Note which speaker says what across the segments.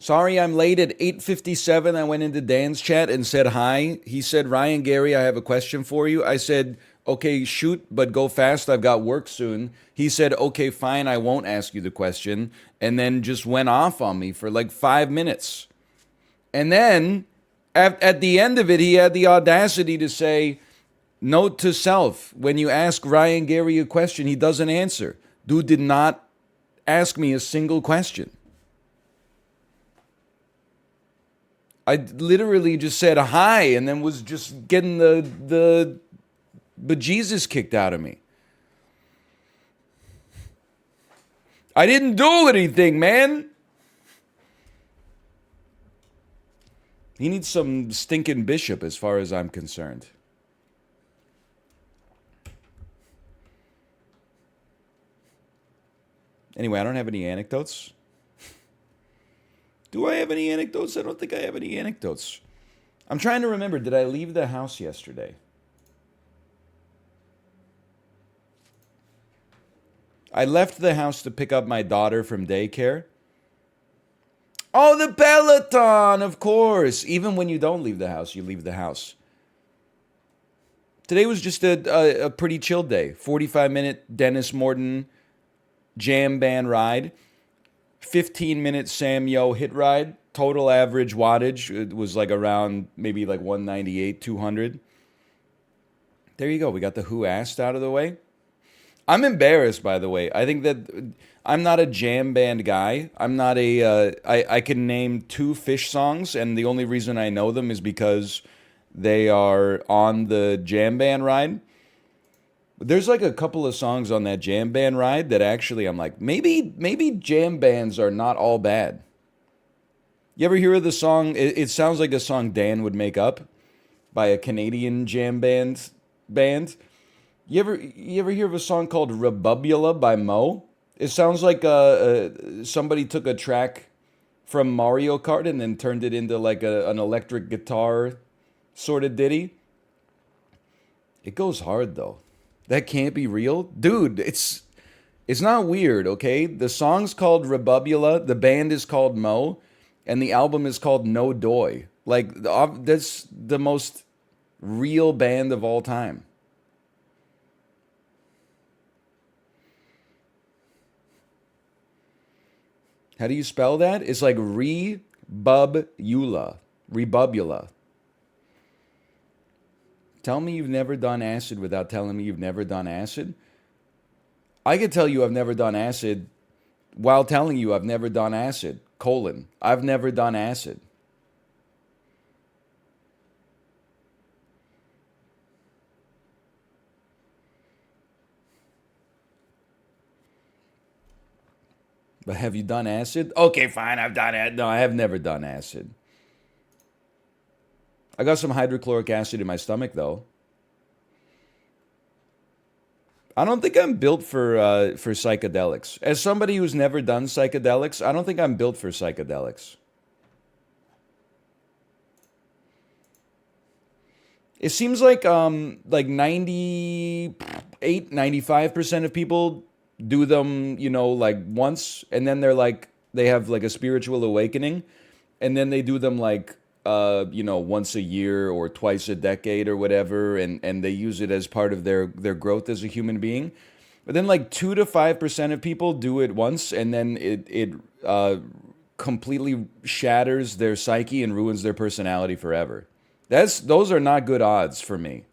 Speaker 1: Sorry I'm late at 8:57. I went into Dan's chat and said hi. He said, "Ryan Gary, I have a question for you." I said, "Okay, shoot, but go fast. I've got work soon." He said, "Okay, fine. I won't ask you the question." And then just went off on me for like 5 minutes. And then at the end of it, he had the audacity to say, "Note to self, when you ask Ryan Gary a question, he doesn't answer." Dude did not ask me a single question. I literally just said hi and then was just getting the bejesus kicked out of me. I didn't do anything, man. He needs some stinking bishop as far as I'm concerned. Anyway, I don't have any anecdotes. Do I have any anecdotes? I don't think I have any anecdotes. I'm trying to remember, did I leave the house yesterday? I left the house to pick up my daughter from daycare. Oh, the Peloton, of course. Even when you don't leave the house, you leave the house. Today was just a pretty chill day. 45-minute Dennis Morton jam band ride. 15-minute Sam Yo hit ride. Total average wattage, it was like around maybe like 198, 200. There you go. We got the who asked out of the way. I'm embarrassed, by the way. I think that I'm not a jam band guy. I'm not a. I can name two Fish songs, and the only reason I know them is because they are on the jam band ride. But there's like a couple of songs on that jam band ride that actually I'm like, maybe jam bands are not all bad. You ever hear of the song? It sounds like a song Dan would make up by a Canadian jam band. You ever hear of a song called Rebubula by Mo? It sounds like somebody took a track from Mario Kart and then turned it into like an electric guitar sort of ditty. It goes hard though. That can't be real, dude. It's not weird, okay? The song's called Rebubula, the band is called Mo, and the album is called No Doy. Like that's the most real band of all time. How do you spell that? It's like rebubula. Rebubula. Tell me you've never done acid without telling me you've never done acid. I could tell you I've never done acid while telling you I've never done acid. Colon. I've never done acid. But have you done acid? Okay, fine, I've done it. No, I have never done acid. I got some hydrochloric acid in my stomach though. I don't think I'm built for psychedelics. As somebody who's never done psychedelics, I don't think I'm built for psychedelics. It seems like 98, 95% of people do them, like once and then they have like a spiritual awakening and then they do them like once a year or twice a decade or whatever and they use it as part of their growth as a human being. But then like 2 to 5% of people do it once and then it completely shatters their psyche and ruins their personality forever. Those are not good odds for me.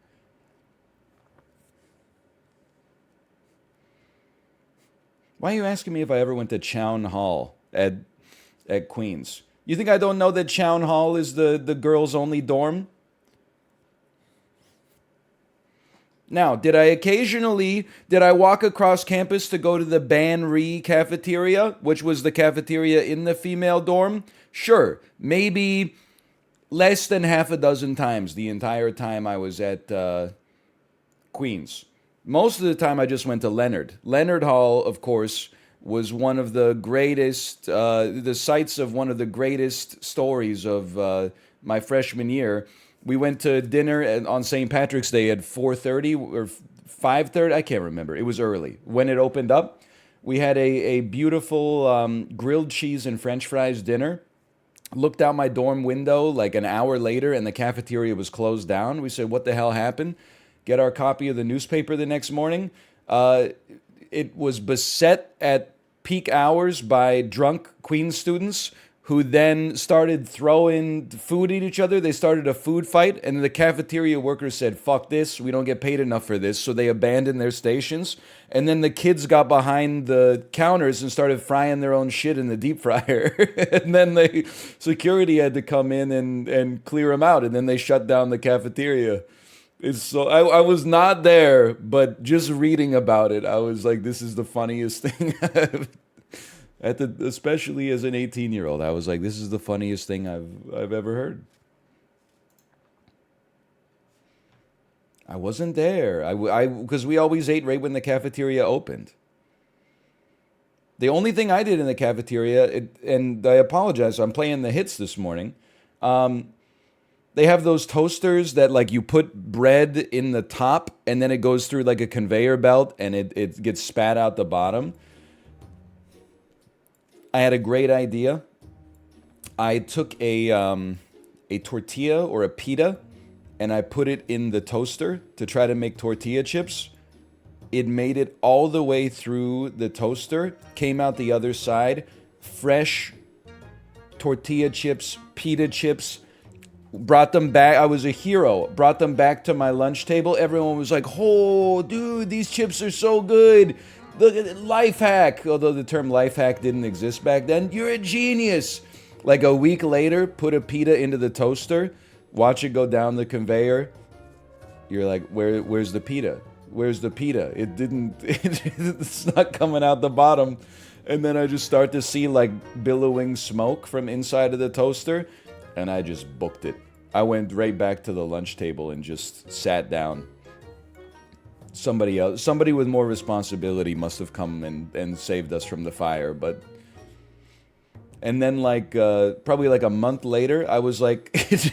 Speaker 1: Why are you asking me if I ever went to Chown Hall at Queens? You think I don't know that Chown Hall is the girls only dorm? Now, did I walk across campus to go to the Ban Ri cafeteria, which was the cafeteria in the female dorm? Sure, maybe less than half a dozen times the entire time I was at Queens. Most of the time I just went to Leonard. Leonard Hall, of course, was one of the greatest, the sites of one of the greatest stories of my freshman year. We went to dinner on St. Patrick's Day at 4:30 or 5:30. I can't remember. It was early. When it opened up, we had a beautiful grilled cheese and French fries dinner. Looked out my dorm window like an hour later and the cafeteria was closed down. We said, what the hell happened? Get our copy of the newspaper the next morning. Uh, it was beset at peak hours by drunk Queens students who then started throwing food at each other. They started a food fight, and the cafeteria workers said, fuck this, we don't get paid enough for this, so they abandoned their stations. And then the kids got behind the counters and started frying their own shit in the deep fryer. And then security had to come in and clear them out, and then they shut down the cafeteria. I was not there, but just reading about it, I was like, this is the funniest thing especially as an 18-year-old, I was like, this is the funniest thing I've ever heard. I wasn't there. Because we always ate right when the cafeteria opened. The only thing I did in the cafeteria, and I apologize, I'm playing the hits this morning. They have those toasters that like you put bread in the top and then it goes through like a conveyor belt and it gets spat out the bottom. I had a great idea. I took a tortilla or a pita and I put it in the toaster to try to make tortilla chips. It made it all the way through the toaster, came out the other side, fresh tortilla chips, pita chips, brought them back. I was a hero. Brought them back to my lunch table. Everyone was like, oh, dude, these chips are so good. Look at it, life hack. Although the term life hack didn't exist back then. You're a genius. Like a week later, put a pita into the toaster, watch it go down the conveyor. You're like, where's the pita? Where's the pita? It's not coming out the bottom. And then I just start to see like billowing smoke from inside of the toaster. And I just booked it. I went right back to the lunch table and just sat down. Somebody with more responsibility must have come and saved us from the fire, and then like probably like a month later, I was like, it's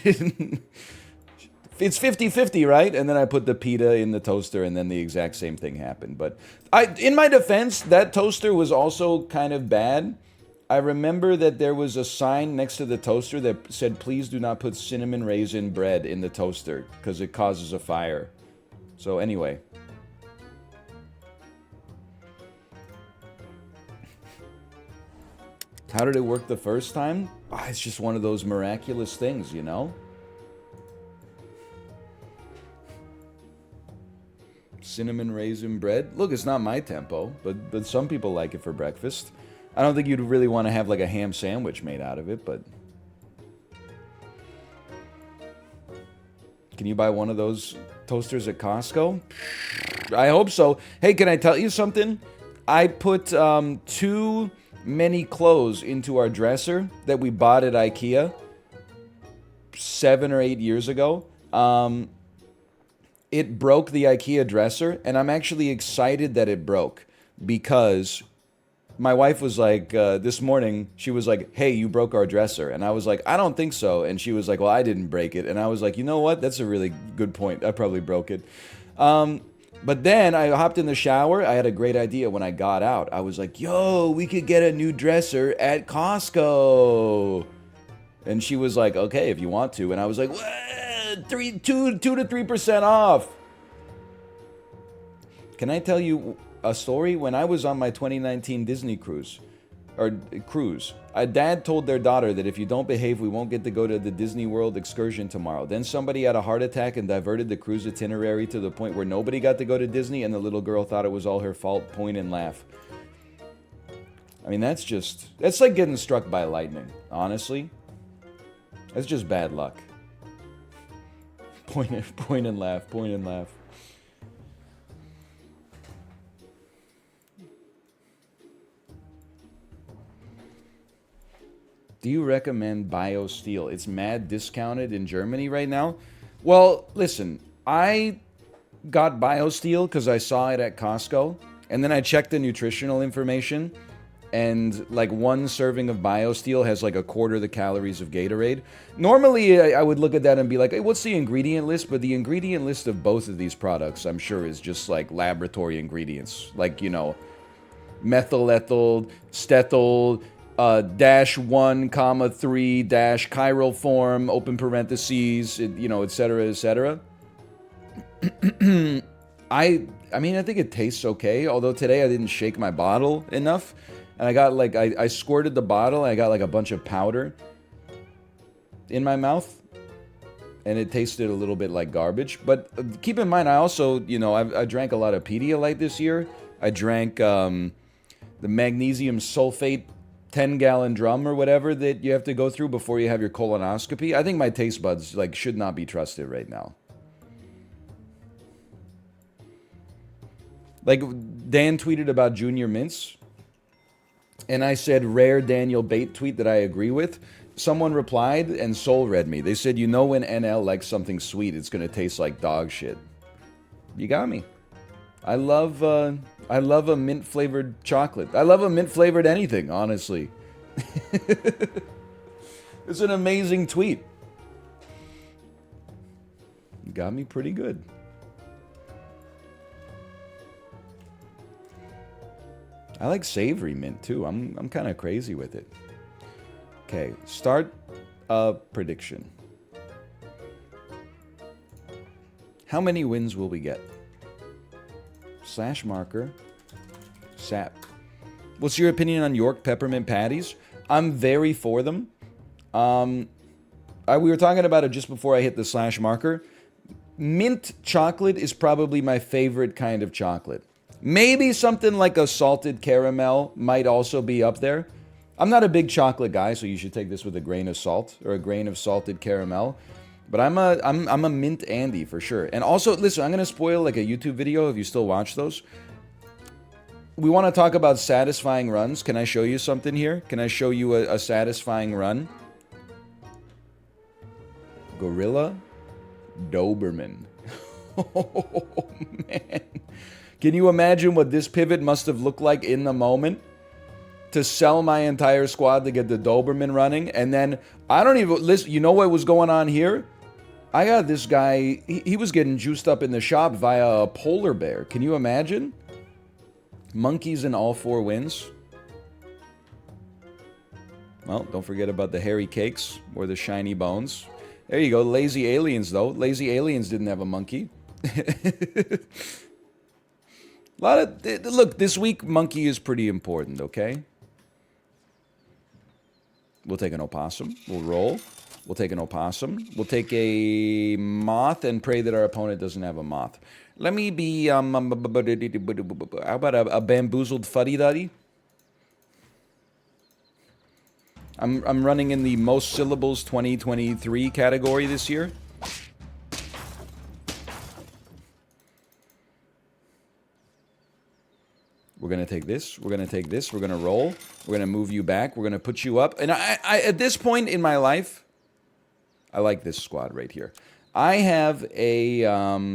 Speaker 1: 50-50, right? And then I put the pita in the toaster and then the exact same thing happened. But in my defense, that toaster was also kind of bad. I remember that there was a sign next to the toaster that said, please do not put cinnamon raisin bread in the toaster because it causes a fire. So anyway. How did it work the first time? It's just one of those miraculous things, you know? Cinnamon raisin bread. Look, it's not my tempo, but some people like it for breakfast. I don't think you'd really want to have like a ham sandwich made out of it, but... Can you buy one of those toasters at Costco? I hope so. Hey, can I tell you something? I put too many clothes into our dresser that we bought at IKEA 7 or 8 years ago. It broke the IKEA dresser, and I'm actually excited that it broke because my wife was like, this morning, she was like, hey, you broke our dresser. And I was like, I don't think so. And she was like, well, I didn't break it. And I was like, you know what? That's a really good point. I probably broke it. But then I hopped in the shower. I had a great idea when I got out. I was like, yo, we could get a new dresser at Costco. And she was like, okay, if you want to. And I was like, 2 to 3% off. Can I tell you a story? When I was on my 2019 Disney cruise, Dad told their daughter that if you don't behave, we won't get to go to the Disney World excursion tomorrow. Then somebody had a heart attack and diverted the cruise itinerary to the point where nobody got to go to Disney, and the little girl thought it was all her fault. Point and laugh. I mean, that's like getting struck by lightning, honestly. That's just bad luck. Point and laugh, point and laugh. Do you recommend BioSteel? It's mad discounted in Germany right now. Well, listen, I got BioSteel because I saw it at Costco, and then I checked the nutritional information, and like one serving of BioSteel has like a quarter the calories of Gatorade. Normally, I would look at that and be like, hey, what's the ingredient list? But the ingredient list of both of these products, I'm sure, is just like laboratory ingredients. Like, you know, methyl ethyl, stethyl, dash 1 comma 3 dash chiral form open parentheses, you know, etc., etc. I mean, I think it tastes okay, although today I didn't shake my bottle enough, and I got like I squirted the bottle and I got like a bunch of powder in my mouth, and it tasted a little bit like garbage. But keep in mind, I also, you know, I drank a lot of Pedialyte this year. I drank the magnesium sulfate 10-gallon drum or whatever that you have to go through before you have your colonoscopy. I think my taste buds like should not be trusted right now. Like, Dan tweeted about Junior Mints, and I said, rare Daniel Bate tweet that I agree with. Someone replied, and Soul read me. They said, you know when NL likes something sweet, it's going to taste like dog shit. You got me. I love a mint-flavored chocolate. I love a mint-flavored anything, honestly. It's an amazing tweet. You got me pretty good. I like savory mint too. I'm kind of crazy with it. Okay, start a prediction. How many wins will we get? Slash marker. SAP. What's your opinion on York peppermint patties? I'm very for them. We were talking about it just before I hit the slash marker. Mint chocolate is probably my favorite kind of chocolate. Maybe something like a salted caramel might also be up there. I'm not a big chocolate guy, so you should take this with a grain of salt or a grain of salted caramel. But I'm a mint Andy for sure. And also, listen, I'm gonna spoil like a YouTube video if you still watch those. We want to talk about satisfying runs. Can I show you something here? Can I show you a satisfying run? Gorilla Doberman. Oh man. Can you imagine what this pivot must have looked like in the moment? To sell my entire squad to get the Doberman running, and then I don't even listen. You know what was going on here? I got this guy. He was getting juiced up in the shop via a polar bear. Can you imagine? Monkeys in all 4 wins. Well, don't forget about the hairy cakes or the shiny bones. There you go. Lazy aliens, though. Lazy aliens didn't have a monkey. Look, this week, monkey is pretty important, okay? We'll take an opossum. We'll roll. We'll take an opossum. We'll take a moth and pray that our opponent doesn't have a moth. Let me be, how about a bamboozled fuddy-duddy? I'm running in the most syllables 2023 category this year. We're going to take this. We're going to take this. We're going to roll. We're going to move you back. We're going to put you up. And I at this point in my life, I like this squad right here. I have a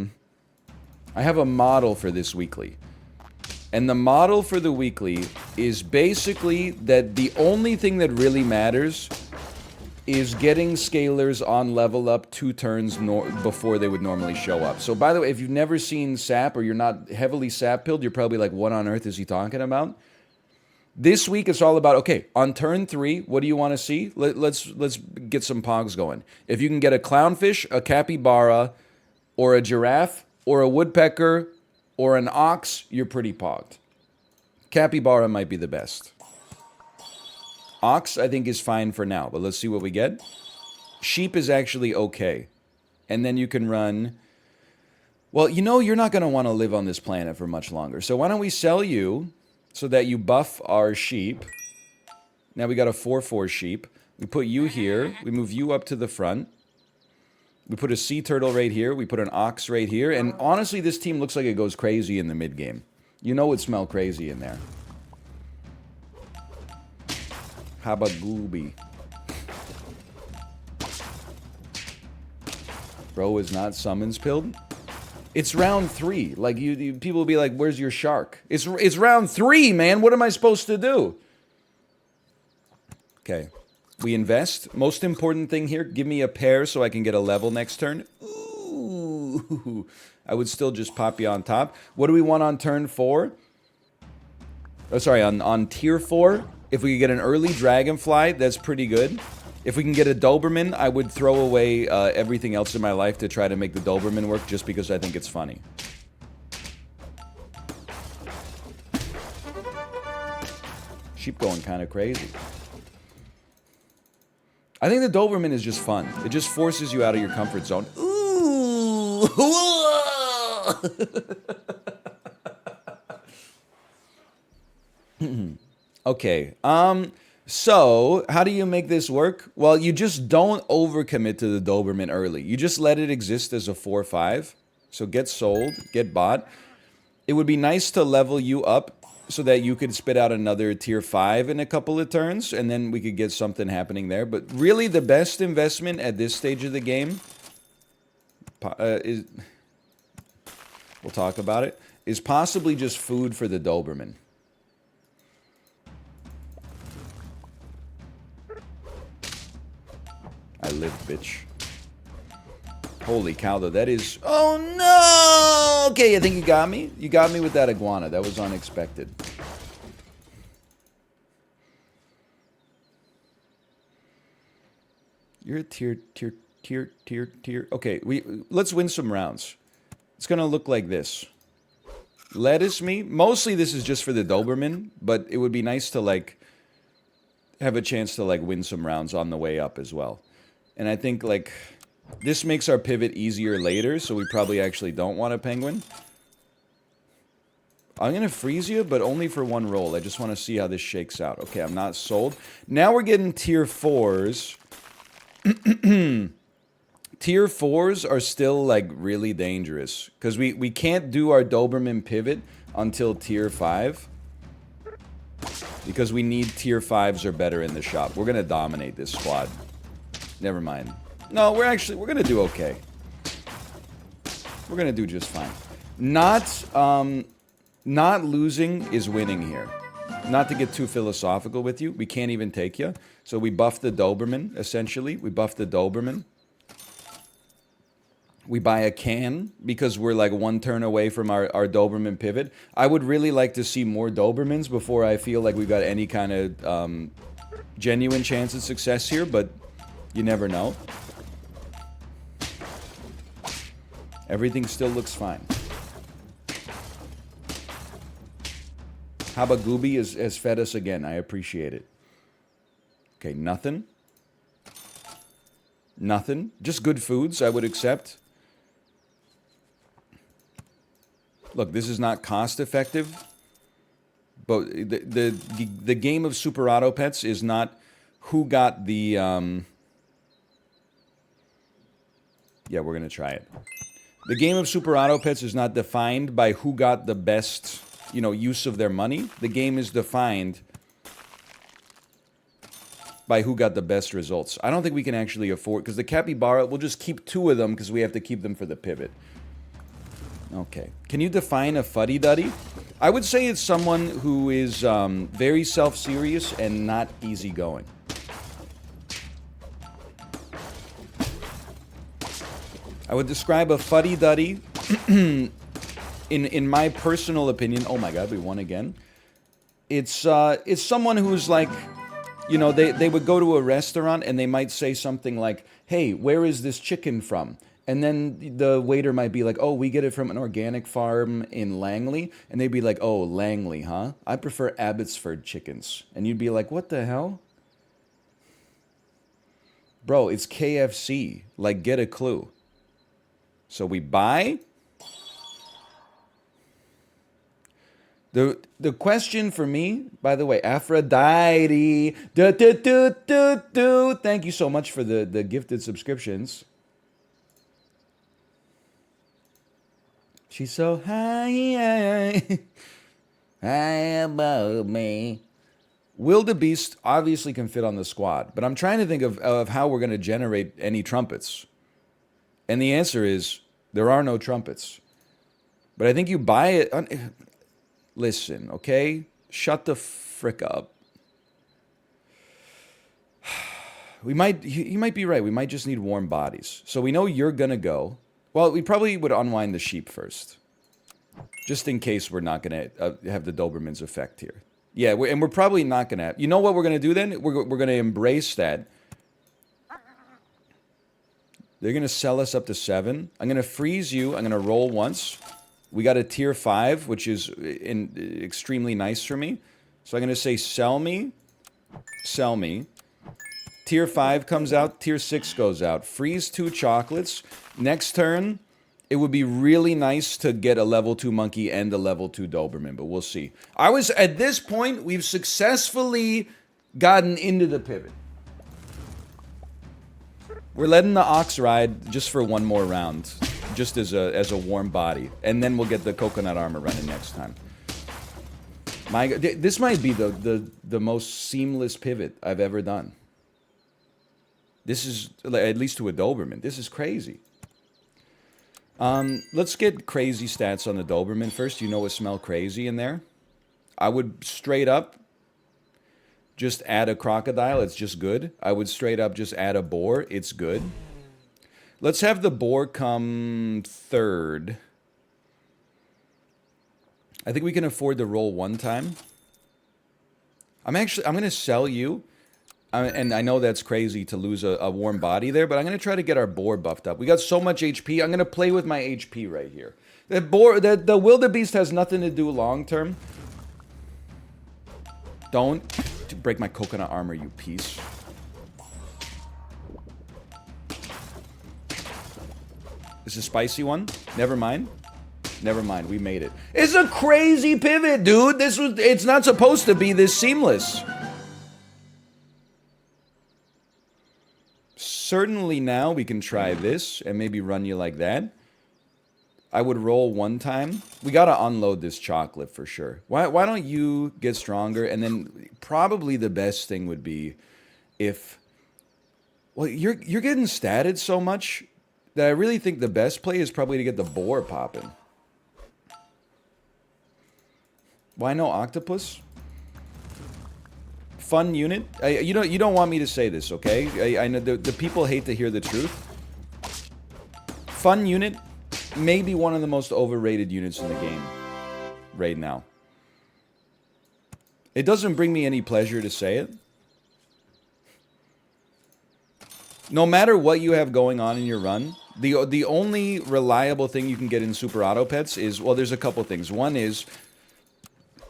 Speaker 1: model for this weekly. And the model for the weekly is basically that the only thing that really matters is getting scalers on level up 2 turns before they would normally show up. So by the way, if you've never seen SAP or you're not heavily SAP pilled, you're probably like, what on earth is he talking about? This week it's all about, okay, on turn 3, what do you want to see? Let's get some pogs going. If you can get a clownfish, a capybara, or a giraffe, or a woodpecker, or an ox, you're pretty pogged. Capybara might be the best. Ox, I think, is fine for now, but let's see what we get. Sheep is actually okay. And then you can run... Well, you know you're not going to want to live on this planet for much longer. So why don't we sell you so that you buff our sheep. Now we got a 4/4 sheep. We put you here. We move you up to the front. We put a sea turtle right here. We put an ox right here. And honestly, this team looks like it goes crazy in the mid-game. You know it smells crazy in there. Habagooby. Bro is not summons pilled. It's round 3. Like people will be like, "Where's your shark?" It's round 3, man. What am I supposed to do? Okay, we invest. Most important thing here: give me a pair so I can get a level next turn. Ooh, I would still just pop you on top. What do we want on turn 4? Oh, sorry, on tier 4. If we could get an early Dragonfly, that's pretty good. If we can get a Doberman, I would throw away everything else in my life to try to make the Doberman work just because I think it's funny. Sheep going kind of crazy. I think the Doberman is just fun. It just forces you out of your comfort zone. Ooh! Okay. So, how do you make this work? Well, you just don't overcommit to the Doberman early. You just let it exist as a 4-5. So get sold, get bought. It would be nice to level you up so that you could spit out another tier 5 in a couple of turns, and then we could get something happening there. But really, the best investment at this stage of the game is, we'll talk about it, is possibly just food for the Doberman. I live, bitch. Holy cow, though. That is... Oh, no! Okay, I think you got me. You got me with that iguana. That was unexpected. You're a tier. Okay, let's win some rounds. It's going to look like this. Lettuce me. Mostly this is just for the Doberman, but it would be nice to, like, have a chance to, like, win some rounds on the way up as well. And I think, like, this makes our pivot easier later, so we probably actually don't want a penguin. I'm going to freeze you, but only for one roll. I just want to see how this shakes out. Okay, I'm not sold. Now we're getting tier 4s. Tier 4s are still, like, really dangerous. Because we can't do our Doberman pivot until tier 5. Because we need tier 5s or better in the shop. We're going to dominate this squad. Never mind. No, we're going to do okay. We're going to do just fine. Not losing is winning here. Not to get too philosophical with you. We can't even take you. So we buff the Doberman, essentially. We buff the Doberman. We buy a can because we're like one turn away from our Doberman pivot. I would really like to see more Dobermans before I feel like we've got any kind of genuine chance of success here, but you never know. Everything still looks fine. Habagooby has fed us again. I appreciate it. Okay, nothing. Nothing. Just good foods I would accept. Look, this is not cost effective. But the game of Super Auto Pets is not who got the... Yeah, we're going to try it. The game of Super Auto Pets is not defined by who got the best, you know, use of their money. The game is defined by who got the best results. I don't think we can actually afford, because the capybara, we'll just keep 2 of them because we have to keep them for the pivot. Okay. Can you define a fuddy-duddy? I would say it's someone who is very self-serious and not easygoing. I would describe a fuddy-duddy, in my personal opinion. Oh my god, we won again. It's someone who's like, you know, they would go to a restaurant and they might say something like, hey, where is this chicken from? And then the waiter might be like, oh, we get it from an organic farm in Langley. And they'd be like, oh, Langley, huh? I prefer Abbotsford chickens. And you'd be like, what the hell? Bro, it's KFC. Like, get a clue. So we buy. The question for me, by the way, Aphrodite. Thank you so much for the gifted subscriptions. She's so high, high above me. Wildebeest obviously can fit on the squad, but I'm trying to think of how we're going to generate any trumpets. And the answer is, there are no trumpets. But I think you buy it... Listen, okay? Shut the frick up. You might be right. We might just need warm bodies. So we know you're going to go. Well, we probably would unwind the sheep first. Just in case we're not going to have the Doberman's effect here. Yeah, and we're probably not going to have... You know what we're going to do then? We're going to embrace that. They're going to sell us up to 7. I'm going to freeze you. I'm going to roll once. We got a tier 5, which is extremely nice for me. So I'm going to say sell me. Sell me. Tier 5 comes out. Tier 6 goes out. Freeze 2 chocolates. Next turn, it would be really nice to get a level 2 monkey and a level 2 Doberman, but we'll see. At this point, we've successfully gotten into the pivot. We're letting the ox ride just for one more round, just as a warm body, and then we'll get the coconut armor running next time. My God, this might be the most seamless pivot I've ever done. This is, at least to a Doberman, this is crazy. Let's get crazy stats on the Doberman first. You know what smell crazy in there? I would straight up just add a crocodile. It's just good. I would straight up just add a boar. It's good. Let's have the boar come third. I think we can afford to roll one time. I'm going to sell you. And I know that's crazy to lose a warm body there, but I'm going to try to get our boar buffed up. We got so much HP. I'm going to play with my HP right here. The wildebeest has nothing to do long term. Don't break my coconut armor, you piece. This is a spicy one. Never mind. Never mind. We made it. It's a crazy pivot, dude. It's not supposed to be this seamless. Certainly now we can try this and maybe run you like that. I would roll one time. We gotta unload this chocolate for sure. Why don't you get stronger? And then probably the best thing would be if... Well, you're getting statted so much that I really think the best play is probably to get the boar popping. Why no octopus? Fun unit. You don't want me to say this, okay? I know the people hate to hear the truth. Fun unit, maybe one of the most overrated units in the game right now. It doesn't bring me any pleasure to say it. No matter what you have going on in your run, the only reliable thing you can get in Super Auto Pets is, well, there's a couple things. One is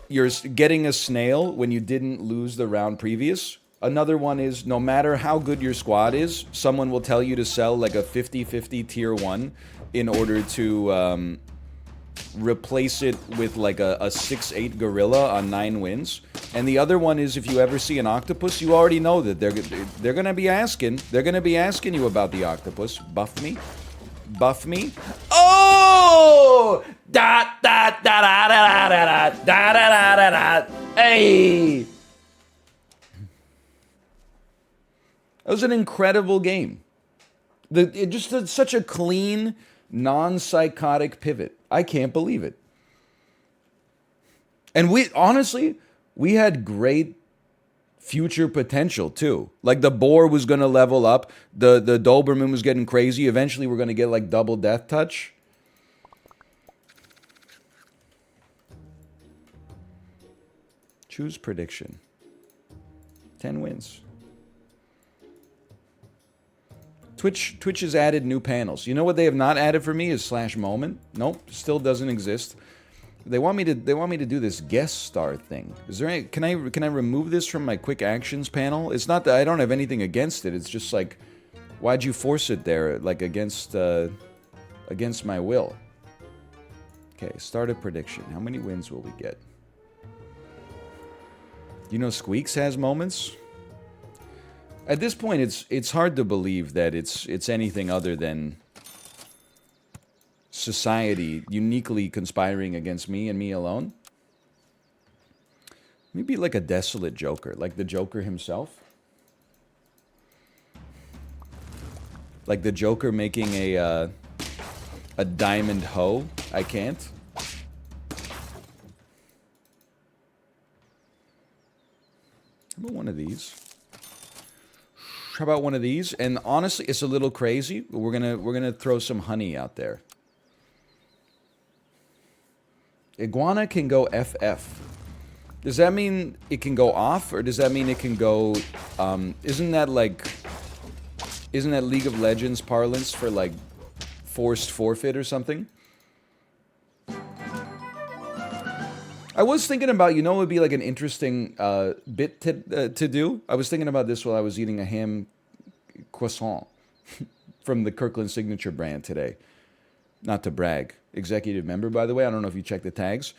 Speaker 1: you're getting a snail when you didn't lose the round previous. Another one is no matter how good your squad is, someone will tell you to sell like a 50-50 tier 1 in order to replace it with like a 6-8 gorilla on 9 wins. And the other one is if you ever see an octopus, you already know that they're going to be asking. They're going to be asking you about the octopus. Buff me. Buff me. Oh! Da da da da da da da da da da da. Hey! That was an incredible game. It just did such a clean, non-psychotic pivot. I can't believe it. And honestly, we had great future potential too. Like the boar was going to level up. The Doberman was getting crazy. Eventually we're going to get like double death touch. Choose prediction. 10 wins. Twitch has added new panels. You know what they have not added for me is slash moment. Nope, still doesn't exist. They want me to do this guest star thing. Is there any, can I remove this from my quick actions panel? It's not that I don't have anything against it. It's just like, why'd you force it there like against my will? Okay, start a prediction. How many wins will we get? You know Squeaks has moments? At this point, it's hard to believe that it's anything other than society uniquely conspiring against me and me alone. Maybe like a desolate Joker, like the Joker himself. Like the Joker making a diamond hoe. I can't. How about one of these? How about one of these? And honestly, it's a little crazy, but we're gonna throw some honey out there. Iguana can go FF. Does that mean it can go off, or does that mean it can go? Isn't that like? Isn't that League of Legends parlance for like forced forfeit or something? I was thinking about, it would be like an interesting bit to do. I was thinking about this while I was eating a ham croissant from the Kirkland Signature brand today. Not to brag. Executive member, by the way. I don't know if you checked the tags.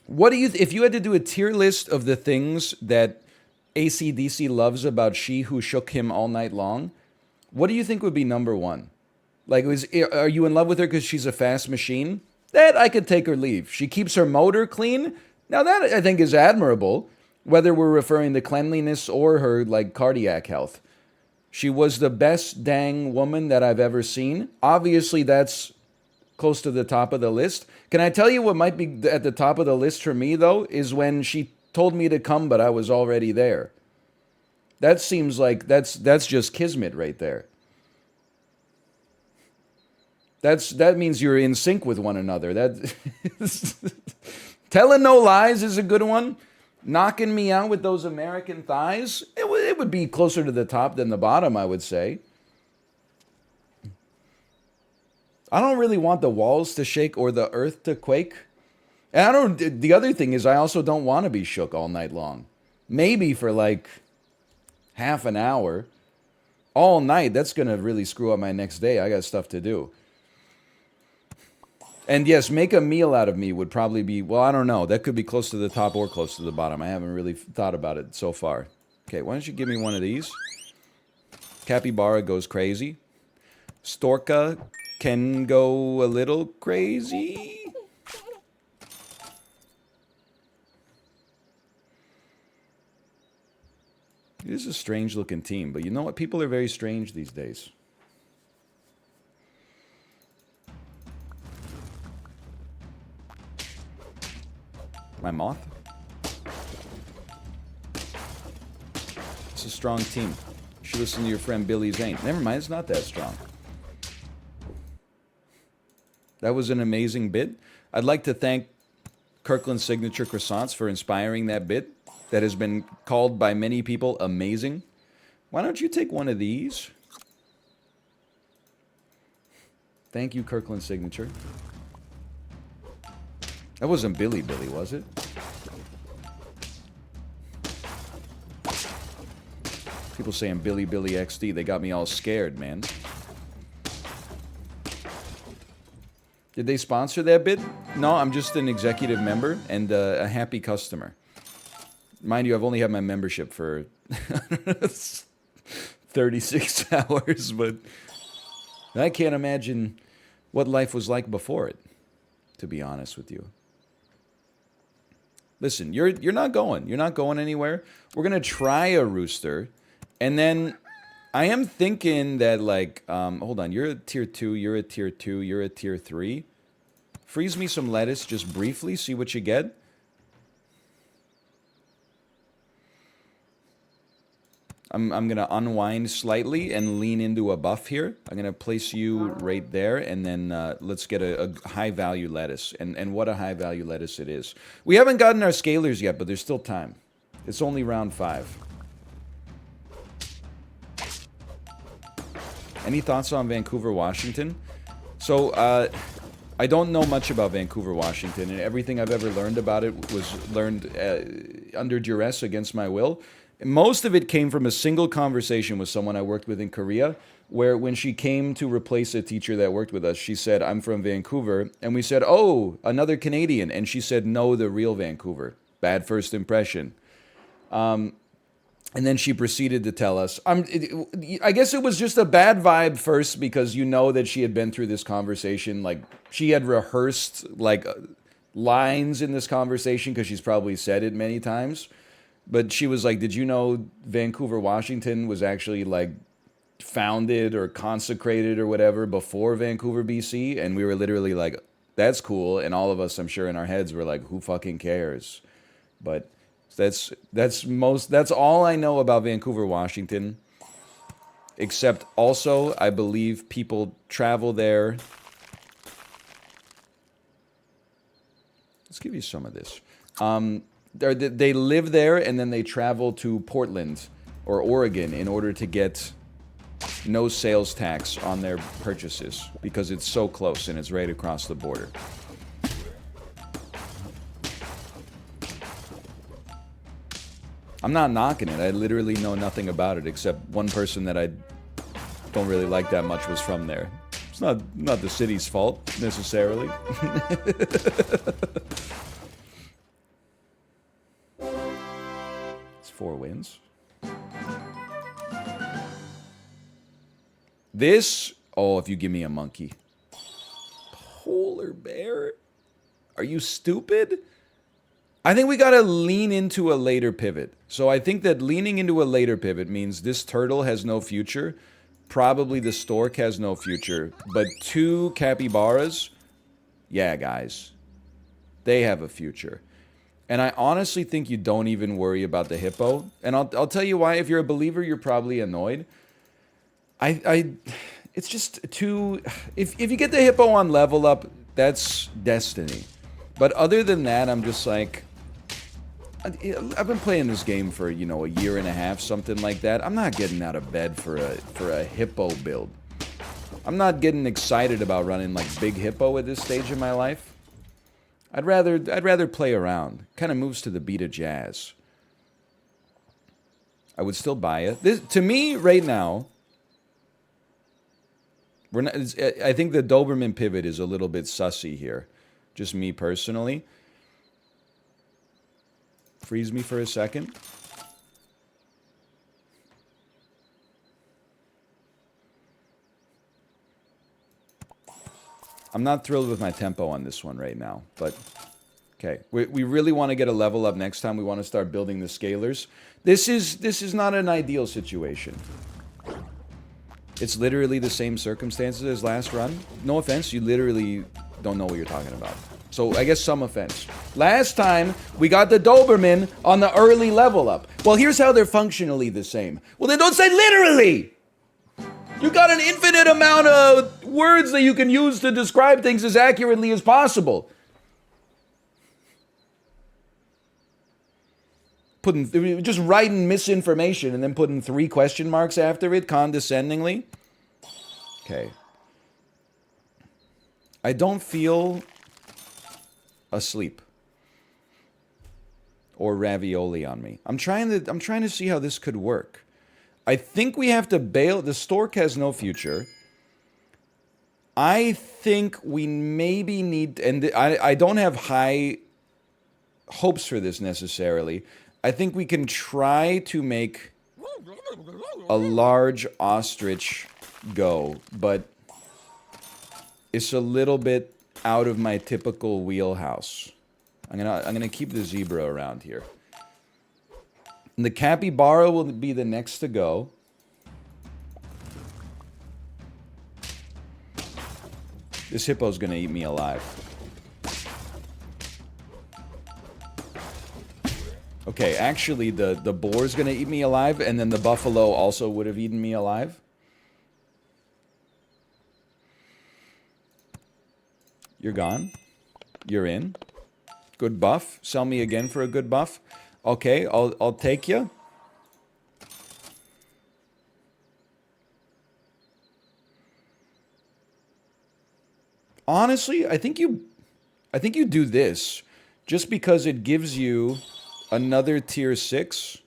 Speaker 1: What do you, if you had to do a tier list of the things that AC/DC loves about She Who Shook Him All Night Long, what do you think would be number one? Like, are you in love with her because she's a fast machine? That I could take or leave. She keeps her motor clean. Now that I think is admirable, whether we're referring to cleanliness or her like cardiac health. She was the best dang woman that I've ever seen. Obviously, that's close to the top of the list. Can I tell you what might be at the top of the list for me, though, is when she told me to come, but I was already there. That seems like that's just kismet right there. That means you're in sync with one another. That telling no lies is a good one. Knocking me out with those American thighs, it would be closer to the top than the bottom, I would say. I don't really want the walls to shake or the earth to quake. And the other thing is I also don't want to be shook all night long. Maybe for like half an hour. All night, that's going to really screw up my next day. I got stuff to do. And yes, make a meal out of me would probably be, well, I don't know. That could be close to the top or close to the bottom. I haven't really thought about it so far. Okay, why don't you give me one of these? Capybara goes crazy. Storka can go a little crazy. It is a strange looking team, but you know what? People are very strange these days. My moth? It's a strong team. You should listen to your friend Billy Zane. Never mind, it's not that strong. That was an amazing bit. I'd like to thank Kirkland Signature Croissants for inspiring that bit that has been called by many people amazing. Why don't you take one of these? Thank you, Kirkland Signature. That wasn't Billy, was it? People saying Billy XD. They got me all scared, man. Did they sponsor that bit? No, I'm just an executive member and a happy customer. Mind you, I've only had my membership for 36 hours, but I can't imagine what life was like before it, to be honest with you. Listen, you're not going. You're not going anywhere. We're going to try a rooster. And then I am thinking that, like, hold on. You're a tier 2. You're a tier 2. You're a tier 3. Freeze me some lettuce just briefly. See what you get. I'm going to unwind slightly and lean into a buff here. I'm going to place you right there, and then let's get a high-value lettuce. And what a high-value lettuce it is. We haven't gotten our scalers yet, but there's still time. It's only round 5. Any thoughts on Vancouver, Washington? So, I don't know much about Vancouver, Washington, and everything I've ever learned about it was learned under duress against my will. Most of it came from a single conversation with someone I worked with in Korea, where when she came to replace a teacher that worked with us, she said, I'm from Vancouver. And we said, oh, another Canadian. And she said, no, the real Vancouver. Bad first impression. And then she proceeded to tell us, I guess it was just a bad vibe first because you know that she had been through this conversation. Like, she had rehearsed, like, lines in this conversation because she's probably said it many times. But she was like, did you know Vancouver, Washington was actually, like, founded or consecrated or whatever before Vancouver, BC? And we were literally like, that's cool. And all of us, I'm sure, in our heads were like, who fucking cares? But that's all I know about Vancouver, Washington. Except also, I believe people travel there. Let's give you some of this. they live there and then they travel to Portland or Oregon in order to get no sales tax on their purchases because it's so close and it's right across the border. I'm not knocking it. I literally know nothing about it except one person that I don't really like that much was from there. It's not the city's fault necessarily. It's 4 wins. This, oh, if you give me a monkey. Polar bear? Are you stupid? I think we gotta lean into a later pivot. So I think that leaning into a later pivot means this turtle has no future. Probably the stork has no future. But 2 capybaras, yeah, guys. They have a future. And I honestly think you don't even worry about the hippo. And I'll tell you why. If you're a believer, you're probably annoyed. It's just too... If you get the hippo on level up, that's destiny. But other than that, I'm just like... I've been playing this game for, you know, a year and a half, something like that. I'm not getting out of bed for a hippo build. I'm not getting excited about running like big hippo at this stage in my life. I'd rather play around. Kind of moves to the beat of jazz. I would still buy it. To me, right now, I think the Doberman pivot is a little bit sussy here. Just me personally. Freeze me for a second. I'm not thrilled with my tempo on this one right now, but okay. We really want to get a level up next time. We want to start building the scalers. This is not an ideal situation. It's literally the same circumstances as last run. No offense, you literally don't know what you're talking about. So I guess some offense. Last time, we got the Doberman on the early level up. Well, here's how they're functionally the same. Well, then don't say literally! You got an infinite amount of words that you can use to describe things as accurately as possible. Just writing misinformation and then putting 3 question marks after it condescendingly. Okay. I don't feel asleep or ravioli on me. I'm trying to see how this could work. I think we have to bail. The stork has no future. I think we maybe need, and I don't have high hopes for this necessarily. I think we can try to make a large ostrich go, but it's a little bit out of my typical wheelhouse. I'm gonna keep the zebra around here. And the capybara will be the next to go. This hippo's gonna eat me alive. Okay, actually the boar's gonna eat me alive, and then the buffalo also would have eaten me alive. You're gone. You're in. Good buff. Sell me again for a good buff. Okay, I'll take you. Honestly, I think you do this just because it gives you another tier 6.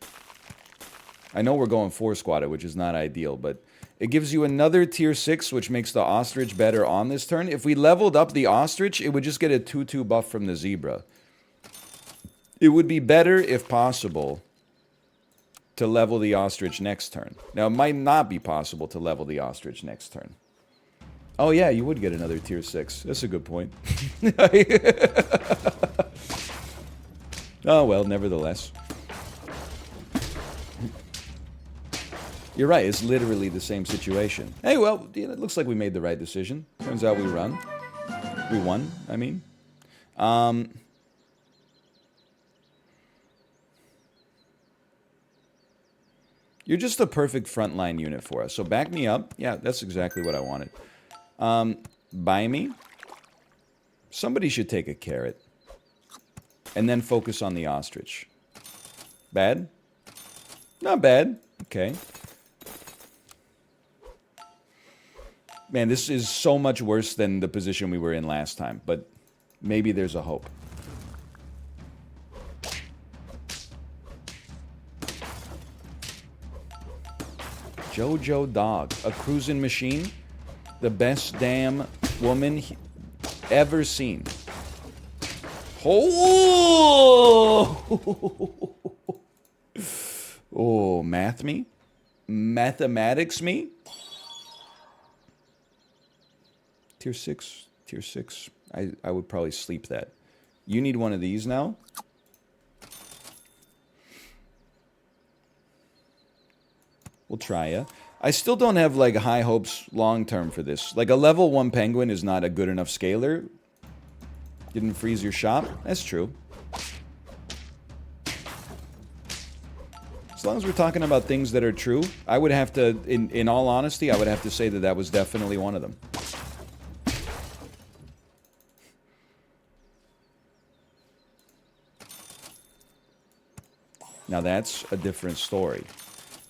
Speaker 1: I know we're going 4 squatted, which is not ideal, but it gives you another tier 6, which makes the ostrich better on this turn. If we leveled up the ostrich, it would just get a 2/2 buff from the zebra. It would be better, if possible, to level the ostrich next turn. Now, it might not be possible to level the ostrich next turn. Oh yeah, you would get another tier 6. That's a good point. Oh well, nevertheless. You're right, it's literally the same situation. Hey, well, it looks like we made the right decision. Turns out we won, I mean. You're just the perfect frontline unit for us. So back me up. Yeah, that's exactly what I wanted. Buy me. Somebody should take a carrot. and then focus on the ostrich. Bad? Not bad. Okay. Man, this is so much worse than the position we were in last time, but maybe there's a hope. Jojo Dog, a cruising machine, the best damn woman ever seen. Oh, oh, math me, mathematics me. Tier 6, tier 6. I would probably sleep that. You need one of these now. We'll try ya. I still don't have, like, high hopes long-term for this. Like, a level 1 penguin is not a good enough scaler. Didn't freeze your shop? That's true. As long as we're talking about things that are true, I would have to, in all honesty, I would have to say that that was definitely one of them. Now that's a different story.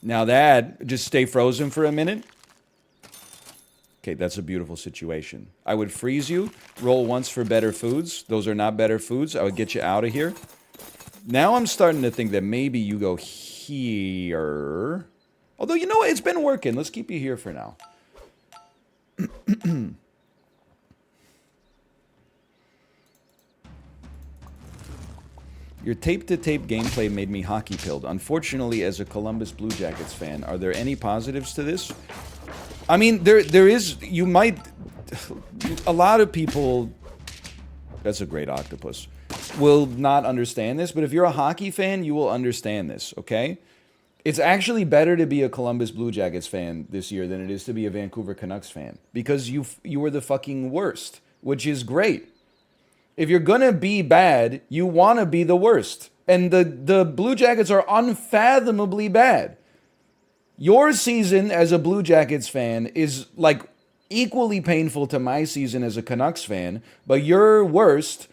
Speaker 1: Now that, just stay frozen for a minute. Okay, that's a beautiful situation. I would freeze you, roll once for better foods. Those are not better foods. I would get you out of here. Now I'm starting to think that maybe you go here. Although, you know what? It's been working. Let's keep you here for now. Your tape-to-tape gameplay made me hockey-pilled. Unfortunately, as a Columbus Blue Jackets fan, are there any positives to this? I mean, there is... You might... A lot of people... That's a great octopus. Will not understand this, but if you're a hockey fan, you will understand this, okay? It's actually better to be a Columbus Blue Jackets fan this year than it is to be a Vancouver Canucks fan. Because you were the fucking worst, which is great. If you're gonna be bad, you want to be the worst. And the Blue Jackets are unfathomably bad. Your season as a Blue Jackets fan is, like, equally painful to my season as a Canucks fan, but your worst,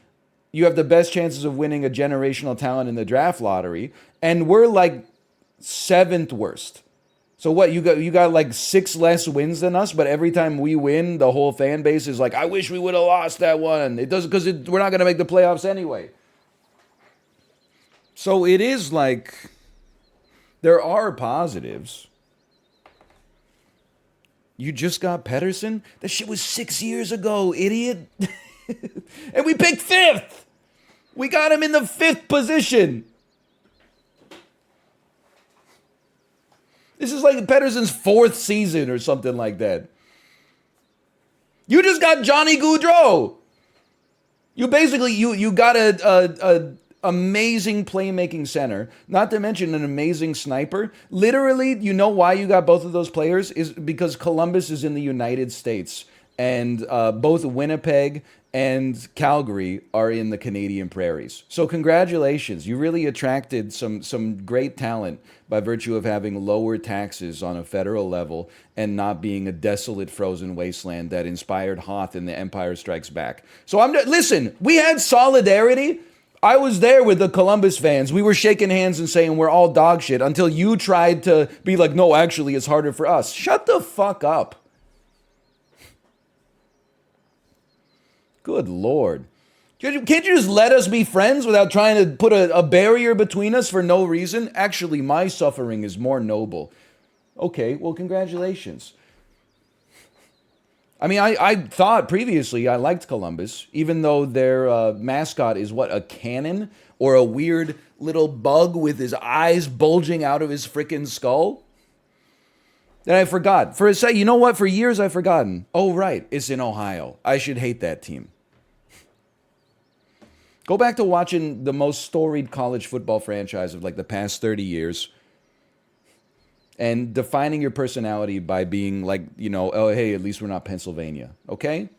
Speaker 1: you have the best chances of winning a generational talent in the draft lottery, and we're, like, 7th worst. So what, you got like 6 less wins than us, but every time we win, the whole fan base is like, I wish we would have lost that one. It doesn't, because we're not going to make the playoffs anyway. So it is like, there are positives. You just got Pettersson? That shit was 6 years ago, idiot. And we picked 5th. We got him in the 5th position. This is like Pettersson's 4th season or something like that. You just got Johnny Gaudreau. You basically, you got a amazing playmaking center, not to mention an amazing sniper. Literally, you know why you got both of those players? Is because Columbus is in the United States, and both Winnipeg and Calgary are in the Canadian prairies. So congratulations. You really attracted some great talent by virtue of having lower taxes on a federal level and not being a desolate frozen wasteland that inspired Hoth in The Empire Strikes Back. So listen, we had solidarity. I was there with the Columbus fans. We were shaking hands and saying we're all dog shit until you tried to be like, no, actually, it's harder for us. Shut the fuck up. Good Lord. Can't you just let us be friends without trying to put a barrier between us for no reason? Actually, my suffering is more noble. Okay, well, congratulations. I mean, I thought previously I liked Columbus, even though their mascot is what, a cannon? Or a weird little bug with his eyes bulging out of his frickin' skull? Then I forgot. For a second, you know what? For years I've forgotten. Oh, right, it's in Ohio. I should hate that team. Go back to watching the most storied college football franchise of like the past 30 years and defining your personality by being like, you know, oh, hey, at least we're not Pennsylvania, okay?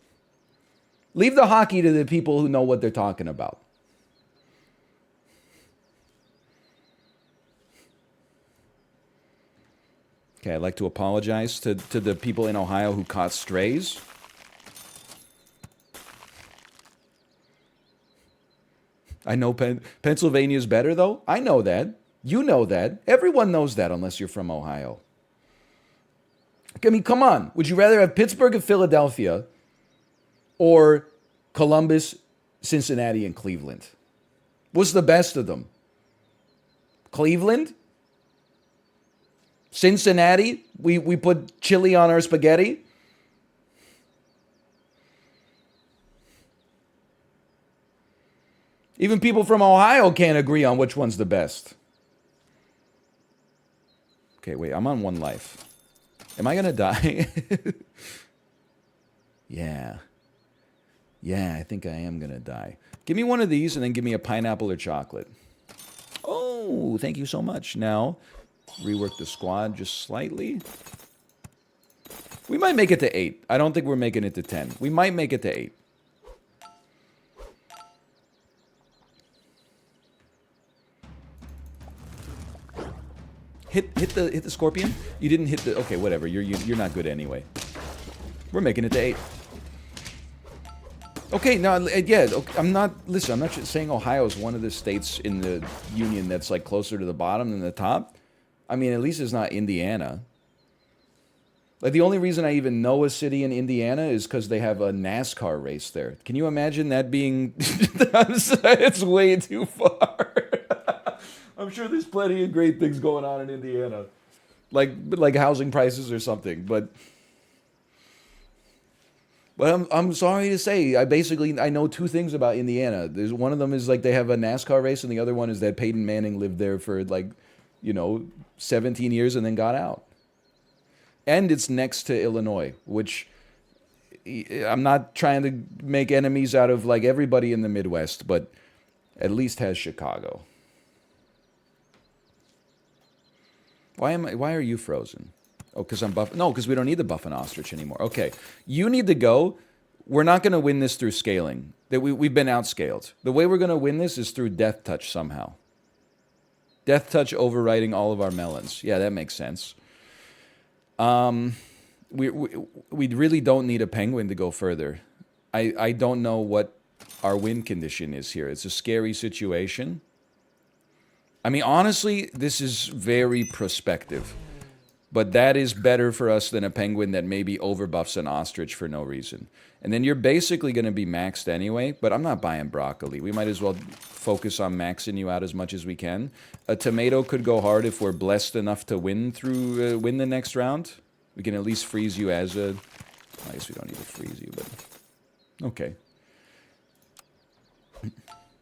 Speaker 1: Leave the hockey to the people who know what they're talking about. Okay, I'd like to apologize to the people in Ohio who caught strays. I know Pennsylvania's better, though. I know that. You know that. Everyone knows that unless you're from Ohio. I mean, come on. Would you rather have Pittsburgh and Philadelphia or Columbus, Cincinnati, and Cleveland? What's the best of them? Cleveland? Cincinnati? We put chili on our spaghetti? Even people from Ohio can't agree on which one's the best. Okay, wait, I'm on one life. Am I gonna die? Yeah. Yeah, I think I am gonna die. Give me one of these and then give me a pineapple or chocolate. Oh, thank you so much. Now, rework the squad just slightly. We might make it to 8. I don't think we're making it to 10. We might make it to 8. Hit the scorpion. You didn't hit the. Okay, whatever. You're not good anyway. We're making it to 8. Okay, no, yeah. I'm not. Listen, I'm not saying Ohio is one of the states in the union that's like closer to the bottom than the top. I mean, at least it's not Indiana. Like the only reason I even know a city in Indiana is because they have a NASCAR race there. Can you imagine that being? It's way too far. I'm sure there's plenty of great things going on in Indiana, like housing prices or something. But I'm sorry to say, I know 2 things about Indiana. There's one of them is like they have a NASCAR race, and the other one is that Peyton Manning lived there for 17 years and then got out. And it's next to Illinois, which I'm not trying to make enemies out of like everybody in the Midwest, but at least has Chicago. Why are you frozen? Oh, because I'm buff. No, because we don't need the buff and ostrich anymore. Okay, you need to go. We're not going to win this through scaling. We've been outscaled. The way we're going to win this is through death touch somehow. Death touch overriding all of our melons. Yeah, that makes sense. We really don't need a penguin to go further. I don't know what our win condition is here. It's a scary situation. I mean, honestly, this is very prospective. But that is better for us than a penguin that maybe overbuffs an ostrich for no reason. And then you're basically going to be maxed anyway, but I'm not buying broccoli. We might as well focus on maxing you out as much as we can. A tomato could go hard if we're blessed enough to win the next round. We can at least freeze you as a... I guess we don't need to freeze you, but... Okay.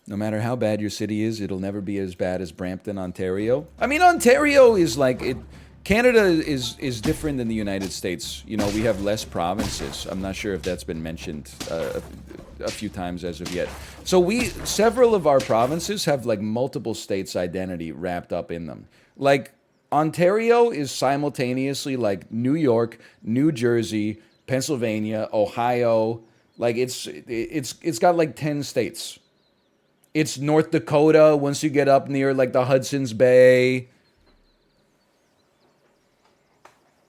Speaker 1: No matter how bad your city is, it'll never be as bad as Brampton, Ontario. I mean, Ontario is like... Canada is different than the United States. You know, we have less provinces. I'm not sure if that's been mentioned a few times as of yet. So several of our provinces have like multiple states' identity wrapped up in them. Like Ontario is simultaneously like New York, New Jersey, Pennsylvania, Ohio. Like it's got like 10 states. It's North Dakota once you get up near like the Hudson's Bay.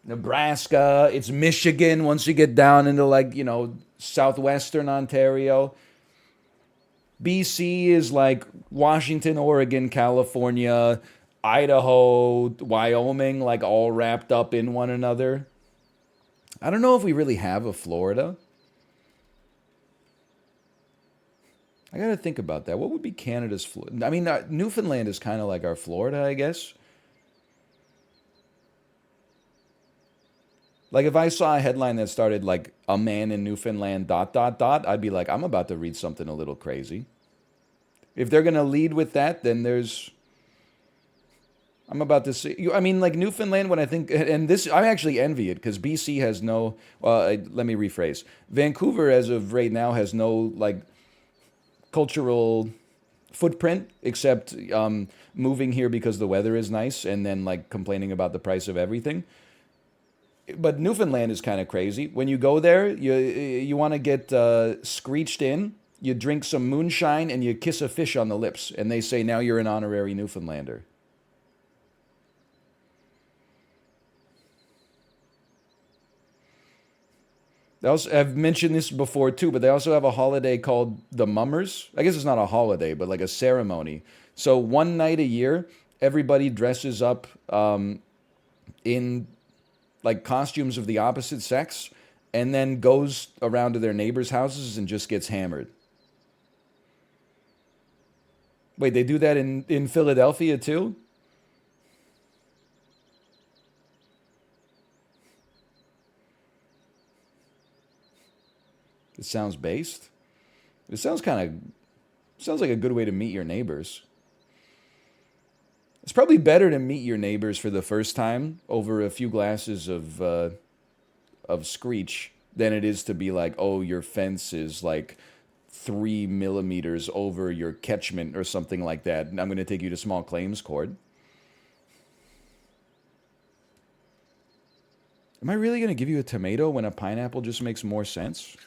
Speaker 1: Nebraska, it's Michigan once you get down into like, you know, southwestern Ontario. BC is like Washington, Oregon, California, Idaho, Wyoming, like all wrapped up in one another. I don't know if we really have a Florida. I got to think about that. What would be Canada's Florida? I mean, Newfoundland is kind of like our Florida, I guess. Like if I saw a headline that started like a man in Newfoundland ... I'd be like, I'm about to read something a little crazy. If they're going to lead with that, then I'm about to see. I mean, like Newfoundland, when I think, and this, I actually envy it because BC has no, let me rephrase. Vancouver, as of right now, has no like cultural footprint except moving here because the weather is nice and then like complaining about the price of everything. But Newfoundland is kind of crazy. When you go there, you want to get screeched in, you drink some moonshine, and you kiss a fish on the lips. And they say, now you're an honorary Newfoundlander. They also, I've mentioned this before too, but they also have a holiday called the Mummers. I guess it's not a holiday, but like a ceremony. So one night a year, everybody dresses up in like costumes of the opposite sex, and then goes around to their neighbors' houses and just gets hammered. Wait, they do that in Philadelphia too? It sounds based. It sounds like a good way to meet your neighbors. It's probably better to meet your neighbors for the first time over a few glasses of screech than it is to be like, oh, your fence is like 3 millimeters over your catchment or something like that, and I'm going to take you to small claims court. Am I really going to give you a tomato when a pineapple just makes more sense?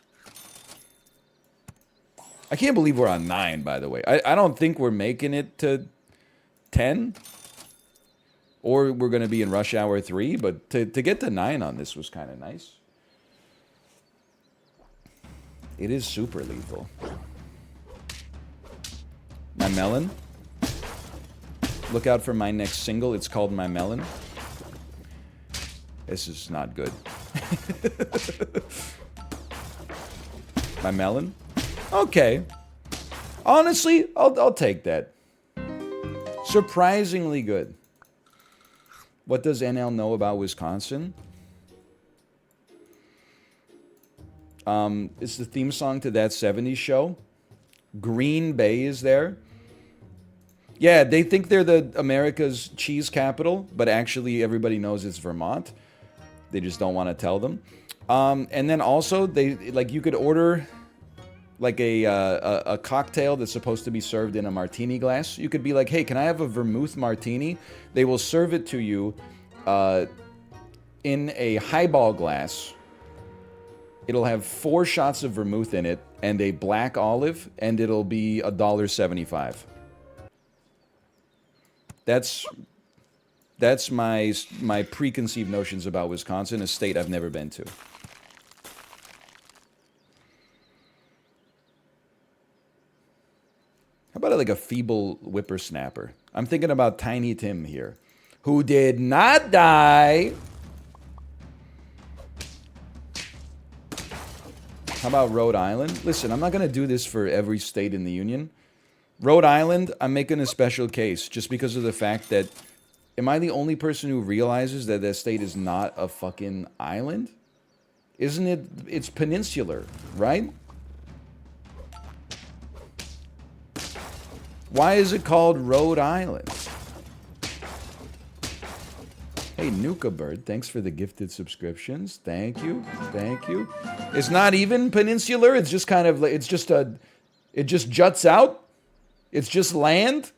Speaker 1: I can't believe we're on 9, by the way. I don't think we're making it to 10. Or we're going to be in rush hour 3. But to get to 9 on this was kind of nice. It is super lethal. My melon. Look out for my next single. It's called My Melon. This is not good. My melon? Okay. Honestly, I'll take that. Surprisingly good. What does NL know about Wisconsin? It's the theme song to That 70s Show. Green Bay is there. Yeah, they think they're the America's cheese capital, but actually everybody knows it's Vermont. They just don't want to tell them. And then also, you could order like a cocktail that's supposed to be served in a martini glass. You could be like, hey, can I have a vermouth martini? They will serve it to you in a highball glass. It'll have 4 shots of vermouth in it and a black olive, and it'll be $1.75. That's my preconceived notions about Wisconsin, a state I've never been to. How about like a feeble whippersnapper? I'm thinking about Tiny Tim here, who did not die. How about Rhode Island? Listen, I'm not going to do this for every state in the union. Rhode Island, I'm making a special case just because of the fact that, am I the only person who realizes that that state is not a fucking island? Isn't it? It's peninsular, right? Why is it called Rhode Island? Hey, Nuka Bird, thanks for the gifted subscriptions. Thank you. Thank you. It's not even peninsular. It's just kind of, it just juts out. It's just land.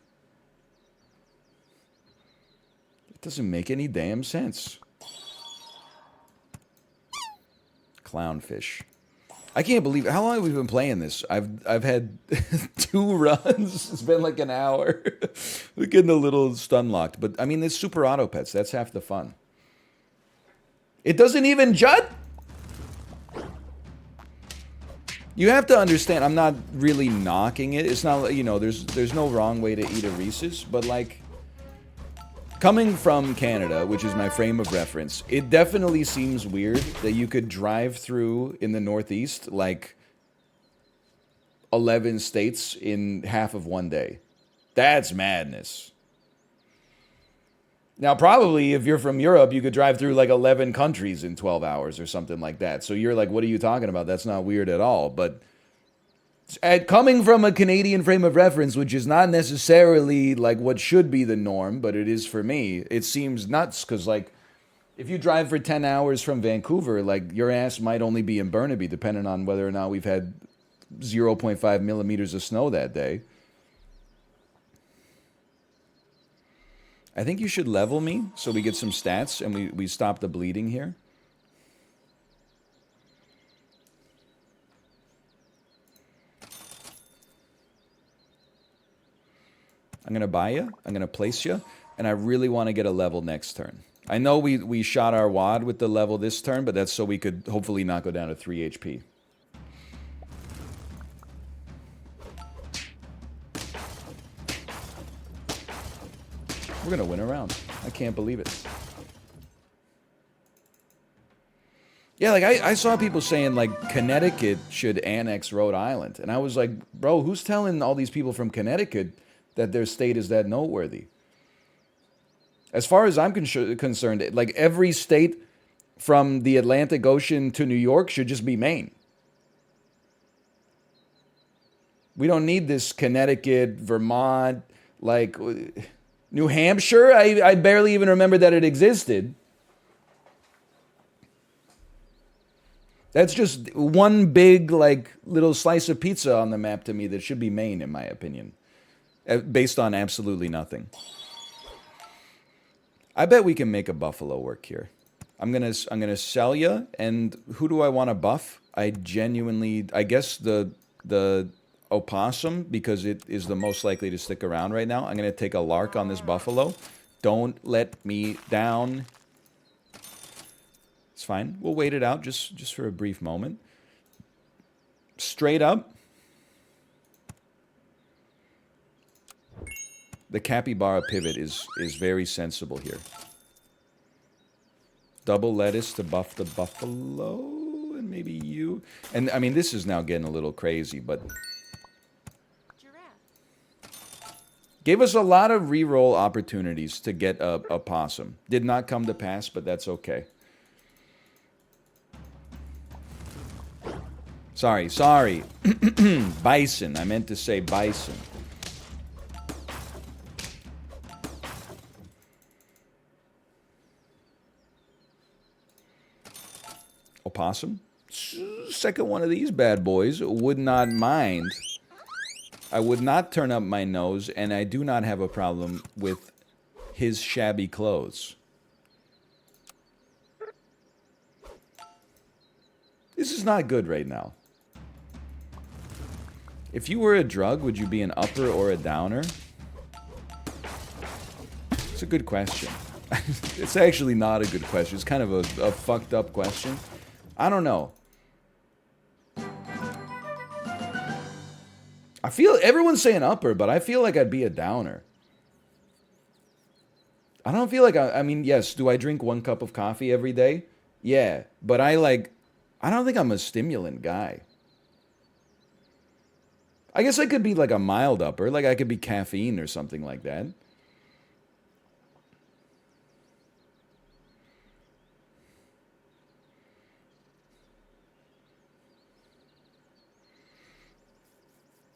Speaker 1: It doesn't make any damn sense. Clownfish. I can't believe it. How long have we been playing this? I've had 2 runs. It's been like an hour. We're getting a little stun locked. But I mean, it's super auto pets. That's half the fun. It doesn't even jut? You have to understand, I'm not really knocking it. It's not, there's no wrong way to eat a Reese's, but like, coming from Canada, which is my frame of reference, it definitely seems weird that you could drive through in the Northeast like 11 states in half of one day. That's madness. Now, probably if you're from Europe, you could drive through like 11 countries in 12 hours or something like that. So you're like, what are you talking about? That's not weird at all. But coming from a Canadian frame of reference, which is not necessarily like what should be the norm, but it is for me, it seems nuts because like if you drive for 10 hours from Vancouver, like your ass might only be in Burnaby, depending on whether or not we've had 0.5 millimeters of snow that day. I think you should level me so we get some stats and we stop the bleeding here. I'm going to buy you. I'm going to place you. And I really want to get a level next turn. I know we shot our wad with the level this turn, but that's so we could hopefully not go down to 3 HP. We're gonna win a round. I can't believe it. Yeah, like I saw people saying like Connecticut should annex Rhode Island. And I was like, bro, who's telling all these people from Connecticut that their state is that noteworthy? As far as I'm concerned, like every state from the Atlantic Ocean to New York should just be Maine. We don't need this Connecticut, Vermont, like New Hampshire. I barely even remember that it existed. That's just one big, like, little slice of pizza on the map to me that should be Maine, in my opinion. Based on absolutely nothing. I bet we can make a buffalo work here. I'm gonna sell you, and who do I want to buff? I guess the opossum, because it is the most likely to stick around right now. I'm gonna take a lark on this buffalo. Don't let me down. It's fine. We'll wait it out just for a brief moment. Straight up. The capybara pivot is very sensible here. Double lettuce to buff the buffalo, and maybe you. And I mean, this is now getting a little crazy, but gave us a lot of reroll opportunities to get a possum. Did not come to pass, but that's okay. Sorry. Bison. I meant to say bison. Opossum. Second one of these bad boys. Would not mind. I would not turn up my nose, and I do not have a problem with his shabby clothes. This is not good right now. If you were a drug, would you be an upper or a downer? It's a good question. It's actually not a good question. It's kind of a fucked up question. I don't know. I feel everyone's saying upper, but I feel like I'd be a downer. I don't feel like I mean, yes, do I drink 1 cup of coffee every day? Yeah, but I don't think I'm a stimulant guy. I guess I could be like a mild upper, like I could be caffeine or something like that.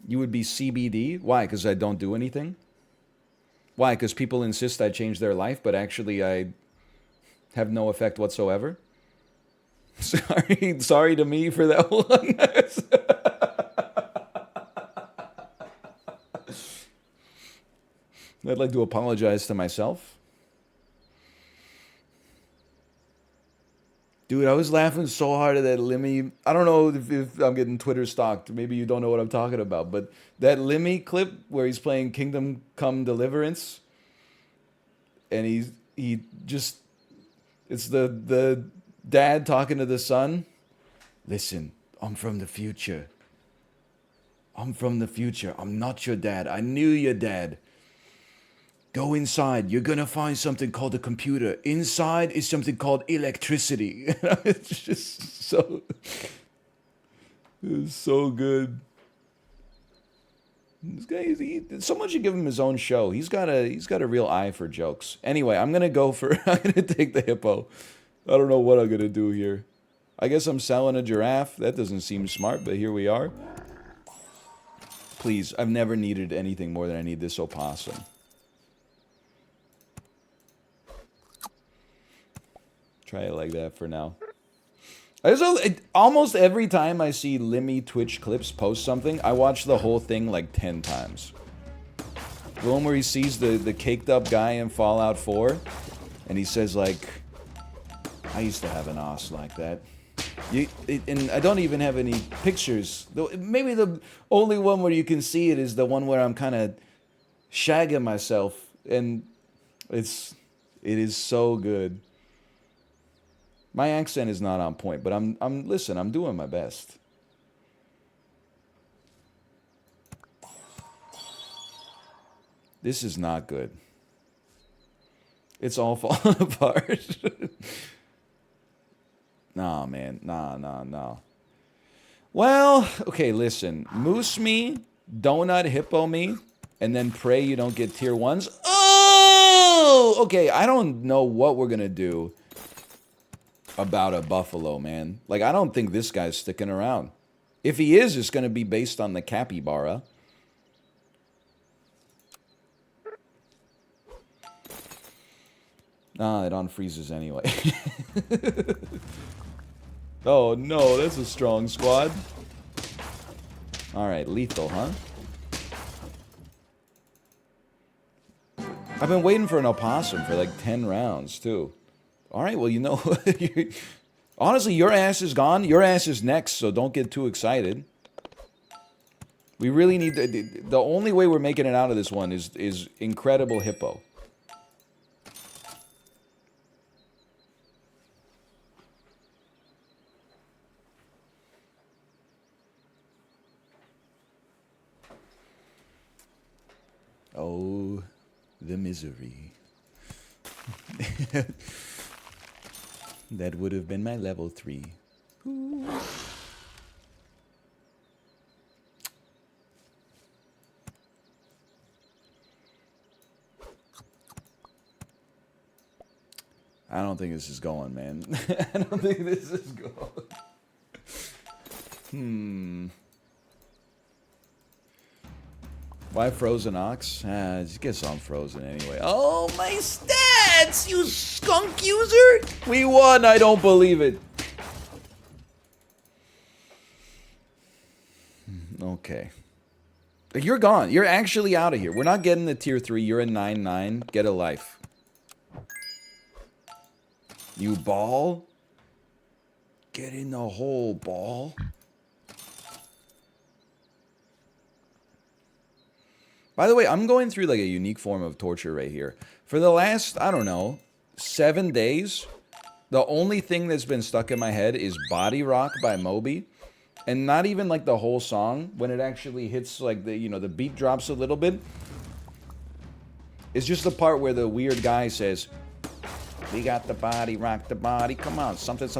Speaker 1: You would be CBD? Why? Because I don't do anything? Why? Because people insist I change their life, but actually I have no effect whatsoever? Sorry to me for that one. I'd like to apologize to myself. Dude, I was laughing so hard at that Limmy. I don't know if I'm getting Twitter stalked. Maybe you don't know what I'm talking about. But that Limmy clip where he's playing Kingdom Come Deliverance. And he just... It's the dad talking to the son. Listen, I'm from the future. I'm from the future. I'm not your dad. I knew your dad. Go inside. You're going to find something called a computer. Inside is something called electricity. It's just so... It's so good. This guy, someone should give him his own show. He's got a real eye for jokes. Anyway, I'm going to take the hippo. I don't know what I'm going to do here. I guess I'm selling a giraffe. That doesn't seem smart, but here we are. Please, I've never needed anything more than I need this opossum. Try it like that for now. Almost every time I see Limmy Twitch clips post something, I watch the whole thing like 10 times. The one where he sees the caked up guy in Fallout 4, and he says like, I used to have an ass like that. And I don't even have any pictures. Maybe the only one where you can see it is the one where I'm kind of shagging myself, and it's It is so good. My accent is not on point, but listen, I'm doing my best. This is not good. It's all falling apart. Nah, man. Nah. Well, okay, listen. Moose me, donut hippo me, and then pray you don't get tier ones. Oh! Okay, I don't know what we're gonna do about a buffalo, man. Like, I don't think this guy's sticking around. If he is, it's gonna be based on the capybara. Nah, it unfreezes anyway. Oh no, that's a strong squad. Alright, lethal, huh? I've been waiting for an opossum for like 10 rounds, too. Alright, well, you know, honestly, your ass is gone. Your ass is next, so don't get too excited. We really need the only way we're making it out of this one is incredible hippo. Oh, the misery. That would have been my level 3. Ooh. I don't think this is going, man. I don't think this is going. Why Frozen Ox? I guess I'm frozen anyway. Oh, my stats, you skunk user! We won, I don't believe it. Okay. You're gone. You're actually out of here. We're not getting the tier 3. You're a 9-9. Get a life. You ball? Get in the hole, ball. By the way, I'm going through like a unique form of torture right here. For the last, I don't know, 7 days, the only thing that's been stuck in my head is Body Rock by Moby. And not even like the whole song. When it actually hits like the, you know, the beat drops a little bit. It's just the part where the weird guy says, we got the body, rock the body, come on, something,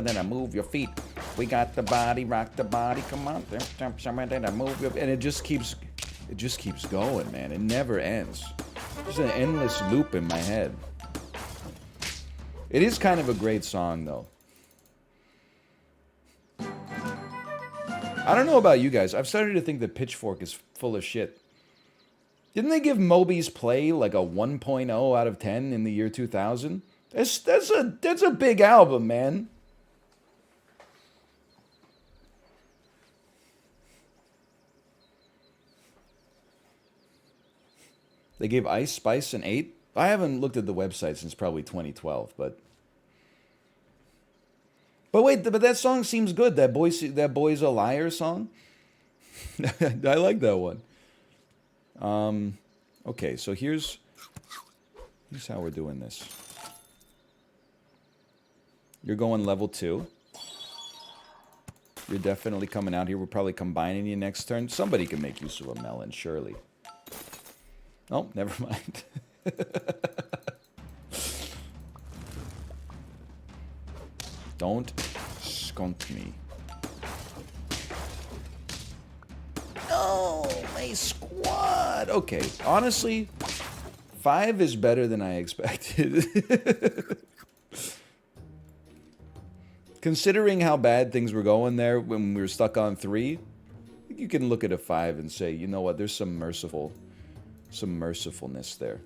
Speaker 1: then I move your feet. We got the body, rock the body, come on, then I move your, and it just keeps going, man. It never ends. Just an endless loop in my head. It is kind of a great song, though. I don't know about you guys. I've started to think that Pitchfork is full of shit. Didn't they give Moby's Play like a 1.0 out of 10 in the year 2000? That's a big album, man. They gave Ice Spice an 8. I haven't looked at the website since probably 2012, but wait, but that song seems good. That boy's a liar song. I like that one. Okay, so here's how we're doing this. You're going level 2. You're definitely coming out here. We're probably combining you next turn. Somebody can make use of a melon, surely. Oh, never mind. Don't skunk me. No, my squad. Okay, honestly, 5 is better than I expected. Considering how bad things were going there when we were stuck on 3, you can look at a 5 and say, you know what, there's some mercifulness there.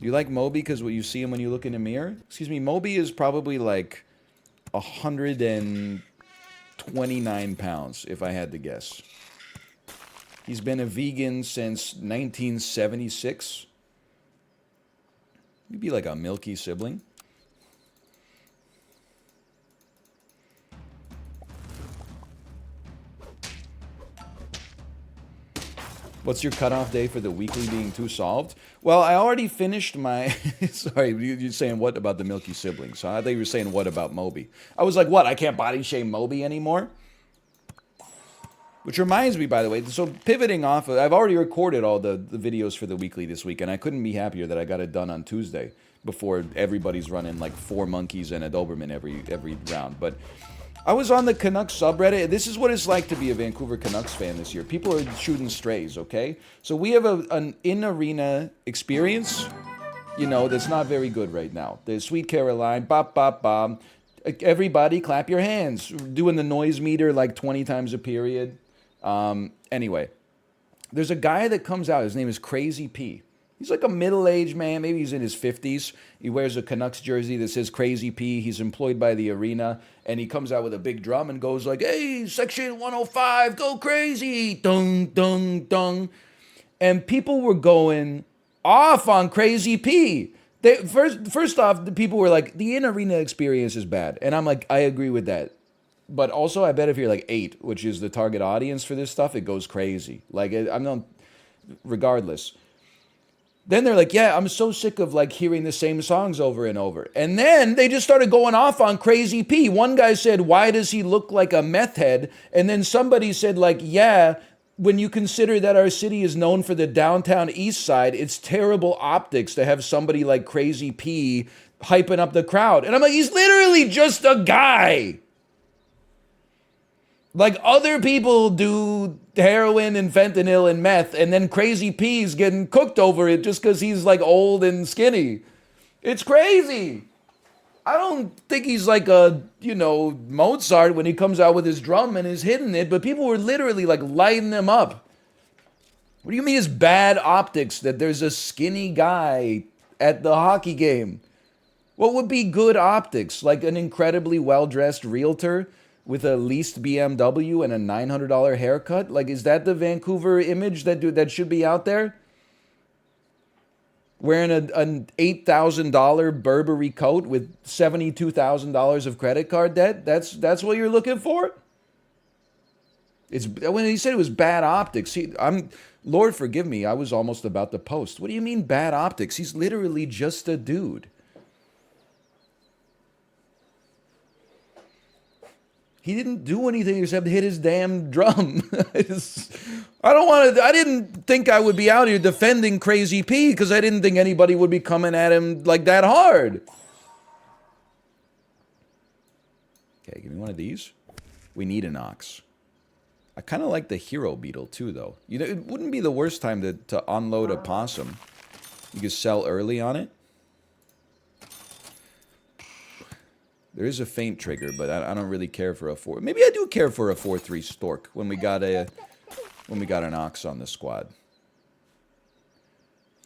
Speaker 1: You like Moby because what you see him when you look in a mirror? Excuse me, Moby is probably like 129 pounds, if I had to guess. He's been a vegan since 1976. He'd be like a milky sibling. What's your cutoff day for the weekly being too solved? Well, I already finished my... Sorry, you're saying what about the Milky Siblings? So I thought you were saying what about Moby. I was like, what, I can't body shame Moby anymore? Which reminds me, by the way, so pivoting off, I've already recorded all the videos for the weekly this week, and I couldn't be happier that I got it done on Tuesday before everybody's running like 4 monkeys and a Doberman every round. But I was on the Canucks subreddit. This is what it's like to be a Vancouver Canucks fan this year. People are shooting strays, okay? So we have an in-arena experience, you know, that's not very good right now. The Sweet Caroline, bop, bop, bop. Everybody clap your hands. Doing the noise meter like 20 times a period. Anyway, there's a guy that comes out. His name is Crazy P. He's like a middle-aged man. Maybe he's in his 50s. He wears a Canucks jersey that says Crazy P. He's employed by the arena. And he comes out with a big drum and goes like, hey, Section 105, go crazy. Dung, dung, dung. And people were going off on Crazy P. First off, the people were like, the in-arena experience is bad. And I'm like, I agree with that. But also, I bet if you're like 8, which is the target audience for this stuff, it goes crazy. Like, I'm not, regardless. Then they're like, yeah, I'm so sick of like hearing the same songs over and over. And then they just started going off on Crazy P. One guy said, why does he look like a meth head? And then somebody said like, yeah, when you consider that our city is known for the downtown east side, it's terrible optics to have somebody like Crazy P hyping up the crowd. And I'm like, he's literally just a guy. Like, other people do heroin and fentanyl and meth, and then Crazy P's getting cooked over it just because he's, like, old and skinny. It's crazy. I don't think he's like a, you know, Mozart when he comes out with his drum and is hitting it, but people were literally, like, lighting him up. What do you mean it's bad optics that there's a skinny guy at the hockey game? What would be good optics? Like an incredibly well-dressed realtor with a leased BMW and a $900 haircut? Like, is that the Vancouver image that should be out there? Wearing an $8,000 Burberry coat with $72,000 of credit card debt? That's what you're looking for? It's when he said it was bad optics. Lord forgive me, I was almost about to post. What do you mean bad optics? He's literally just a dude. He didn't do anything except hit his damn drum. I didn't think I would be out here defending Crazy P because I didn't think anybody would be coming at him like that hard. Okay, give me one of these. We need an ox. I kind of like the Hero Beetle too, though. You know, it wouldn't be the worst time to unload a possum. You could sell early on it. There is a faint trigger, but I don't really care for a 4. Maybe I do care for a 4-3 stork when we got an ox on the squad.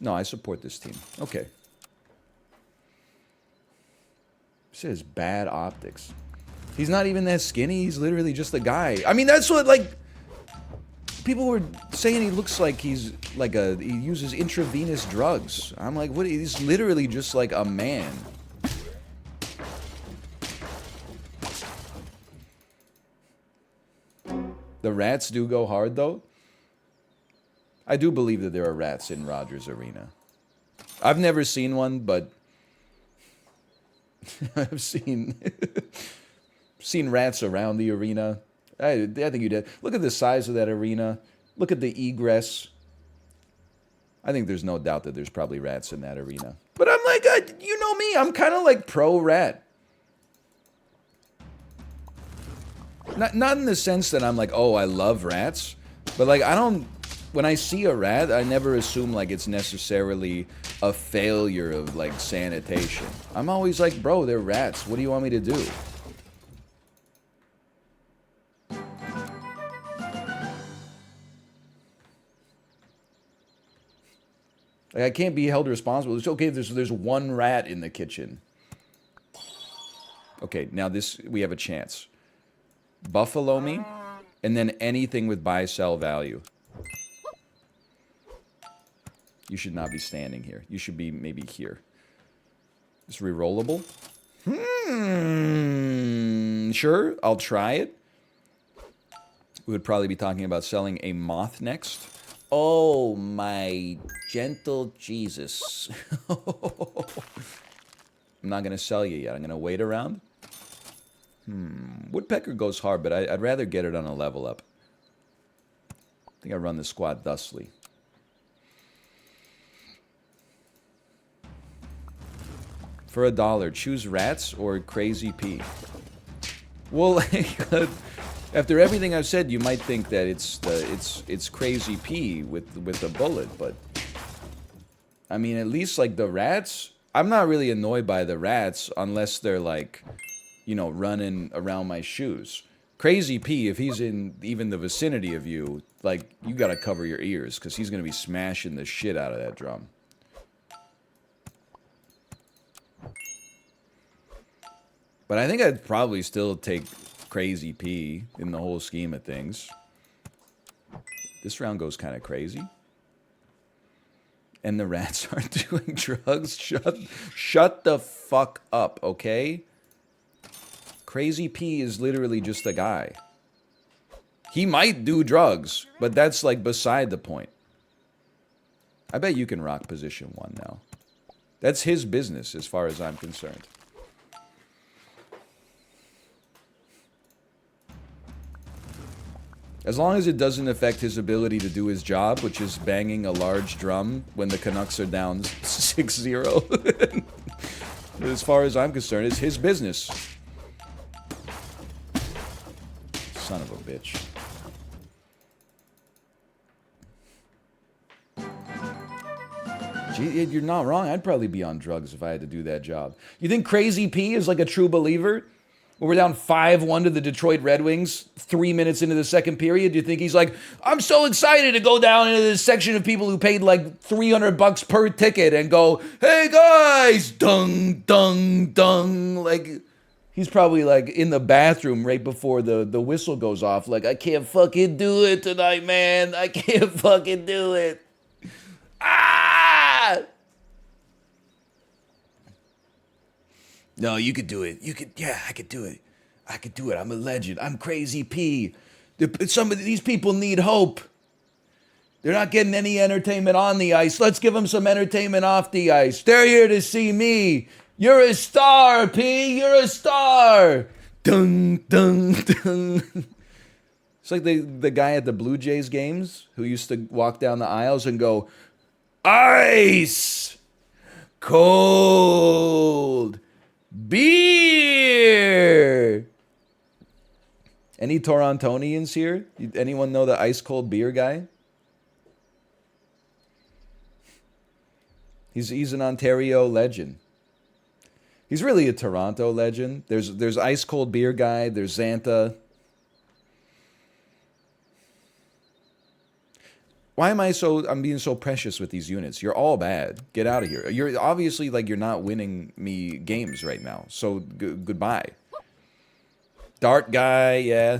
Speaker 1: No, I support this team. Okay. It says bad optics. He's not even that skinny. He's literally just a guy. I mean, that's what, like, people were saying he looks like he's like he uses intravenous drugs. I'm like, what? He's literally just like a man. The rats do go hard, though. I do believe that there are rats in Rogers Arena. I've never seen one, but I've seen rats around the arena. I think you did. Look at the size of that arena. Look at the egress. I think there's no doubt that there's probably rats in that arena. But I'm like, you know me, I'm kind of like pro-rat. Not in the sense that I'm like, oh, I love rats. But like, when I see a rat, I never assume like it's necessarily a failure of like sanitation. I'm always like, bro, they're rats. What do you want me to do? Like, I can't be held responsible. It's okay if there's one rat in the kitchen. Okay, now we have a chance. Buffalo me, and then anything with buy-sell value. You should not be standing here. You should be maybe here. It's rerollable. Sure, I'll try it. We would probably be talking about selling a moth next. Oh, my gentle Jesus. I'm not going to sell you yet. I'm going to wait around. Woodpecker goes hard, but I'd rather get it on a level up. I think I run the squad thusly. For $1, choose rats or Crazy P. Well, after everything I've said, you might think that it's Crazy P with a bullet, but I mean, at least like the rats, I'm not really annoyed by the rats unless they're like, you know, running around my shoes. Crazy P, if he's in even the vicinity of you, like, you gotta cover your ears, because he's gonna be smashing the shit out of that drum. But I think I'd probably still take Crazy P in the whole scheme of things. This round goes kind of crazy. And the rats aren't doing drugs. Shut the fuck up, okay? Crazy P is literally just a guy. He might do drugs, but that's like beside the point. I bet you can rock position 1 now. That's his business as far as I'm concerned. As long as it doesn't affect his ability to do his job, which is banging a large drum when the Canucks are down 6-0. As far as I'm concerned, it's his business. Son of a bitch. Gee, you're not wrong. I'd probably be on drugs if I had to do that job. You think Crazy P is like a true believer? When we're down 5-1 to the Detroit Red Wings 3 minutes into the second period, do you think he's like, I'm so excited to go down into this section of people who paid like $300 per ticket and go, hey guys, dung, dung, dung. Like, he's probably like in the bathroom right before the whistle goes off. Like, I can't fucking do it tonight, man. I can't fucking do it. Ah! No, you could do it. You could, yeah, I could do it. I could do it. I'm a legend. I'm Crazy P. Some of these people need hope. They're not getting any entertainment on the ice. Let's give them some entertainment off the ice. They're here to see me. You're a star, P. You're a star. Dung, dung, dung. It's like the guy at the Blue Jays games who used to walk down the aisles and go, ice, cold, beer. Any Torontonians here? Anyone know the ice cold beer guy? He's an Ontario legend. He's really a Toronto legend. There's ice cold beer guy. There's Xanta. Why am I'm being so precious with these units? You're all bad. Get out of here. You're obviously like you're not winning me games right now. So goodbye. Dart guy, yeah.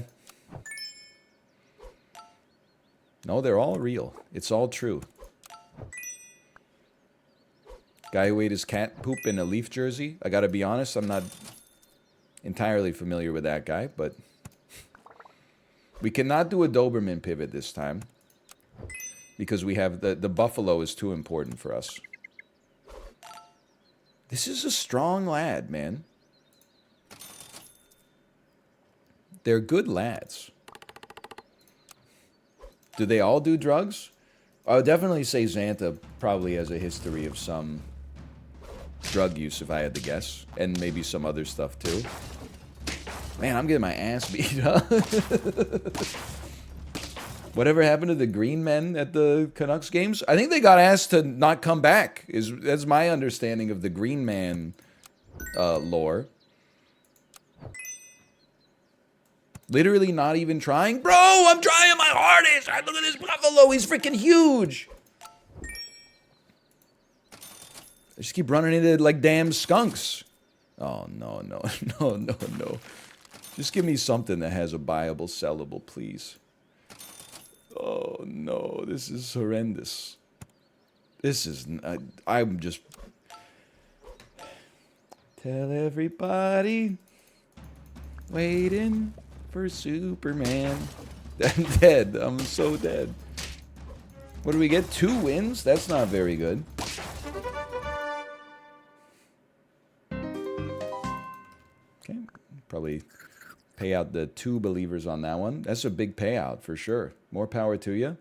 Speaker 1: No, they're all real. It's all true. Guy who ate his cat poop in a Leaf jersey. I gotta be honest, I'm not entirely familiar with that guy, but we cannot do a Doberman pivot this time. Because we have the buffalo is too important for us. This is a strong lad, man. They're good lads. Do they all do drugs? I would definitely say Xanta probably has a history of some drug use, if I had to guess. And maybe some other stuff, too. Man, I'm getting my ass beat up. Whatever happened to the green men at the Canucks games? I think they got asked to not come back. That's my understanding of the green man lore. Literally not even trying. Bro, I'm trying my hardest. Look at this buffalo. He's freaking huge. I just keep running into like damn skunks. Oh, no, no, no, no, no. Just give me something that has a buyable, sellable, please. Oh, no, this is horrendous. This is... I'm just... Tell everybody... Waiting for Superman. I'm dead. I'm so dead. What do we get? 2 wins? That's not very good. Okay, probably pay out the 2 believers on that one. That's a big payout for sure. More power to you.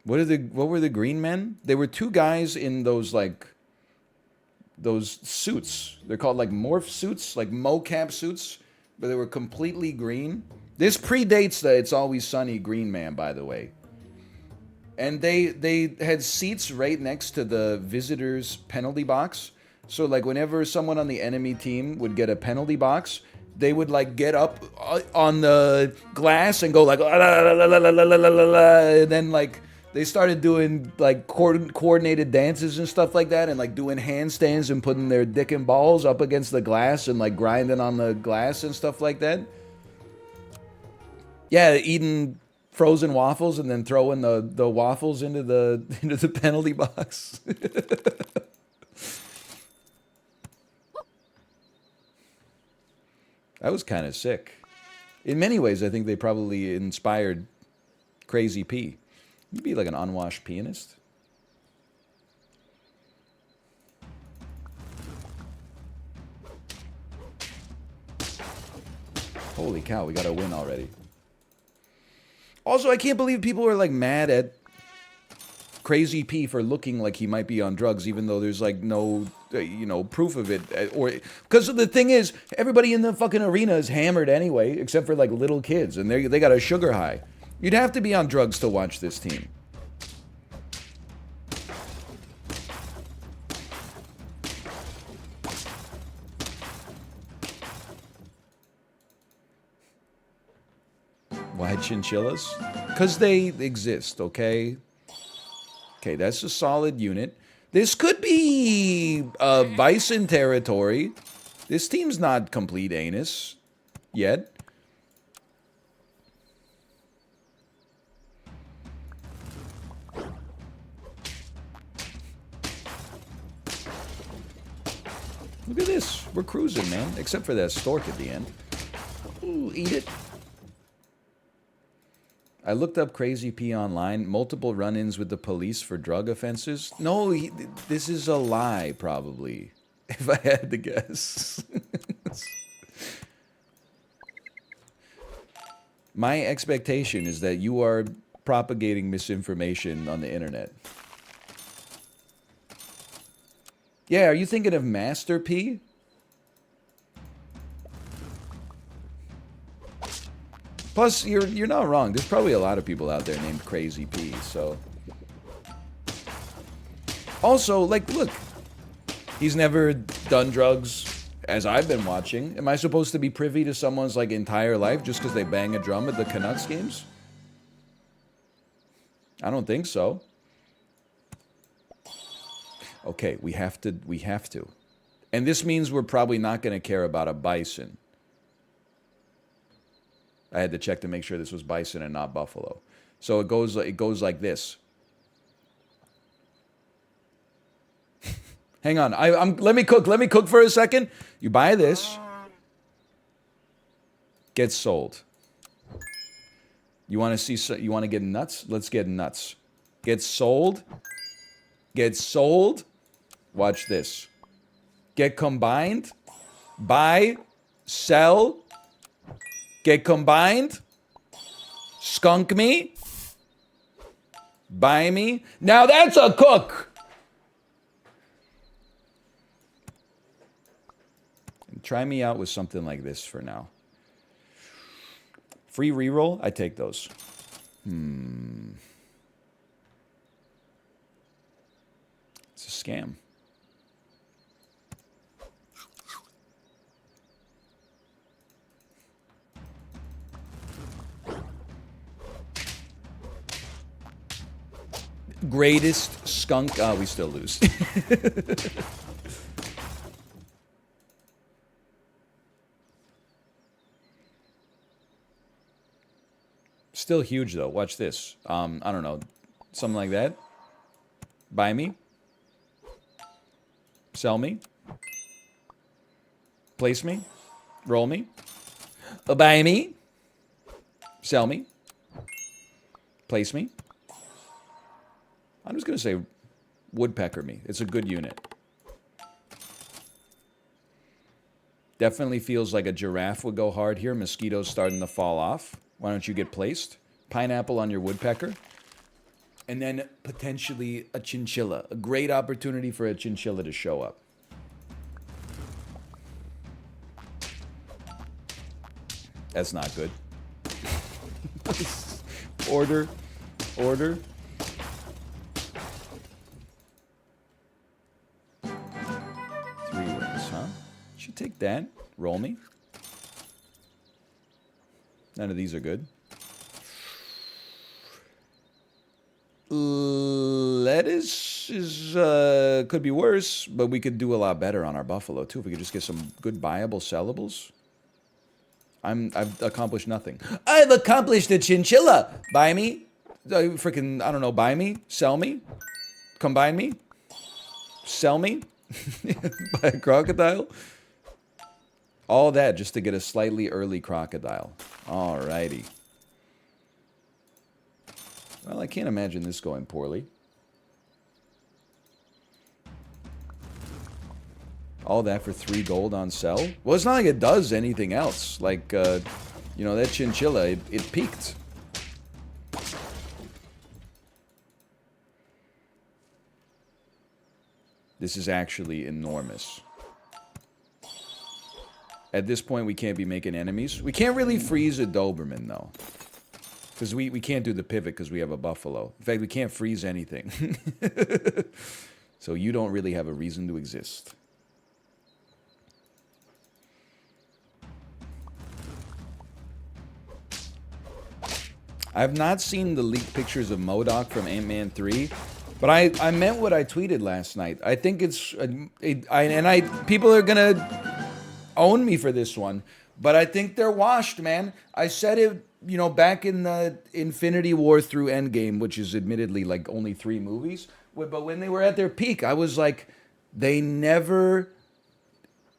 Speaker 1: What were the green men? They were 2 guys in those those suits. They're called like morph suits, like mocap suits, but they were completely green. This predates the It's Always Sunny Green Man, by the way. And they had seats right next to the visitors' penalty box. So like whenever someone on the enemy team would get a penalty box, they would like get up on the glass and go like, and then like they started doing like coordinated dances and stuff like that, and like doing handstands and putting their dick and balls up against the glass and like grinding on the glass and stuff like that. Yeah, eating frozen waffles and then throwing the waffles into the penalty box. That was kind of sick. In many ways, I think they probably inspired Crazy P. You'd be like an unwashed pianist. Holy cow, we got a win already. Also, I can't believe people are like mad at Crazy P for looking like he might be on drugs, even though there's like no, proof of it. Or because the thing is, everybody in the fucking arena is hammered anyway, except for like little kids, and they got a sugar high. You'd have to be on drugs to watch this team. Why chinchillas? Because they exist, okay? Okay, that's a solid unit. This could be Bison territory. This team's not complete anus yet. Look at this. We're cruising, man. Except for that stork at the end. Ooh, eat it. I looked up Crazy P online. Multiple run-ins with the police for drug offenses. No, this is a lie, probably. If I had to guess. My expectation is that you are propagating misinformation on the internet. Yeah, are you thinking of Master P? Plus, you're not wrong. There's probably a lot of people out there named Crazy P, so... Also, like, look. He's never done drugs, as I've been watching. Am I supposed to be privy to someone's, like, entire life just because they bang a drum at the Canucks games? I don't think so. Okay, we have to. And this means we're probably not going to care about a bison. I had to check to make sure this was bison and not buffalo. So it goes like this. Hang on, let me cook for a second. You buy this, gets sold. You want to get nuts? Let's get nuts. Gets sold. Watch this. Get combined. Buy, sell. Get combined. Skunk me. Buy me. Now that's a cook. And try me out with something like this for now. Free reroll, I take those. It's a scam. Greatest skunk. Oh, we still lose. Still huge, though. Watch this. I don't know. Something like that. Buy me. Sell me. Place me. Roll me. Buy me. Sell me. Place me. I'm just going to say woodpecker me. It's a good unit. Definitely feels like a giraffe would go hard here. Mosquitoes starting to fall off. Why don't you get placed? Pineapple on your woodpecker. And then potentially a chinchilla. A great opportunity for a chinchilla to show up. That's not good. Order. Order. Three rings, huh? Should take that. Roll me. None of these are good. Lettuce is could be worse, but we could do a lot better on our buffalo too if we could just get some good buyable sellables. I've accomplished nothing. I've accomplished a chinchilla. Buy me. Freaking, I don't know, buy me, sell me, combine me, sell me, buy a crocodile. All that just to get a slightly early crocodile. Alrighty. Well, I can't imagine this going poorly. All that for 3 gold on sell? Well, it's not like it does anything else. Like, you know, that chinchilla, it peaked. This is actually enormous. At this point, we can't be making enemies. We can't really freeze a Doberman, though. Because we can't do the pivot because we have a buffalo. In fact, we can't freeze anything. So you don't really have a reason to exist. I've not seen the leaked pictures of MODOK from Ant-Man 3, but I meant what I tweeted last night. I think it's... people are going to own me for this one, but I think they're washed, man. I said it, you know, back in the Infinity War through Endgame, which is admittedly like only 3 movies, but when they were at their peak, I was like, they never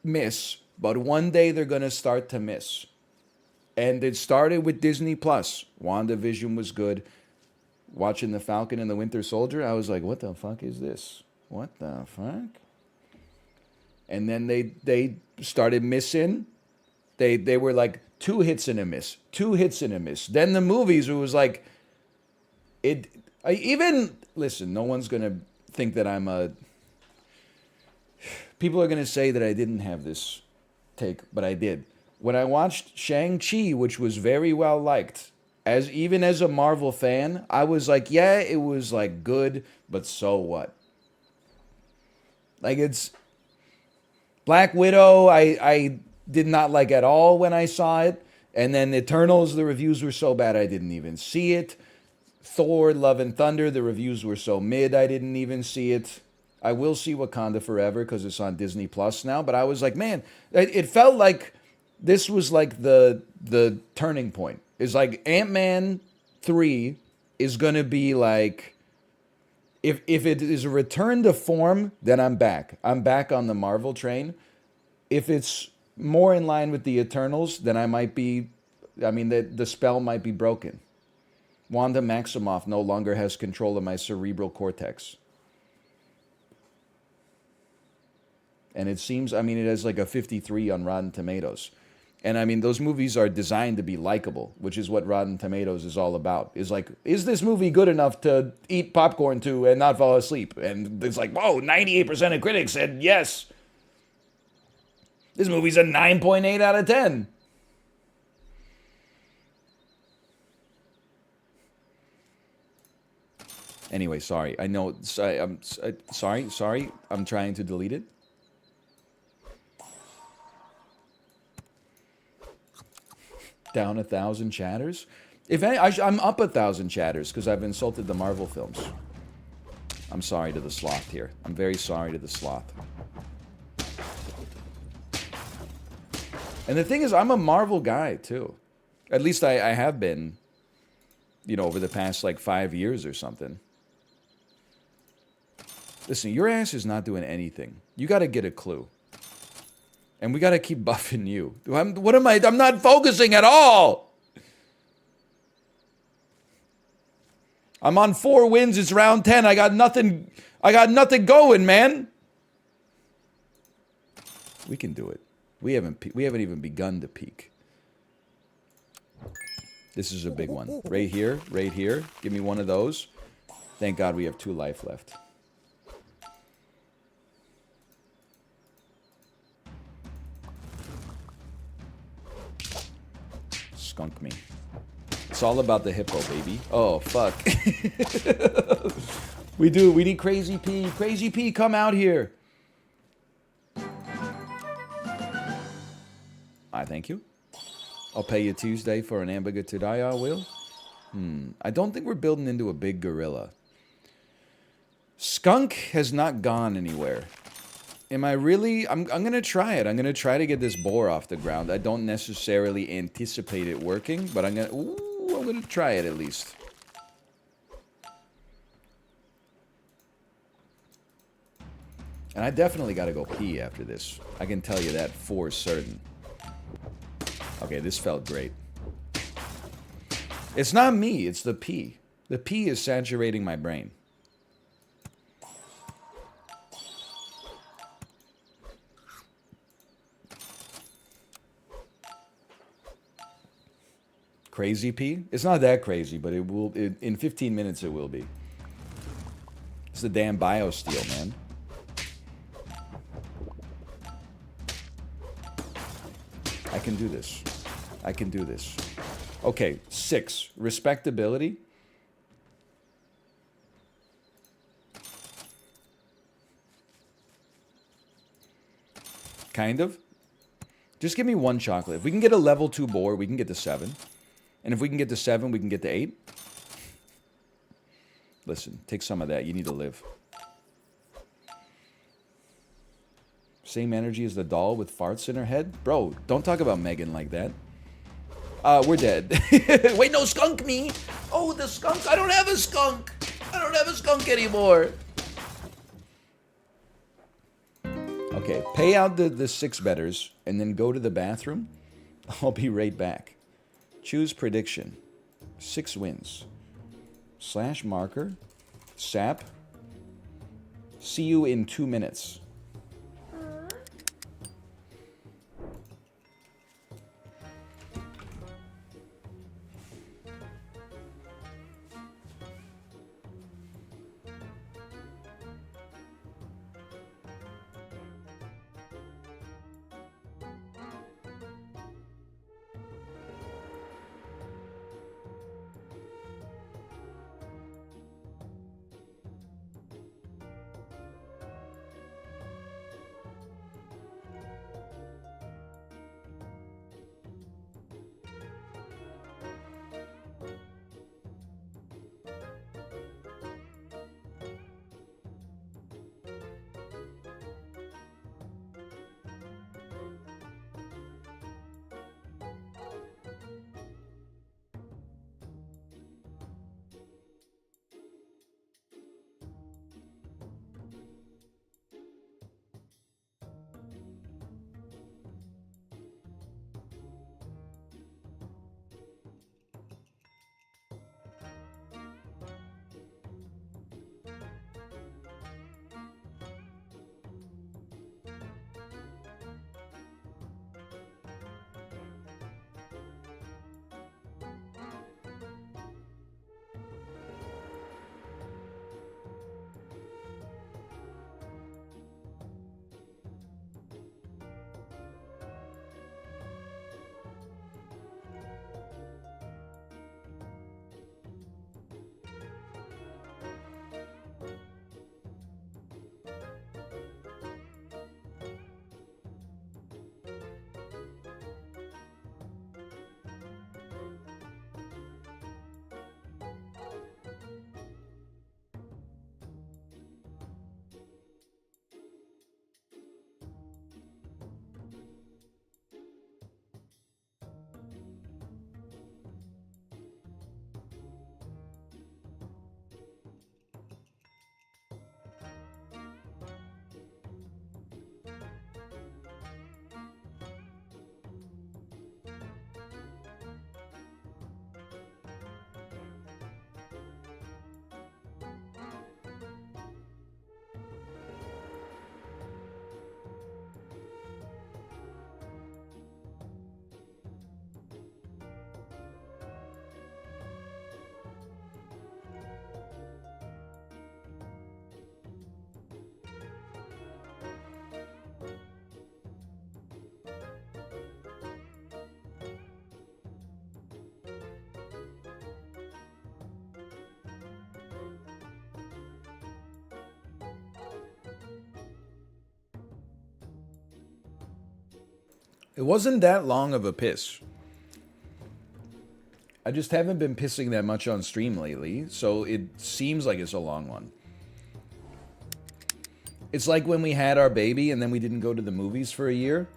Speaker 1: miss, but one day they're going to start to miss. And it started with Disney Plus. WandaVision was good. Watching The Falcon and the Winter Soldier, I was like, what the fuck is this? What the fuck? And then they started missing. They were like 2 hits and a miss. 2 hits and a miss. Then the movies, it was like, listen, no one's going to think that I'm a... People are going to say that I didn't have this take, but I did. When I watched Shang-Chi, which was very well liked, even as a Marvel fan, I was like, yeah, it was like good, but so what? Like it's Black Widow, I did not like at all when I saw it. And then Eternals, the reviews were so bad I didn't even see it. Thor, Love and Thunder, the reviews were so mid I didn't even see it. I will see Wakanda Forever because it's on Disney Plus now. But I was like, man, it felt like this was like the turning point. It's like Ant-Man 3 is going to be like, if it is a return to form, then I'm back. I'm back on the Marvel train. If it's more in line with the Eternals, then I might be, the spell might be broken. Wanda Maximoff no longer has control of my cerebral cortex. And it seems, it has like a 53 on Rotten Tomatoes. And those movies are designed to be likable, which is what Rotten Tomatoes is all about. Is like, is this movie good enough to eat popcorn to and not fall asleep? And it's like, whoa, 98% of critics said yes. This movie's a 9.8 out of 10. Anyway, sorry. I know. I'm sorry. I'm trying to delete it. Down 1,000 chatters. If any, I'm up 1,000 chatters because I've insulted the Marvel films. I'm sorry to the sloth here. I'm very sorry to the sloth. And the thing is, I'm a Marvel guy too. At least I have been, over the past like 5 years or something. Listen, your ass is not doing anything. You got to get a clue. And we got to keep buffing you. I'm not focusing at all. I'm on 4 wins. It's round 10. I got nothing. I got nothing going, man. We can do it. We haven't even begun to peak. This is a big one. Right here, right here. Give me one of those. Thank God we have 2 life left. Skunk me. It's all about the hippo, baby. Oh, fuck. We need Crazy P. Crazy P, come out here. I thank you. I'll pay you Tuesday for an hamburger today, I will. I don't think we're building into a big gorilla. Skunk has not gone anywhere. Am I really? I'm going to try it. I'm going to try to get this boar off the ground. I don't necessarily anticipate it working, but I'm going to try it at least. And I definitely got to go pee after this. I can tell you that for certain. Okay, this felt great. It's not me, it's the pee. The pee is saturating my brain. Crazy pee? It's not that crazy, but it will. In 15 minutes, it will be. It's the damn BioSteel, man. I can do this. I can do this. Okay, 6. Respectability. Kind of. Just give me 1 chocolate. If we can get a level 2 boar, we can get to 7. And if we can get to 7, we can get to 8. Listen, take some of that. You need to live. Same energy as the doll with farts in her head? Bro, don't talk about Megan like that. We're dead. Wait, no, skunk me! Oh, the skunk! I don't have a skunk! I don't have a skunk anymore! Okay, pay out the 6 betters, and then go to the bathroom. I'll be right back. Choose prediction. 6 wins. / marker. SAP. See you in 2 minutes. It wasn't that long of a piss. I just haven't been pissing that much on stream lately, so it seems like it's a long one. It's like when we had our baby and then we didn't go to the movies for a year.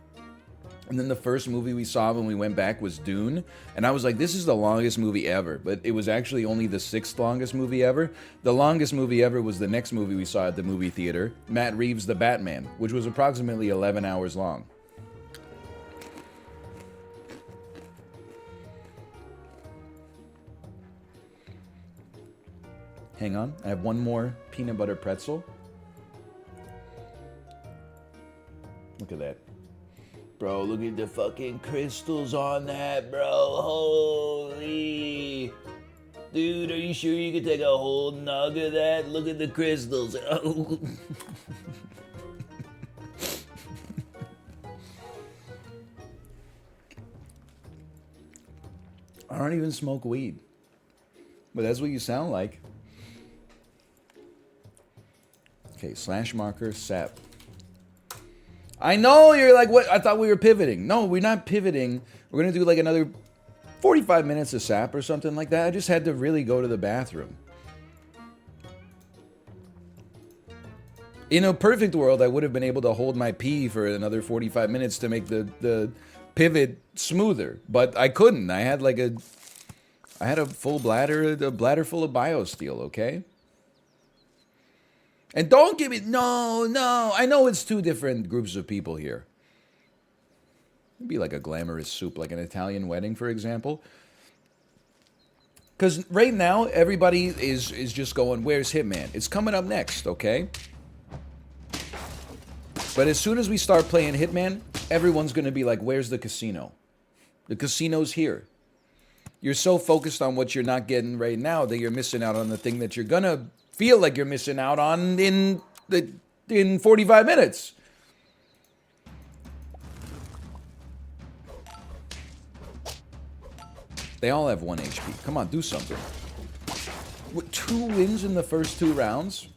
Speaker 1: And then the first movie we saw when we went back was Dune. And I was like, this is the longest movie ever. But it was actually only the 6th longest movie ever. The longest movie ever was the next movie we saw at the movie theater, Matt Reeves' The Batman, which was approximately 11 hours long. Hang on, I have one more peanut butter pretzel. Look at that. Bro, look at the fucking crystals on that, bro. Holy. Dude, are you sure you could take a whole nug of that? Look at the crystals. Oh. I don't even smoke weed. But that's what you sound like. Okay, slash marker, SAP. I know, you're like, what? I thought we were pivoting. No, we're not pivoting. We're going to do like another 45 minutes of SAP or something like that. I just had to really go to the bathroom. In a perfect world, I would have been able to hold my pee for another 45 minutes to make the pivot smoother. But I couldn't. I had a full bladder, a bladder full of BioSteel, okay? And don't give me, no. I know it's two different groups of people here. It'd be like a glamorous soup, like an Italian wedding, for example. Because right now, everybody is just going, where's Hitman? It's coming up next, okay? But as soon as we start playing Hitman, everyone's going to be like, where's the casino? The casino's here. You're so focused on what you're not getting right now that you're missing out on the thing that you're going to feel like you're missing out on in 45 minutes. They all have 1 HP. Come on, do something. With 2 wins in the first 2 rounds?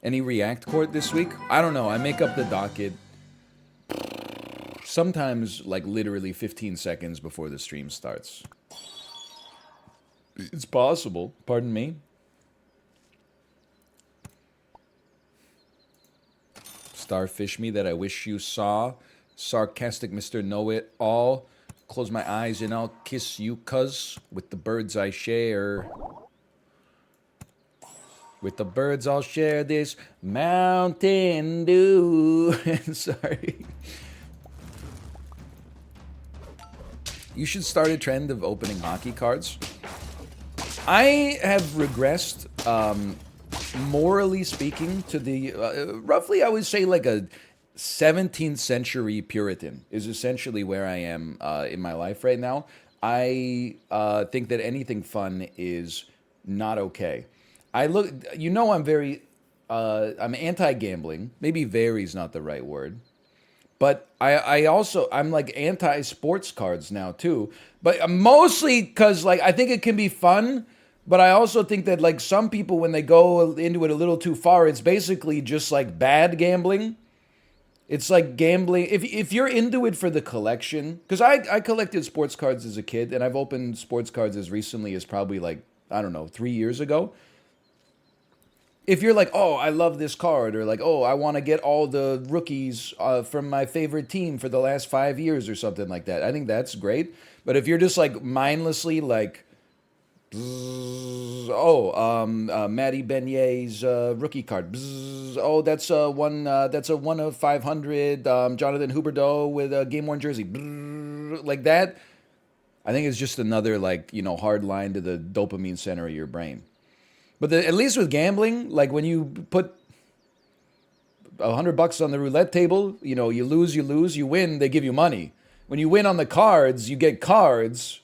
Speaker 1: Any React court this week? I don't know. I make up the docket sometimes like literally 15 seconds before the stream starts. It's possible. Pardon me. Starfish me that I wish you saw. Sarcastic Mr. Know-It-All. Close my eyes and I'll kiss you, cuz. With the birds I share. With the birds I'll share this Mountain Dew. Sorry. You should start a trend of opening hockey cards. I have regressed, morally speaking, to the, roughly I would say like a 17th century Puritan is essentially where I am in my life right now. I think that anything fun is not okay. I'm very, I'm anti-gambling. Maybe very is not the right word. But I'm like anti-sports cards now too. But mostly because like I think it can be fun, but I also think that like some people when they go into it a little too far, it's basically just like bad gambling. It's like gambling. If you're into it for the collection, because I collected sports cards as a kid, and I've opened sports cards as recently as probably like, I don't know, 3 years ago. If you're like, oh, I love this card, or like, oh, I want to get all the rookies from my favorite team for the last 5 years or something like that, I think that's great. But if you're just like mindlessly like, Matty Benier's rookie card. That's a 1 of 500. Jonathan Huberdeau with a game worn jersey. Like that, I think it's just another like hard line to the dopamine center of your brain. But at least with gambling, like when you put $100 on the roulette table, you lose, you win, they give you money. When you win on the cards, you get cards,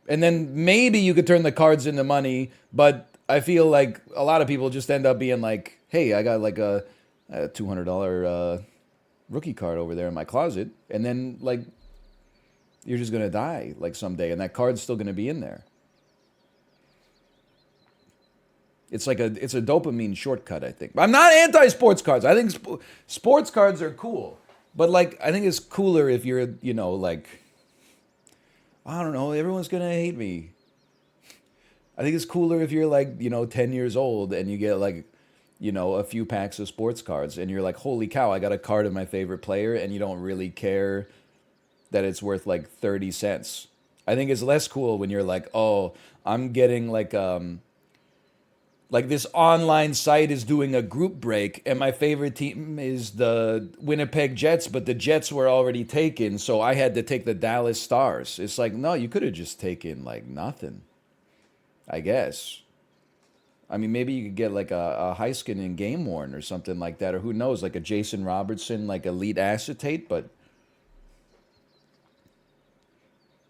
Speaker 1: and then maybe you could turn the cards into money. But I feel like a lot of people just end up being like, hey, I got like a $200 rookie card over there in my closet, and then like you're just gonna die like someday, and that card's still gonna be in there. It's a dopamine shortcut, I think. I'm not anti-sports cards. I think sports cards are cool. But like, I think it's cooler if you're, you know, like, I don't know, everyone's gonna hate me. I think it's cooler if you're like, you know, 10 years old and you get like, you know, a few packs of sports cards and you're like, holy cow, I got a card of my favorite player, and you don't really care that it's worth like 30 cents. I think it's less cool when you're like, oh, I'm getting like this online site is doing a group break and my favorite team is the Winnipeg Jets, but the Jets were already taken, so I had to take the Dallas Stars. It's like, no, you could have just taken like nothing, I guess. I mean, maybe you could get like a Heiskin in Game Worn or something like that, or who knows, like a Jason Robertson, like elite acetate, but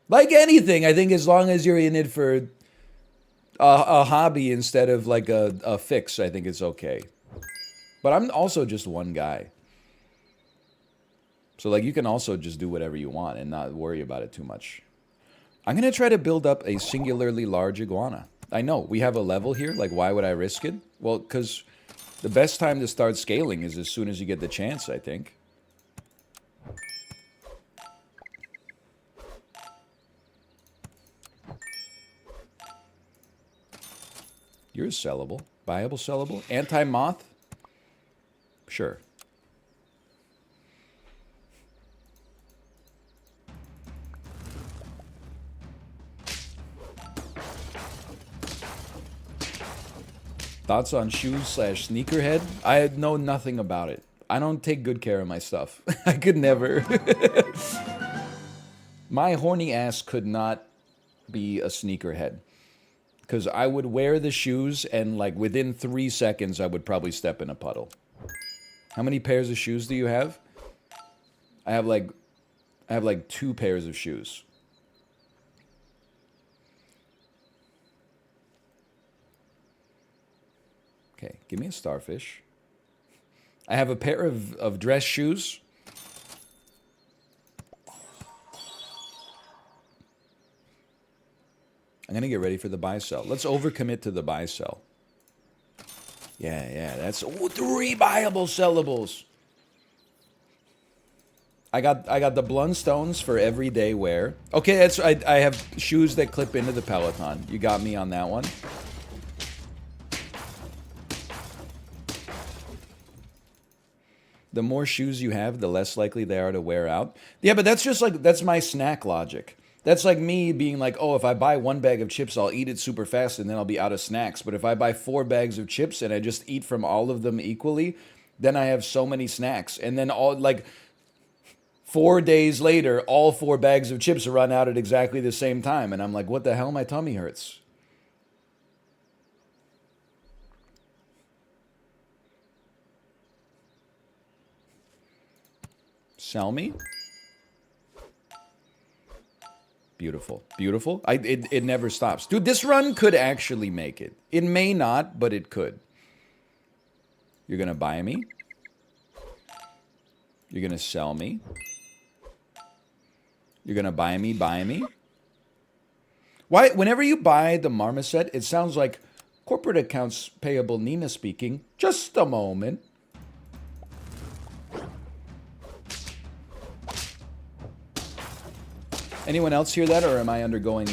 Speaker 1: like anything, I think as long as you're in it for a hobby instead of like a fix, I think it's okay. But I'm also just one guy. So like you can also just do whatever you want and not worry about it too much. I'm going to try to build up a singularly large iguana. I know, we have a level here, like why would I risk it? Well, because the best time to start scaling is as soon as you get the chance, I think. You're sellable. Viable sellable. Anti-moth? Sure. Thoughts on shoes slash sneakerhead? I know nothing about it. I don't take good care of my stuff. I could never. My horny ass could not be a sneakerhead. Because I would wear the shoes and like within 3 seconds I would probably step in a puddle. How many pairs of shoes do you have? I have like 2 pairs of shoes. Okay, give me a starfish. I have a pair of dress shoes. I'm going to get ready for the buy-sell. Let's overcommit to the buy-sell. Yeah, that's 3 buyable sellables. I got the Blundstones for everyday wear. Okay, that's I have shoes that clip into the Peloton. You got me on that one. The more shoes you have, the less likely they are to wear out. Yeah, but that's just like, that's my snack logic. That's like me being like, oh, if I buy 1 bag of chips, I'll eat it super fast and then I'll be out of snacks. But if I buy 4 bags of chips and I just eat from all of them equally, then I have so many snacks. And then all like 4 days later, all 4 bags of chips are run out at exactly the same time. And I'm like, what the hell? My tummy hurts. Sell me? Beautiful. Beautiful. It never stops. Dude, this run could actually make it. It may not, but it could. You're going to buy me? You're going to sell me? You're going to buy me? Why? Whenever you buy the marmoset, it sounds like corporate accounts payable Nina speaking. Just a moment. Anyone else hear that, or am I undergoing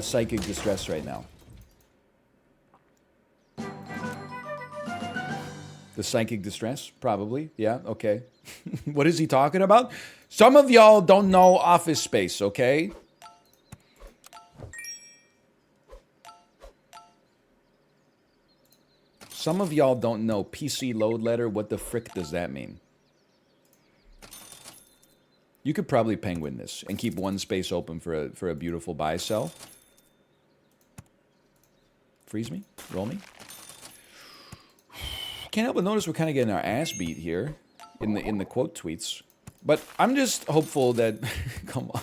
Speaker 1: psychic distress right now? The psychic distress? Probably. Yeah, okay. What is he talking about? Some of y'all don't know Office Space, okay? Some of y'all don't know PC load letter. What the frick does that mean? You could probably penguin this and keep 1 space open for a beautiful buy sell. Freeze me, roll me. Can't help but notice we're kind of getting our ass beat here in the quote tweets. But I'm just hopeful that come on.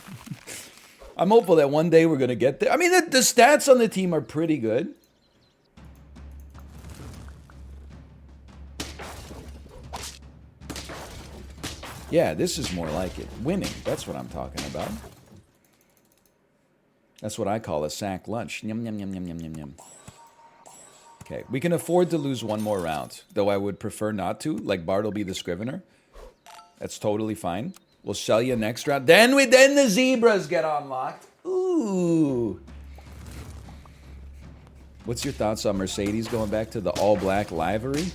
Speaker 1: I'm hopeful that one day we're gonna get there. I mean, the stats on the team are pretty good. Yeah, this is more like it. Winning, that's what I'm talking about. That's what I call a sack lunch. Yum, yum, yum, yum, yum, yum, yum. Okay, we can afford to lose 1 more round, though I would prefer not to, like Bartleby the Scrivener. That's totally fine. We'll sell you next round. Then the zebras get unlocked. Ooh. What's your thoughts on Mercedes going back to the all-black livery?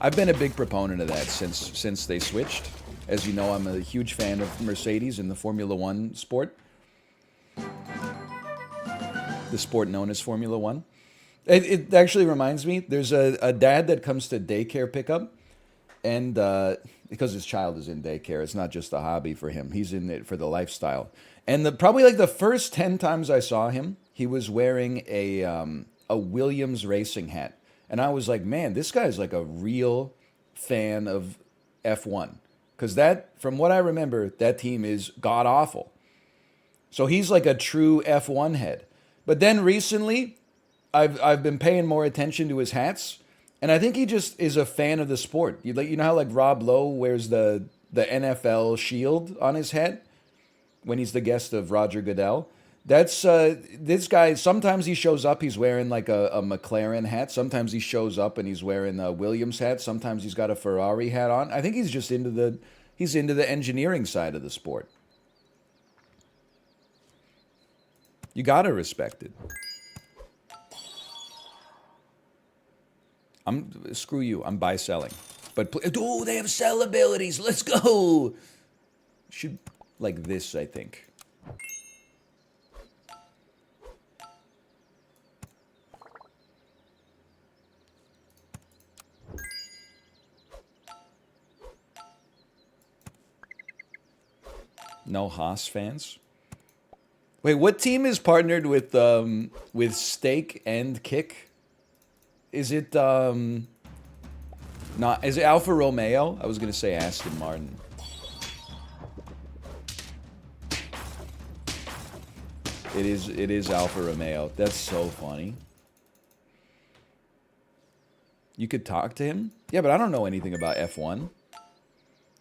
Speaker 1: I've been a big proponent of that since they switched. As you know, I'm a huge fan of Mercedes in the Formula One sport. The sport known as Formula One. It actually reminds me, there's a dad that comes to daycare pickup, and because his child is in daycare, it's not just a hobby for him. He's in it for the lifestyle. And probably like the first 10 times I saw him, he was wearing a Williams racing hat. And I was like, man, this guy's like a real fan of F1. Because that, from what I remember, that team is god-awful. So he's like a true F1 head. But then recently, I've been paying more attention to his hats, and I think he just is a fan of the sport. You know how like Rob Lowe wears the NFL shield on his head when he's the guest of Roger Goodell? That's this guy. Sometimes he shows up, he's wearing like a McLaren hat. Sometimes he shows up and he's wearing a Williams hat. Sometimes he's got a Ferrari hat on. I think he's just into the engineering side of the sport. You gotta respect it. Screw you. I'm buy selling, but they have sell abilities. Let's go. Should like this, I think. No Haas fans. Wait, what team is partnered with Steak and Kick? Is it not? Is it Alfa Romeo? I was gonna say Aston Martin. It is Alfa Romeo. That's so funny. You could talk to him? Yeah, but I don't know anything about F1.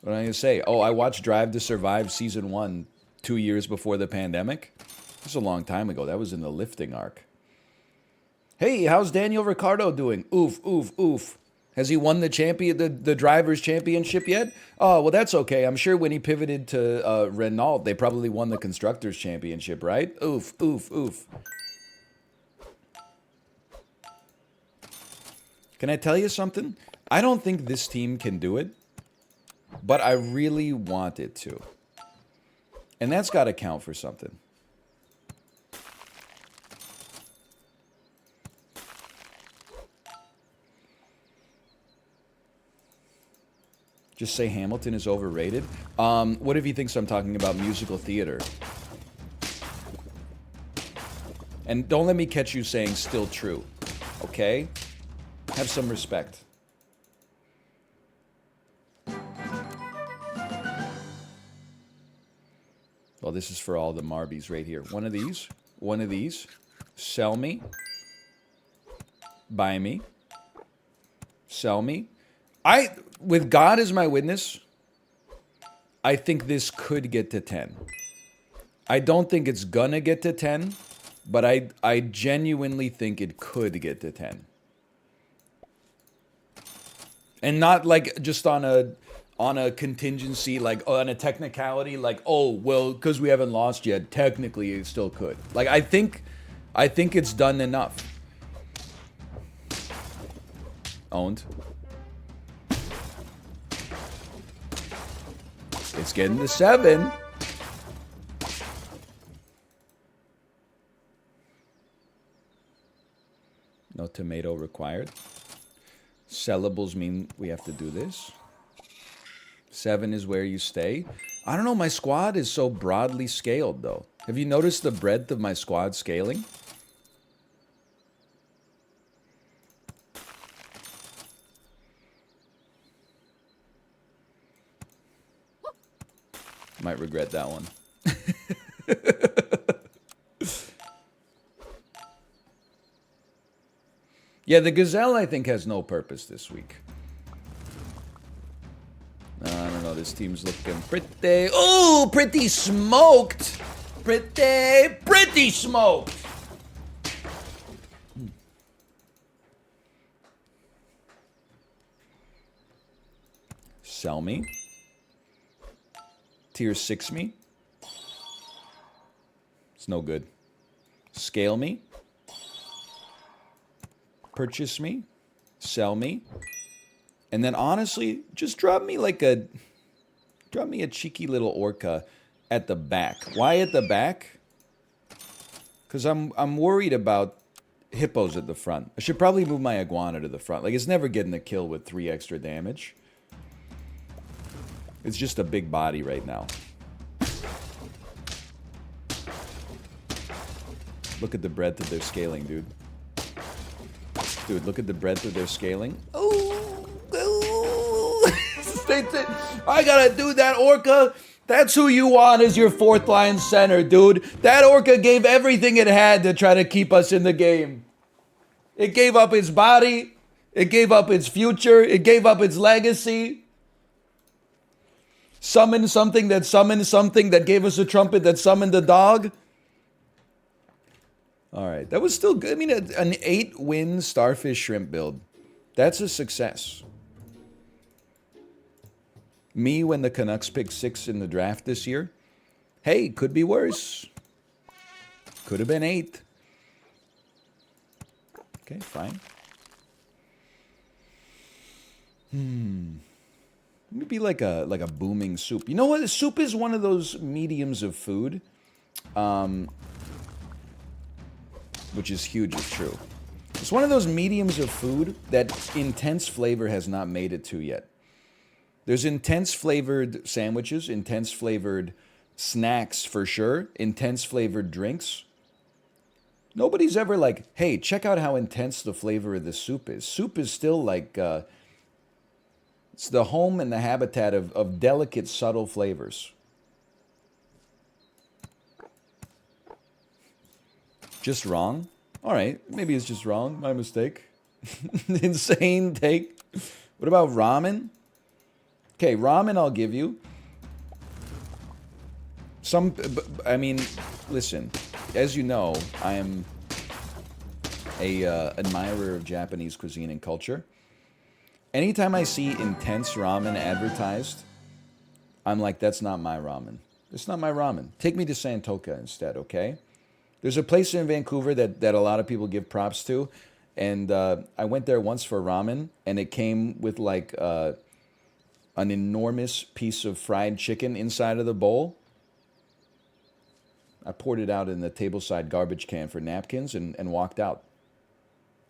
Speaker 1: What am I gonna say? Oh, I watched Drive to Survive season 1 2 years before the pandemic. That's a long time ago. That was in the lifting arc. Hey, how's Daniel Ricciardo doing? Oof, oof, oof. Has he won the drivers' championship yet? Oh, well, that's okay. I'm sure when he pivoted to Renault, they probably won the constructors' championship, right? Oof, oof, oof. Can I tell you something? I don't think this team can do it, but I really want it to. And that's got to count for something. Just say Hamilton is overrated. What if he thinks I'm talking about musical theater? And don't let me catch you saying still true, okay? Have some respect. Well, this is for all the Marbies right here. One of these, sell me, buy me, sell me. With God as my witness, I think this could get to 10. I don't think it's gonna get to 10, but I genuinely think it could get to 10. And not like just on a contingency, like on a technicality, like, oh, well, because we haven't lost yet, technically it still could. Like, I think it's done enough. Owned. It's getting to 7. No tomato required. Sellables mean we have to do this. 7 is where you stay. I don't know, my squad is so broadly scaled, though. Have you noticed the breadth of my squad scaling? Might regret that one. Yeah, the Gazelle, I think, has no purpose this week. I don't know. This team's looking pretty... Oh, pretty smoked. Pretty smoked. Sell me. Tier 6 me. It's no good. Scale me. Purchase me. Sell me. And then honestly, just drop me a cheeky little orca at the back. Why at the back? Because I'm worried about hippos at the front. I should probably move my iguana to the front. Like, it's never getting a kill with 3 extra damage. It's just a big body right now. Look at the breadth of their scaling, dude. Dude, look at the breadth of their scaling. Oh, I gotta do that, orca. That's who you want as your 4th line center, dude. That orca gave everything it had to try to keep us in the game. It gave up its body. It gave up its future. It gave up its legacy. Summoned something that gave us a trumpet that summoned a dog. All right, that was still good. I mean, an 8-win Starfish Shrimp build. That's a success. Me when the Canucks picked 6 in the draft this year. Hey, could be worse. Could have been 8. Okay, fine. Maybe like a booming soup. You know what? Soup is one of those mediums of food, which is huge. It's true. It's one of those mediums of food that intense flavor has not made it to yet. There's intense flavored sandwiches, intense flavored snacks for sure, intense flavored drinks. Nobody's ever like, hey, check out how intense the flavor of this soup is. Soup is still like, it's the home and the habitat of delicate, subtle flavors. Just wrong? All right, maybe it's just wrong. My mistake. Insane take. What about ramen? Okay, ramen I'll give you. I mean, listen, as you know, I am a admirer of Japanese cuisine and culture. Anytime I see intense ramen advertised, I'm like, that's not my ramen. It's not my ramen. Take me to Santoka instead, okay? There's a place in Vancouver that a lot of people give props to, and I went there once for ramen, and it came with like an enormous piece of fried chicken inside of the bowl. I poured it out in the tableside garbage can for napkins and walked out.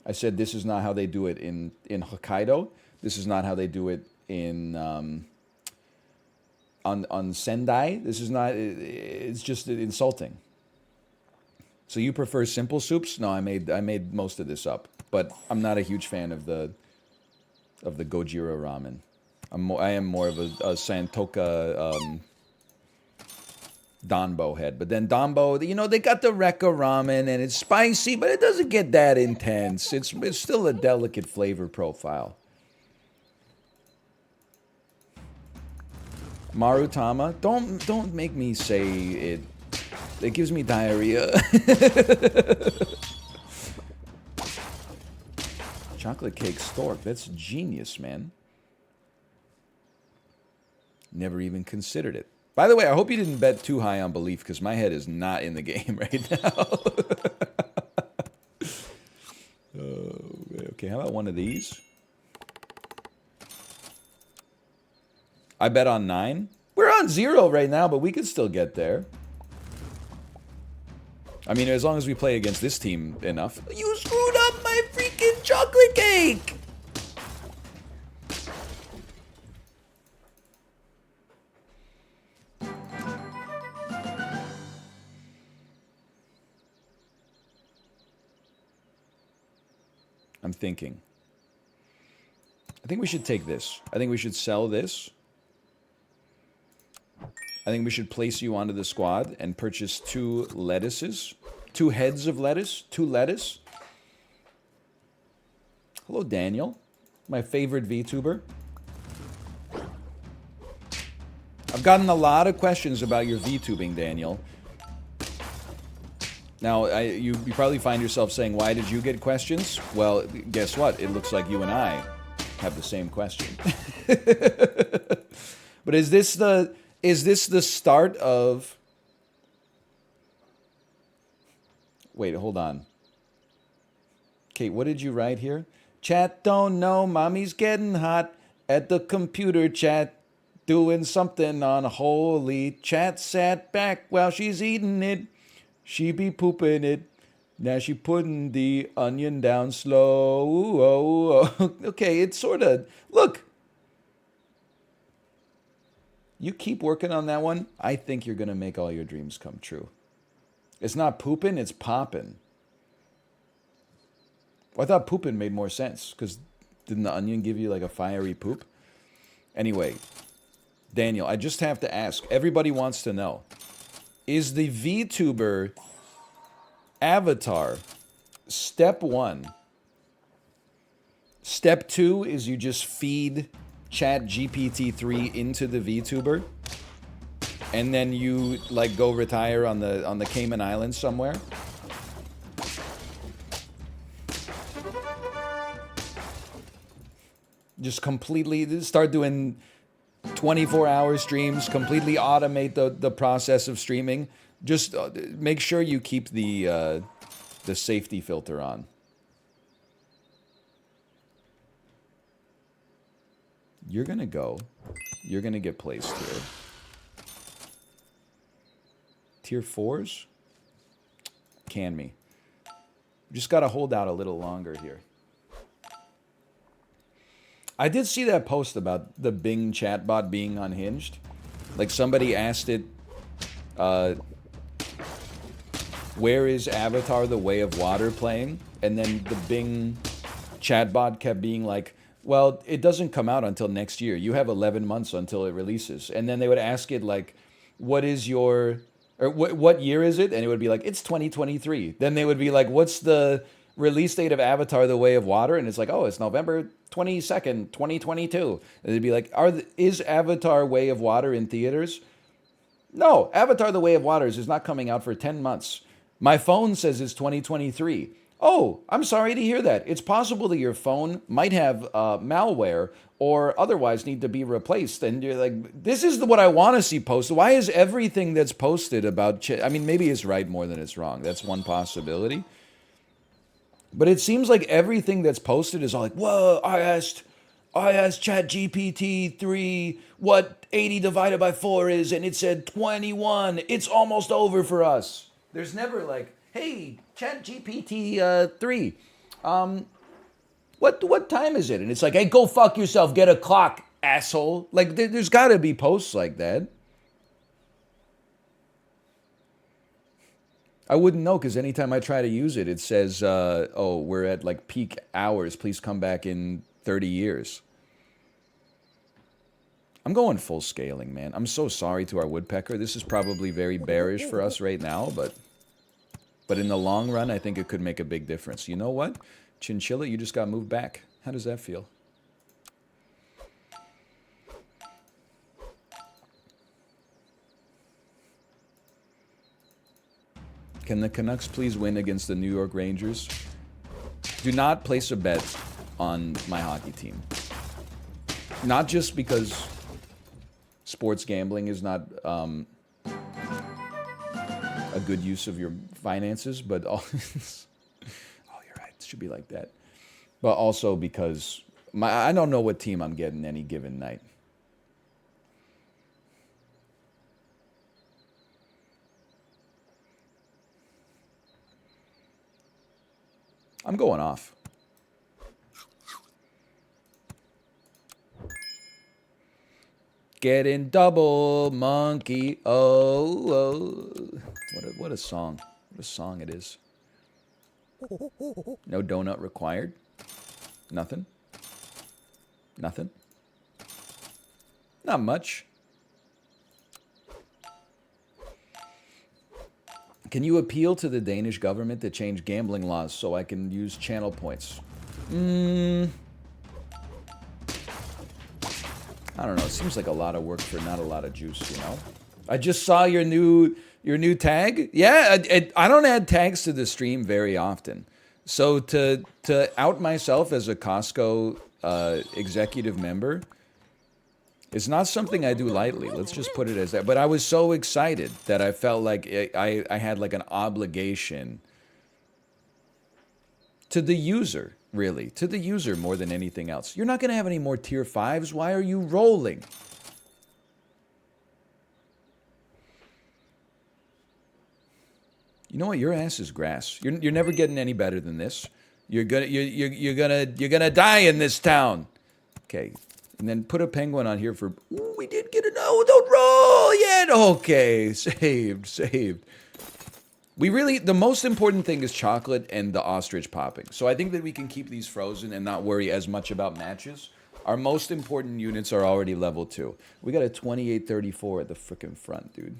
Speaker 1: I said, this is not how they do it in Hokkaido. This is not how they do it in on Sendai. This is not, it's just insulting. So you prefer simple soups? No, I made most of this up. But I'm not a huge fan of the Gojira ramen. I am more of a Santoka Danbo head. But then Danbo, you know, they got the Reka ramen and it's spicy, but it doesn't get that intense. It's still a delicate flavor profile. Marutama, don't make me say it. It gives me diarrhea. Chocolate cake stork, that's genius, man. Never even considered it. By the way, I hope you didn't bet too high on belief because my head is not in the game right now. Okay, how about one of these? I bet on 9. We're on 0 right now, but we could still get there. I mean, as long as we play against this team enough. You screwed up my freaking chocolate cake! I'm thinking. I think we should take this. I think we should sell this. I think we should place you onto the squad and purchase 2 lettuces. 2 heads of lettuce. 2 lettuce. Hello, Daniel. My favorite VTuber. I've gotten a lot of questions about your VTubing, Daniel. Now, you probably find yourself saying, why did you get questions? Well, guess what? It looks like you and I have the same question. But is this the Is this the start of... Wait, hold on. Kate, what did you write here? Chat don't know, mommy's getting hot at the computer chat, doing something unholy. Chat sat back while she's eating it. She be pooping it. Now she putting the onion down slow. Okay, it's sort of... Look. You keep working on that one. I think you're going to make all your dreams come true. It's not pooping, it's popping. Well, I thought pooping made more sense, because didn't the onion give you like a fiery poop? Anyway, Daniel, I just have to ask. Everybody wants to know. Is the VTuber avatar step 1? Step 2 is you just feed Chat GPT-3 into the VTuber, and then you like go retire on the Cayman Islands somewhere. Just completely start doing 24-hour streams, completely automate the process of streaming. Just make sure you keep the safety filter on. You're going to go. You're going to get placed here. Tier 4s? Can me. Just got to hold out a little longer here. I did see that post about the Bing chatbot being unhinged. Like somebody asked it, where is Avatar the Way of Water playing? And then the Bing chatbot kept being like, well, it doesn't come out until next year. You have 11 months until it releases. And then they would ask it like, what is your, or what year is it? And it would be like, it's 2023. Then they would be like, what's the release date of Avatar the Way of Water? And it's like, oh, it's November 22nd, 2022. And they'd be like, is Avatar Way of Water in theaters? No, Avatar the Way of Water is not coming out for 10 months. My phone says it's 2023. Oh, I'm sorry to hear that. It's possible that your phone might have malware or otherwise need to be replaced. And you're like, this is what I want to see posted. Why is everything that's posted about... I mean, maybe it's right more than it's wrong. That's one possibility. But it seems like everything that's posted is all like, whoa, I asked ChatGPT-3 what 80 divided by 4 is, and it said 21. It's almost over for us. There's never like, hey, ChatGPT-3, what time is it? And it's like, hey, go fuck yourself, get a clock, asshole. Like, there's got to be posts like that. I wouldn't know, because anytime I try to use it, it says, oh, we're at like peak hours. Please come back in 30 years. I'm going full scaling, man. I'm so sorry to our woodpecker. This is probably very bearish for us right now, but in the long run, I think it could make a big difference. You know what? Chinchilla, you just got moved back. How does that feel? Can the Canucks please win against the New York Rangers? Do not place a bet on my hockey team. Not just because sports gambling is not a good use of your finances, but oh, you're right. It should be like that. But also because I don't know what team I'm getting any given night. I'm going off. Getting double monkey. Oh. What a song. What a song it is. No donut required. Nothing. Nothing. Not much. Can you appeal to the Danish government to change gambling laws so I can use channel points? I don't know. It seems like a lot of work for not a lot of juice, you know? I just saw your new tag. Yeah, I don't add tags to the stream very often. So to out myself as a Costco executive member, It's not something I do lightly. Let's just put it as that. But I was so excited that I felt like I had like an obligation to the user, really. To the user more than anything else. You're not going to have any more tier 5s. Why are you rolling? You know what? Your ass is grass. You're never getting any better than this. You're gonna die in this town. Okay, and then put a penguin on here for. Ooh, we did get an. Oh, don't roll yet. Okay, saved. We really, the most important thing is chocolate and the ostrich popping. So I think that we can keep these frozen and not worry as much about matches. Our most important units are already level 2. We got a 2834 at the frickin' front, dude.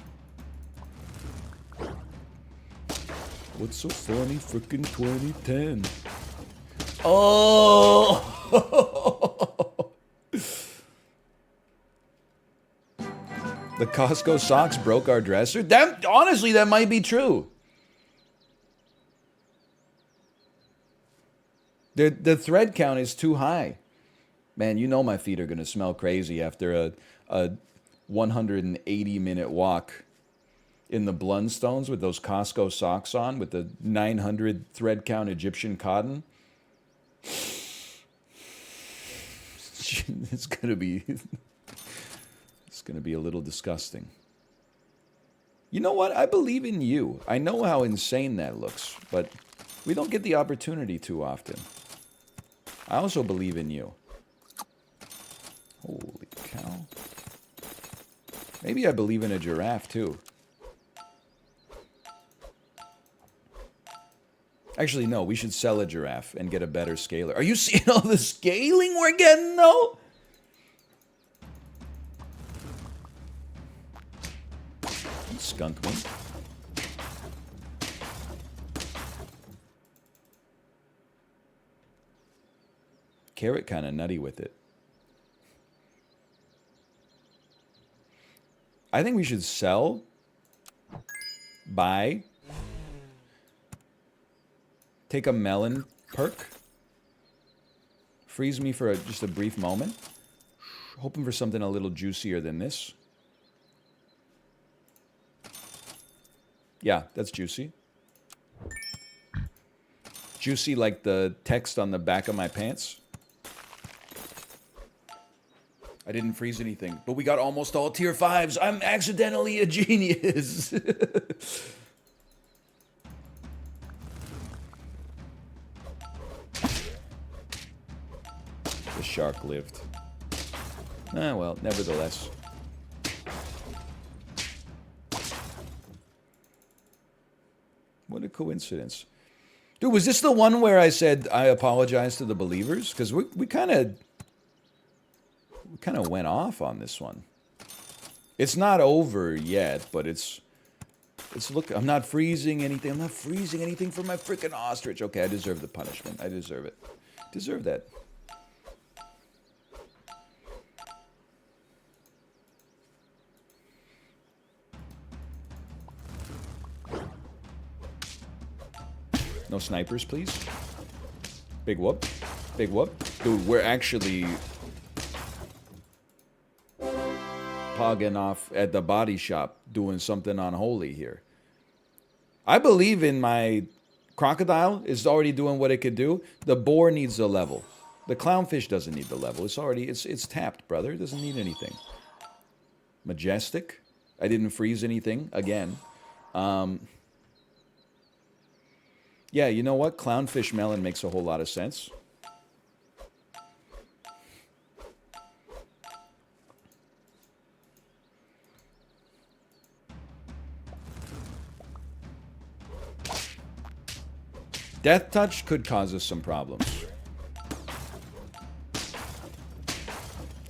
Speaker 1: What's so funny, frickin' 2010? Oh! The Costco socks broke our dresser? That, honestly, that might be true. The thread count is too high. Man, you know my feet are going to smell crazy after a 180-minute walk in the Blundstones with those Costco socks on with the 900 thread count Egyptian cotton. It's going to be a little disgusting. You know what? I believe in you. I know how insane that looks, but we don't get the opportunity too often. I also believe in you. Holy cow. Maybe I believe in a giraffe too. Actually, no, we should sell a giraffe and get a better scaler. Are you seeing all the scaling we're getting, though? Skunk me. Carrot kind of nutty with it. I think we should sell, buy, take a melon perk, freeze me for just a brief moment, hoping for something a little juicier than this. Yeah, that's juicy. Juicy like the text on the back of my pants. I didn't freeze anything, but we got almost all tier 5s. I'm accidentally a genius. The shark lived. Ah, well, nevertheless. What a coincidence. Dude, was this the one where I said I apologize to the believers? Because we kind of went off on this one. It's not over yet, but it's look, I'm not freezing anything. I'm not freezing anything for my freaking ostrich. Okay, I deserve the punishment. I deserve it. Deserve that. No snipers, please. Big whoop. Big whoop. Dude, we're actually pogging off at the body shop doing something unholy here. I believe in my crocodile is already doing what it could do. The boar needs a level. The clownfish doesn't need the level. It's already, it's tapped, brother. It doesn't need anything. Majestic. I didn't freeze anything again. Yeah, you know what? Clownfish melon makes a whole lot of sense. Death touch could cause us some problems.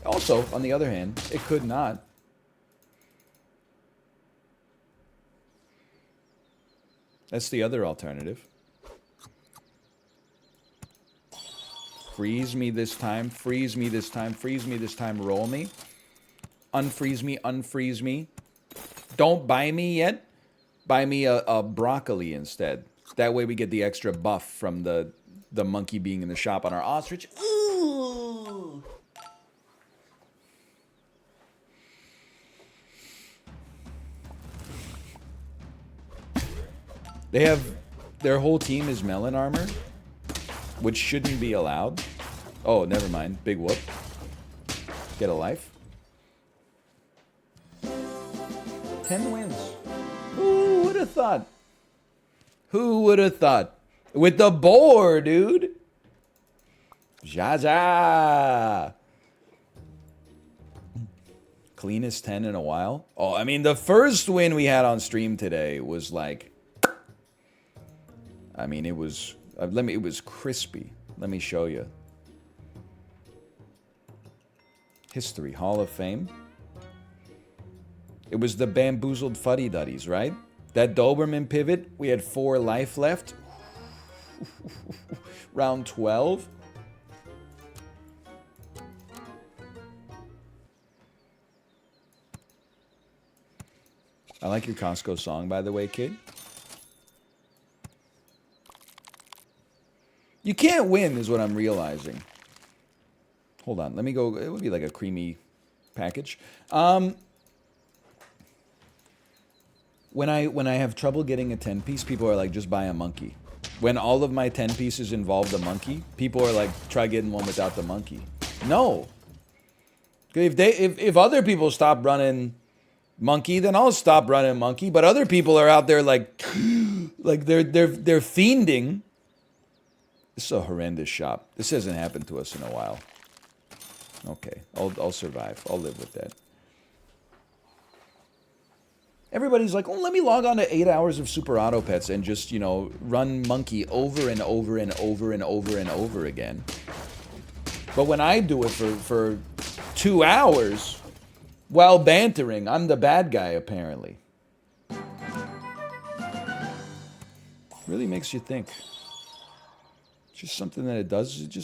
Speaker 1: Also, on the other hand, it could not. That's the other alternative. Freeze me this time, freeze me this time, freeze me this time, roll me. Unfreeze me, unfreeze me. Don't buy me yet. Buy me a broccoli instead. That way we get the extra buff from the monkey being in the shop on our ostrich. Ooh. They have, their whole team is melon armor, which shouldn't be allowed. Oh, never mind. Big whoop. Get a life. 10 wins. Who would have thought? Who would have thought? With the boar, dude. Jaja. Cleanest 10 in a while. Oh, I mean, the first win we had on stream today was like, I mean, it was, it was crispy. Let me show you. History, Hall of Fame. It was the bamboozled fuddy-duddies, right? That Doberman pivot, we had 4 life left. Round 12. I like your Costco song, by the way, kid. You can't win, is what I'm realizing. Hold on, let me go. It would be like a creamy package. When I have trouble getting a 10-piece, people are like, just buy a monkey. When all of my 10 pieces involve the monkey, people are like, try getting one without the monkey. No. If other people stop running monkey, then I'll stop running monkey. But other people are out there like they're fiending. This is a horrendous shop. This hasn't happened to us in a while. Okay, I'll survive. I'll live with that. Everybody's like, oh, let me log on to 8 hours of Super Auto Pets and just, you know, run monkey over and over and over and over and over again. But when I do it for 2 hours while bantering, I'm the bad guy, apparently. Really makes you think. It's just something that it does. It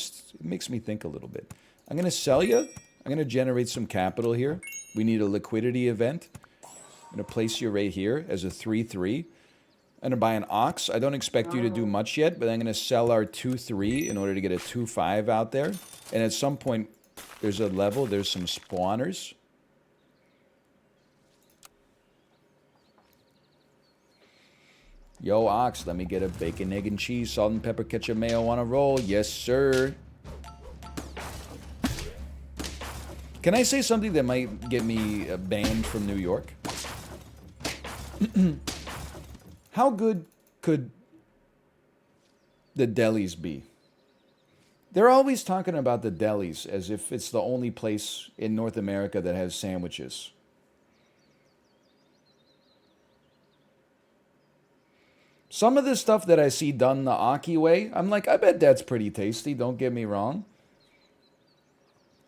Speaker 1: makes me think a little bit. I'm going to sell you. I'm going to generate some capital here. We need a liquidity event. I'm going to place you right here as a 3-3. I'm going to buy an ox. I don't expect you to do much yet, but I'm going to sell our 2-3 in order to get a 2-5 out there. And at some point, there's a level, there's some spawners. Yo, ox, let me get a bacon, egg, and cheese, salt and pepper, ketchup, mayo on a roll. Yes, sir. Can I say something that might get me banned from New York? How good could the delis be? They're always talking about the delis as if it's the only place in North America that has sandwiches. Some of the stuff that I see done the Aki way, I'm like, I bet that's pretty tasty, don't get me wrong.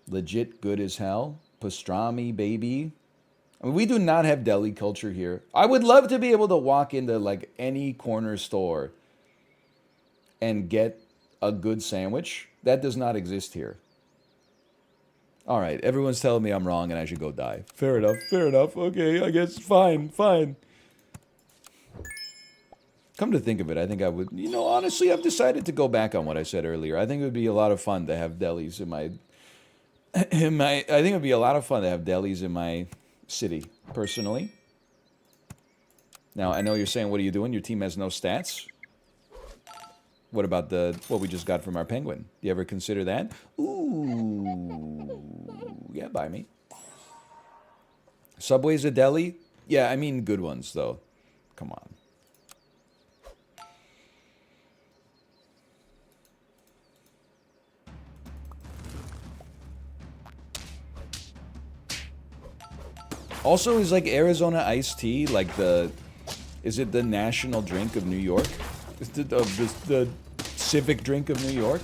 Speaker 1: Legit good as hell. Pastrami, baby. I mean, we do not have deli culture here. I would love to be able to walk into like any corner store and get a good sandwich. That does not exist here. All right, everyone's telling me I'm wrong and I should go die. Fair enough, fair enough. Okay, I guess fine, fine. Come to think of it, I think I would, you know, honestly, I've decided to go back on what I said earlier. I think it would be a lot of fun to have delis in my I think it would be a lot of fun to have delis in my city, personally. Now, I know you're saying, what are you doing? Your team has no stats? What about what we just got from our penguin? Do you ever consider that? Ooh. Yeah, buy me. Subway's a deli? Yeah, I mean good ones, though. Come on. Also, is like Arizona iced tea like is it the national drink of New York? Is it the civic drink of New York?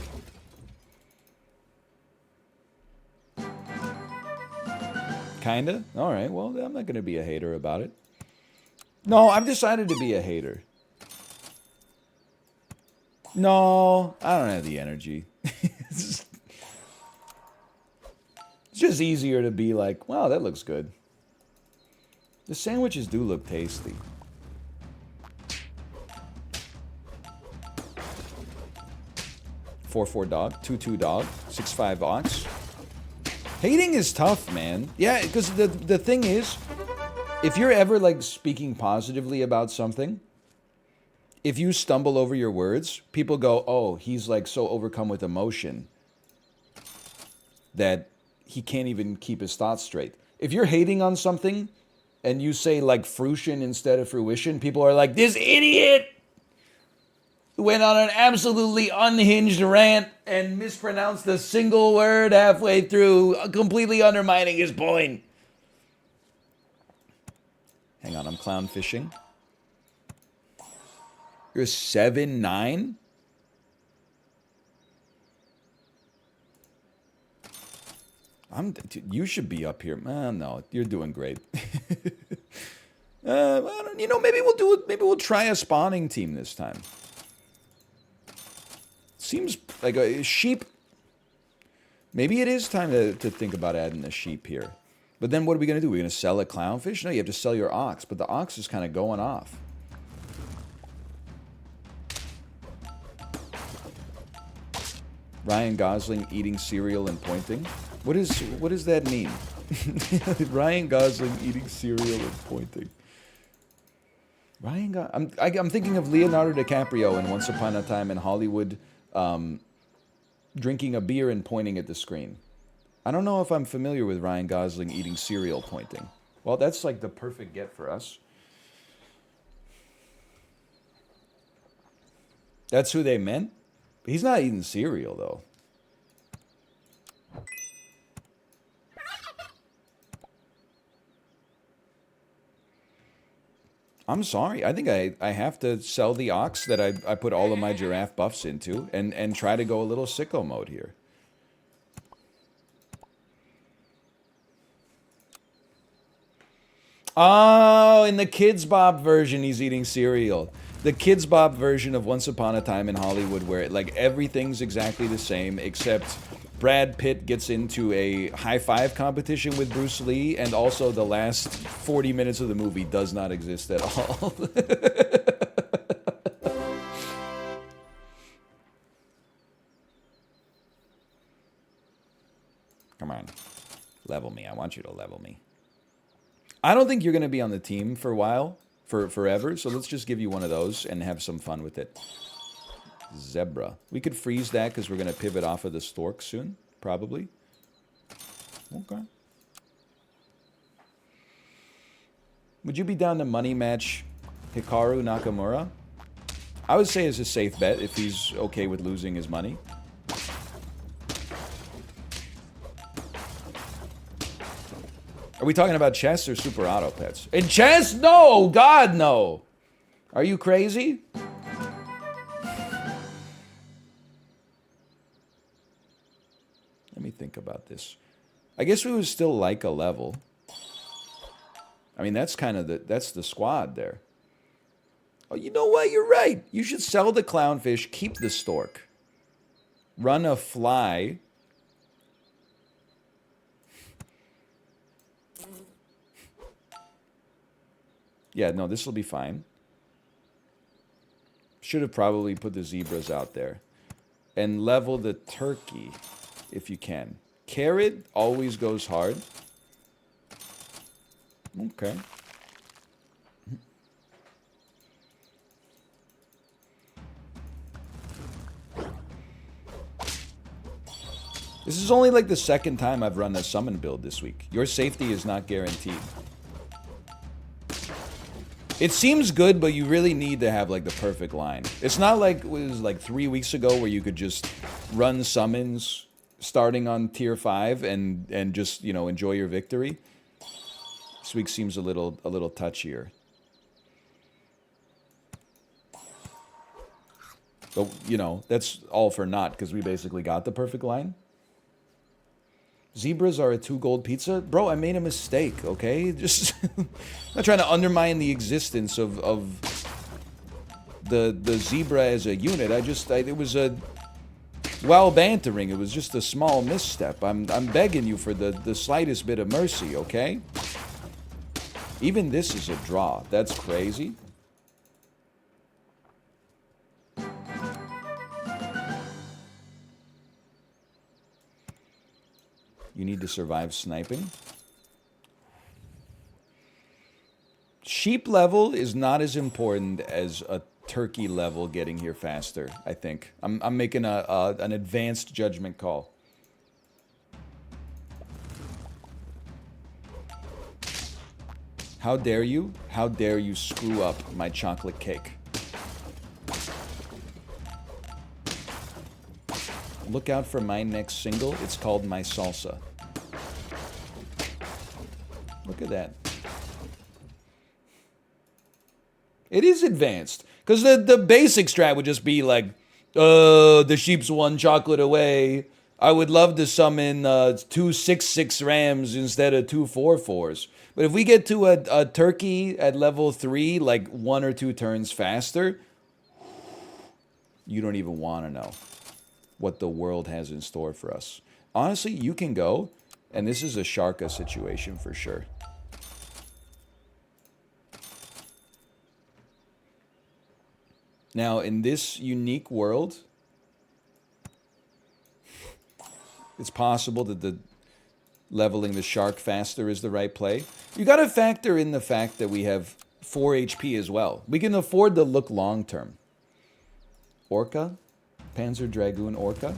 Speaker 1: Kinda? Alright, well, I'm not gonna be a hater about it. No, I've decided to be a hater. No, I don't have the energy. It's just easier to be like, wow, that looks good. The sandwiches do look tasty. Four dog, 2-2 dog, 6-5 ox. Hating is tough, man. Yeah, because the thing is, if you're ever like speaking positively about something, if you stumble over your words, people go, oh, he's like so overcome with emotion that he can't even keep his thoughts straight. If you're hating on something and you say like fruition instead of fruition, people are like, this idiot went on an absolutely unhinged rant and mispronounced a single word halfway through, completely undermining his point. Hang on, I'm clown fishing. You're 7-9? You should be up here. No, you're doing great. Maybe we'll do it. Maybe we'll try a spawning team this time. Seems like a sheep. Maybe it is time to think about adding a sheep here. But then what are we going to do? We're going to sell a clownfish? No, you have to sell your ox. But the ox is kind of going off. Ryan Gosling eating cereal and pointing. What does that mean? Ryan Gosling eating cereal and pointing. I'm thinking of Leonardo DiCaprio in Once Upon a Time in Hollywood, drinking a beer and pointing at the screen. I don't know if I'm familiar with Ryan Gosling eating cereal pointing. Well, that's like the perfect get for us. That's who they meant? He's not eating cereal, though. I'm sorry. I think I have to sell the ox that I put all of my giraffe buffs into and try to go a little sicko mode here. Oh, in the Kids Bop version, he's eating cereal. The Kids Bop version of Once Upon a Time in Hollywood, where like everything's exactly the same except Brad Pitt gets into a high five competition with Bruce Lee, and also the last 40 minutes of the movie does not exist at all. Come on. Level me. I want you to level me. I don't think you're going to be on the team for a while, for forever, so let's just give you one of those and have some fun with it. Zebra. We could freeze that because we're going to pivot off of the stork soon, probably. Okay. Would you be down to money match Hikaru Nakamura? I would say it's a safe bet if he's okay with losing his money. Are we talking about chess or super auto pets? In chess? No! God, no! Are you crazy? Let me think about this. I guess we would still like a level. I mean, that's kind of that's the squad there. Oh, you know what? You're right. You should sell the clownfish, keep the stork. Run a fly. Yeah, no, this will be fine. Should have probably put the zebras out there. And level the turkey, if you can. Carrot always goes hard. Okay. This is only like the second time I've run a summon build this week. Your safety is not guaranteed. It seems good, but you really need to have like the perfect line. It's not like it was like 3 weeks ago where you could just run summons starting on tier 5 and just, you know, enjoy your victory. This week seems a little touchier. But, you know, that's all for naught because we basically got the perfect line. Zebras are a 2 gold pizza? Bro, I made a mistake, okay? Just I'm not trying to undermine the existence of the zebra as a unit. It was a while bantering. It was just a small misstep. I'm begging you for the slightest bit of mercy, okay? Even this is a draw. That's crazy. You need to survive sniping. Sheep level is not as important as a turkey level getting here faster, I think. I'm making an advanced judgment call. How dare you? How dare you screw up my chocolate cake? Look out for my next single. It's called My Salsa. Look at that. It is advanced. Because the basic strat would just be like, the sheep's one chocolate away. I would love to summon 2 6/6 rams instead of 2 4/4s. But if we get to a turkey at level 3, like 1 or 2 turns faster, you don't even want to know what the world has in store for us. Honestly, you can go, and this is a Sharka situation for sure. Now, in this unique world, it's possible that the leveling the shark faster is the right play. You got to factor in the fact that we have 4 HP as well. We can afford to look long term. Orca? Panzer Dragoon Orca?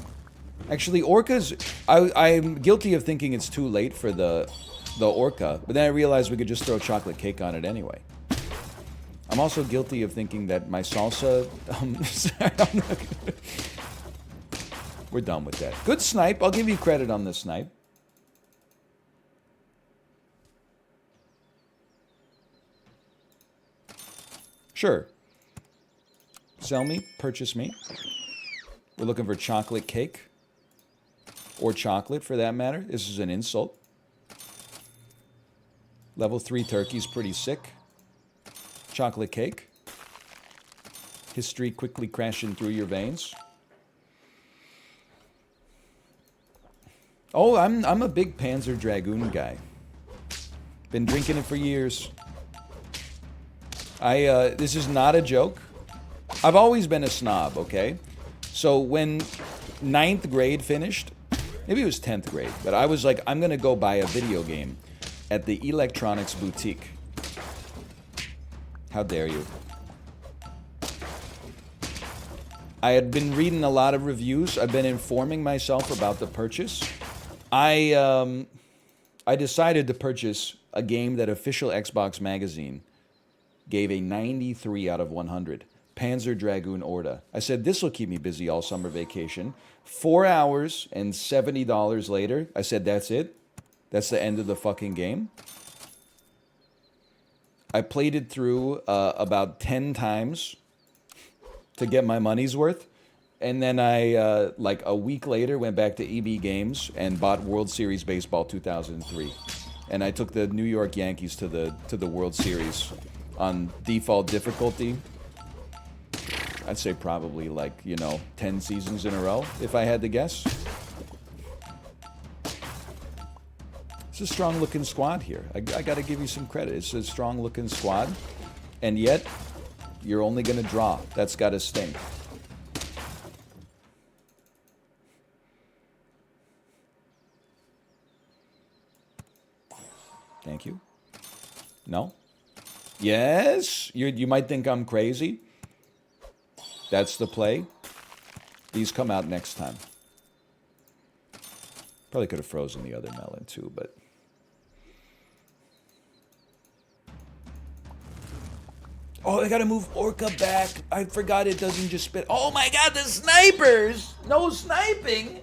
Speaker 1: Actually, Orcas, I'm guilty of thinking it's too late for the Orca, but then I realized we could just throw chocolate cake on it anyway. I'm also guilty of thinking that my salsa... We're done with that. Good snipe. I'll give you credit on the snipe. Sure. Sell me. Purchase me. We're looking for chocolate cake. Or chocolate, for that matter. This is an insult. Level 3 turkey's pretty sick. Chocolate cake. History quickly crashing through your veins. Oh, I'm a big Panzer Dragoon guy. Been drinking it for years. This is not a joke. I've always been a snob, okay? So when 9th grade finished, maybe it was 10th grade, but I was like, I'm going to go buy a video game at the electronics boutique. How dare you? I had been reading a lot of reviews. I've been informing myself about the purchase. I decided to purchase a game that Official Xbox Magazine gave a 93 out of 100. Panzer Dragoon Orta. I said, this will keep me busy all summer vacation. 4 hours and $70 later, I said, that's it? That's the end of the fucking game? I played it through about 10 times to get my money's worth. And then I, like a week later, went back to EB Games and bought World Series Baseball 2003. And I took the New York Yankees to the World Series on default difficulty. I'd say probably like, 10 seasons in a row, if I had to guess. It's a strong-looking squad here. I got to give you some credit. It's a strong-looking squad. And yet, you're only going to draw. That's got to sting. Thank you. No? Yes? You might think I'm crazy. That's the play. These come out next time. Probably could have frozen the other melon too, but... Oh, I gotta move Orca back. I forgot it doesn't just spit. Oh my god, the snipers! No sniping!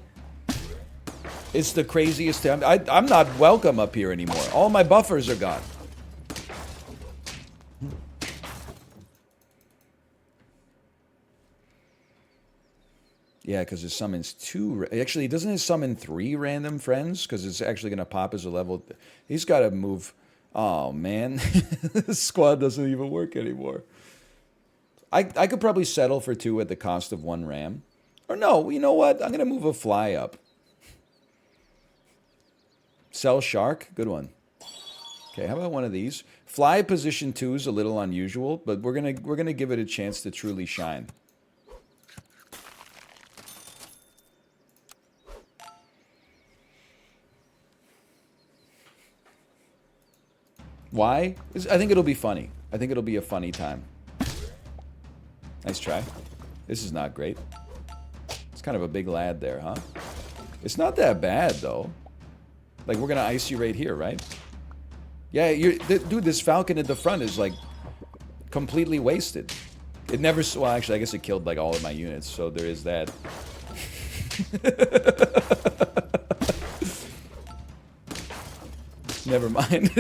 Speaker 1: It's the craziest time. I'm not welcome up here anymore. All my buffers are gone. Yeah, because it summons 2... Actually, doesn't it summon 3 random friends? Because it's actually going to pop as a level... He's got to move... Oh, man. This squad doesn't even work anymore. I could probably settle for 2 at the cost of 1 ram. Or no, you know what? I'm going to move a fly up. Sell shark? Good one. Okay, how about one of these? Fly position 2 is a little unusual, but we're gonna give it a chance to truly shine. Why? I think it'll be funny. I think it'll be a funny time. Nice try. This is not great. It's kind of a big lad there, huh? It's not that bad, though. Like, we're gonna ice you right here, right? Yeah, dude, this falcon at the front is, like, completely wasted. It never... Well, actually, I guess it killed, like, all of my units, so there is that. Never mind.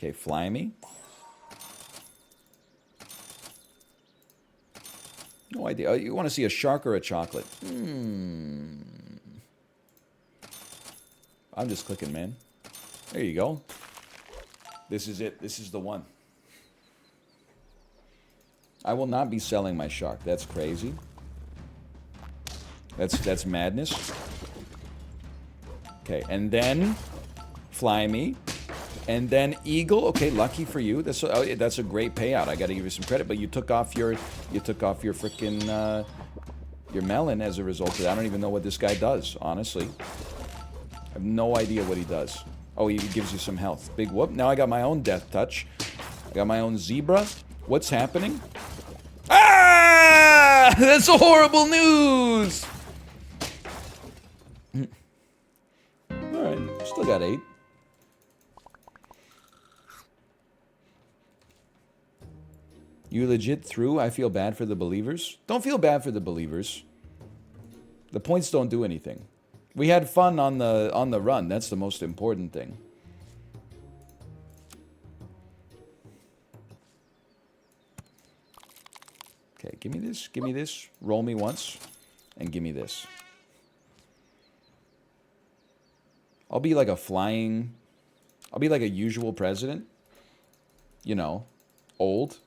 Speaker 1: Okay, fly me. No idea. Oh, you want to see a shark or a chocolate? I'm just clicking, man. There you go. This is it. This is the one. I will not be selling my shark. That's crazy. That's madness. Okay, and then fly me. And then eagle. Okay, lucky for you. That's a great payout. I got to give you some credit. But you took off your freaking your melon as a result of that. I don't even know what this guy does, honestly. I have no idea what he does. Oh, he gives you some health. Big whoop. Now I got my own death touch. I got my own zebra. What's happening? Ah! That's horrible news! Alright, still got 8. You legit through? I feel bad for the believers. Don't feel bad for the believers. The points don't do anything. We had fun on the run. That's the most important thing. Okay, give me this, roll me once, and give me this. I'll be like a usual president. You know, old.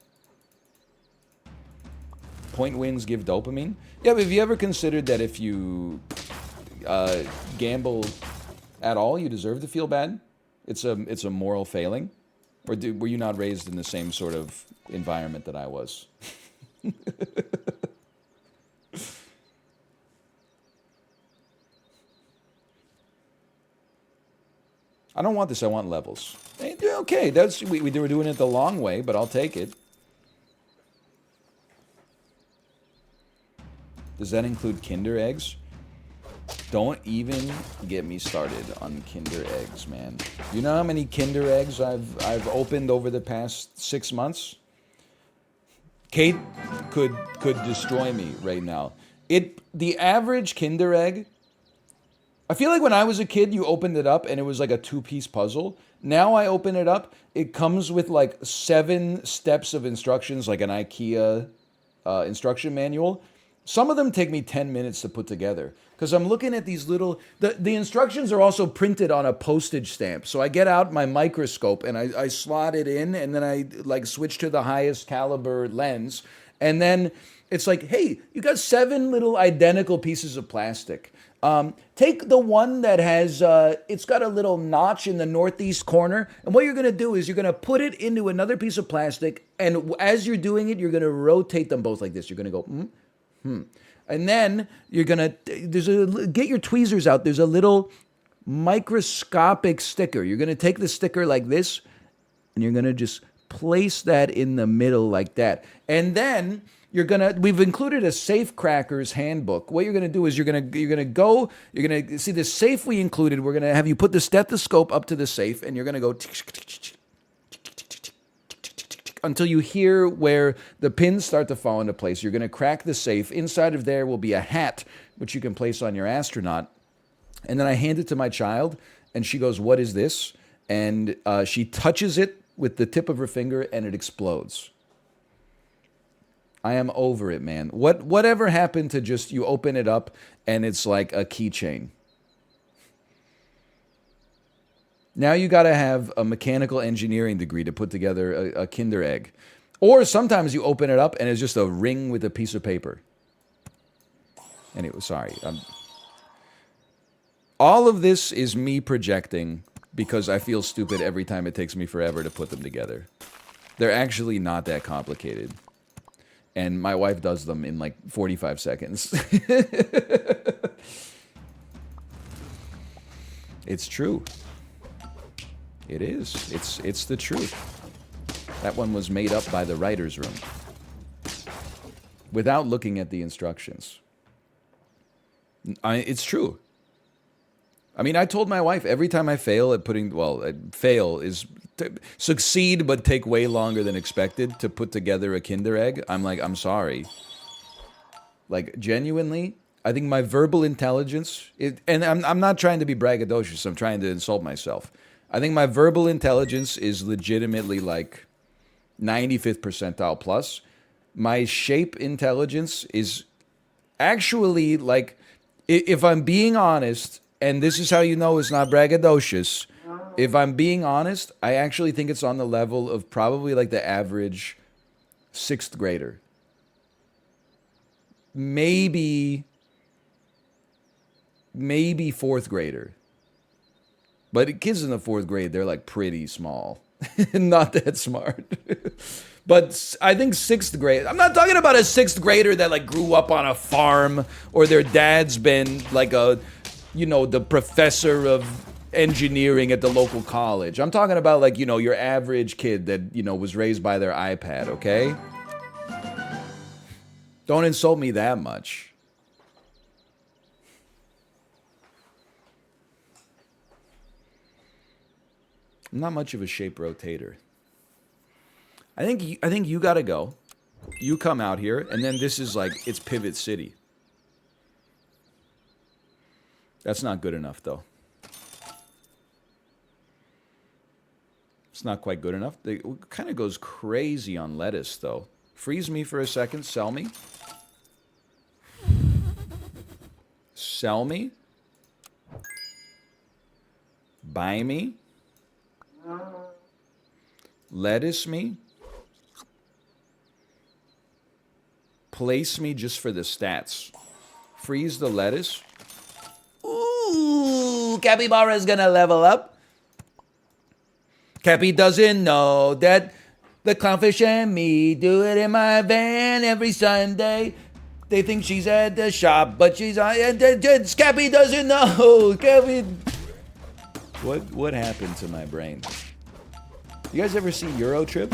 Speaker 1: Point wins give dopamine. Yeah, but have you ever considered that if you gamble at all, you deserve to feel bad? It's a moral failing. Or were you not raised in the same sort of environment that I was? I don't want this. I want levels. Okay, we were doing it the long way, but I'll take it. Does that include Kinder eggs? Don't even get me started on Kinder eggs, man. You know how many Kinder eggs I've opened over the past 6 months? Kate could destroy me right now. The average Kinder egg, I feel like when I was a kid, you opened it up and it was like a 2-piece puzzle. Now I open it up, it comes with like 7 steps of instructions, like an IKEA instruction manual. Some of them take me 10 minutes to put together because I'm looking at these little... The instructions are also printed on a postage stamp. So I get out my microscope and I slot it in and then I like switch to the highest caliber lens. And then it's like, hey, you got 7 little identical pieces of plastic. Take the one that has, it's got a little notch in the northeast corner. And what you're going to do is you're going to put it into another piece of plastic. And as you're doing it, you're going to rotate them both like this. You're going to go, And then you're going to, get your tweezers out. There's a little microscopic sticker. You're going to take the sticker like this, and you're going to just place that in the middle like that. And then we've included a safe cracker's handbook. What you're going to do is you're going to see the safe we included. We're going to have you put the stethoscope up to the safe, and you're going to go until you hear where the pins start to fall into place. You're going to crack the safe. Inside of there will be a hat, which you can place on your astronaut. And then I hand it to my child, and she goes, "What is this?" And she touches it with the tip of her finger, and it explodes. I am over it, man. Whatever happened to just you open it up, and it's like a keychain? Now you got to have a mechanical engineering degree to put together a Kinder egg. Or sometimes you open it up and it's just a ring with a piece of paper. Anyway, sorry. All of this is me projecting because I feel stupid every time it takes me forever to put them together. They're actually not that complicated. And my wife does them in like 45 seconds. It's true. It is. It's the truth. That one was made up by the writer's room. Without looking at the instructions. It's true. I mean, I told my wife every time I fail at putting, fail is succeed but take way longer than expected to put together a Kinder Egg. I'm like, I'm sorry. Like, genuinely, I think my verbal intelligence, and I'm not trying to be braggadocious, I'm trying to insult myself. I think my verbal intelligence is legitimately like 95th percentile plus. My shape intelligence is actually like, if I'm being honest, and this is how you know it's not braggadocious, if I'm being honest, I actually think it's on the level of probably like the average 6th grader. Maybe 4th grader. But kids in the 4th grade, they're like pretty small. Not that smart. But I think 6th grade, I'm not talking about a 6th grader that like grew up on a farm or their dad's been like a, you know, the professor of engineering at the local college. I'm talking about like, you know, your average kid that, you know, was raised by their iPad, okay? Don't insult me that much. I'm not much of a shape rotator. I think you gotta go. You come out here, and then this is like, it's Pivot City. That's not good enough, though. It's not quite good enough. It kind of goes crazy on lettuce, though. Freeze me for a second. Sell me. Sell me. Buy me. Lettuce me. Place me just for the stats. Freeze the lettuce. Ooh, Capybara's gonna level up. Cappy doesn't know that the clownfish and me do it in my van every Sunday. They think she's at the shop, but she's on. Cappy doesn't know. Cappy. What happened to my brain? You guys ever see Euro Trip?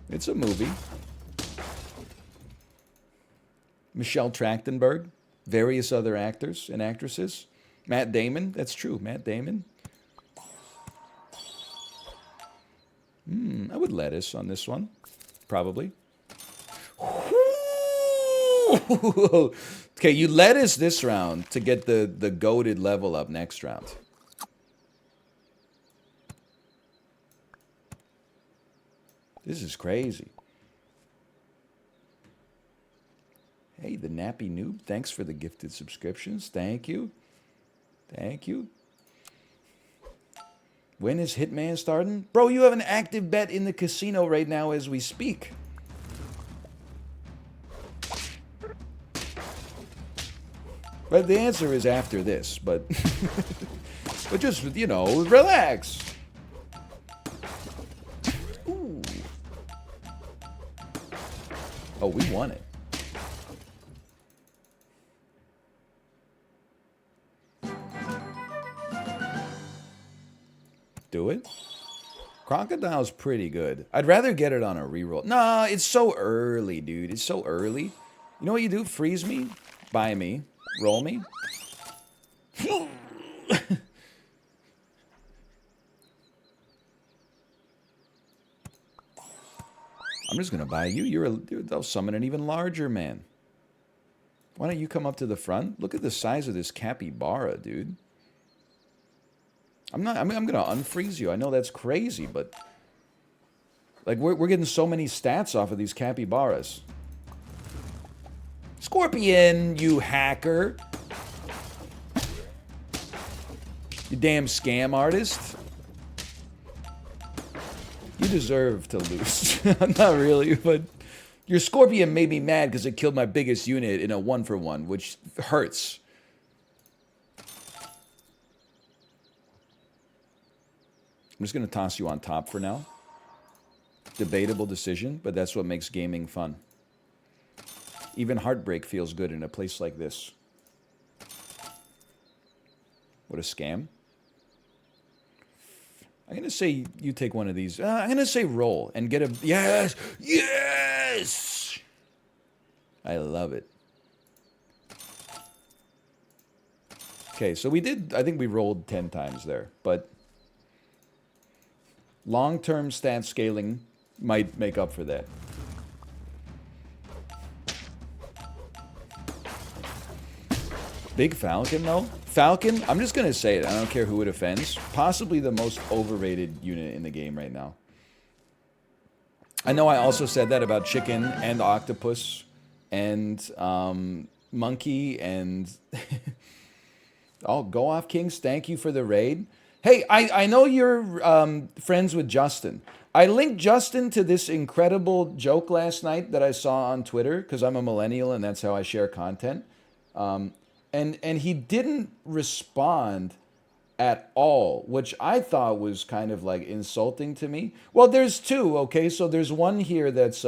Speaker 1: It's a movie. Michelle Trachtenberg, various other actors and actresses. Matt Damon, that's true, Matt Damon. I would lettuce on this one, probably. Okay, you lettuce this round to get the goated level up next round. This is crazy. Hey, the Nappy Noob, thanks for the gifted subscriptions. Thank you. Thank you. When is Hitman starting? Bro, you have an active bet in the casino right now as we speak. But the answer is after this, but but just, you know, relax. Ooh. Oh, we won it. Do it? Crocodile's pretty good. I'd rather get it on a reroll. Nah, it's so early, dude. It's so early. You know what you do? Freeze me, buy me, roll me. I'm just gonna buy you. They'll summon an even larger man. Why don't you come up to the front? Look at the size of this capybara, dude. I'm gonna unfreeze you. I know that's crazy, but like we're getting so many stats off of these capybaras. Scorpion, you hacker. You damn scam artist. You deserve to lose. Not really, but your Scorpion made me mad because it killed my biggest unit in a 1-for-1, which hurts. I'm just going to toss you on top for now. Debatable decision, but that's what makes gaming fun. Even heartbreak feels good in a place like this. What a scam. I'm going to say you take one of these. I'm going to say roll and get a... Yes! Yes! I love it. Okay, so we did... I think we rolled 10 times there. But long-term stat scaling might make up for that. Big Falcon, though? Falcon, I'm just going to say it. I don't care who it offends. Possibly the most overrated unit in the game right now. I know I also said that about Chicken and Octopus and Monkey and... Oh, Go Off Kings, thank you for the raid. Hey, I know you're friends with Justin. I linked Justin to this incredible joke last night that I saw on Twitter, because I'm a millennial and that's how I share content. And he didn't respond at all, which I thought was kind of like insulting to me. Well, there's two, okay? So there's one here that's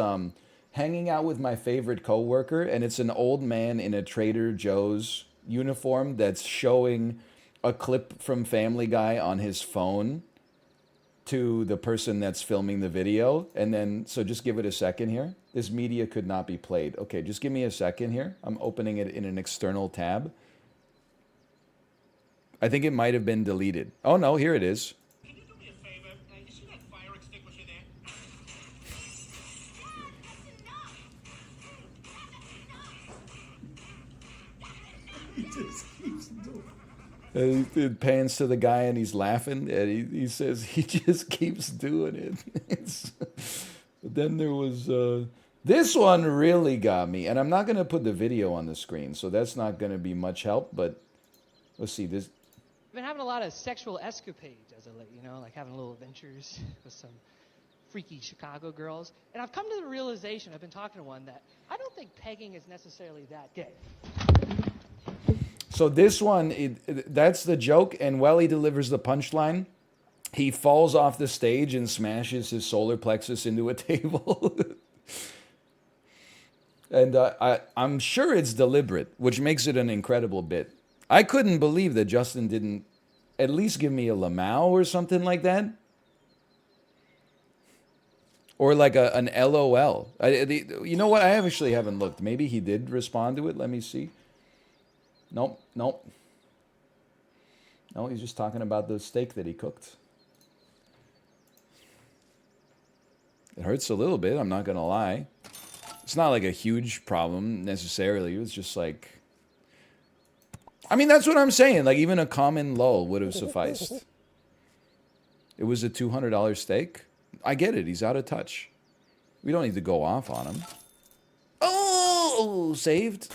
Speaker 1: hanging out with my favorite coworker, and it's an old man in a Trader Joe's uniform that's showing a clip from Family Guy on his phone to the person that's filming the video. And then, so just give it a second here. This media could not be played. Okay, just give me a second here. I'm opening it in an external tab. I think it might have been deleted. Oh no, here it is. Can you do me a favor? You see that fire extinguisher there? He just keeps doing it. It pans to the guy and he's laughing, and he says he just keeps doing it. But then there was this one really got me, and I'm not going to put the video on the screen, so that's not going to be much help. But let's see this.
Speaker 2: I've been having a lot of sexual escapades as of late, you know, like having little adventures with some freaky Chicago girls. And I've come to the realization, I've been talking to one, that I don't think pegging is necessarily that gay.
Speaker 1: So this one, that's the joke, and while he delivers the punchline, he falls off the stage and smashes his solar plexus into a table. And I'm sure it's deliberate, which makes it an incredible bit. I couldn't believe that Justin didn't at least give me a Lamau or something like that. Or like an LOL. You know what? I actually haven't looked. Maybe he did respond to it. Let me see. Nope. No, he's just talking about the steak that he cooked. It hurts a little bit, I'm not going to lie. It's not like a huge problem necessarily. It was just like... I mean, that's what I'm saying. Like, even a common lull would have sufficed. It was a $200 steak. I get it. He's out of touch. We don't need to go off on him. Oh, saved.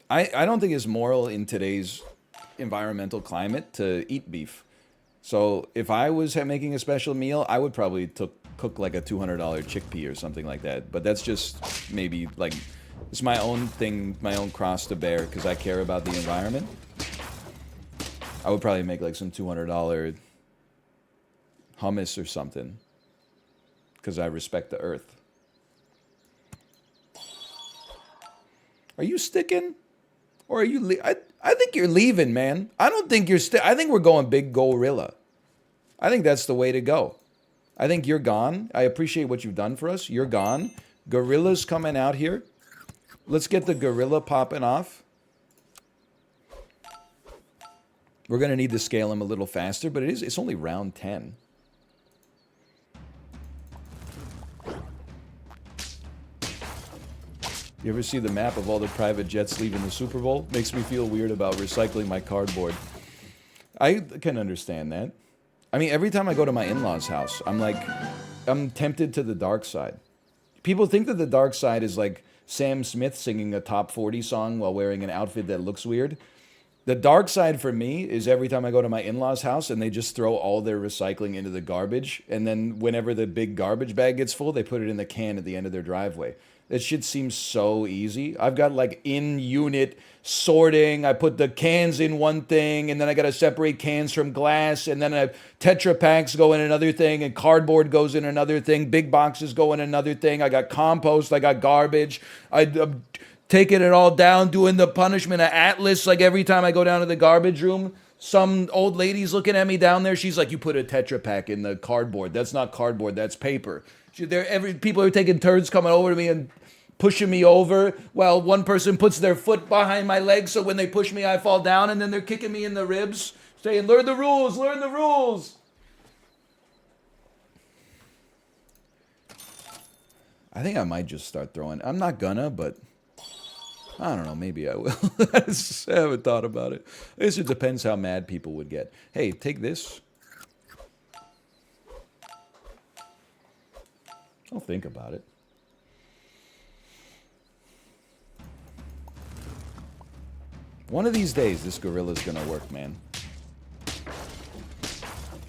Speaker 1: I don't think it's moral in today's environmental climate to eat beef. So if I was making a special meal, I would probably cook like a $200 chickpea or something like that. But that's just maybe like, it's my own thing, my own cross to bear because I care about the environment. I would probably make like some $200 hummus or something because I respect the earth. Are you sticking? Or are you... I think you're leaving, man. I don't think you're... I think we're going big gorilla. I think that's the way to go. I think you're gone. I appreciate what you've done for us. You're gone. Gorilla's coming out here. Let's get the gorilla popping off. We're going to need to scale him a little faster, but it's only round 10. You ever see the map of all the private jets leaving the Super Bowl? Makes me feel weird about recycling my cardboard. I can understand that. I mean, every time I go to my in-laws' house, I'm tempted to the dark side. People think that the dark side is like Sam Smith singing a top 40 song while wearing an outfit that looks weird. The dark side for me is every time I go to my in-laws' house and they just throw all their recycling into the garbage, and then whenever the big garbage bag gets full, they put it in the can at the end of their driveway. That shit seems so easy. I've got like in-unit sorting. I put the cans in one thing, and then I got to separate cans from glass, and then Tetra Paks go in another thing, and cardboard goes in another thing. Big boxes go in another thing. I got compost. I got garbage. taking it all down, doing the punishment of Atlas. Like every time I go down to the garbage room, some old lady's looking at me down there. She's like, "You put a Tetra Pak in the cardboard. That's not cardboard. That's paper." People are taking turns coming over to me and pushing me over, while one person puts their foot behind my leg, so when they push me, I fall down, and then they're kicking me in the ribs, saying, "Learn the rules, learn the rules." I think I might just start throwing. I'm not gonna, but I don't know. Maybe I will. I haven't thought about it. I guess it depends how mad people would get. Hey, take this. I'll think about it. One of these days, this gorilla's gonna work, man.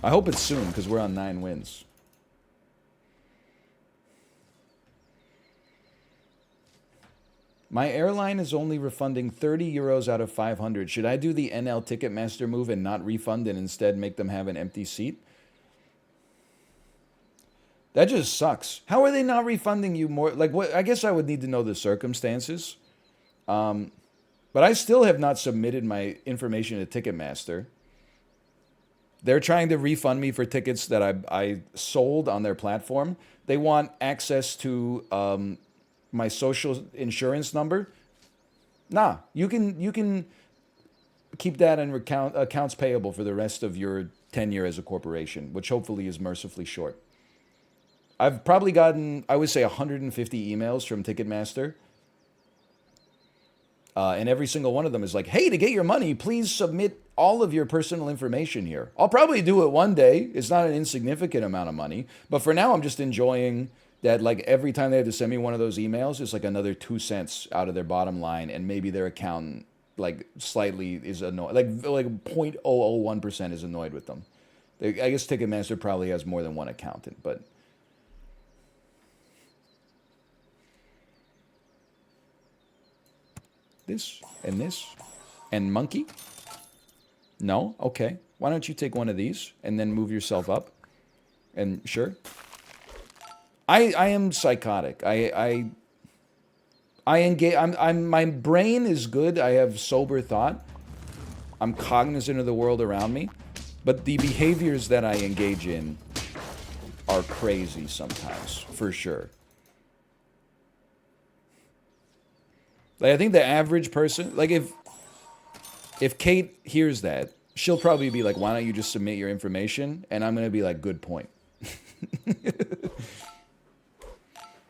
Speaker 1: I hope it's soon, because we're on 9 wins. My airline is only refunding 30 euros out of 500. Should I do the NL Ticketmaster move and not refund and instead make them have an empty seat? That just sucks. How are they not refunding you more? Like, what? I guess I would need to know the circumstances. But I still have not submitted my information to Ticketmaster. They're trying to refund me for tickets that I sold on their platform. They want access to my social insurance number. Nah, you can keep that in accounts payable for the rest of your tenure as a corporation, which hopefully is mercifully short. I've probably gotten, I would say, 150 emails from Ticketmaster. And every single one of them is like, "Hey, to get your money, please submit all of your personal information here." I'll probably do it one day. It's not an insignificant amount of money. But for now, I'm just enjoying that, like, every time they have to send me one of those emails, it's like another 2 cents out of their bottom line. And maybe their accountant, like, slightly is annoyed. Like 0.001% is annoyed with them. I guess Ticketmaster probably has more than one accountant, but... This and monkey? No? Okay. Why don't you take one of these and then move yourself up? And sure. I am psychotic. I engage. My brain is good. I have sober thought. I'm cognizant of the world around me, but the behaviors that I engage in are crazy sometimes, for sure. Like, I think the average person, like, if Kate hears that, she'll probably be like, "Why don't you just submit your information?" And I'm going to be like, "Good point."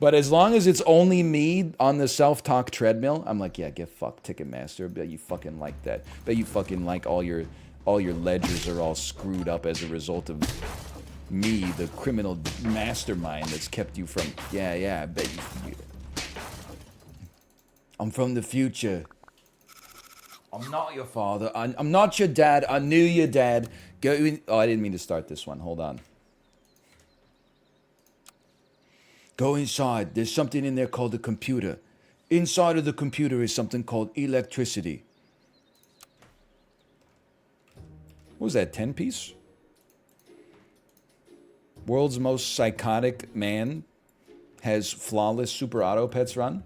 Speaker 1: But as long as it's only me on the self-talk treadmill, I'm like, "Yeah, get fucked, Ticketmaster. Bet you fucking like that. Bet you fucking like all your ledgers are all screwed up as a result of me, the criminal mastermind that's kept you from..." Yeah, I bet you... I'm from the future. I'm not your father. I'm not your dad. I knew your dad. Go in... Oh, I didn't mean to start this one. Hold on. Go inside. There's something in there called a computer. Inside of the computer is something called electricity. What was that, 10-piece? World's most psychotic man has flawless super auto pets run.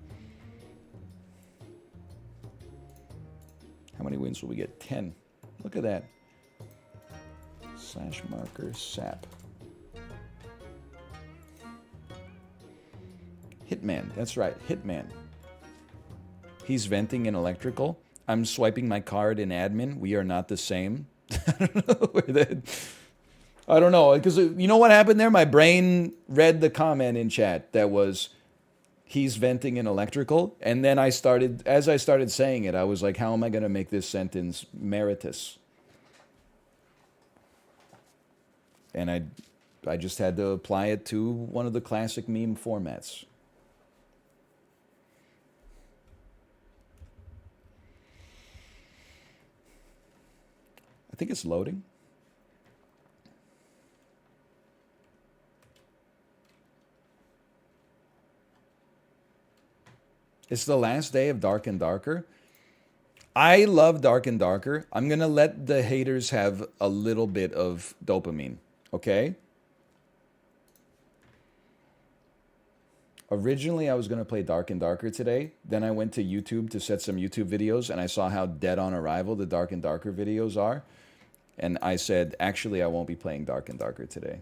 Speaker 1: How many wins will we get? 10. Look at that. / marker SAP. Hitman. That's right. Hitman. He's venting in electrical. I'm swiping my card in admin. We are not the same. I don't know. Because you know what happened there? My brain read the comment in chat that was... "He's venting in electrical," and then as I started saying it, I was like, how am I going to make this sentence meritorious? And I just had to apply it to one of the classic meme formats. I think it's loading. It's the last day of Dark and Darker. I love Dark and Darker. I'm going to let the haters have a little bit of dopamine, okay? Originally, I was going to play Dark and Darker today. Then I went to YouTube to set some YouTube videos, and I saw how dead on arrival the Dark and Darker videos are. And I said, actually, I won't be playing Dark and Darker today.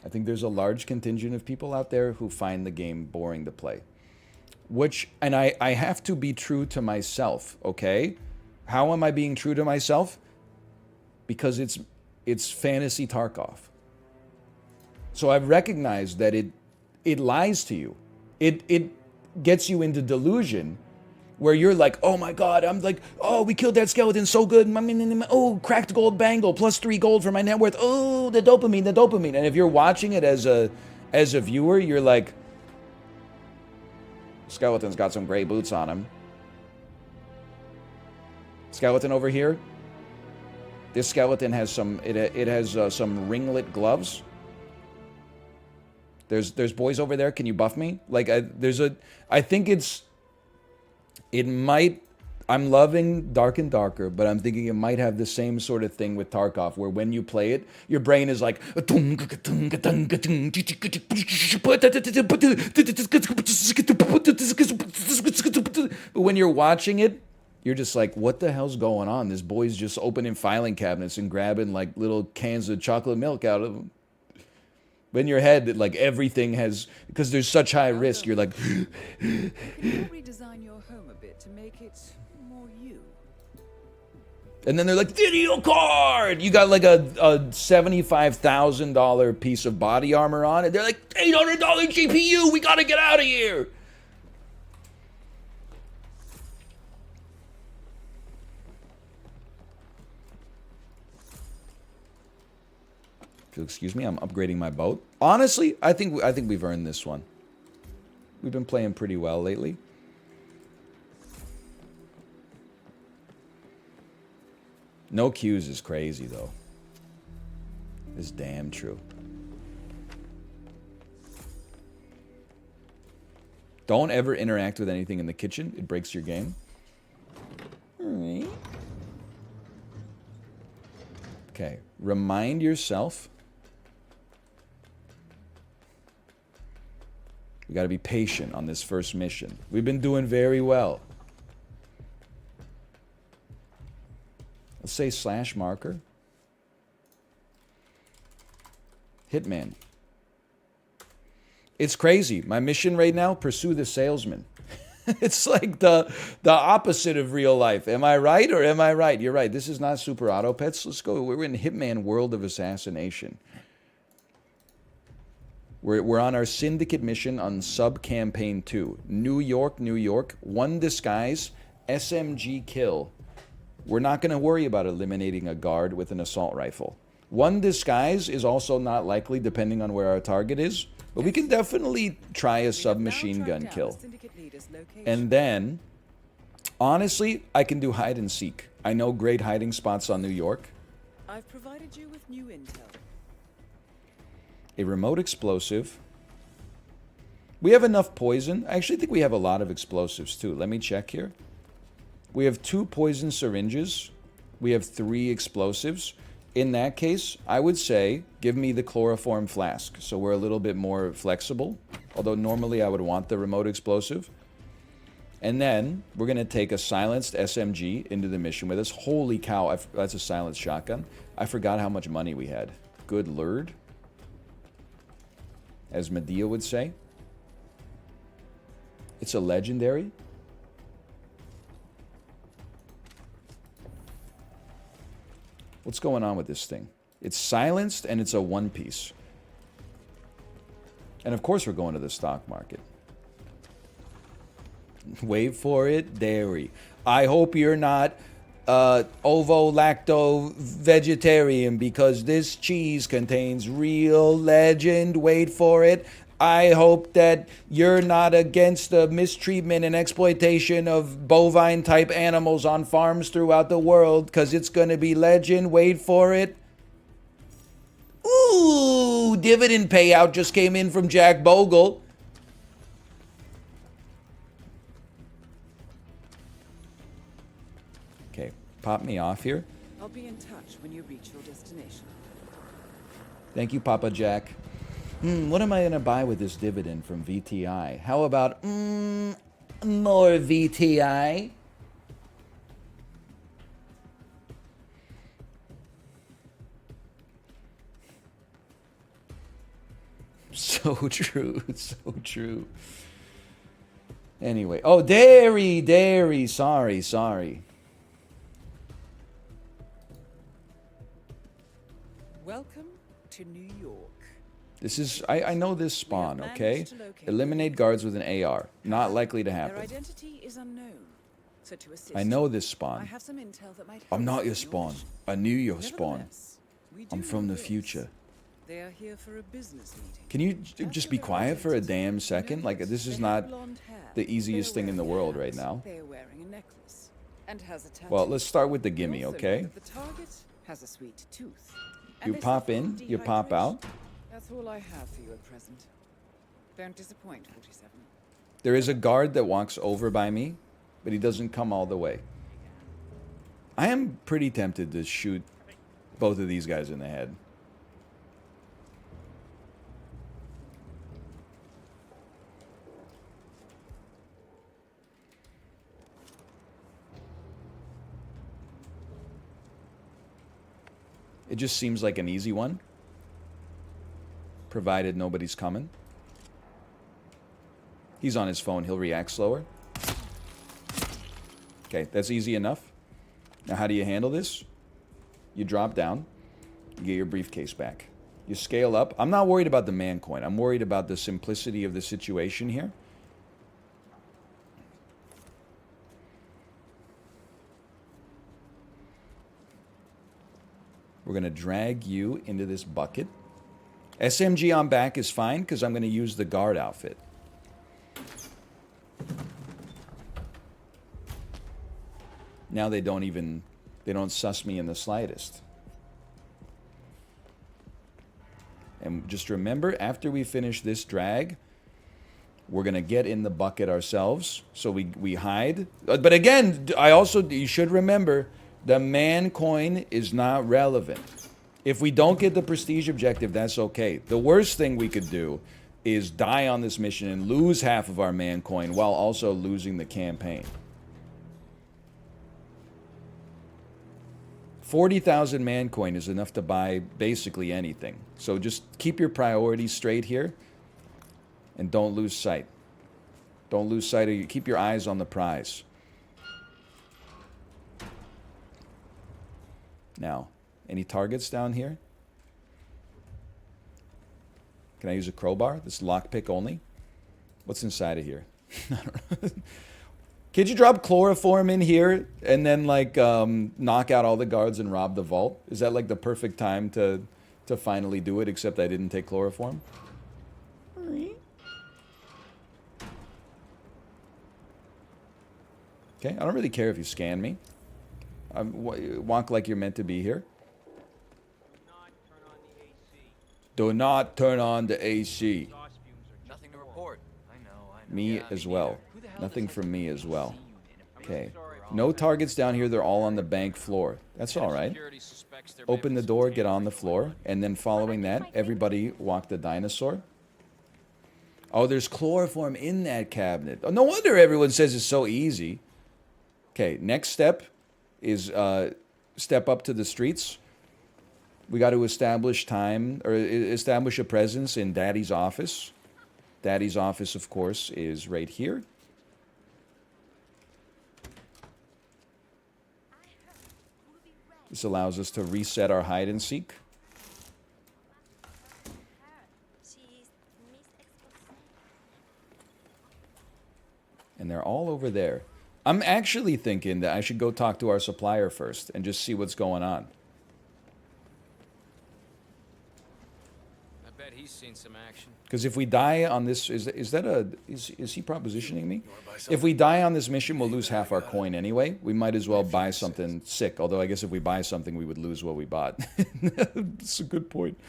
Speaker 1: I think there's a large contingent of people out there who find the game boring to play. And I have to be true to myself, okay? How am I being true to myself? Because it's fantasy Tarkov. So I've recognized that it lies to you. It gets you into delusion where you're like, oh my God, I'm like, oh, we killed that skeleton so good. Oh, cracked gold bangle, +3 gold for my net worth. Oh, the dopamine. And if you're watching it as a viewer, you're like, skeleton's got some gray boots on him. Skeleton over here. This skeleton has some ringlet gloves. There's boys over there. Can you buff me? Like I think I'm loving Dark and Darker, but I'm thinking it might have the same sort of thing with Tarkov, where when you play it, your brain is like, but when you're watching it, you're just like, what the hell's going on? This boy's just opening filing cabinets and grabbing like little cans of chocolate milk out of them. But in your head, like everything has, because there's such high risk, you're like,
Speaker 3: you can redesign your home a bit to make it more you.
Speaker 1: And then they're like, video card! You got like a $75,000 piece of body armor on, and they're like, $800 GPU, we gotta get out of here! If you'll excuse me, I'm upgrading my boat. Honestly, I think we've earned this one. We've been playing pretty well lately. No queues is crazy, though. It's damn true. Don't ever interact with anything in the kitchen. It breaks your game. Alright. Okay. Remind yourself. We got to be patient on this first mission. We've been doing very well. Let's say /marker. Hitman. It's crazy. My mission right now, pursue the salesman. It's like the opposite of real life. Am I right or am I right? You're right. This is not Super Auto Pets. Let's go. We're in Hitman World of Assassination. We're on our syndicate mission on sub-campaign 2. New York, New York. One disguise, SMG kill. We're not going to worry about eliminating a guard with an assault rifle. One disguise is also not likely depending on where our target is, but we can definitely try a submachine gun kill. And then, honestly, I can do hide and seek. I know great hiding spots on New York.
Speaker 3: I've provided you with new intel.
Speaker 1: A remote explosive. We have enough poison. I actually think we have a lot of explosives too. Let me check here. We have 2 poison syringes. We have 3 explosives. In that case, I would say give me the chloroform flask, so we're a little bit more flexible. Although normally I would want the remote explosive. And then we're going to take a silenced SMG into the mission with us. Holy cow, that's a silenced shotgun. I forgot how much money we had. Good lord. As Medea would say. It's a legendary. What's going on with this thing? It's silenced and it's a one piece. And of course we're going to the stock market. Wait for it, dairy. I hope you're not ovo-lacto vegetarian because this cheese contains real legend. Wait for it. I hope that you're not against the mistreatment and exploitation of bovine-type animals on farms throughout the world, because it's going to be legend. Wait for it. Ooh, dividend payout just came in from Jack Bogle. Okay, pop me off here.
Speaker 3: I'll be in touch when you reach your destination.
Speaker 1: Thank you, Papa Jack. What am I going to buy with this dividend from VTI? How about more VTI? So true. So true. Anyway. Oh, dairy. Sorry.
Speaker 3: Welcome to New York.
Speaker 1: This is, I know this spawn,
Speaker 3: We have
Speaker 1: okay?
Speaker 3: managed to locate
Speaker 1: Eliminate guards with an AR. Not likely to
Speaker 3: Their
Speaker 1: happen.
Speaker 3: identity is unknown. So to assist,
Speaker 1: I know this
Speaker 3: I
Speaker 1: spawn.
Speaker 3: have some intel that might
Speaker 1: I'm
Speaker 3: help
Speaker 1: not your
Speaker 3: with
Speaker 1: spawn.
Speaker 3: mission.
Speaker 1: I knew your spawn.
Speaker 3: Nevertheless, we do
Speaker 1: I'm from
Speaker 3: know
Speaker 1: the
Speaker 3: this.
Speaker 1: future.
Speaker 3: They are here for a business meeting.
Speaker 1: Can you
Speaker 3: As
Speaker 1: just
Speaker 3: for
Speaker 1: be
Speaker 3: their
Speaker 1: quiet for a
Speaker 3: identity,
Speaker 1: damn
Speaker 3: you
Speaker 1: second?
Speaker 3: know
Speaker 1: Like,
Speaker 3: that
Speaker 1: this is
Speaker 3: they have
Speaker 1: not
Speaker 3: blonde hair.
Speaker 1: the easiest
Speaker 3: They are
Speaker 1: thing in the
Speaker 3: wearing
Speaker 1: world
Speaker 3: hats.
Speaker 1: right now.
Speaker 3: They are wearing a necklace and has a tattoo.
Speaker 1: Well, let's start with the
Speaker 3: We
Speaker 1: gimme,
Speaker 3: also know
Speaker 1: okay?
Speaker 3: that the target has a sweet tooth. And
Speaker 1: You
Speaker 3: they
Speaker 1: pop
Speaker 3: suffer
Speaker 1: in,
Speaker 3: from
Speaker 1: you pop
Speaker 3: dehydration.
Speaker 1: out.
Speaker 3: That's all I have for you at present. Don't disappoint, 47.
Speaker 1: There is a guard that walks over by me, but he doesn't come all the way. I am pretty tempted to shoot both of these guys in the head. It just seems like an easy one, provided nobody's coming. He's on his phone. He'll react slower. Okay, that's easy enough. Now, how do you handle this? You drop down. You get your briefcase back. You scale up. I'm not worried about the man coin. I'm worried about the simplicity of the situation here. We're going to drag you into this bucket. SMG on back is fine because I'm going to use the guard outfit. Now they don't suss me in the slightest. And just remember, after we finish this drag, we're going to get in the bucket ourselves. So we hide. But again, you should remember, the man coin is not relevant. If we don't get the prestige objective, that's okay. The worst thing we could do is die on this mission and lose half of our man coin while also losing the campaign. 40,000 man coin is enough to buy basically anything. So just keep your priorities straight here and don't lose sight. Don't lose sight of you. Keep your eyes on the prize. Now, any targets down here? Can I use a crowbar? This is lockpick only. What's inside of here? I don't know. Could you drop chloroform in here and then like knock out all the guards and rob the vault? Is that like the perfect time to finally do it, except I didn't take chloroform? Okay, I don't really care if you scan me. Walk like you're meant to be here. Do not turn on the AC.
Speaker 4: Nothing to report. I know.
Speaker 1: Me as well. Nothing from me as well. Okay. No targets down here. They're all on the bank floor. That's all right. Open the door, get on the floor, and then following that, everybody walk the dinosaur. Oh, there's chloroform in that cabinet. Oh, no wonder everyone says it's so easy. Okay, next step is step up to the streets. We got to establish a presence in Daddy's office. Daddy's office, of course, is right here. This allows us to reset our hide and seek. And they're all over there. I'm actually thinking that I should go talk to our supplier first and just see what's going on.
Speaker 4: I bet he's seen some action.
Speaker 1: Because if we die on this, is he propositioning me? If we die on this mission, we'll lose half our coin anyway. We might as well buy something sick. Although I guess if we buy something, we would lose what we bought. That's a good point.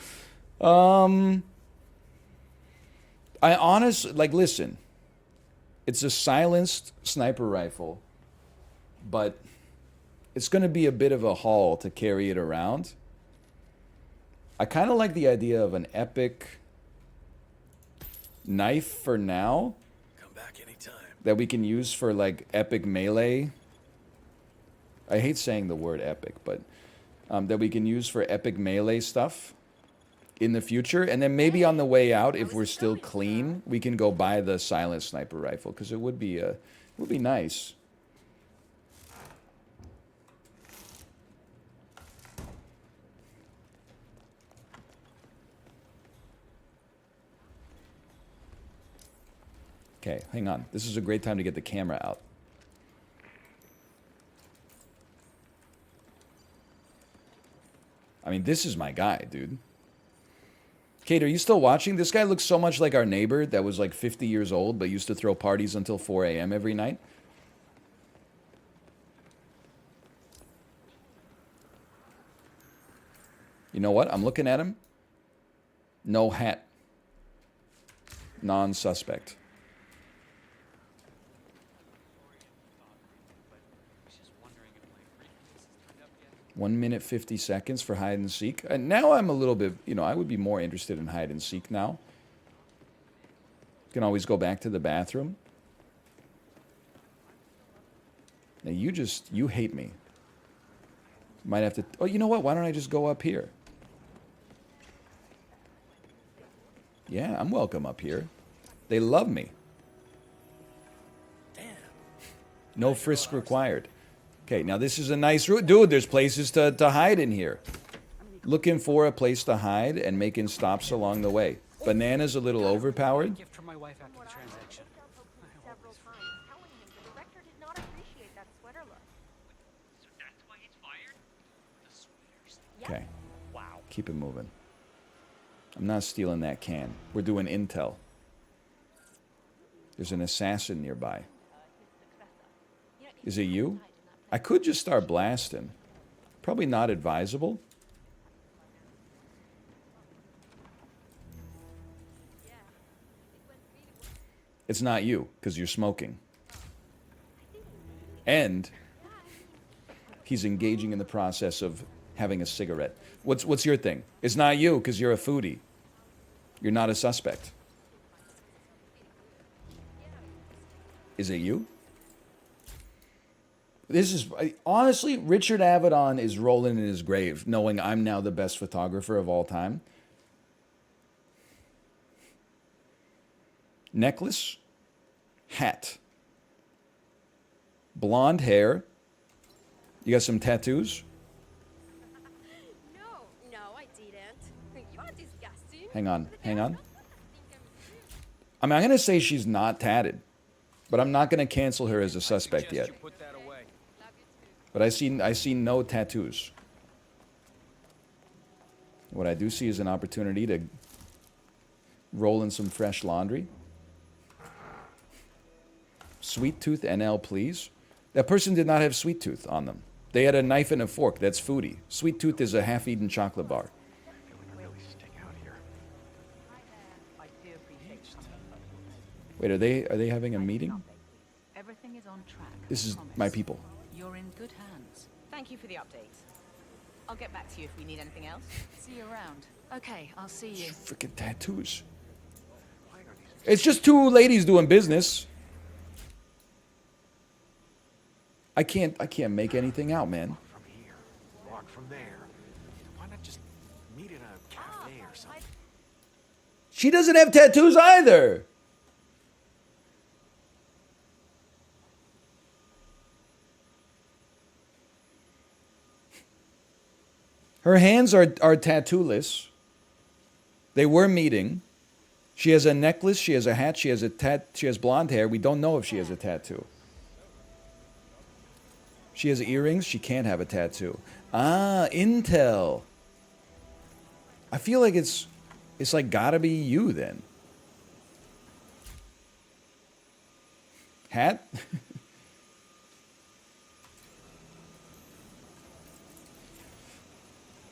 Speaker 1: I honestly, listen. It's a silenced sniper rifle, but it's going to be a bit of a haul to carry it around. I kind of like the idea of an epic Knife for now
Speaker 5: Come back anytime.
Speaker 1: that we can use for like epic melee. I hate saying the word epic, but that we can use for epic melee stuff in the future. And then maybe on the way out, if we're still clean, we can go buy the silent sniper rifle because it would be nice. Okay, hang on. This is a great time to get the camera out. I mean, this is my guy, dude. Kate, are you still watching? This guy looks so much like our neighbor that was like 50 years old but used to throw parties until 4 a.m. every night. You know what? I'm looking at him. No hat. Non-suspect. 1 minute 50 seconds for hide and seek. Now I'm a little bit, I would be more interested in hide and seek now. You can always go back to the bathroom. Now you hate me. Might have to, oh, you know what? Why don't I just go up here? Yeah, I'm welcome up here. They love me.
Speaker 5: Damn.
Speaker 1: No frisk required. Okay, now this is a nice route. Dude, there's places to hide in here. Looking for a place to hide and making stops along the way. Banana's a little overpowered.
Speaker 6: Gift from my wife after the transaction.
Speaker 7: Several times, telling him the director did not appreciate that sweater look.
Speaker 6: So that's why he's fired? The sweaters.
Speaker 1: Okay,
Speaker 6: Wow.
Speaker 1: keep it moving. I'm not stealing that can. We're doing intel. There's an assassin nearby. Is it you? I could just start blasting. Probably not advisable. It's not you, because you're smoking. And he's engaging in the process of having a cigarette. What's your thing? It's not you, because you're a foodie. You're not a suspect. Is it you? This is, honestly, Richard Avedon is rolling in his grave, knowing I'm now the best photographer of all time. Necklace, hat, blonde hair. You got some tattoos?
Speaker 7: No, I didn't. You are disgusting.
Speaker 1: Hang on. I mean, I'm going to say she's not tatted, but I'm not going to cancel her as a suspect yet.
Speaker 4: You put that away.
Speaker 1: But I see no tattoos. What I do see is an opportunity to roll in some fresh laundry. Sweet Tooth NL, please. That person did not have Sweet Tooth on them. They had a knife and a fork. That's foodie. Sweet Tooth is a half-eaten chocolate bar. Wait, are they having a meeting?
Speaker 3: Everything is on track.
Speaker 1: This is my people.
Speaker 3: You're in good hands.
Speaker 8: Thank you for the update. I'll get back to you if we need anything else.
Speaker 3: See you around. Okay, I'll see you.
Speaker 1: Freaking tattoos. It's just two ladies doing business. I can't make anything out, man.
Speaker 5: From here, walk from there. Why not just meet in a cafe or something?
Speaker 1: She doesn't have tattoos either. Her hands are tattooless. They were meeting. She has a necklace, she has a hat, she has blonde hair. We don't know if she has a tattoo. She has earrings, she can't have a tattoo. Ah, intel. I feel like it's like gotta be you then. Hat?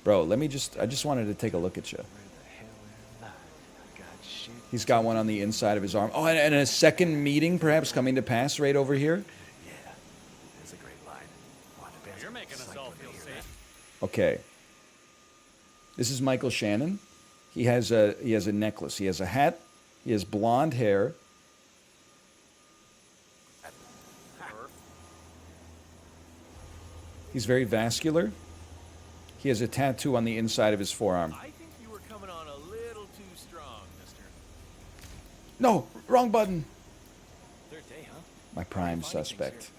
Speaker 1: Bro, I just wanted to take a look at you. He's got one on the inside of his arm. Oh, and a second meeting perhaps coming to pass right over here?
Speaker 5: Yeah, that's a great line.
Speaker 4: You're making us all feel safe.
Speaker 1: Okay. This is Michael Shannon. He has a necklace. He has a hat. He has blonde hair. He's very vascular. He has a tattoo on the inside of his forearm.
Speaker 5: I think you were coming on a little too strong, mister.
Speaker 1: No, wrong button.
Speaker 5: Third day, huh?
Speaker 1: My prime suspect.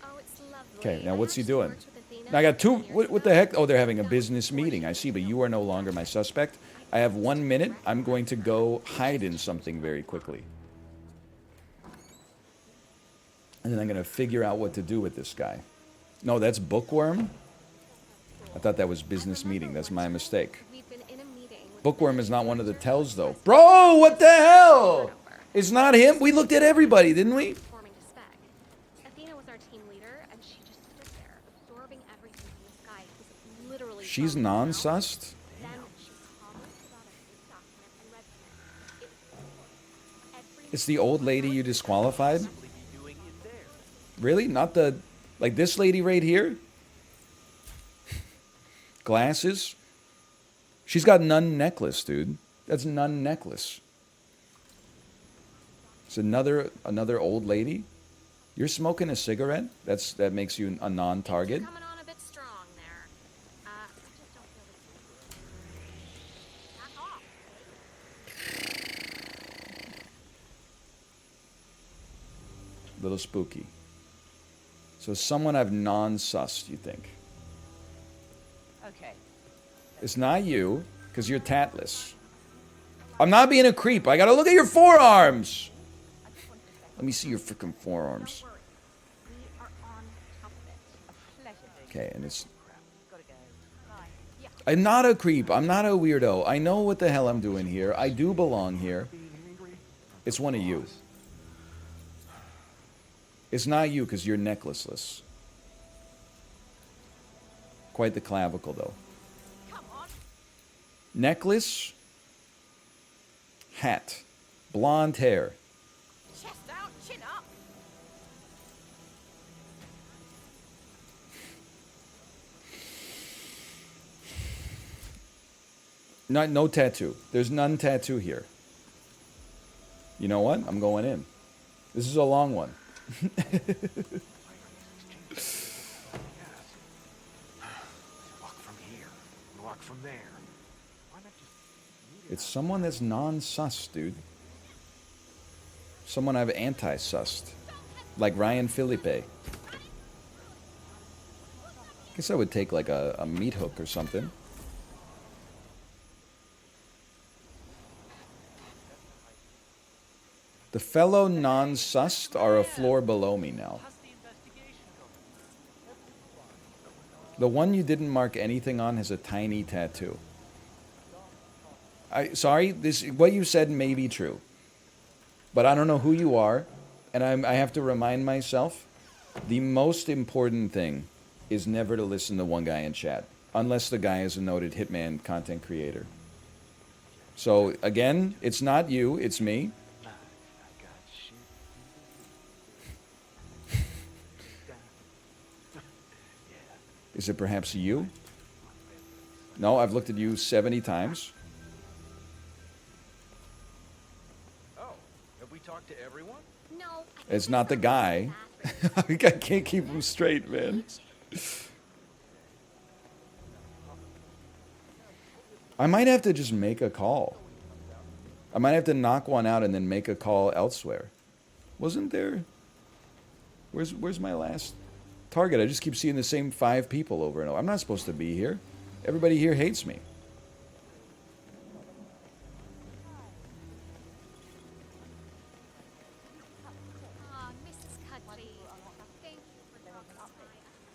Speaker 7: Oh, it's lovely.
Speaker 1: Okay, now
Speaker 7: I
Speaker 1: what's he
Speaker 7: actually
Speaker 1: doing?
Speaker 7: worked with Athena
Speaker 1: Now I got 2.
Speaker 7: 10 years
Speaker 1: What the
Speaker 7: ago.
Speaker 1: heck? Oh, they're having a business meeting. I see, but you are no longer my suspect. I have 1 minute. I'm going to go hide in something very quickly. And then I'm going to figure out what to do with this guy. No, that's Bookworm. I thought that was business meeting. That's my mistake.
Speaker 7: We've been in a meeting with
Speaker 1: Bookworm is not one of the tells, though. Bro, what the hell? It's not him. We looked at everybody, didn't we?
Speaker 7: performing to spec. Athena was our team leader, and she just stood there, absorbing everything from this guy who's literally
Speaker 1: She's
Speaker 7: from his mouth.
Speaker 1: non-sussed.
Speaker 7: Then she calmly brought us this document and read from it. Every
Speaker 1: It's the old lady you disqualified?
Speaker 5: Possibly be doing in there.
Speaker 1: Really? Not the... Like this lady right here? Glasses? She's got nun necklace, dude. That's nun necklace. It's another old lady. You're smoking a cigarette? That makes you a non-target.
Speaker 7: coming on a bit strong there. I just don't feel this. Back off.
Speaker 1: Little spooky. So someone I've non-sussed, you think?
Speaker 8: Okay.
Speaker 1: It's not you, because you're tatless. I'm not being a creep. I gotta look at your forearms. Let me see your freaking forearms.
Speaker 8: We are on top of it. A pleasure.
Speaker 1: Okay, and it's...
Speaker 8: Gotta go. Bye. Yeah.
Speaker 1: I'm not a creep. I'm not a weirdo. I know what the hell I'm doing here. I do belong here. It's one of you. It's not you, because you're necklaceless. Quite the clavicle, though.
Speaker 8: Come on.
Speaker 1: Necklace. Hat. Blonde hair.
Speaker 8: Chest out, chin up.
Speaker 1: No tattoo. There's none tattoo here. You know what? I'm going in. This is a long one.
Speaker 5: Walk from here. Walk from there. Why not just meet in
Speaker 1: It's someone that's non-sus, dude. Someone I've anti-sussed. Like Ryan Felipe. Guess I would take like a meat hook or something. The fellow non-sussed are a floor below me now. The one you didn't mark anything on has a tiny tattoo. Sorry, what you said may be true. But I don't know who you are, and I have to remind myself, the most important thing is never to listen to one guy in chat, unless the guy is a noted Hitman content creator. So again, it's not you, it's me. Is it perhaps you? No, I've looked at you 70 times.
Speaker 5: Oh, have we talked to everyone?
Speaker 7: No.
Speaker 1: It's not the guy. I can't keep him straight, man. I might have to just make a call. I might have to knock one out and then make a call elsewhere. Wasn't there... Where's my last target? I just keep seeing the same 5 people over and over. I'm not supposed to be here. Everybody here hates me.
Speaker 7: Mrs. Cudley, thank you for dropping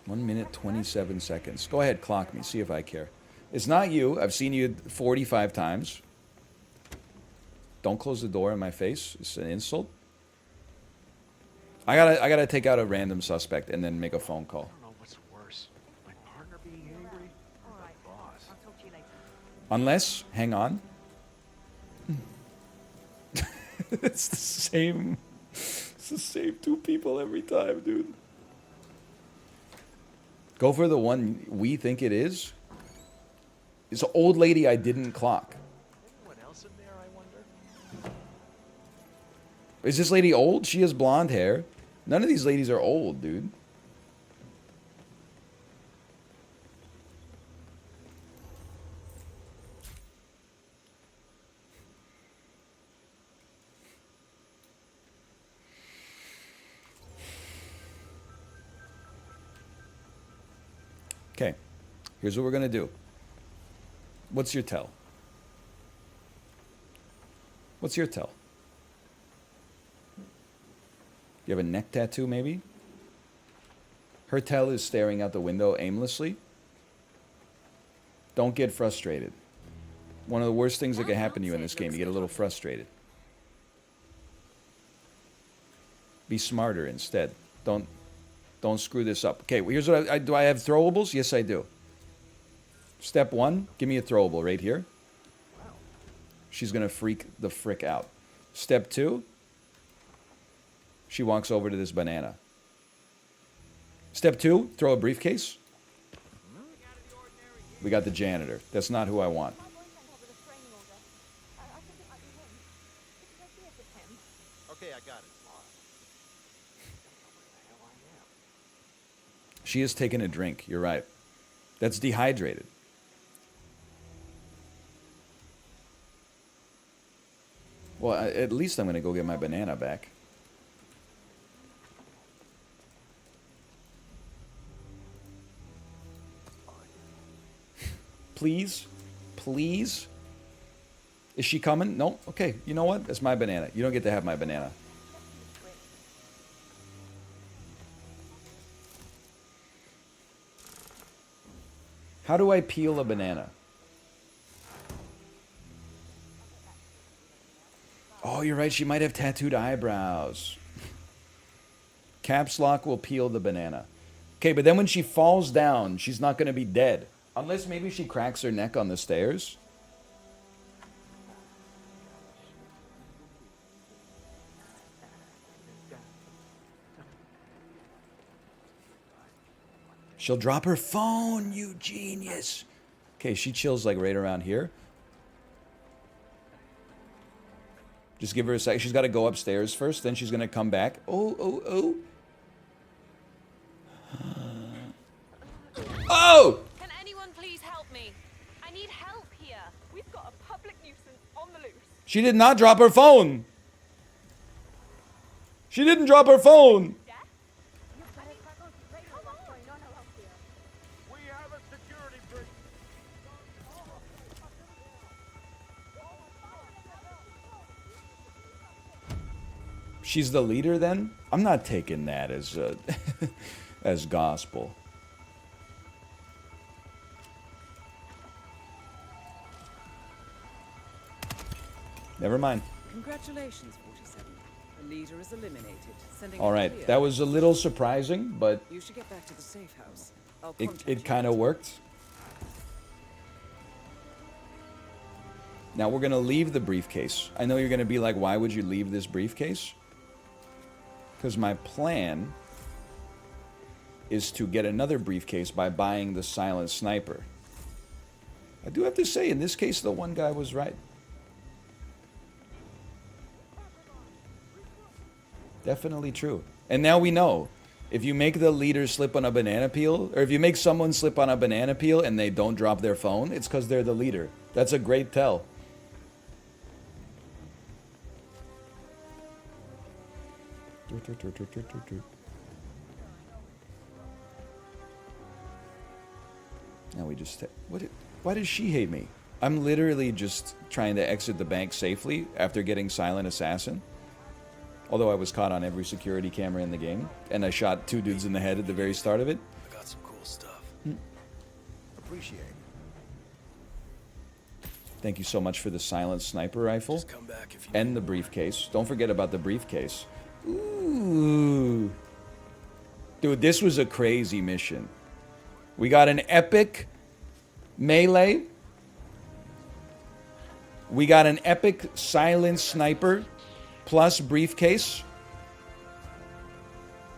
Speaker 7: by.
Speaker 1: 1 minute, 27 seconds. Go ahead, clock me. See if I care. It's not you. I've seen you 45 times. Don't close the door in my face. It's an insult. I gotta take out a random suspect and then make a phone call.
Speaker 5: I don't know what's worse. My partner being angry or the boss?
Speaker 8: I'll talk to you later.
Speaker 1: Unless, hang on. It's the same 2 people every time, dude. Go for the one we think it is. It's an old lady I didn't clock.
Speaker 5: Anyone else in there, I wonder?
Speaker 1: Is this lady old? She has blonde hair. None of these ladies are old, dude. Okay, here's what we're gonna do. What's your tell? What's your tell? You have a neck tattoo, maybe? Her tell is staring out the window aimlessly. Don't get frustrated. One of the worst things that can happen to you in this game, you get a little frustrated. Be smarter instead. Don't screw this up. Okay, well, here's what do I have throwables? Yes, I do. Step 1, give me a throwable right here. She's going to freak the frick out. Step 2, she walks over to this banana. Step 2, throw a briefcase. We got the janitor. That's not who I want.
Speaker 5: Okay, I got it.
Speaker 1: She has taken a drink. You're right. That's dehydrated. Well, at least I'm going to go get my banana back. Please? Please? Is she coming? No? Okay, you know what? That's my banana. You don't get to have my banana. How do I peel a banana? Oh, you're right. She might have tattooed eyebrows. Caps lock will peel the banana. Okay, but then when she falls down, she's not going to be dead. Unless maybe she cracks her neck on the stairs. She'll drop her phone, you genius. Okay, she chills like right around here. Just give her a sec. She's got to go upstairs first, then she's going to come back. Oh. Oh!
Speaker 7: Can anyone please help me? I need help here. We've got a public nuisance on the loose.
Speaker 1: She did not drop her phone. She didn't drop her phone.
Speaker 5: We have a security breach.
Speaker 1: She's the leader then? I'm not taking that as as gospel. Never mind.
Speaker 3: Congratulations, 47. The leader is eliminated. Sending
Speaker 1: All right, that was a little surprising, but
Speaker 3: You should get back to the safe house. I'll
Speaker 1: it
Speaker 3: contact you
Speaker 1: kind of
Speaker 3: later.
Speaker 1: worked. Now we're going to leave the briefcase. I know you're going to be like, why would you leave this briefcase? Because my plan is to get another briefcase by buying the silent sniper. I do have to say, in this case, the one guy was right. Definitely true. And now we know, if you make the leader slip on a banana peel, or if you make someone slip on a banana peel and they don't drop their phone, it's because they're the leader. That's a great tell. Now we just... Why does she hate me? I'm literally just trying to exit the bank safely after getting Silent Assassin. Although I was caught on every security camera in the game, and I shot 2 dudes in the head at the very start of it.
Speaker 5: I got some cool stuff. Appreciate it.
Speaker 1: Thank you so much for the silent sniper rifle.
Speaker 5: Just come back if you
Speaker 1: And the briefcase. Don't forget about the briefcase. Ooh. Dude, this was a crazy mission. We got an epic melee. We got an epic silent sniper plus briefcase.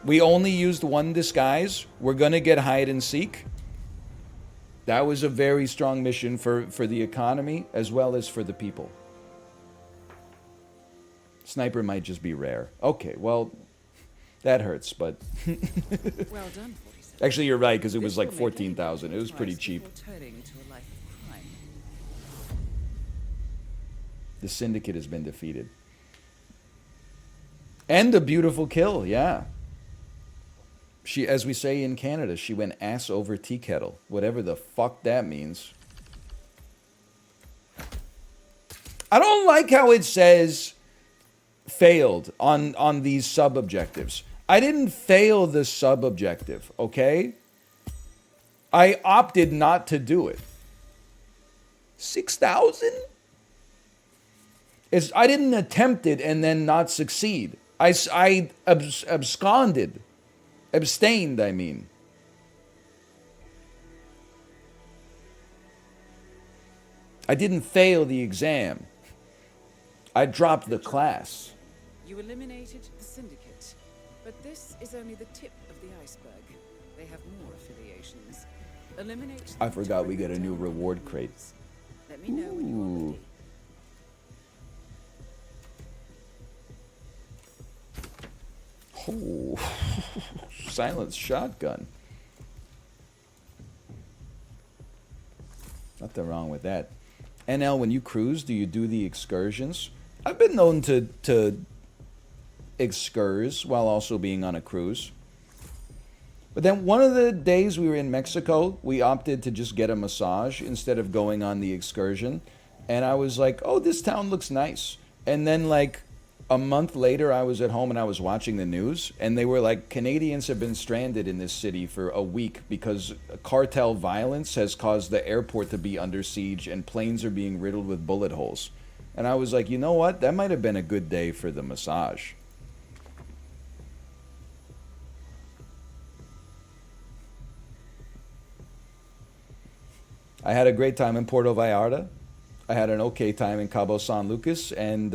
Speaker 1: We only used one disguise. We're going to get hide and seek. That was a very strong mission for the economy as well as for the people. Sniper might just be rare. Okay, well, that hurts, but...
Speaker 3: Well done, 47.
Speaker 1: Actually, you're right, because it was
Speaker 3: This
Speaker 1: like
Speaker 3: will make
Speaker 1: 14,000. It
Speaker 3: anyone
Speaker 1: was pretty
Speaker 3: twice
Speaker 1: cheap.
Speaker 3: before turning to a life of crime.
Speaker 1: The Syndicate has been defeated. And a beautiful kill, yeah. She, as we say in Canada, she went ass over tea kettle. Whatever the fuck that means. I don't like how it says failed on these sub-objectives. I didn't fail the sub-objective, okay? I opted not to do it. 6,000? I didn't attempt it and then not succeed. I absconded. Abstained, I mean. I didn't fail the exam. I dropped the class.
Speaker 3: You eliminated the Syndicate, but this is only the tip of the iceberg. They have more affiliations. Eliminate.
Speaker 1: I forgot we
Speaker 3: the
Speaker 1: get a new
Speaker 3: target
Speaker 1: reward crate.
Speaker 3: Let me know when you are ready.
Speaker 1: Oh, silenced shotgun. Nothing wrong with that. NL, when you cruise, do you do the excursions? I've been known to excurse while also being on a cruise. But then one of the days we were in Mexico, we opted to just get a massage instead of going on the excursion. And I was like, oh, this town looks nice. And then like a month later, I was at home and I was watching the news. And they were like, Canadians have been stranded in this city for a week because cartel violence has caused the airport to be under siege and planes are being riddled with bullet holes. And I was like, you know what? That might have been a good day for the massage. I had a great time in Puerto Vallarta. I had an okay time in Cabo San Lucas and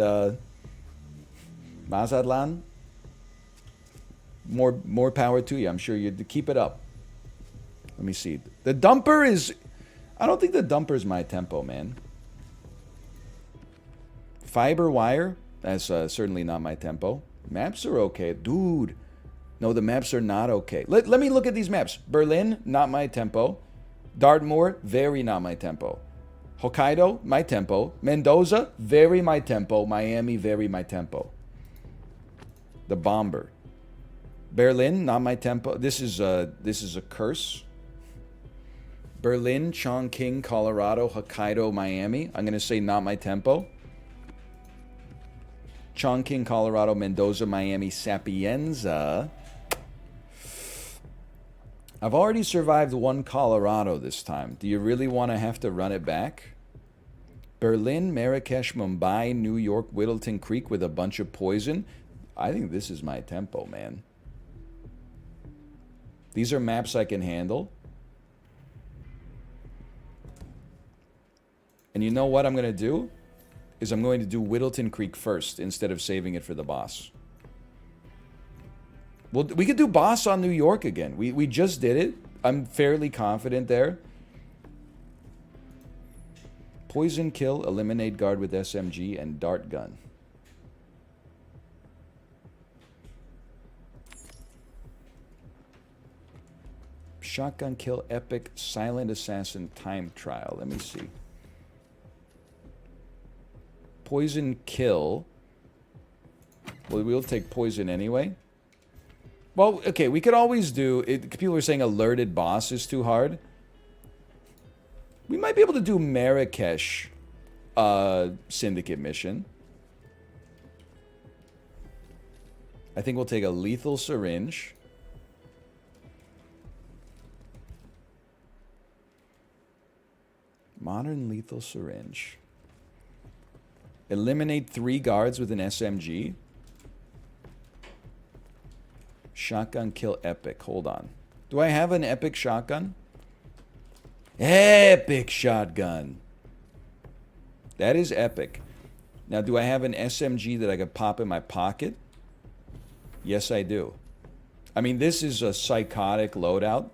Speaker 1: Mazatlan. More power to you. I'm sure you'd keep it up. Let me see. The dumper is... I don't think the dumper's my tempo, man. Fiber wire? That's certainly not my tempo. Maps are okay. Dude. No, the maps are not okay. Let me look at these maps. Berlin, not my tempo. Dartmoor, very not my tempo. Hokkaido, my tempo. Mendoza, very my tempo. Miami, very my tempo. The Bomber. Berlin, not my tempo. This is a curse. Berlin, Chongqing, Colorado, Hokkaido, Miami. I'm going to say not my tempo. Chongqing, Colorado, Mendoza, Miami, Sapienza. I've already survived one Colorado this time. Do you really want to have to run it back? Berlin, Marrakesh, Mumbai, New York, Whittleton Creek with a bunch of poison. I think this is my tempo, man. These are maps I can handle. And you know what I'm going to do? Is I'm going to do Whittleton Creek first instead of saving it for the boss. Well, we could do boss on New York again. We just did it. I'm fairly confident there. Poison kill, eliminate guard with SMG, and dart gun. Shotgun kill, epic, silent assassin, time trial. Let me see. Poison kill. Well, we'll take poison anyway. Well, okay, we could always do... people are saying alerted boss is too hard. We might be able to do Marrakesh Syndicate mission. I think we'll take a lethal syringe. Modern lethal syringe. Eliminate 3 guards with an SMG. Shotgun kill epic. Hold on. Do I have an epic shotgun? Epic shotgun. That is epic. Now, do I have an SMG that I could pop in my pocket? Yes, I do. I mean, this is a psychotic loadout.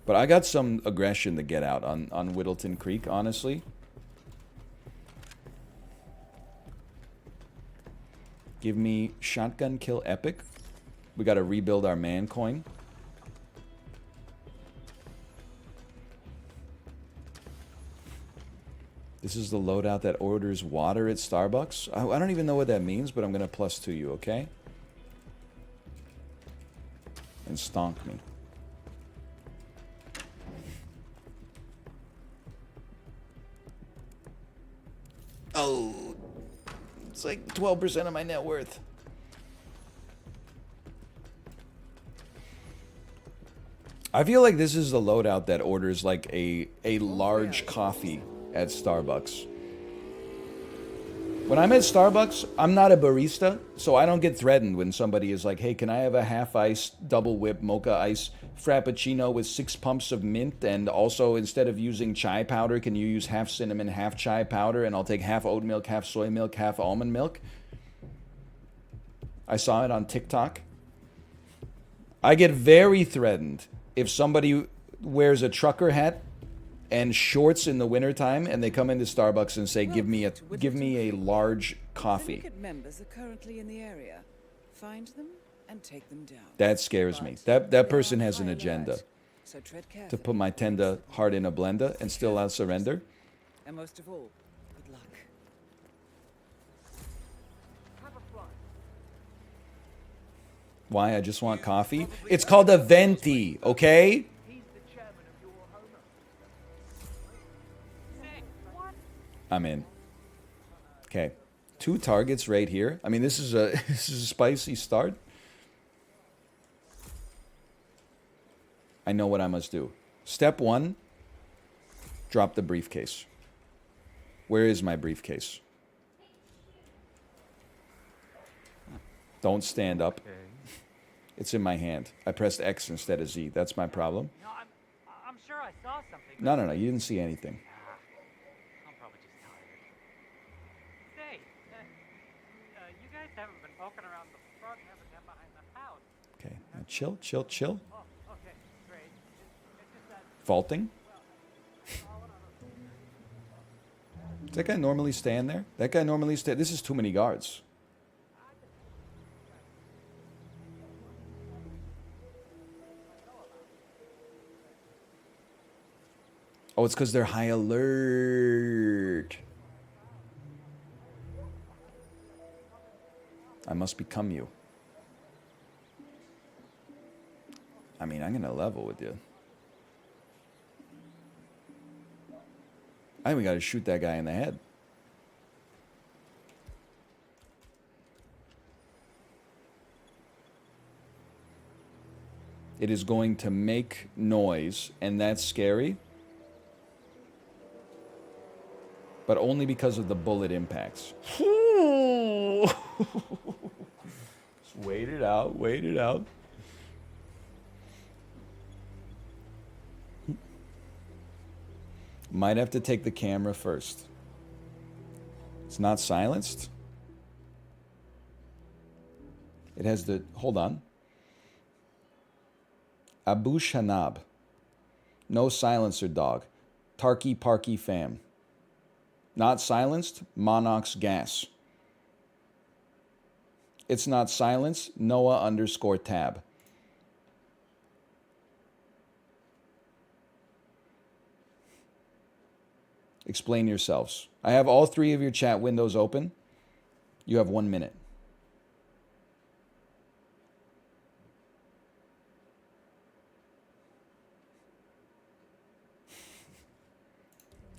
Speaker 1: But I got some aggression to get out on Whittleton Creek, honestly. Give me shotgun kill epic. We got to rebuild our man coin. This is the loadout that orders water at Starbucks. I don't even know what that means, but I'm going to +2 you, okay? And stonk me. Oh, it's like 12% of my net worth. I feel like this is the loadout that orders like a large coffee at Starbucks. When I'm at Starbucks, I'm not a barista, so I don't get threatened when somebody is like, hey, can I have a half ice, double whip, mocha ice, frappuccino with 6 pumps of mint, and also instead of using chai powder, can you use half cinnamon, half chai powder, and I'll take half oat milk, half soy milk, half almond milk? I saw it on TikTok. I get very threatened if somebody wears a trucker hat and shorts in the wintertime and they come into Starbucks and say, give me a large coffee.
Speaker 3: Syndicate members are currently in the area. Find them and take them down.
Speaker 1: That scares me. That person has an agenda.
Speaker 3: So tread carefully.
Speaker 1: To put my tender heart in a blender and still I'll surrender.
Speaker 3: And most of all, good luck.
Speaker 1: Why? I just want coffee? It's called a venti, okay? I'm in. Okay. 2 targets right here. I mean, this is a spicy start. I know what I must do. Step 1, drop the briefcase. Where is my briefcase? Don't stand up. It's in my hand. I pressed X instead of Z. That's my problem.
Speaker 6: No, I'm sure I saw something.
Speaker 1: No. You didn't see anything.
Speaker 6: I'm probably just tired. Say, you guys haven't been poking around the front, haven't been behind the house.
Speaker 1: Okay. Now chill.
Speaker 6: Oh, okay, great. It's just that.
Speaker 1: Faulting? Does that guy normally stand there? That guy normally stand. This is too many guards. Oh, it's because they're high alert. I must become you. I mean, I'm going to level with you. I think we got to shoot that guy in the head. It is going to make noise, and that's scary. But only because of the bullet impacts. Just wait it out. Might have to take the camera first. It's not silenced. It has the, hold on. Abu Shanab. No silencer, dog. Tarky Parky fam. Not silenced, Monox gas. It's not silenced, Noah_tab. Explain yourselves. I have all 3 of your chat windows open. You have 1 minute.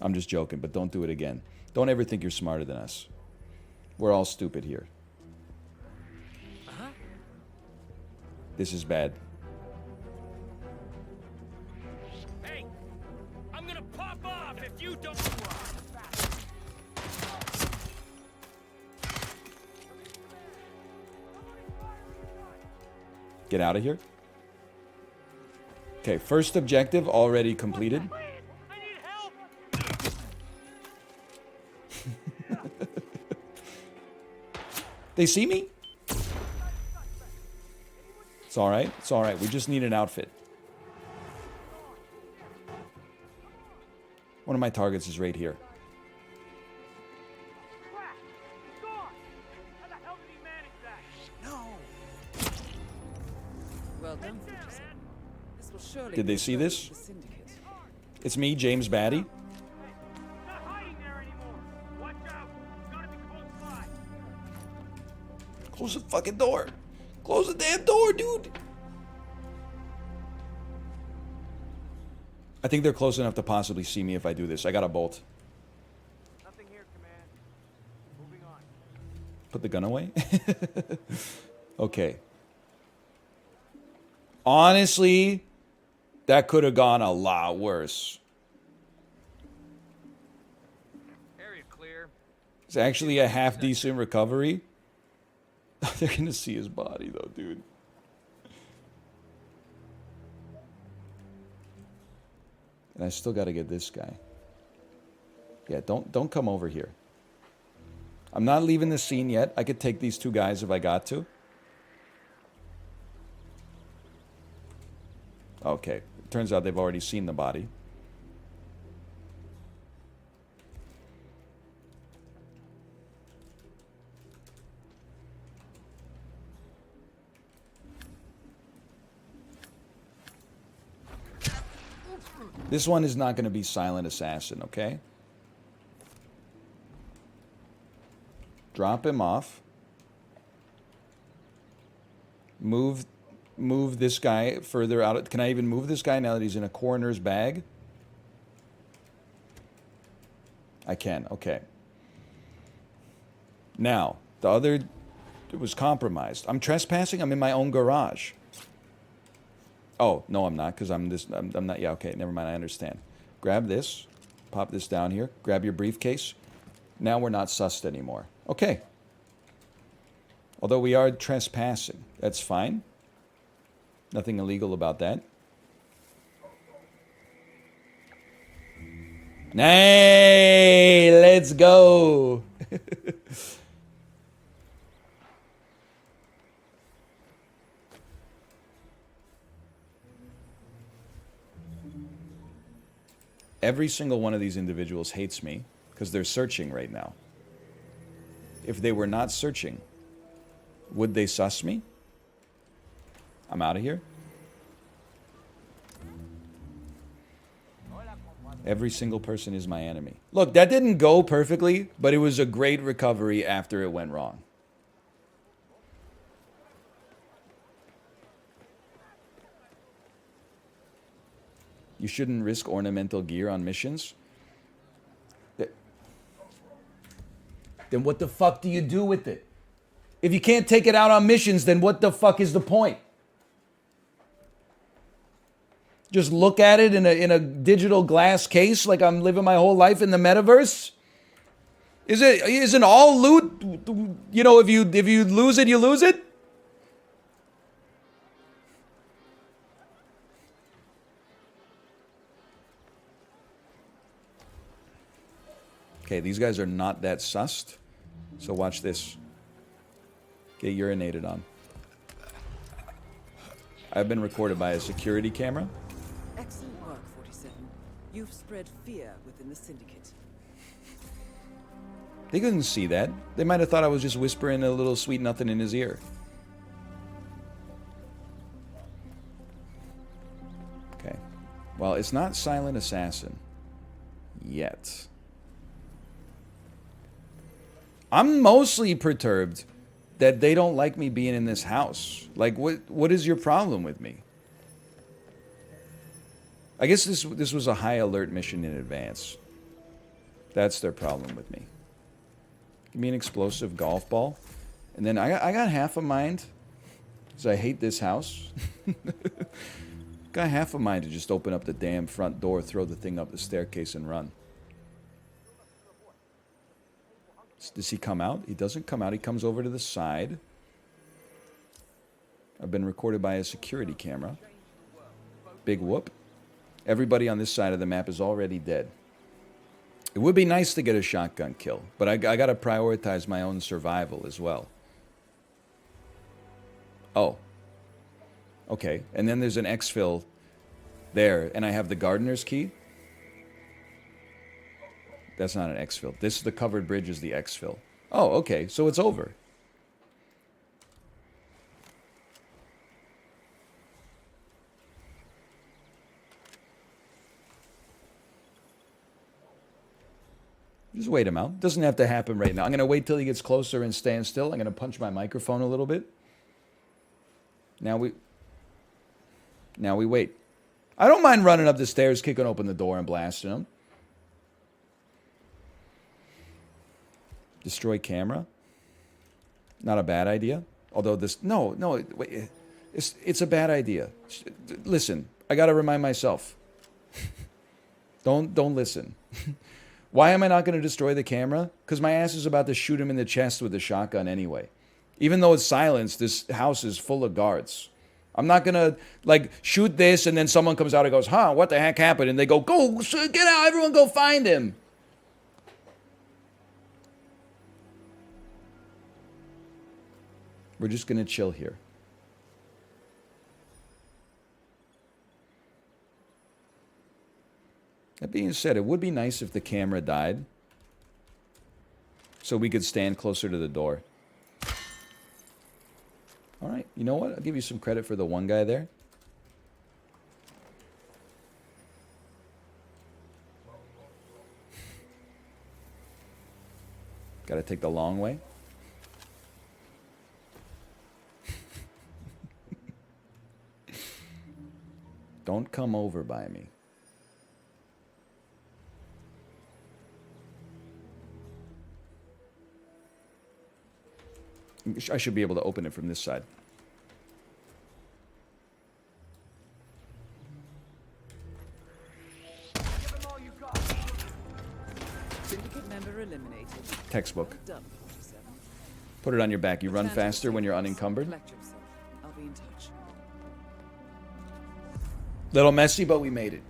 Speaker 1: I'm just joking, but don't do it again. Don't ever think you're smarter than us. We're all stupid here. This is bad.
Speaker 6: Hey, I'm gonna pop off if you don't.
Speaker 1: Get out of here. Okay, first objective already completed. They see me? It's all right. We just need an outfit. One of my targets is right here.
Speaker 6: Crap! He's gone! How the hell did he manage that?
Speaker 5: No!
Speaker 3: Well done, Peterson. This will surely
Speaker 1: Did
Speaker 3: be
Speaker 1: they
Speaker 3: a
Speaker 1: see
Speaker 3: threat
Speaker 1: this?
Speaker 3: to the Syndicate.
Speaker 1: It's me, James Batty.
Speaker 6: Not hiding there anymore. Watch out! Gotta be close by.
Speaker 1: Close the fucking door. Close the damn door, dude. I think they're close enough to possibly see me if I do this. I got a bolt.
Speaker 6: Nothing here, Command. Moving on.
Speaker 1: Put the gun away. Okay. Honestly, that could have gone a lot worse.
Speaker 4: Area clear.
Speaker 1: It's actually a half decent recovery. They're gonna see his body though, dude. And I still gotta get this guy. Yeah, don't come over here. I'm not leaving the scene yet. I could take these two guys if I got to. Okay. Turns out they've already seen the body. This one is not going to be Silent Assassin, okay? Drop him off. Move this guy further out. Can I even move this guy now that he's in a coroner's bag? I can, okay. Now, the other was compromised. I'm trespassing. I'm in my own garage. Oh, no, I'm not, because I'm not, yeah, okay, never mind, I understand. Grab this, pop this down here, grab your briefcase. Now we're not sussed anymore. Okay. Although we are trespassing, that's fine. Nothing illegal about that. Hey, let's go. Every single one of these individuals hates me because they're searching right now. If they were not searching, would they suss me? I'm out of here. Every single person is my enemy. Look, that didn't go perfectly, but it was a great recovery after it went wrong. You shouldn't risk ornamental gear on missions. Then what the fuck do you do with it? If you can't take it out on missions, then what the fuck is the point? Just look at it in a digital glass case like I'm living my whole life in the metaverse? Isn't all loot, you know, if you lose it, you lose it? Okay, these guys are not that sussed. So watch this. Get urinated on. I've been recorded by a security camera.
Speaker 3: Excellent work, 47. You've spread fear within the Syndicate.
Speaker 1: They couldn't see that. They might have thought I was just whispering a little sweet nothing in his ear. Okay. Well, it's not Silent Assassin. Yet. I'm mostly perturbed that they don't like me being in this house. Like, what is your problem with me? I guess this was a high alert mission in advance. That's their problem with me. Give me an explosive golf ball. And then I got half a mind, because I hate this house. Got half a mind to just open up the damn front door, throw the thing up the staircase, and run. Does he come out? He doesn't come out. He comes over to the side. I've been recorded by a security camera. Big whoop. Everybody on this side of the map is already dead. It would be nice to get a shotgun kill, but I got to prioritize my own survival as well. Oh. Okay. And then there's an exfil there, and I have the gardener's key. That's not an exfil. This, the covered bridge, is the exfil. Oh, okay. So it's over. Just wait him out. Doesn't have to happen right now. I'm going to wait till he gets closer and stand still. I'm going to punch my microphone a little bit. Now we wait. I don't mind running up the stairs, kicking open the door, and blasting him. Destroy camera. Not a bad idea. Although this... No, wait. It's a bad idea. Listen, I got to remind myself. Don't listen. Why am I not going to destroy the camera? Because my ass is about to shoot him in the chest with a shotgun anyway. Even though it's silenced, this house is full of guards. I'm not going to, like, shoot this and then someone comes out and goes, huh, what the heck happened? And they go, go, get out, everyone go find him. We're just going to chill here. That being said, it would be nice if the camera died so we could stand closer to the door. All right, you know what? I'll give you some credit for the one guy there. Got to take the long way. Don't come over by me. I should be able to open it from this side.
Speaker 3: Syndicate member eliminated.
Speaker 1: Textbook.
Speaker 3: Done, 47.
Speaker 1: Put it on your back. You run faster when you're unencumbered.
Speaker 3: Collect yourself. I'll be in touch.
Speaker 1: Little messy, but we made it.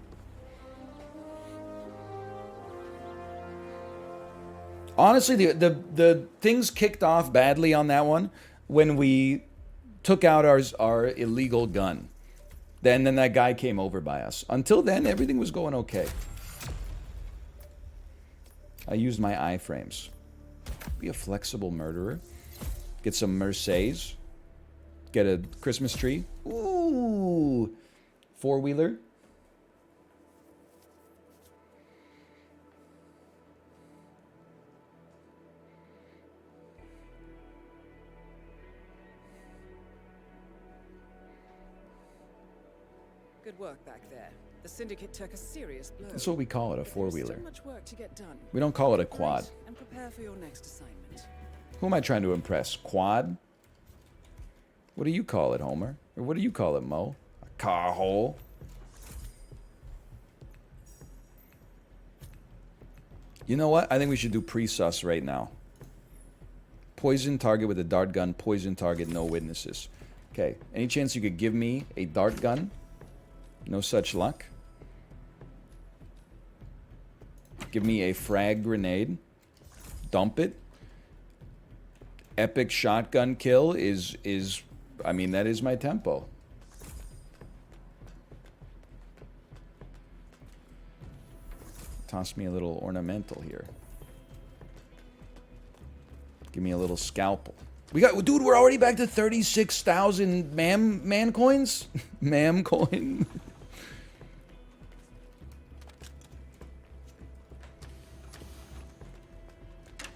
Speaker 1: Honestly, the things kicked off badly on that one when we took out our illegal gun. Then that guy came over by us. Until then, everything was going okay. I used my iframes. Be a flexible murderer. Get some Mercedes. Get a Christmas tree. Ooh. Four-wheeler.
Speaker 3: Good work back there. The syndicate took a serious blow.
Speaker 1: That's what we call it, a
Speaker 3: There's
Speaker 1: four-wheeler.
Speaker 3: still much work to get done.
Speaker 1: We don't call it a quad.
Speaker 3: Operate and prepare for your next assignment.
Speaker 1: Who am I trying to impress? Quad? What do you call it, Homer? Or what do you call it, Mo? A car hole? You know what? I think we should do pre-sus right now. Poison target with a dart gun. Poison target, no witnesses. Okay. Any chance you could give me a dart gun? No such luck. Give me a frag grenade. Dump it. Epic shotgun kill is I mean, that is my tempo. Toss me a little ornamental here. Give me a little scalpel. Dude, we're already back to 36,000 man coins? Mam coin?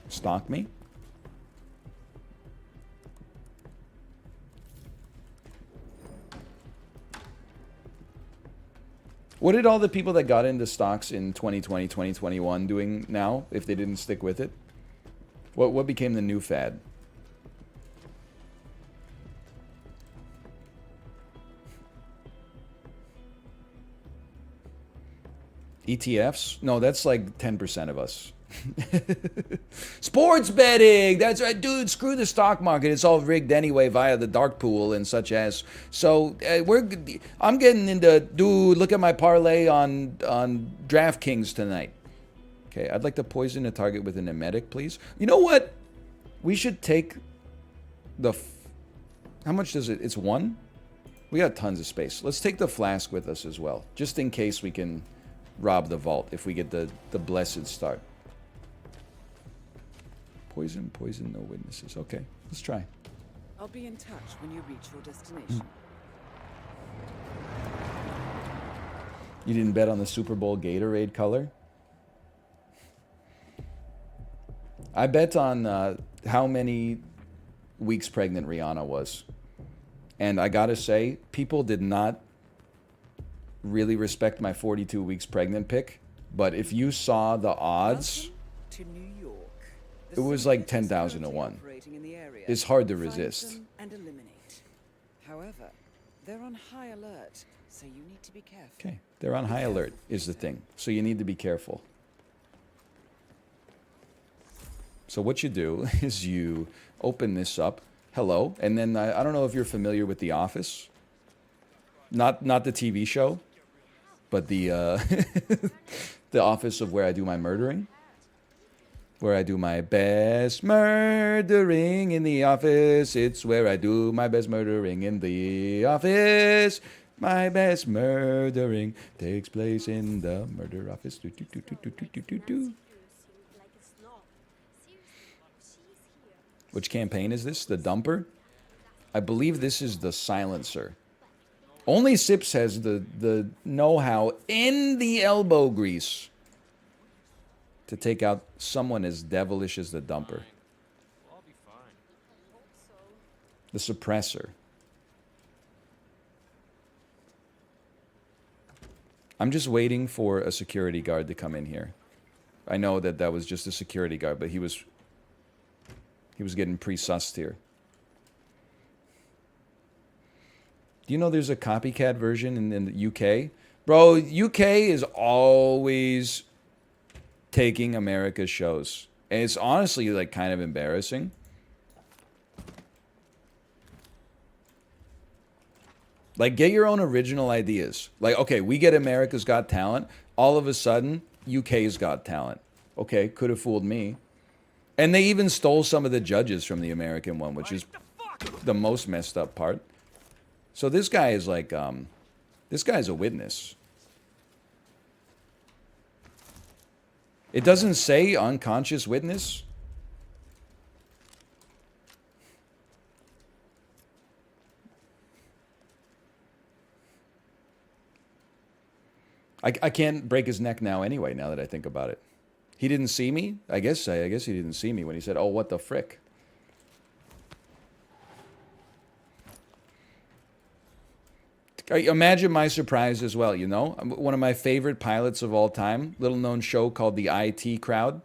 Speaker 1: Stalk me. What did all the people that got into stocks in 2020, 2021 doing now if they didn't stick with it? What became the new fad? ETFs? No, that's like 10% of us. Sports betting! That's right, dude. Screw the stock market. It's all rigged anyway via the dark pool and such as. So I'm getting into. Dude, look at my parlay on DraftKings tonight. Okay, I'd like to poison a target with an emetic, please. You know what? We should take the. How much does it? It's one. We got tons of space. Let's take the flask with us as well, just in case we can rob the vault if we get the blessed start. Poison, poison, no witnesses. Okay, let's try.
Speaker 3: I'll be in touch when you reach your destination.
Speaker 1: You didn't bet on the Super Bowl Gatorade color? I bet on how many weeks pregnant Rihanna was. And I gotta say, people did not really respect my 42 weeks pregnant pick. But if you saw the odds,
Speaker 3: To New York.
Speaker 1: it was like 10,000 to 1. It's hard to resist.
Speaker 3: And eliminate. However, they're on high alert, so you need to be careful.
Speaker 1: Okay, they're on high alert is the thing. So you need to be careful. So what you do is you open this up. Hello. And then I don't know if you're familiar with The Office. Not the TV show, but the the office of where I do my murdering. Where I do my best murdering in the office. It's where I do my best murdering in the office. My best murdering takes place in the murder office. Do, do, do, do, do, do, do, do, do. Which campaign is this? The dumper? I believe this is the silencer. Only Sips has the know-how in the elbow grease to take out someone as devilish as the dumper.
Speaker 4: I'll be fine.
Speaker 1: The suppressor. I'm just waiting for a security guard to come in here. I know that was just a security guard, but he was getting pre-sussed here. Do you know there's a copycat version in the UK? Bro, UK is always taking America's shows. And it's honestly like kind of embarrassing. Like, get your own original ideas. Like, okay, we get America's Got Talent. All of a sudden, UK's Got Talent. Okay, could have fooled me. And they even stole some of the judges from the American one, which is the most messed up part. So this guy is like, this guy's a witness. It doesn't say unconscious witness. I can't break his neck now anyway, now that I think about it. He didn't see me? I guess he didn't see me when he said, oh, what the frick? Imagine my surprise as well, you know? One of my favorite pilots of all time, little-known show called The IT Crowd.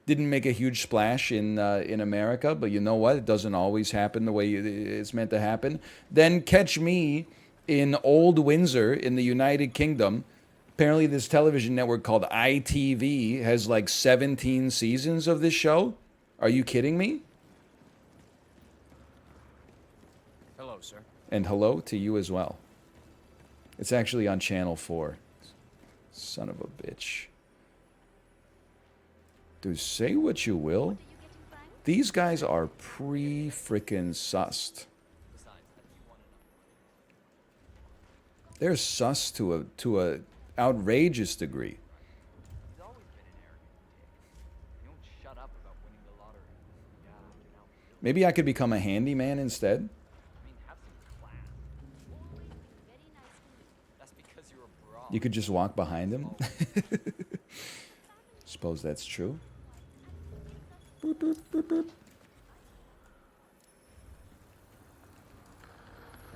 Speaker 1: Didn't make a huge splash in America, but you know what? It doesn't always happen the way it's meant to happen. Then catch me in Old Windsor in the United Kingdom. Apparently this television network called ITV has like 17 seasons of this show. Are you kidding me?
Speaker 4: Hello, sir.
Speaker 1: And hello to you as well. It's actually on Channel 4. Son of a bitch. Dude, say what you will. These guys are pre-frickin' sussed. They're sus to a outrageous degree. Maybe I could become a handyman instead. You could just walk behind him. Suppose that's true. Boop, boop, boop, boop.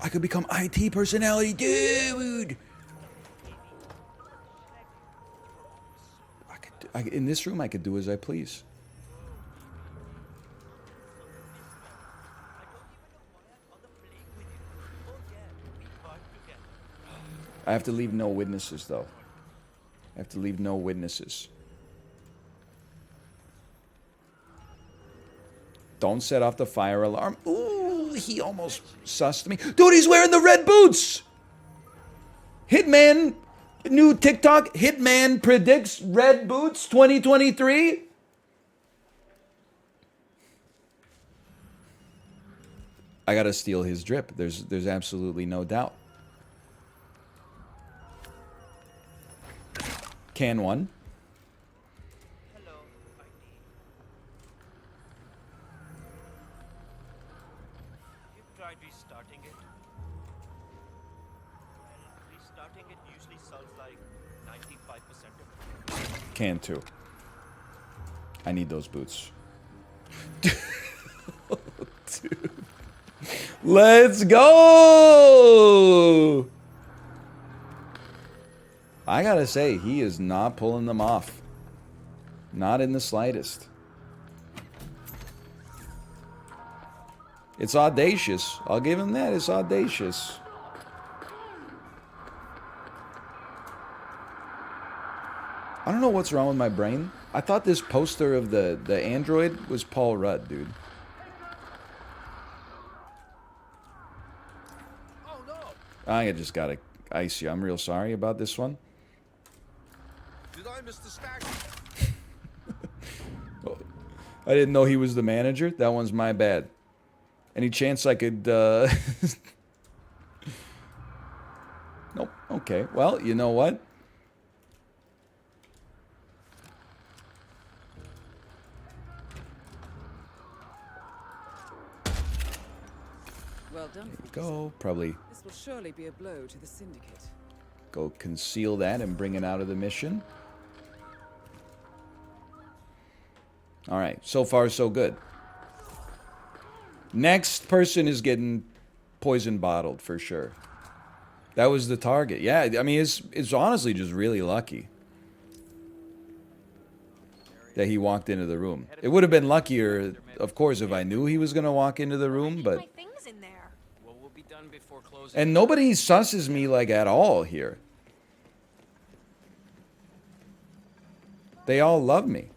Speaker 1: I could become IT personality, dude. In this room, I could do as I please. I have to leave no witnesses, though. I have to leave no witnesses. Don't set off the fire alarm. Ooh, he almost sussed me. Dude, he's wearing the red boots! Hitman, new TikTok, Hitman predicts red boots 2023. I gotta steal his drip. There's absolutely no doubt. Can one. Can too. I need those boots. Dude. Let's go! I gotta say, he is not pulling them off. Not in the slightest. It's audacious. I'll give him that. It's audacious. I don't know what's wrong with my brain. I thought this poster of the android was Paul Rudd, dude. I just gotta ice you. I'm real sorry about this one.
Speaker 9: Did I miss the stack?
Speaker 1: I didn't know he was the manager. That one's my bad. Any chance I could, Nope. Okay. Well, you know what?
Speaker 3: Well done.
Speaker 1: Go. Probably
Speaker 3: This will surely be a blow to the syndicate.
Speaker 1: go conceal that and bring it out of the mission. All right. So far, so good. Next person is getting poison bottled for sure. That was the target. Yeah, I mean, it's honestly just really lucky that he walked into the room. It would have been luckier, of course, if I knew he was going to walk into the room, but...
Speaker 8: My things in there.
Speaker 4: Well, we'll be done before closing.
Speaker 1: And nobody susses me, like, at all here. They all love me.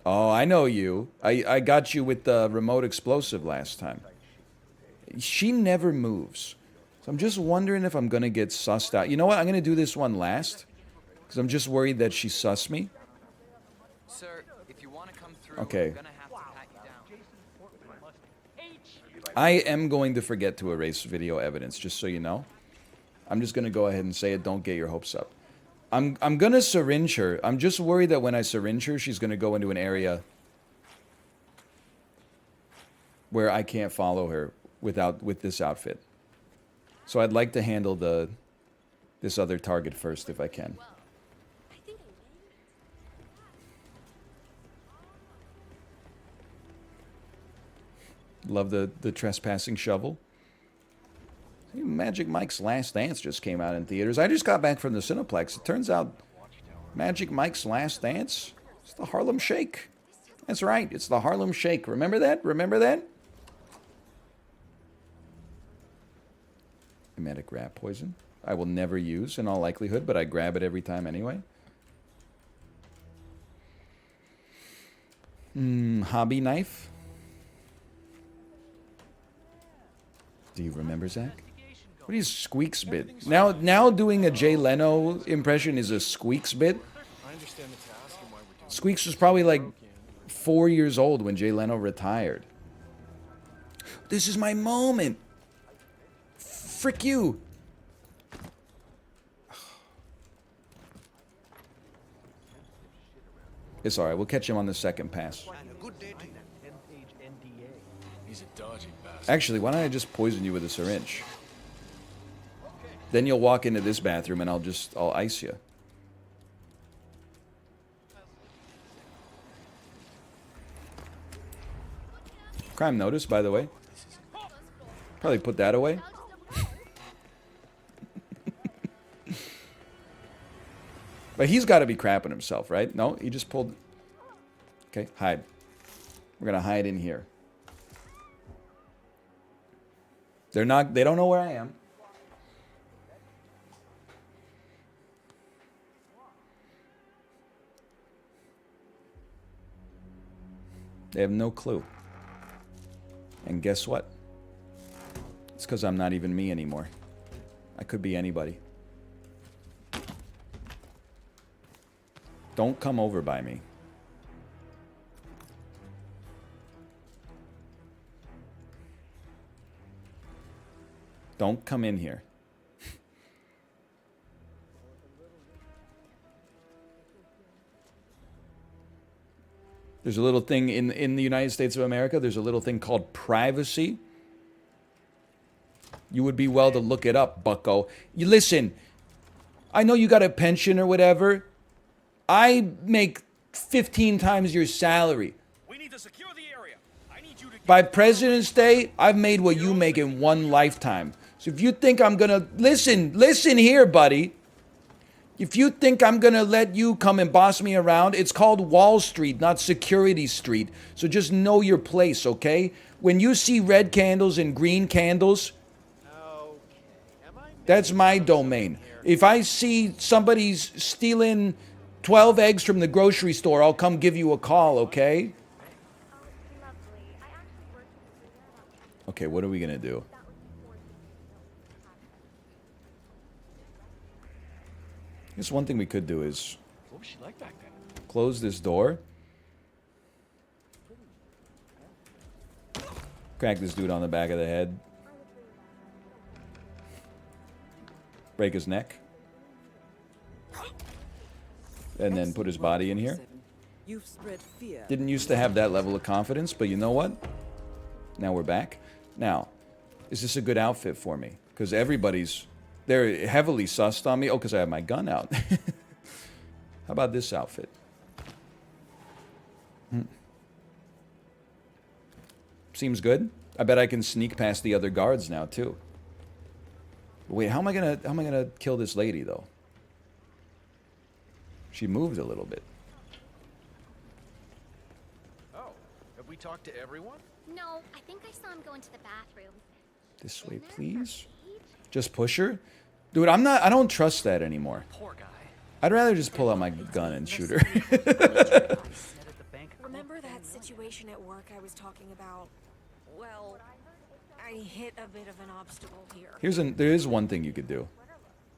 Speaker 1: Oh, I know you. I got you with the remote explosive last time. She never moves. So I'm just wondering if I'm going to get sussed out. You know what? I'm going to do this one last. Because I'm just worried that she sussed me.
Speaker 4: Sir, if you want to come through,
Speaker 1: Okay.
Speaker 4: I'm gonna have to pat you down.
Speaker 1: I am going to forget to erase video evidence, just so you know. I'm just going to go ahead and say it. Don't get your hopes up. I'm going to syringe her. I'm just worried that when I syringe her, she's going to go into an area where I can't follow her with this outfit. So I'd like to handle this other target first if I can. Love the trespassing shovel. Magic Mike's Last Dance just came out in theaters. I just got back from the Cineplex. It turns out Magic Mike's Last Dance is the Harlem Shake. That's right. It's the Harlem Shake. Remember that? Remember that? Emetic rat poison. I will never use in all likelihood, but I grab it every time anyway. Hobby knife. Do you remember, Zach? What is Squeaks bit? Now doing a Jay Leno impression is a Squeaks bit.
Speaker 5: I understand the task and why we're doing
Speaker 1: Squeaks was probably like 4 years old when Jay Leno retired. This is my moment. Frick you. It's alright, we'll catch him on the second pass.
Speaker 5: He's a dodgy bastard.
Speaker 1: Actually, why don't I just poison you with a syringe? Then you'll walk into this bathroom and I'll ice you. Crime notice, by the way. Probably put that away. But he's got to be crapping himself, right? No, he just pulled... Okay, hide. We're going to hide in here. They don't know where I am. They have no clue. And guess what? It's because I'm not even me anymore. I could be anybody. Don't come over by me. Don't come in here. There's a little thing in the United States of America, there's a little thing called privacy. You would be well to look it up, bucko. You listen, I know you got a pension or whatever. I make 15 times your salary.
Speaker 9: We need to secure the area. I need you to
Speaker 1: By President's Day, I've made what you make in one lifetime. So if you think I'm gonna listen here, buddy. If you think I'm gonna let you come and boss me around, it's called Wall Street, not Security Street. So just know your place, okay? When you see red candles and green candles, that's my domain. If I see somebody's stealing 12 eggs from the grocery store, I'll come give you a call, okay? Okay, what are we gonna do? I guess one thing we could do is
Speaker 5: What was she like back then?
Speaker 1: close this door. Crack this dude on the back of the head. Break his neck. And then put his body in here.
Speaker 3: You've spread fear.
Speaker 1: Didn't used to have that level of confidence, but you know what? Now we're back. Now, is this a good outfit for me? Because they're heavily sussed on me. Oh, because I have my gun out. How about this outfit? Seems good. I bet I can sneak past the other guards now too. Wait, how am I gonna kill this lady though? She moved a little bit.
Speaker 5: Oh, have we talked to everyone?
Speaker 7: No, I think I saw him go into the bathroom.
Speaker 1: This way, please. Just push her? Dude, I don't trust that anymore.
Speaker 6: Poor guy.
Speaker 1: I'd rather just pull out my gun and shoot her.
Speaker 10: Remember that situation at work I was talking about? Well, I hit a bit of an obstacle here.
Speaker 1: There is one thing you could do.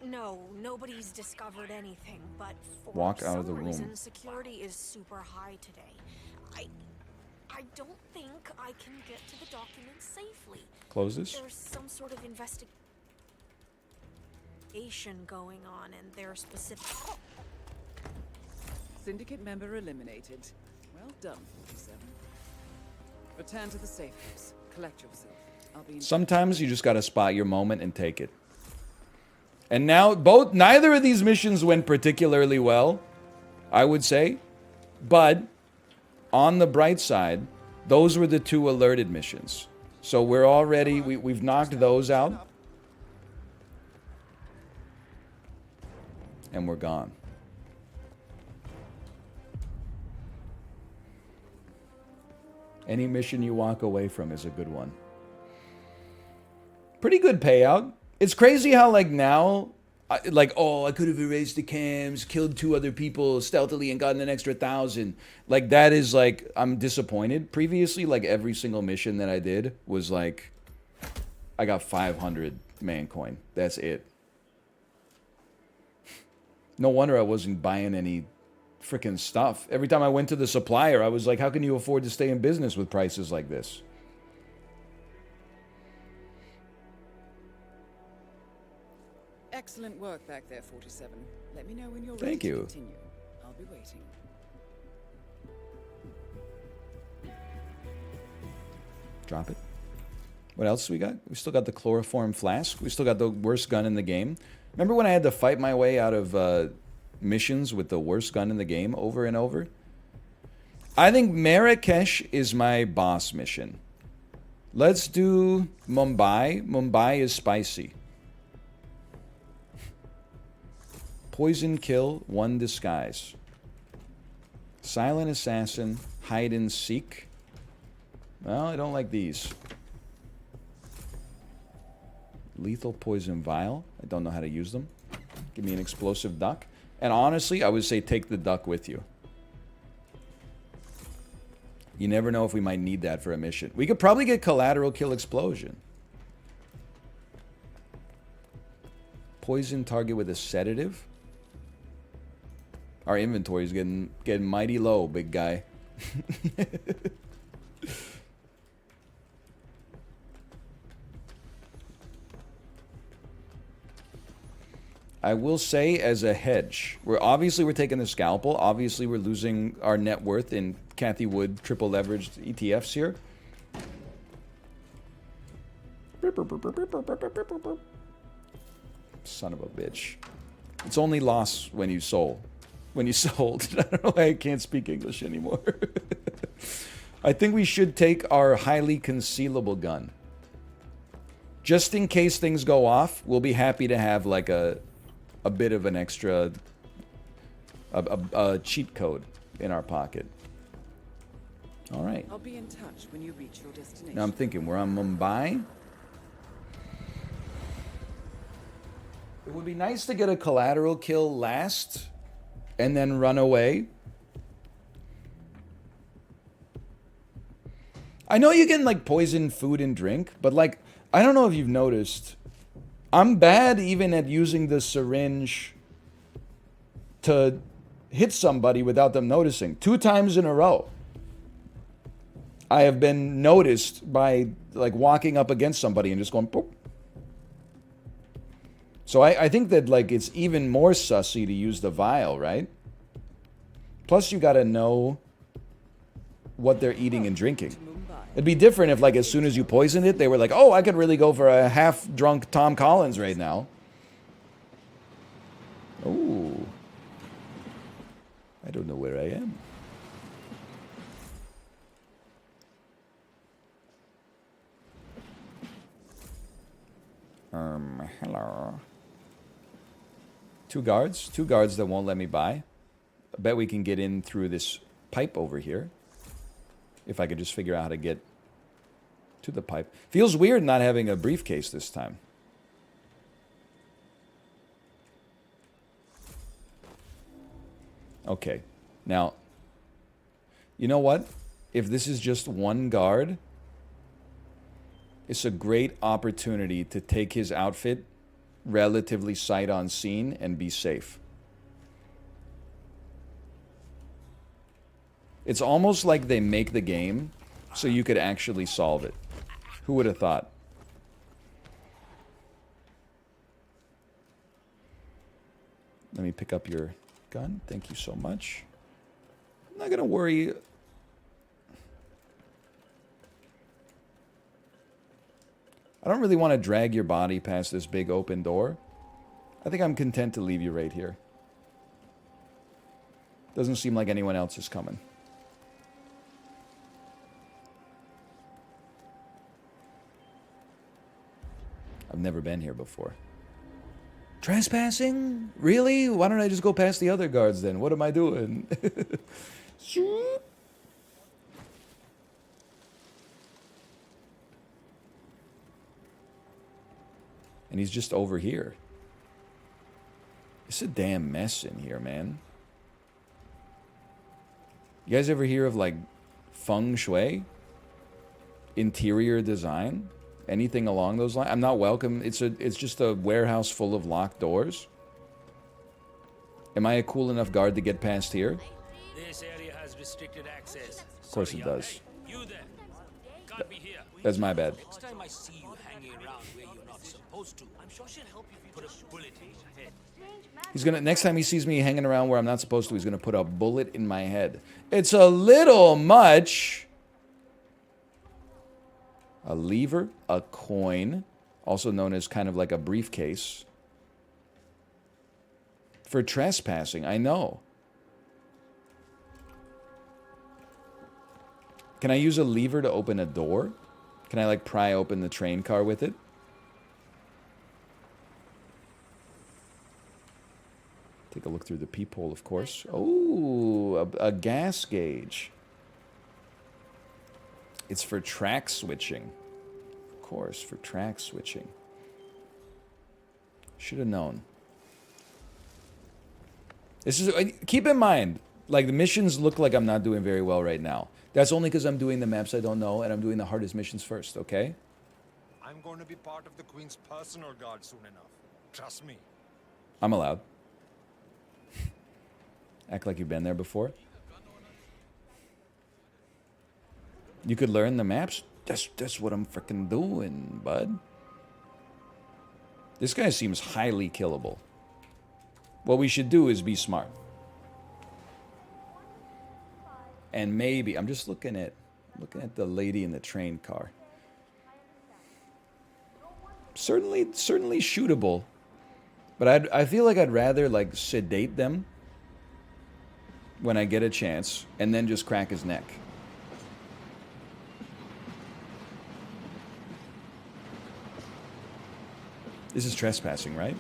Speaker 10: No, nobody's discovered anything, but for
Speaker 1: Walk out of the
Speaker 10: some
Speaker 1: room.
Speaker 10: reason, security is super high today. I don't think I can get to the documents safely.
Speaker 1: Close this.
Speaker 10: There's some sort of investigation going on, and they're specific.
Speaker 3: Syndicate member eliminated. Well done, 47. Return to the safe house. Collect yourself. I'll be in
Speaker 1: Sometimes you just gotta spot your moment and take it. And now neither of these missions went particularly well, I would say. But on the bright side, those were the two alerted missions. So we're already we've knocked those out. And we're gone. Any mission you walk away from is a good one. Pretty good payout. It's crazy how, like, now, I could have erased the cams, killed 2 other people stealthily and gotten an extra 1,000. Like, that is, like, I'm disappointed. Previously, like, every single mission that I did was, like, I got 500 man coin. That's it. No wonder I wasn't buying any freaking stuff. Every time I went to the supplier, I was like, how can you afford to stay in business with prices like this?
Speaker 3: Excellent work back there, 47. Let me know when you're
Speaker 1: Thank
Speaker 3: ready
Speaker 1: you.
Speaker 3: to continue. I'll be waiting.
Speaker 1: Drop it. What else we got? We still got the chloroform flask. We still got the worst gun in the game. Remember when I had to fight my way out of missions with the worst gun in the game over and over? I think Marrakesh is my boss mission. Let's do Mumbai. Mumbai is spicy. Poison kill, 1 disguise. Silent assassin, hide and seek. Well, I don't like these. Lethal poison vial. I don't know how to use them. Give me an explosive duck. And honestly, I would say take the duck with you. You never know if we might need that for a mission. We could probably get collateral kill explosion. Poison target with a sedative. Our inventory is getting mighty low, big guy. I will say, as a hedge, we're taking the scalpel. Obviously, we're losing our net worth in Cathy Wood triple leveraged ETFs here. Son of a bitch. It's only loss when you sold. When you sold. I don't know why I can't speak English anymore. I think we should take our highly concealable gun. Just in case things go off, we'll be happy to have like a bit of an extra a cheat code in our pocket. All right.
Speaker 3: I'll be in touch when you reach your destination.
Speaker 1: Now I'm thinking we're on Mumbai. It would be nice to get a collateral kill last and then run away. I know you can like poison food and drink, but like I don't know if you've noticed, I'm bad even at using the syringe to hit somebody without them noticing. 2 times in a row, I have been noticed by like walking up against somebody and just going boop. So I think that like it's even more sussy to use the vial, right? Plus you gotta know what they're eating and drinking. It'd be different if like as soon as you poisoned it, they were like, oh, I could really go for a half-drunk Tom Collins right now. Ooh. I don't know where I am. Hello. 2 guards. 2 guards that won't let me by. I bet we can get in through this pipe over here. If I could just figure out how to get to the pipe. Feels weird not having a briefcase this time. Okay. Now, you know what? If this is just 1 guard, it's a great opportunity to take his outfit relatively sight unseen and be safe. It's almost like they make the game so you could actually solve it. Who would have thought? Let me pick up your gun. Thank you so much. I'm not gonna worry. I don't really want to drag your body past this big open door. I think I'm content to leave you right here. Doesn't seem like anyone else is coming. I've never been here before. Trespassing? Really? Why don't I just go past the other guards then? What am I doing? And he's just over here. It's a damn mess in here, man. You guys ever hear of like feng shui? Interior design? Anything along those lines? I'm not welcome. It's just a warehouse full of locked doors. Am I a cool enough guard to get past here?
Speaker 9: This area has restricted access.
Speaker 1: Of course it does.
Speaker 9: You there. Can't be here.
Speaker 1: That's my bad.
Speaker 9: Next time I see you hanging around where you're not supposed to, I'm sure she'll help you put a bullet in your head.
Speaker 1: He's gonna, next time he sees me hanging around where I'm not supposed to, he's gonna put a bullet in my head. It's a little much. A lever, a coin, also known as kind of like a briefcase. For trespassing, I know. Can I use a lever to open a door? Can I like pry open the train car with it? Take a look through the peephole, of course. Oh, a gas gauge. It's for track switching. Of course, for track switching. Should have known. This is, keep in mind, like the missions look like I'm not doing very well right now. That's only because I'm doing the maps I don't know and I'm doing the hardest missions first, okay?
Speaker 5: I'm going to be part of the Queen's personal guard soon enough. Trust me.
Speaker 1: I'm allowed. Act like you've been there before. You could learn the maps. That's what I'm freaking doing, bud. This guy seems highly killable. What we should do is be smart. And maybe I'm just looking at the lady in the train car. Certainly shootable. But I feel like I'd rather like sedate them when I get a chance and then just crack his neck. This is trespassing, right?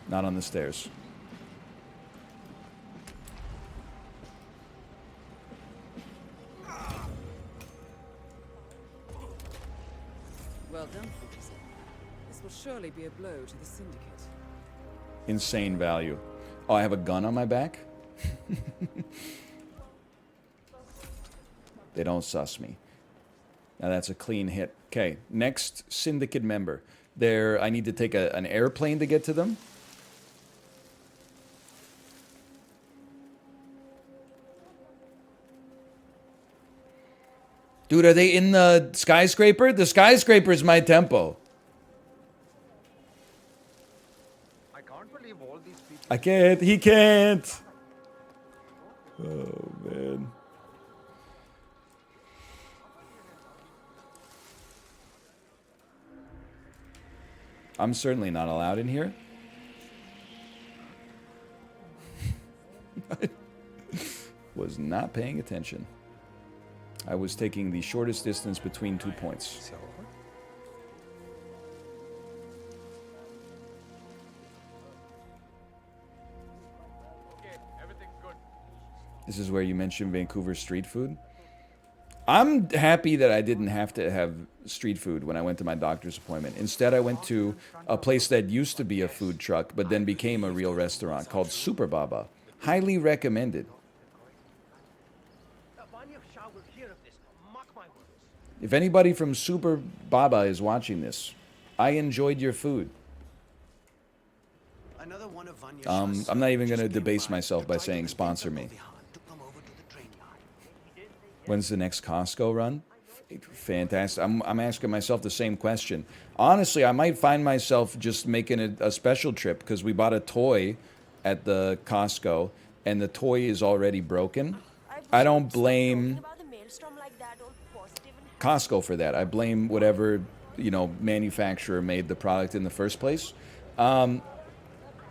Speaker 1: Not on the stairs.
Speaker 3: Well done, 47. This will surely be a blow to the Syndicate.
Speaker 1: Insane value. Oh, I have a gun on my back? They don't suss me. Now that's a clean hit. Okay, next Syndicate member. There, I need to take an airplane to get to them. Dude, are they in the skyscraper? The skyscraper is my tempo.
Speaker 5: I can't believe all these people.
Speaker 1: I can't. He can't. Oh, man. I'm certainly not allowed in here. I was not paying attention. I was taking the shortest distance between 2 points.
Speaker 5: So, okay, everything's good.
Speaker 1: This is where you mentioned Vancouver street food. I'm happy that I didn't have to have street food when I went to my doctor's appointment. Instead, I went to a place that used to be a food truck, but then became a real restaurant called Super Baba. Highly recommended. If anybody from Super Baba is watching this, I enjoyed your food. I'm not even going to debase myself by saying sponsor me. When's the next Costco run? Fantastic. I'm asking myself the same question. Honestly, I might find myself just making a special trip because we bought a toy at the Costco and the toy is already broken. I don't blame Costco for that. I blame whatever, manufacturer made the product in the first place. And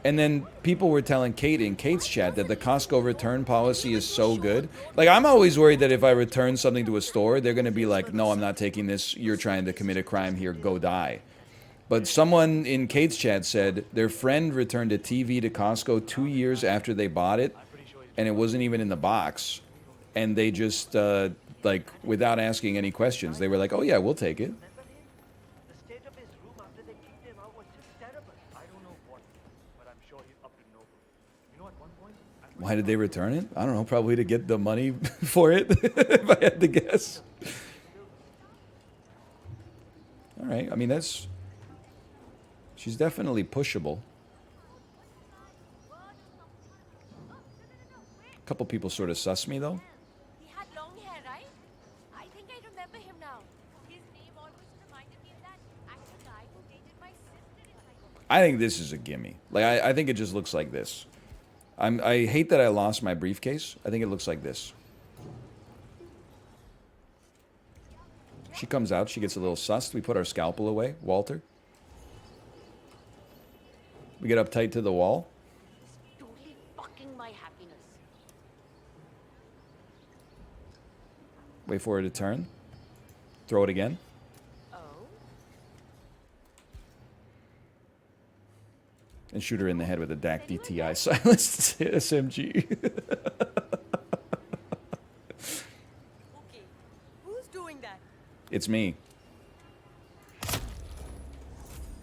Speaker 1: then people were telling Kate in Kate's chat that the Costco return policy is so good. Like, I'm always worried that if I return something to a store, they're going to be like, no, I'm not taking this. You're trying to commit a crime here. Go die. But someone in Kate's chat said their friend returned a TV to Costco 2 years after they bought it, and it wasn't even in the box. And they just, without asking any questions, they were like, oh, yeah, we'll take it. Why did they return it? I don't know, probably to get the money for it, if I had to guess. All right, I mean, she's definitely pushable. A couple people sort of suss me, though.
Speaker 10: He had long hair, right? I think I remember him now. His name always reminded me of that actor guy who dated my sister in high school.
Speaker 1: I think this is a gimme. Like, I think it just looks like this. I hate that I lost my briefcase. I think it looks like this. She comes out. She gets a little sussed. We put our scalpel away. Walter. We get up tight to the wall.
Speaker 10: Totally fucking my happiness.
Speaker 1: Wait for her to turn. Throw it again. And shoot her in the head with a DAC DTI silenced SMG.
Speaker 10: Okay, who's doing that?
Speaker 1: It's me.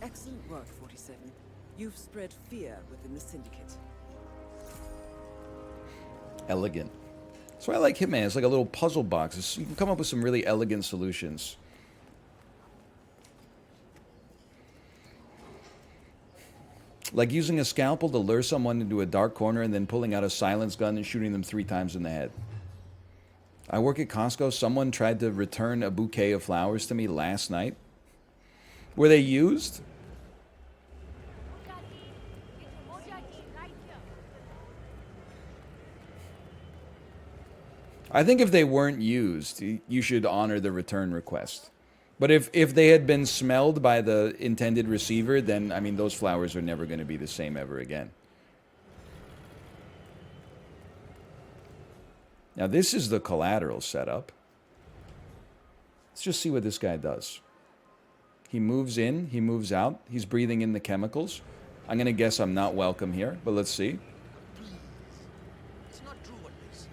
Speaker 3: Excellent work, 47. You've spread fear within the Syndicate.
Speaker 1: Elegant. So I like Hitman. It's like a little puzzle box. You can come up with some really elegant solutions. Like using a scalpel to lure someone into a dark corner and then pulling out a silence gun and shooting them 3 times in the head. I work at Costco. Someone tried to return a bouquet of flowers to me last night. Were they used? I think if they weren't used, you should honor the return request. But if they had been smelled by the intended receiver, then, I mean, those flowers are never going to be the same ever again. Now, this is the collateral setup. Let's just see what this guy does. He moves in, he moves out, he's breathing in the chemicals. I'm going to guess I'm not welcome here, but let's see.
Speaker 9: Please. It's not true what they say.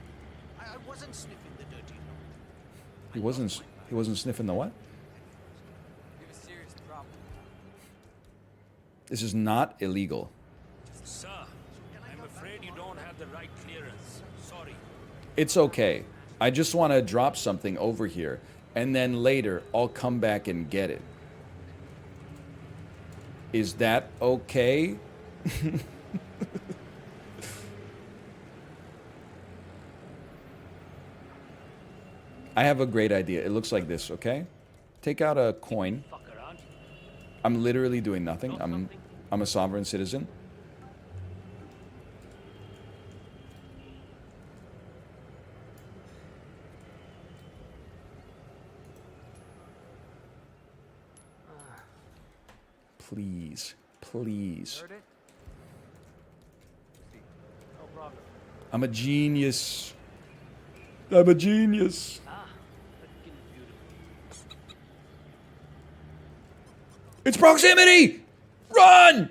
Speaker 9: I wasn't sniffing the dirty note.
Speaker 1: He wasn't sniffing the what?
Speaker 6: We have a serious problem.
Speaker 1: This is not illegal.
Speaker 9: Sir, I'm afraid you don't have the right clearance. Sorry.
Speaker 1: It's okay. I just want to drop something over here, and then later I'll come back and get it. Is that okay? I have a great idea. It looks like this, okay? Take out a coin.
Speaker 9: Fuck around.
Speaker 1: I'm literally doing nothing. I'm a sovereign citizen. Please, please.
Speaker 6: Heard it? See, no problem.
Speaker 1: I'm a genius. I'm a genius.
Speaker 6: Ah, the skin is beautiful.
Speaker 1: It's proximity! Run!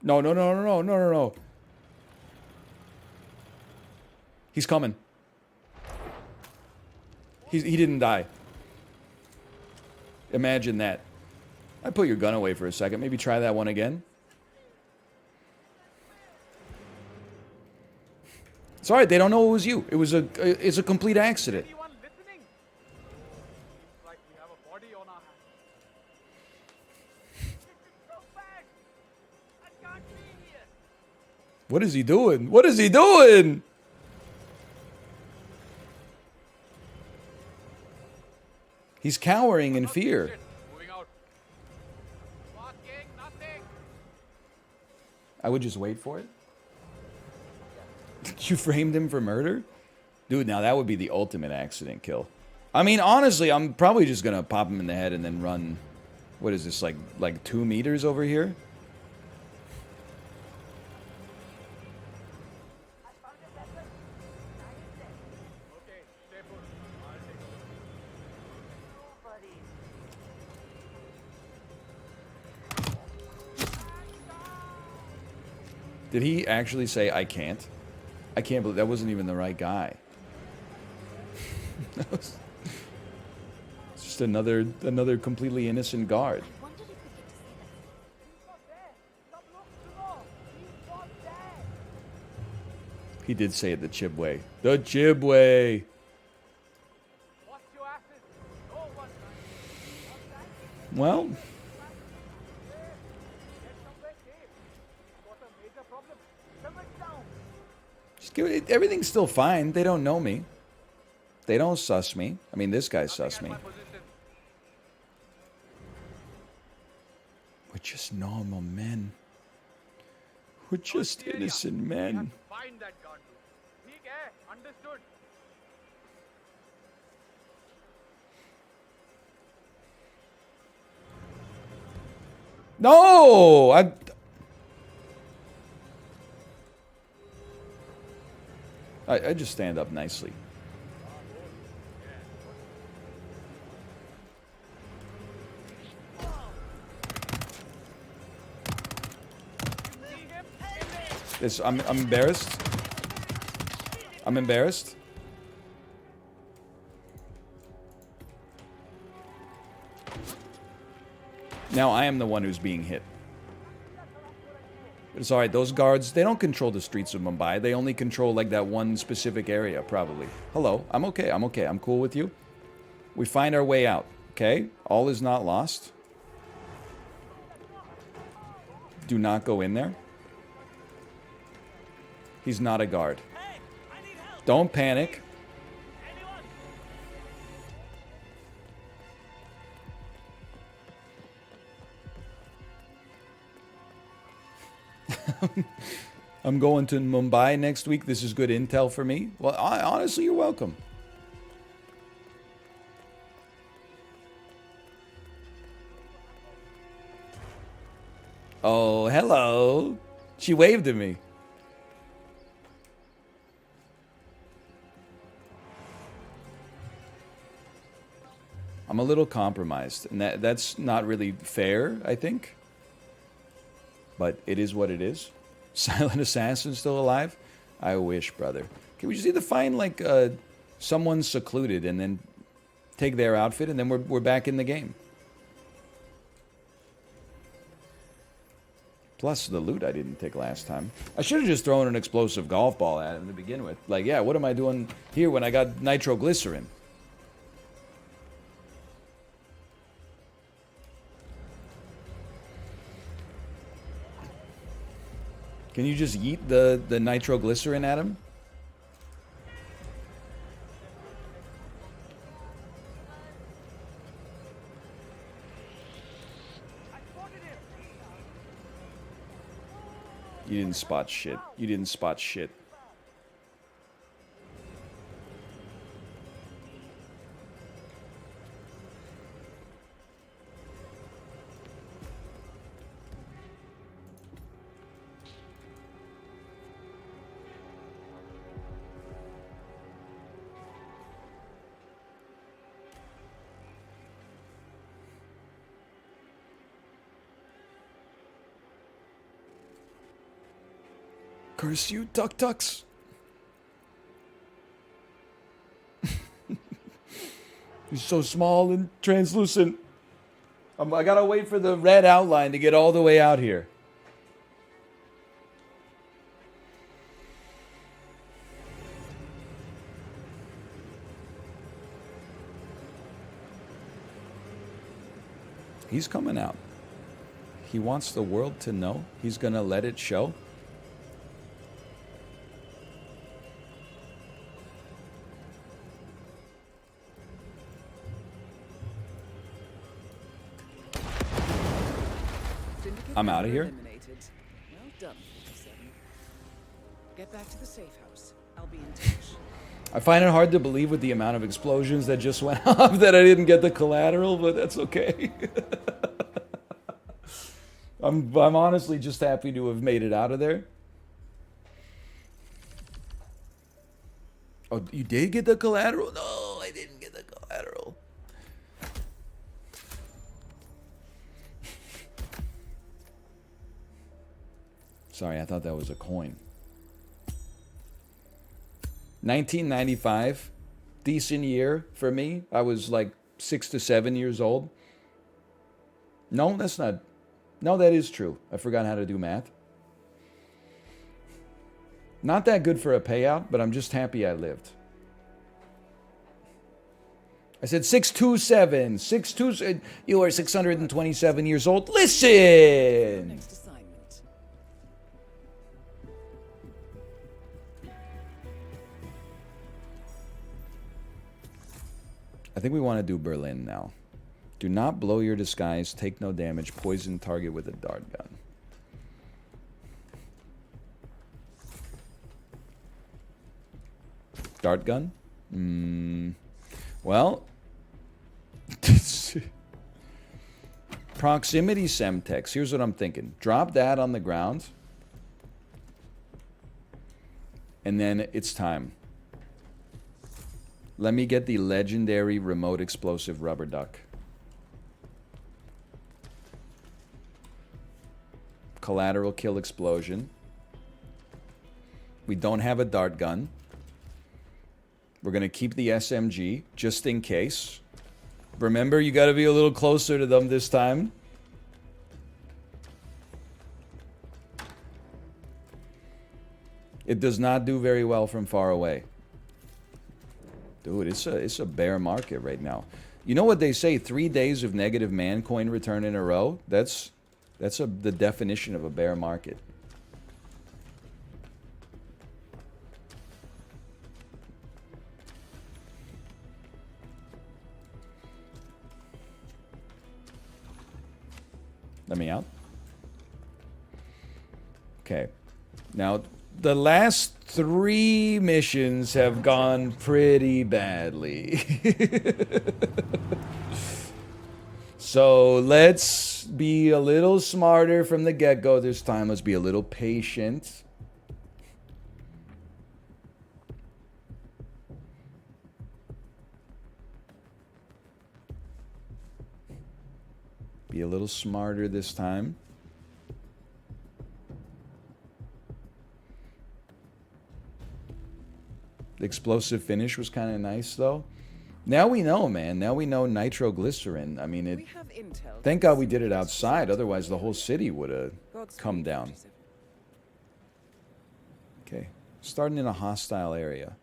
Speaker 1: No, no, no, no, no, no, no, no. He's coming. He didn't die. Imagine that. I put your gun away for a second. Maybe try that one again. It's all right. They don't know it was you. It's a complete accident.
Speaker 6: Anyone listening? Seems like we have a body on our hands. This is so bad. I can't be here.
Speaker 1: What is he doing? What is he doing? He's cowering in fear.
Speaker 6: Moving out. Walking, nothing.
Speaker 1: I would just wait for it. You framed him for murder? Dude, now that would be the ultimate accident kill. I mean, honestly, I'm probably just gonna pop him in the head and then run. What is this, like 2 meters over here?
Speaker 6: Okay, stay put. I'll take over.
Speaker 1: Did he actually say, I can't? I can't believe that wasn't even the right guy. That was it's just another completely innocent guard.
Speaker 10: I wondered if we get to see that.
Speaker 6: He's not there. Stop looking. He's not there.
Speaker 1: He did say it the Chib way. The Chib way.
Speaker 6: Watch your asses. No one.
Speaker 1: Well,
Speaker 6: Get somewhere safe. Got a major problem. Dumb it down.
Speaker 1: just give it, everything's still fine. They don't know me. They don't suss me. I mean, this guy sus me.
Speaker 6: My position.
Speaker 1: We're just normal men. We're just
Speaker 6: Area.
Speaker 1: innocent
Speaker 6: We have
Speaker 1: men.
Speaker 6: to find that gun. ठीक है? Understood.
Speaker 1: No! I just stand up nicely. This, I'm embarrassed. I'm embarrassed. Now I am the one who's being hit. But it's alright, those guards, they don't control the streets of Mumbai. They only control like that one specific area, probably. Hello, I'm okay, I'm okay. I'm cool with you. We find our way out, okay? All is not lost. Do not go in there. He's not a guard. Don't panic. I'm going to Mumbai next week. This is good intel for me. Well, honestly, you're welcome. Oh, hello. She waved at me. I'm a little compromised, and that's not really fair, I think. But it is what it is. Silent Assassin still alive? I wish, brother. Can we just either find like someone secluded and then take their outfit, and then we're back in the game. Plus the loot I didn't take last time. I should have just thrown an explosive golf ball at him to begin with. Like, yeah, what am I doing here when I got nitroglycerin? Can you just yeet the nitroglycerin at him? You didn't spot shit. You didn't spot shit. Curse you, Tuk Tuks. He's so small and translucent. I gotta wait for the red outline to get all the way out here. He's coming out. He wants the world to know. He's gonna let it show. I'm out of here.
Speaker 3: Eliminated. Well done, 57. Get back to the safe house. I'll be in touch.
Speaker 1: I find it hard to believe with the amount of explosions that just went off that I didn't get the collateral, but that's okay. I'm honestly just happy to have made it out of there. Oh, you did get the collateral? No, I didn't get the collateral. Sorry, I thought that was a coin. 1995, decent year for me. I was like 6 to 7 years old. No, that's not. No, that is true. I forgot how to do math. Not that good for a payout, but I'm just happy I lived. I said 627. 627. You are 627 years old. Listen!
Speaker 3: Next assignment.
Speaker 1: I think we want to do Berlin now. Do not blow your disguise. Take no damage. Poison target with a dart gun. Dart gun? Well. Proximity Semtex. Here's what I'm thinking. Drop that on the ground. And then it's time. Let me get the legendary remote explosive rubber duck. Collateral kill explosion. We don't have a dart gun. We're going to keep the SMG just in case. Remember, you got to be a little closer to them this time. It does not do very well from far away. Dude, it's a bear market right now. You know what they say? 3 days of negative man coin return in a row. That's the definition of a bear market. Let me out. Okay. Now, The last 3 missions have gone pretty badly. So let's be a little smarter from the get-go this time. Let's be a little patient. Be a little smarter this time. The explosive finish was kind of nice, though. Now we know, man. Now we know nitroglycerin. I mean, it. Thank God we did it outside. Otherwise, the whole city would have come down. Okay. Starting in a hostile area.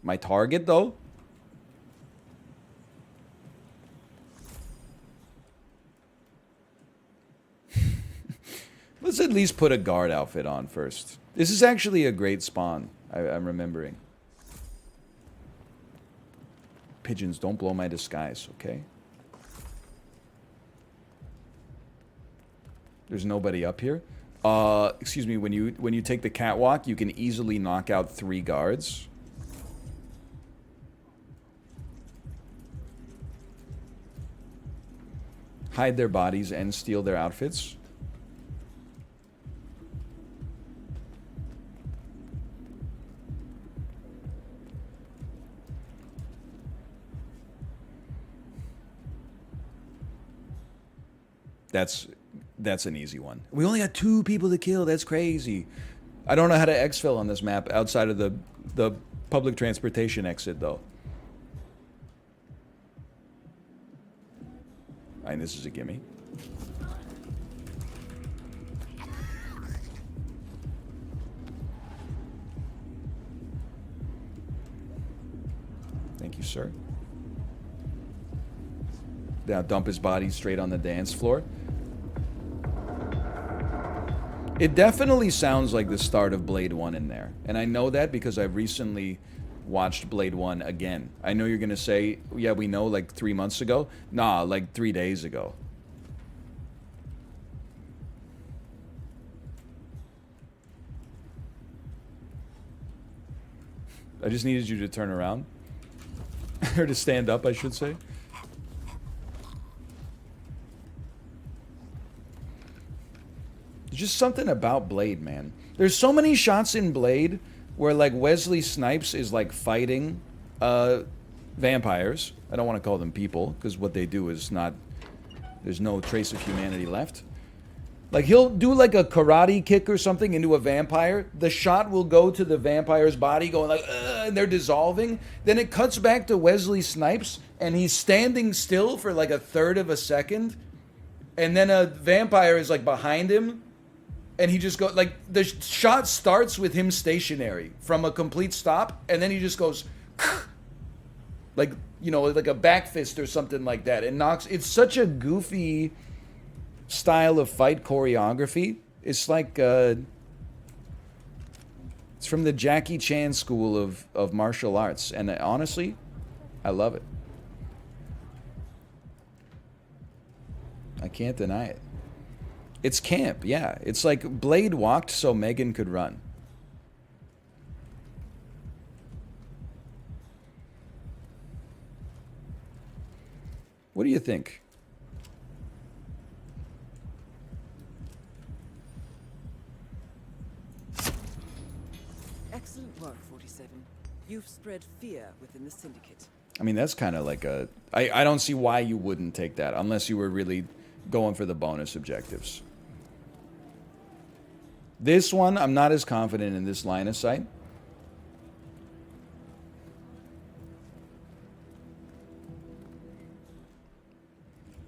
Speaker 1: My target, though? Let's at least put a guard outfit on first. This is actually a great spawn, I'm remembering. Pigeons, don't blow my disguise, okay? There's nobody up here. Excuse me, when you take the catwalk, you can easily knock out 3 guards. Hide their bodies and steal their outfits. That's an easy one. We only got 2 people to kill. That's crazy. I don't know how to exfil on this map outside of the public transportation exit, though. And this is a gimme. Thank you, sir. Now dump his body straight on the dance floor. It definitely sounds like the start of Blade 1 in there. And I know that because I've recently watched Blade 1 again. I know you're going to say, yeah, we know, like 3 months ago. Nah, like 3 days ago. I just needed you to turn around. Or to stand up, I should say. There's just something about Blade, man. There's so many shots in Blade where, like, Wesley Snipes is, like, fighting vampires. I don't want to call them people, because what they do is not... There's no trace of humanity left. Like, he'll do, like, a karate kick or something into a vampire. The shot will go to the vampire's body going, like, and they're dissolving. Then it cuts back to Wesley Snipes, and he's standing still for, like, 1/3 of a second. And then a vampire is, like, behind him. And he just goes, like, the shot starts with him stationary from a complete stop, and then he just goes, like, you know, like a back fist or something like that. And knocks, it's such a goofy style of fight choreography. It's like, it's from the Jackie Chan school of martial arts. And honestly, I love it. I can't deny it. It's camp, yeah. It's like Blade walked so Megan could run. What do you think?
Speaker 3: Excellent work, 47. You've spread fear within the syndicate.
Speaker 1: I mean, that's kind of like a... I don't see why you wouldn't take that unless you were really going for the bonus objectives. This one, I'm not as confident in this line of sight.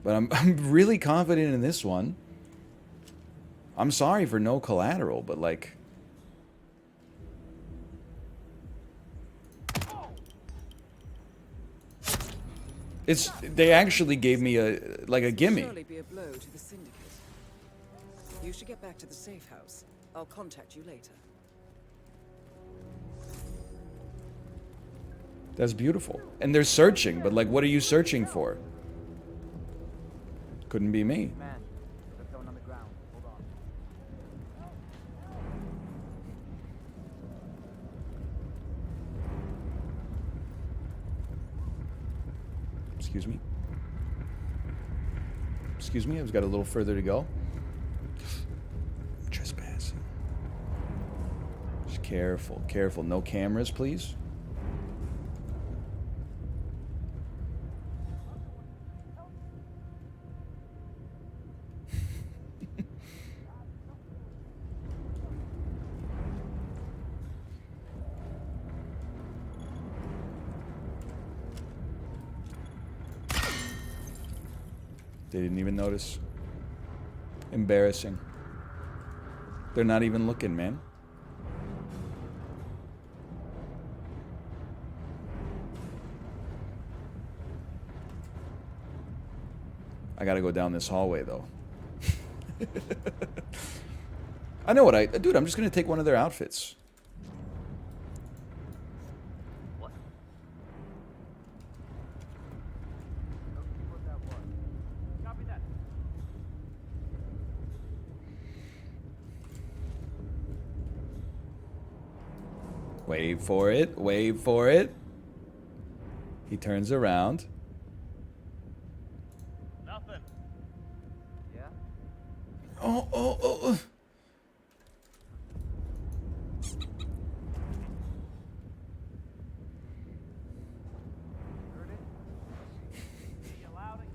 Speaker 1: But I'm really confident in this one. I'm sorry for no collateral, but like... They actually gave me a gimme.
Speaker 3: Surely be a blow to the syndicate. You should get back to the safe house. I'll contact you later.
Speaker 1: That's beautiful. And they're searching, but like, what are you searching for? Couldn't be me.
Speaker 6: Man, they're going on the ground. Hold on.
Speaker 1: Excuse me. Excuse me, I've got a little further to go. Trespassing. Just careful, careful. No cameras, please. They didn't even notice. Embarrassing. They're not even looking, man. I gotta go down this hallway, though. I know what Dude, I'm just gonna take one of their outfits. Wait for it. Wait for it. He turns around.
Speaker 6: Nothing. Yeah?
Speaker 1: Oh.
Speaker 6: Heard it? See you loud and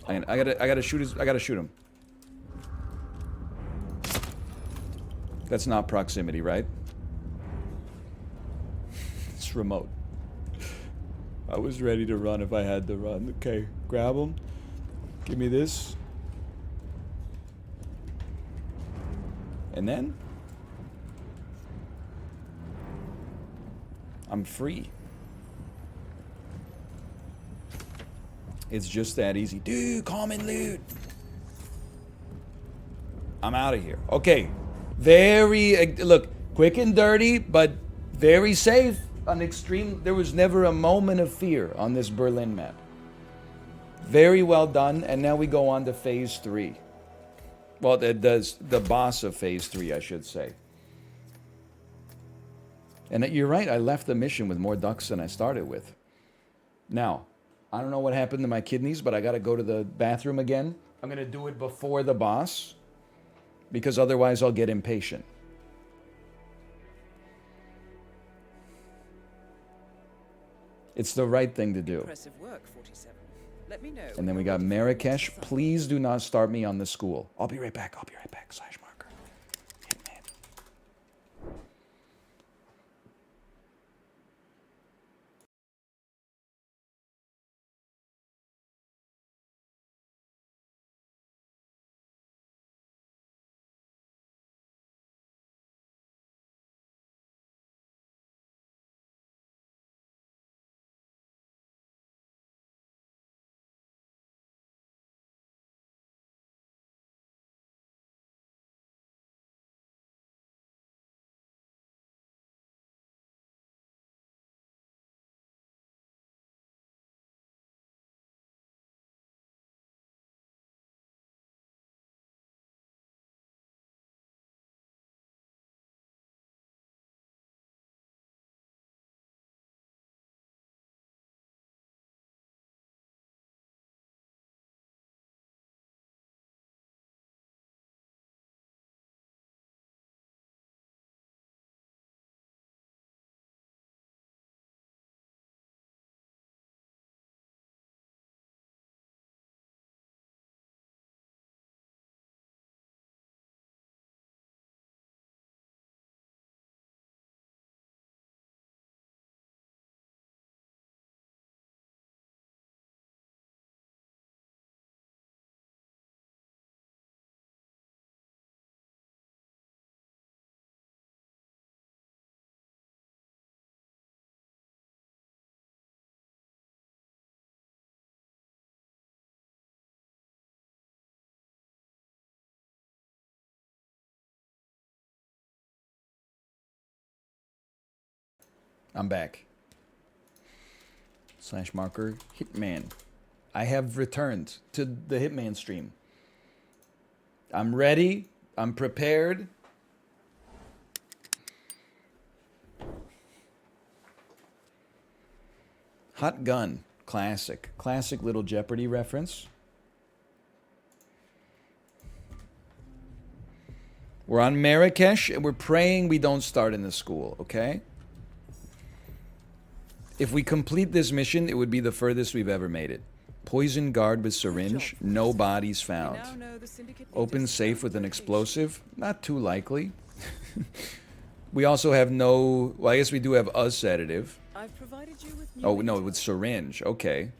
Speaker 6: clear.
Speaker 1: I gotta shoot him. That's not proximity, right? It's remote. I was ready to run if I had to run. Okay, grab him. Give me this. And then I'm free. It's just that easy. Dude, calm and loot. I'm out of here. Okay. Look, quick and dirty, but very safe. There was never a moment of fear on this Berlin map. Very well done, and now we go on to phase 3. Well, the boss of phase 3, I should say. And you're right, I left the mission with more ducks than I started with. Now, I don't know what happened to my kidneys, but I gotta go to the bathroom again. I'm gonna do it before the boss, because otherwise I'll get impatient. It's the right thing to do.
Speaker 3: Impressive work, 47. Let me know.
Speaker 1: And then we got Marrakesh. Please do not start me on the school. I'll be right back. Slash marker. Hitman. I'm back. Slash marker. Hitman. I have returned to the Hitman stream. I'm ready. I'm prepared. Hot gun. Classic. Classic little Jeopardy reference. We're on Marrakesh, and we're praying we don't start in the school, okay? If we complete this mission, it would be the furthest we've ever made it. Poison guard with syringe, no bodies found. Open safe with an explosive, not too likely. We also have no, well, I guess we do have a sedative.
Speaker 3: I've provided you with
Speaker 1: Oh, no, with syringe, okay.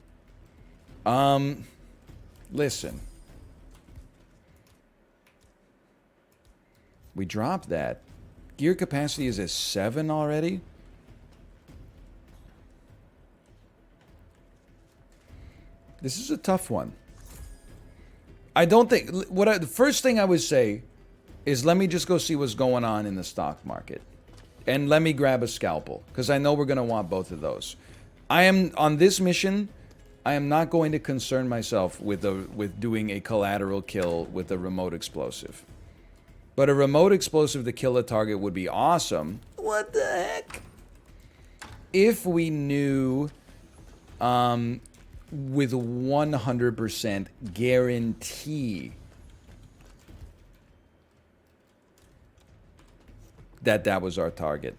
Speaker 1: Listen. We dropped that. Gear capacity is at 7 already? This is a tough one. I don't think... the first thing I would say is let me just go see what's going on in the stock market. And let me grab a scalpel. Because I know we're going to want both of those. I am... On this mission, I am not going to concern myself with doing a collateral kill with a remote explosive. But a remote explosive to kill a target would be awesome. What the heck? If we knew... with 100% guarantee that was our target.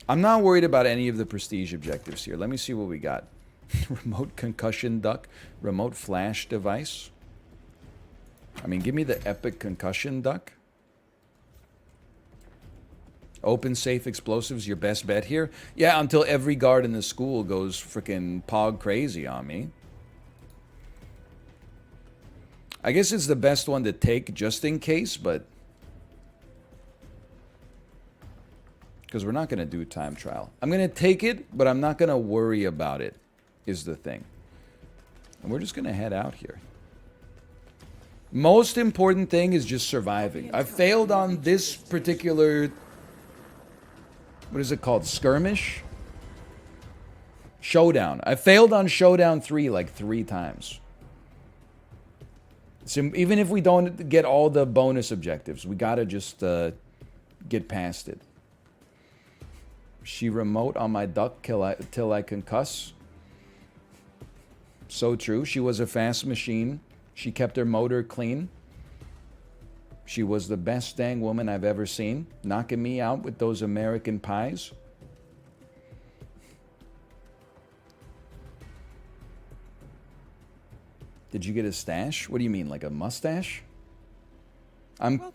Speaker 1: I'm not worried about any of the prestige objectives here. Let me see what we got. Remote concussion duck, remote flash device. I mean, give me the epic concussion duck. Open safe explosives, your best bet here? Yeah, until every guard in the school goes freaking pog crazy on me. I guess it's the best one to take just in case, but... because we're not going to do time trial. I'm going to take it, but I'm not going to worry about it, is the thing. And we're just going to head out here. Most important thing is just surviving. I failed on this particular... what is it called? Skirmish? Showdown. I failed on Showdown 3 like 3 times. So even if we don't get all the bonus objectives, we gotta just get past it. She remote on my duck till I concuss. So true. She was a fast machine. She kept her motor clean. She was the best dang woman I've ever seen, knocking me out with those American pies. Did you get a stash? What do you mean, like a mustache?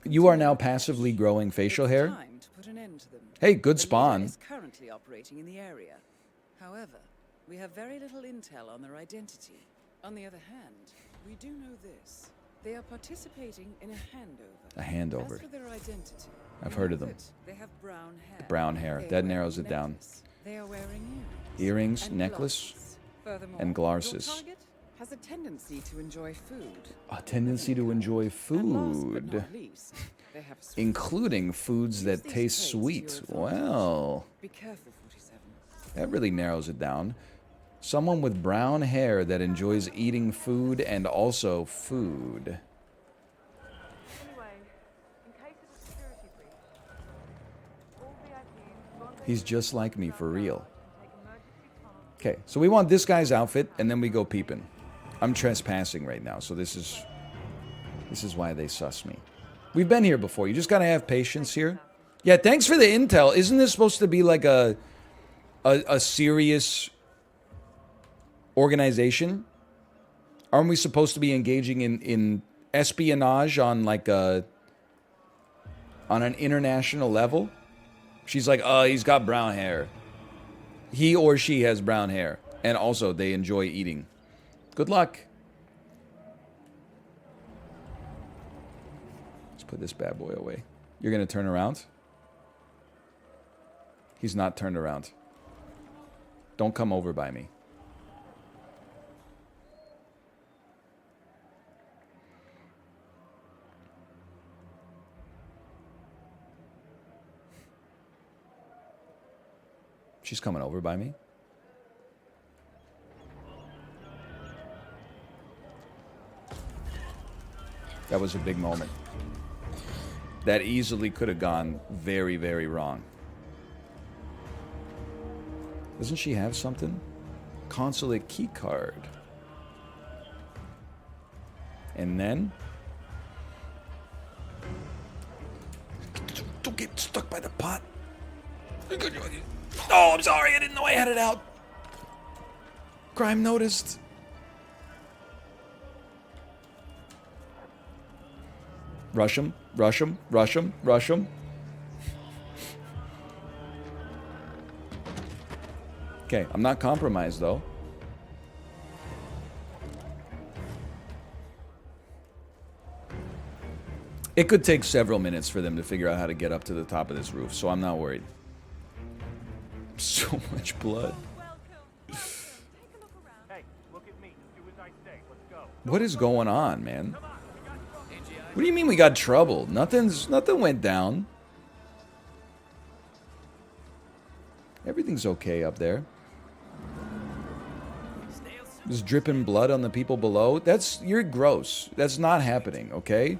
Speaker 1: You are now passively growing facial hair. Hey, good spawn.
Speaker 3: Is currently operating in the area. However, we have very little intel on their identity. On the other hand, we do know this. They are participating in a handover.
Speaker 1: A handover.
Speaker 3: As for their identity,
Speaker 1: I've heard of them.
Speaker 3: they have brown hair.
Speaker 1: Brown hair. That narrows it down.
Speaker 3: They are wearing
Speaker 1: Earrings,
Speaker 3: and
Speaker 1: necklace,
Speaker 3: glasses. Furthermore,
Speaker 1: and
Speaker 3: your
Speaker 1: glasses.
Speaker 3: target has a tendency to enjoy food.
Speaker 1: A tendency to enjoy
Speaker 3: And last but
Speaker 1: food.
Speaker 3: not least, they have sweet
Speaker 1: Including foods that
Speaker 3: these
Speaker 1: taste
Speaker 3: traits to
Speaker 1: sweet.
Speaker 3: your advantage.
Speaker 1: Well,
Speaker 3: Be careful, 47.
Speaker 1: that really narrows it down. Someone with brown hair that enjoys eating food and also food.
Speaker 6: Anyway, in case of a security breach, all VIPs rendezvous
Speaker 1: He's just like me for real.
Speaker 6: and take emergency time.
Speaker 1: Okay, so we want this guy's outfit, and then we go peeping. I'm trespassing right now, so this is why they suss me. We've been here before. You just gotta have patience here. Yeah, thanks for the intel. Isn't this supposed to be like a serious organization? Aren't we supposed to be engaging in espionage on like on an international level? She's like, oh, he's got brown hair. He or she has brown hair. And also, they enjoy eating. Good luck. Let's put this bad boy away. You're going to turn around? He's not turned around. Don't come over by me. She's coming over by me. That was a big moment. That easily could have gone very, very wrong. Doesn't she have something? Consulate key card. And then... Don't get stuck by the pot. Oh, I'm sorry. I didn't know I had it out. Crime noticed. Rush him. Rush him. Rush him. Rush him. Okay, I'm not compromised, though. It could take several minutes for them to figure out how to get up to the top of this roof, so I'm not worried. So much blood.
Speaker 6: Hey, look at me. Do as I say. Let's go.
Speaker 1: What is going on, man? What do you mean we got trouble? Nothing went down. Everything's okay up there. There's dripping blood on the people below. You're gross. That's not happening, okay?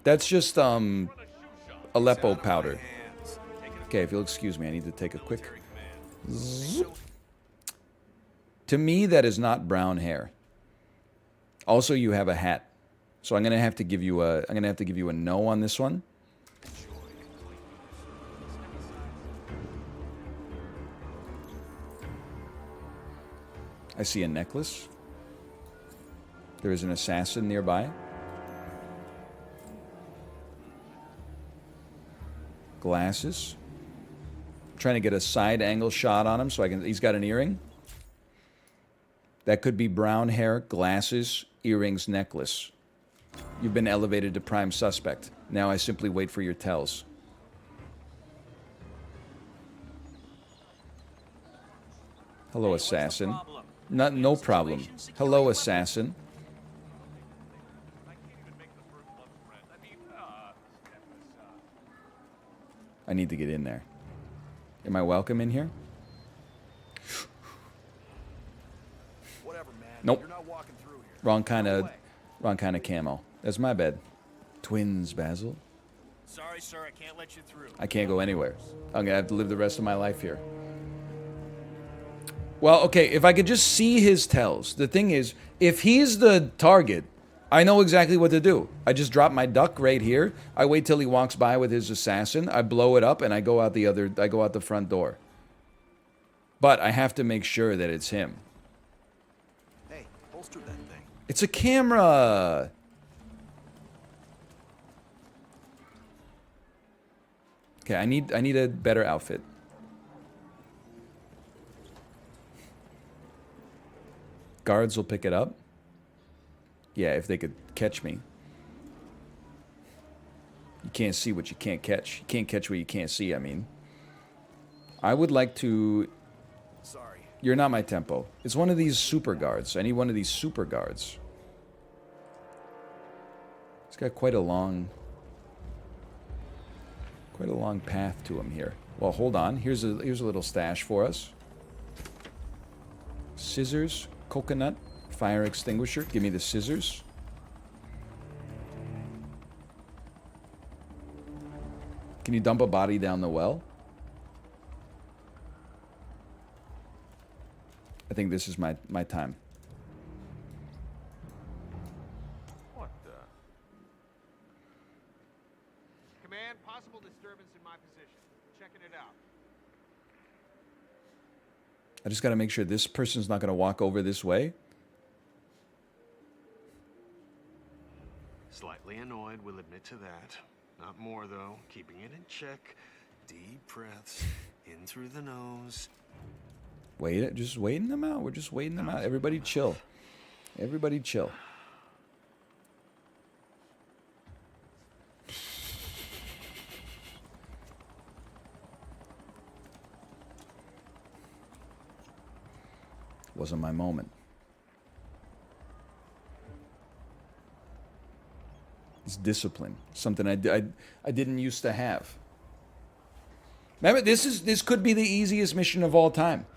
Speaker 1: That's just Aleppo powder. Okay, if you'll excuse me, I need to take a quick zoop. To me, that is not brown hair. Also, you have a hat. So I'm gonna have to give you a no on this one. I see a necklace. There is an assassin nearby. Glasses. I'm trying to get a side angle shot on him so I can. He's got an earring. That could be brown hair, glasses, earrings, necklace. You've been elevated to prime suspect. Now I simply wait for your tells. Hello, assassin. No problem. Hello, assassin. I need to get in there. Am I welcome in here?
Speaker 5: Whatever, man.
Speaker 1: Nope.
Speaker 5: You're not walking through here.
Speaker 1: Wrong kind of camo. That's my bad. Twins, Basil.
Speaker 9: Sorry, sir, I can't let you through.
Speaker 1: I can't go anywhere. I'm gonna have to live the rest of my life here. Well, okay, if I could just see his tells. The thing is, if he's the target, I know exactly what to do. I just drop my duck right here. I wait till he walks by with his assassin. I blow it up and I go out the front door. But I have to make sure that it's him.
Speaker 5: Hey, holster that thing.
Speaker 1: It's a camera. Okay, I need a better outfit. Guards will pick it up. Yeah, if they could catch me. You can't see what you can't catch. You can't catch what you can't see, I mean. I would like to...
Speaker 5: Sorry.
Speaker 1: You're not my tempo. It's one of these super guards. I need one of these super guards. He's got quite a long path to him here. Well, hold on. Here's a little stash for us. Scissors, coconut, fire extinguisher. Give me the scissors. Can you dump a body down the well? I think this is my time.
Speaker 5: What the? Command, possible disturbance in my position. Checking it out.
Speaker 1: I just got to make sure this person's not going to walk over this way.
Speaker 5: Slightly annoyed, we'll admit to that. Not more, though. Keeping it in check. Deep breaths. In through the nose.
Speaker 1: Just waiting them out. We're just waiting them out. Everybody chill. Everybody chill. Wasn't my moment. It's discipline. Something I didn't used to have. Remember, this could be the easiest mission of all time.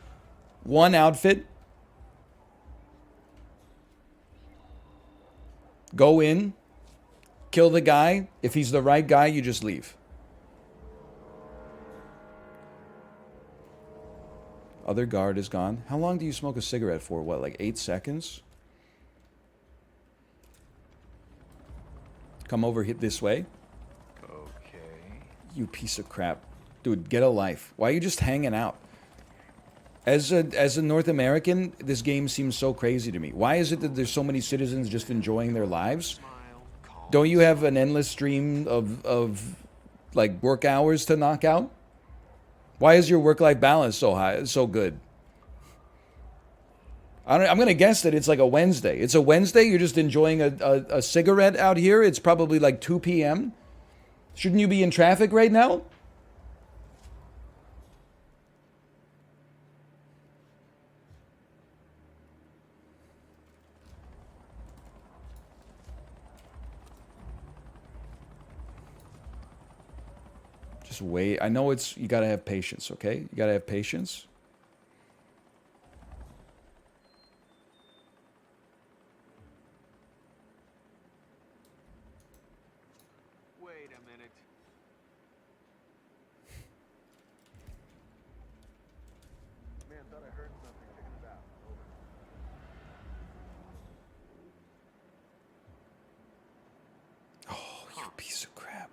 Speaker 1: One outfit. Go in. Kill the guy. If he's the right guy, you just leave. Other guard is gone. How long do you smoke a cigarette for? What, like 8 seconds? Come over hit this way.
Speaker 5: Okay.
Speaker 1: You piece of crap. Dude, get a life. Why are you just hanging out? As a North American, this game seems so crazy to me. Why is it that there's so many citizens just enjoying their lives? Don't you have an endless stream of like work hours to knock out? Why is your work-life balance so high, so good? I'm gonna guess that it's like a Wednesday. It's a Wednesday. You're just enjoying a cigarette out here. It's probably like 2 p.m. Shouldn't you be in traffic right now? Just wait. I know it's, you gotta have patience, okay? You gotta have patience.
Speaker 5: Wait a minute. Man, thought I heard something. Checking it out. Over.
Speaker 1: Oh, you piece of crap.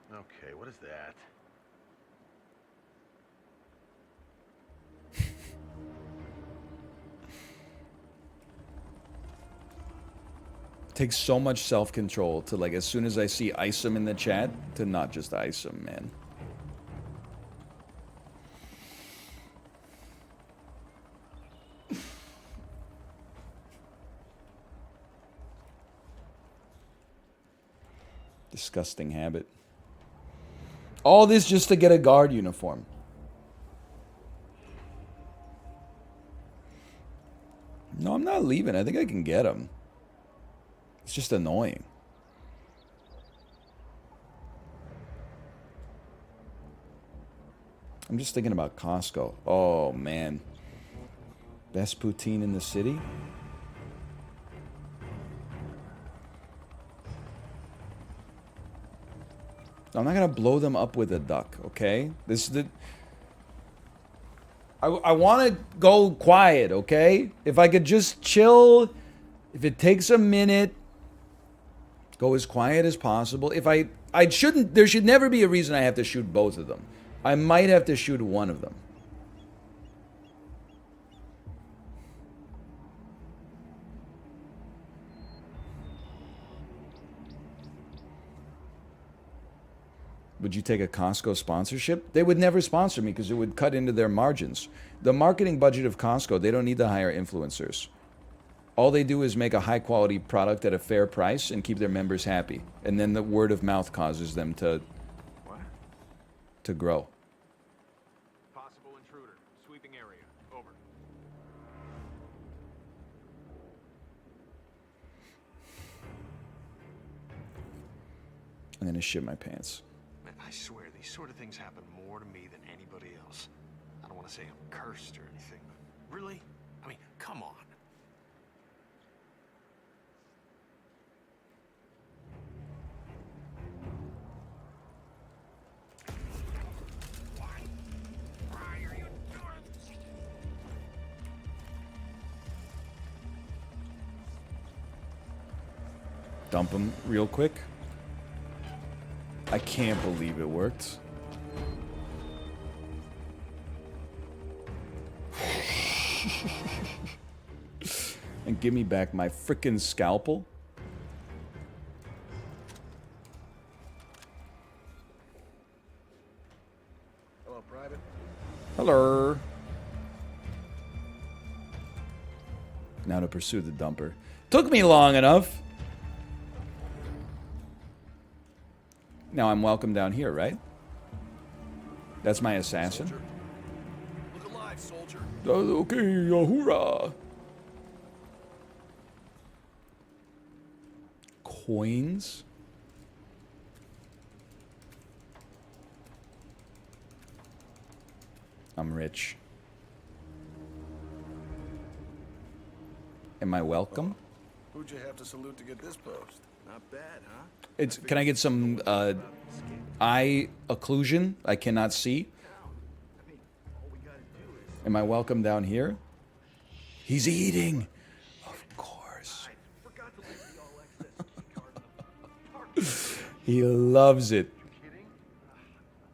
Speaker 5: Okay, what is that?
Speaker 1: Takes so much self-control to, like, as soon as I see Isom in the chat, to not just Isom, man. Disgusting habit. All this just to get a guard uniform. No, I'm not leaving. I think I can get him. It's just annoying. I'm just thinking about Costco. Oh, man. Best poutine in the city? I'm not going to blow them up with a duck, okay? This is the... I want to go quiet, okay? If I could just chill, if it takes a minute, go as quiet as possible. If I shouldn't, there should never be a reason I have to shoot both of them. I might have to shoot one of them. Would you take a Costco sponsorship? They would never sponsor me because it would cut into their margins. The marketing budget of Costco, they don't need to hire influencers. All they do is make a high quality product at a fair price and keep their members happy. And then the word of mouth causes them to grow.
Speaker 5: Possible intruder. Sweeping area. Over.
Speaker 1: I'm gonna shit my pants.
Speaker 5: Man, I swear, these sort of things happen more to me than anybody else. I don't want to say I'm cursed or anything, but really? I mean, come on. Why are you doing this?
Speaker 1: Dump them real quick. I can't believe it worked. And give me back my frickin' scalpel.
Speaker 5: Hello, Private.
Speaker 1: Hello. Now to pursue the dumper. Took me long enough. Now I'm welcome down here, right? That's my assassin.
Speaker 5: Soldier. Look alive, soldier.
Speaker 1: Okay, hoorah. Coins. I'm rich. Am I welcome?
Speaker 5: Who'd you have to salute to get this post? Not bad, huh?
Speaker 1: It's. Can I get some eye occlusion? I cannot see. Am I welcome down here? He's eating. Of course. He loves it.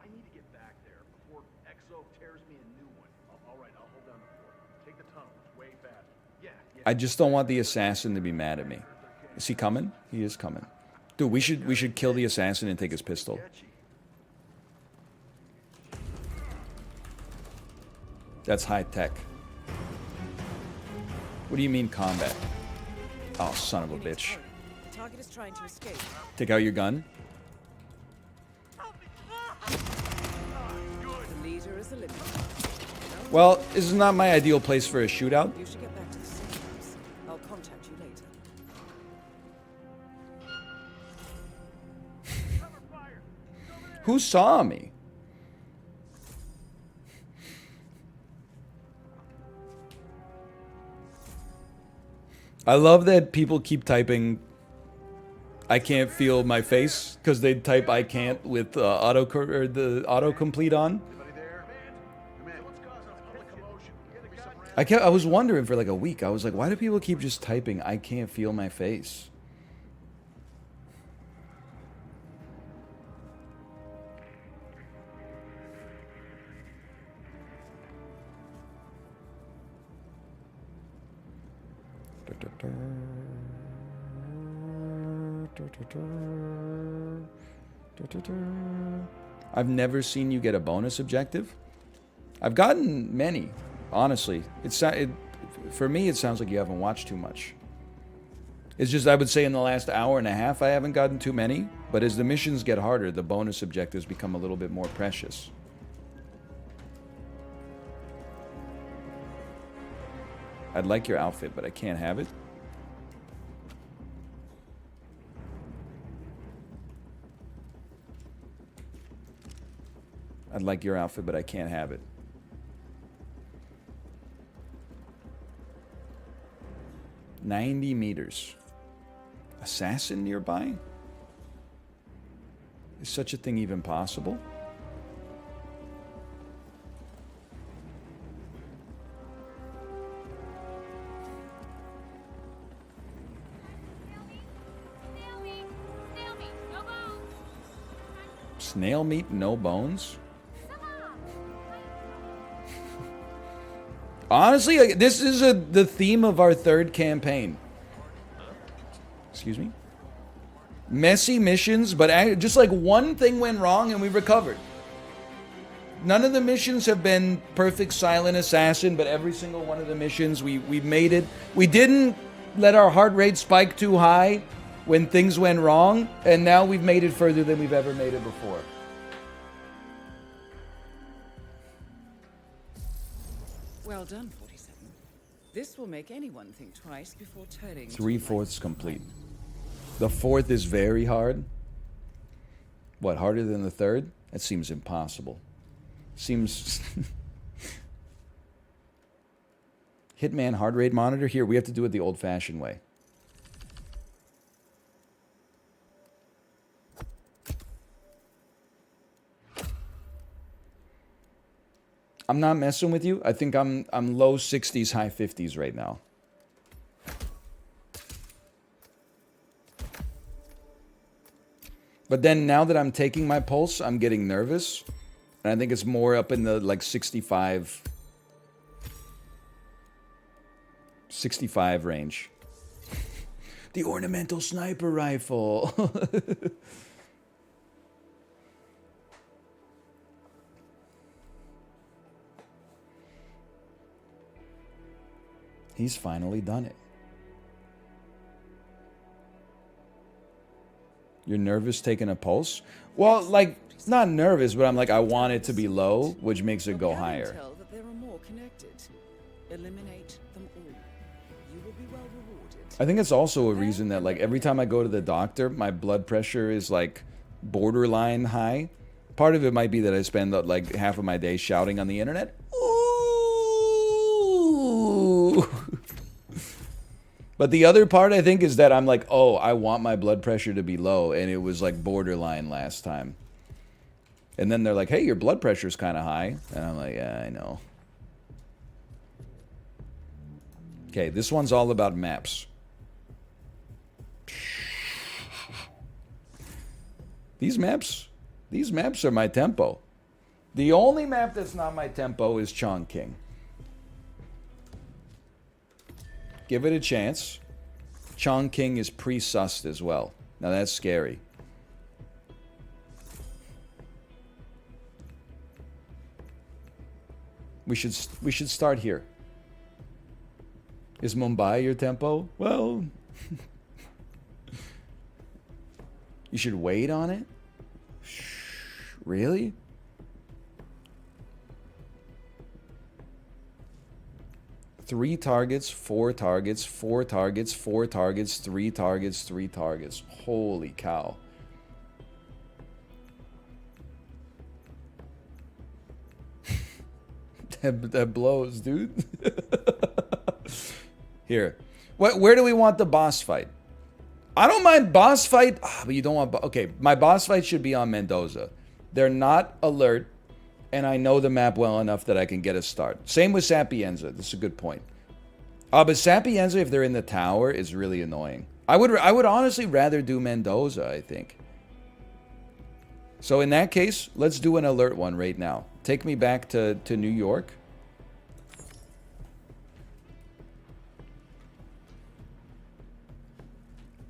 Speaker 5: I need to get back there before Exo tears me a new one. All right, I'll hold down the fort. Take the tunnel. It's way faster. Yeah.
Speaker 1: I just don't want the assassin to be mad at me. Is he coming? He is coming. Dude, we should kill the assassin and take his pistol. That's high tech. What do you mean combat? Oh, son of a bitch.
Speaker 3: The target is trying to escape.
Speaker 1: Take out your gun.
Speaker 3: The leader is eliminated.
Speaker 1: Well, this is not my ideal place for a shootout.
Speaker 3: You should get back to the safe house. I'll contact you later.
Speaker 1: Who saw me? I love that people keep typing I can't feel my face because they type I can't with the autocomplete on. I was wondering for like a week. I was like, why do people keep just typing I can't feel my face? I've never seen you get a bonus objective. I've gotten many, honestly. For me, it sounds like you haven't watched too much. It's just, I would say in the last hour and a half, I haven't gotten too many. But as the missions get harder, the bonus objectives become a little bit more precious. I'd like your outfit, but I can't have it. I'd like your outfit, but I can't have it. $90 meters. Assassin nearby? Is such a thing even possible? Snail meat, no bones? Honestly, this is the theme of our third campaign. Excuse me? Messy missions, but just like one thing went wrong and we recovered. None of the missions have been perfect silent assassin, but every single one of the missions, we made it. We didn't let our heart rate spike too high when things went wrong, and now we've made it further than we've ever made it before.
Speaker 3: Well done, 47. This will make anyone think twice before turning.
Speaker 1: 3/4 complete. The fourth is very hard. What, harder than the third? That seems impossible. Seems... Hitman heart rate monitor? Here, we have to do it the old-fashioned way. I'm not messing with you. I think I'm low 60s, high 50s right now. But then now that I'm taking my pulse, I'm getting nervous. And I think it's more up in the like 65 range. The ornamental sniper rifle. He's finally done it. You're nervous taking a pulse? Well, like, not nervous, but I'm like, I want it to be low, which makes it go higher.
Speaker 3: Tell that there are more connected. Eliminate them all. You will be well rewarded.
Speaker 1: I think it's also a reason that, like, every time I go to the doctor, my blood pressure is, like, borderline high. Part of it might be that I spend, like, half of my day shouting on the internet. Ooh! But the other part, I think, is that I'm like, oh, I want my blood pressure to be low, and it was like borderline last time. And then they're like, hey, your blood pressure's kind of high. And I'm like, yeah, I know. Okay, this one's all about maps. These maps are my tempo. The only map that's not my tempo is Chongqing. Give it a chance. Chongqing is pre-sussed as well. Now that's scary. We should start here. Is Mumbai your tempo? Well, you should wait on it? Really? Three targets, four targets, four targets, four targets, three targets, three targets. Holy cow. That blows, dude. Here. Where do we want the boss fight? I don't mind boss fight. But you don't want... Okay, my boss fight should be on Mendoza. They're not alert, and I know the map well enough that I can get a start. Same with Sapienza. This is a good point. But Sapienza, if they're in the tower, is really annoying. I would honestly rather do Mendoza, I think. So in that case, let's do an alert one right now. Take me back to New York.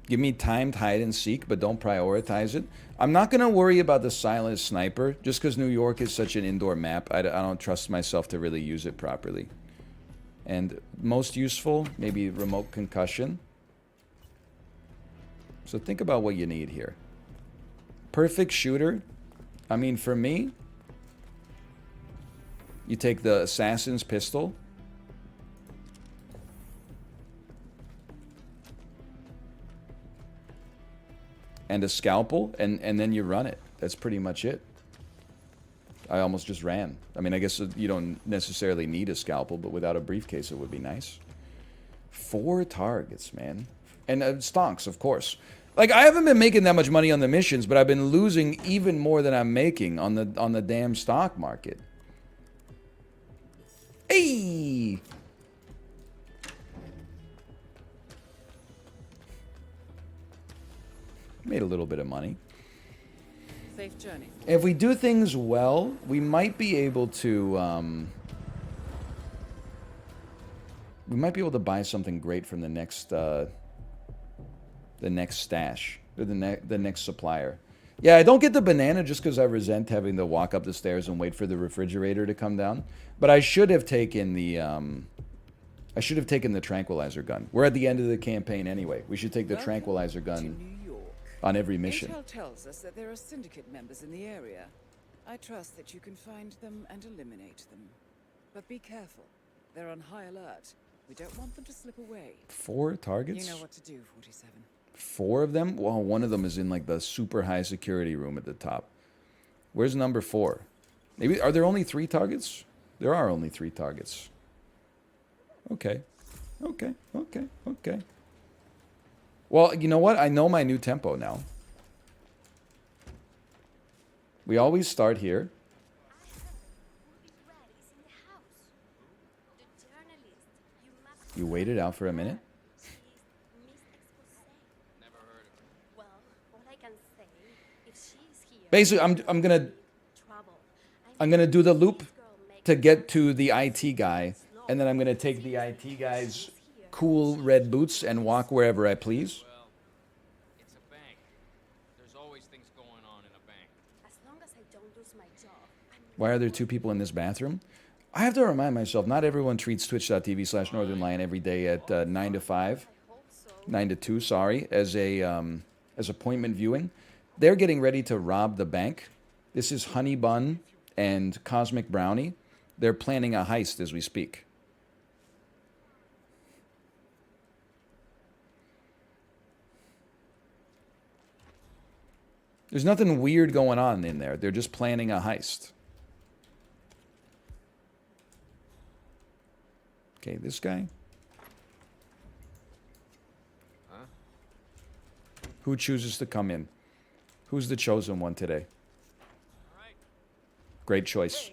Speaker 1: Give me timed hide and seek, but don't prioritize it. I'm not going to worry about the silent sniper, just because New York is such an indoor map. I don't trust myself to really use it properly. And most useful, maybe remote concussion. So think about what you need here. Perfect shooter. I mean, for me, you take the assassin's pistol. And a scalpel, and then you run it. That's pretty much it. I almost just ran. I mean, I guess you don't necessarily need a scalpel, but without a briefcase, it would be nice. 4 targets, man. And stonks, of course. Like, I haven't been making that much money on the missions, but I've been losing even more than I'm making on the damn stock market. Hey! Made a little bit of money.
Speaker 3: Safe journey.
Speaker 1: If we do things well, we might be able to buy something great from the next stash, or the next supplier. Yeah, I don't get the banana just because I resent having to walk up the stairs and wait for the refrigerator to come down. But I should have taken the tranquilizer gun. We're at the end of the campaign anyway. We should take the tranquilizer gun on every mission.
Speaker 3: Intel tells us that there are syndicate members in the area. I trust that you can find them and eliminate them. But be careful. They're on high alert. We don't want them to slip away.
Speaker 1: 4 targets?
Speaker 3: You know what to do, 47.
Speaker 1: 4 of them? Well, one of them is in like the super high security room at the top. Where's number 4? Maybe are there only 3 targets? There are only 3 targets. Okay. Okay. Well, you know what? I know my new tempo now. We always start here. You wait it out for a minute. Basically, I'm gonna do the loop to get to the IT guy, and then I'm gonna take the IT guy's cool red boots and walk wherever I please.
Speaker 4: Well, it's a bank. There's always things going on in a bank.
Speaker 7: As long as I don't lose my job.
Speaker 1: Why are there 2 people in this bathroom? I have to remind myself, not everyone treats twitch.tv/northernlion every day at 9 to 5. 9 to 2, sorry, as appointment viewing. They're getting ready to rob the bank. This is Honey Bun and Cosmic Brownie. They're planning a heist as we speak. There's nothing weird going on in there. They're just planning a heist. Okay, this guy. Who chooses to come in? Who's the chosen one today? Great choice.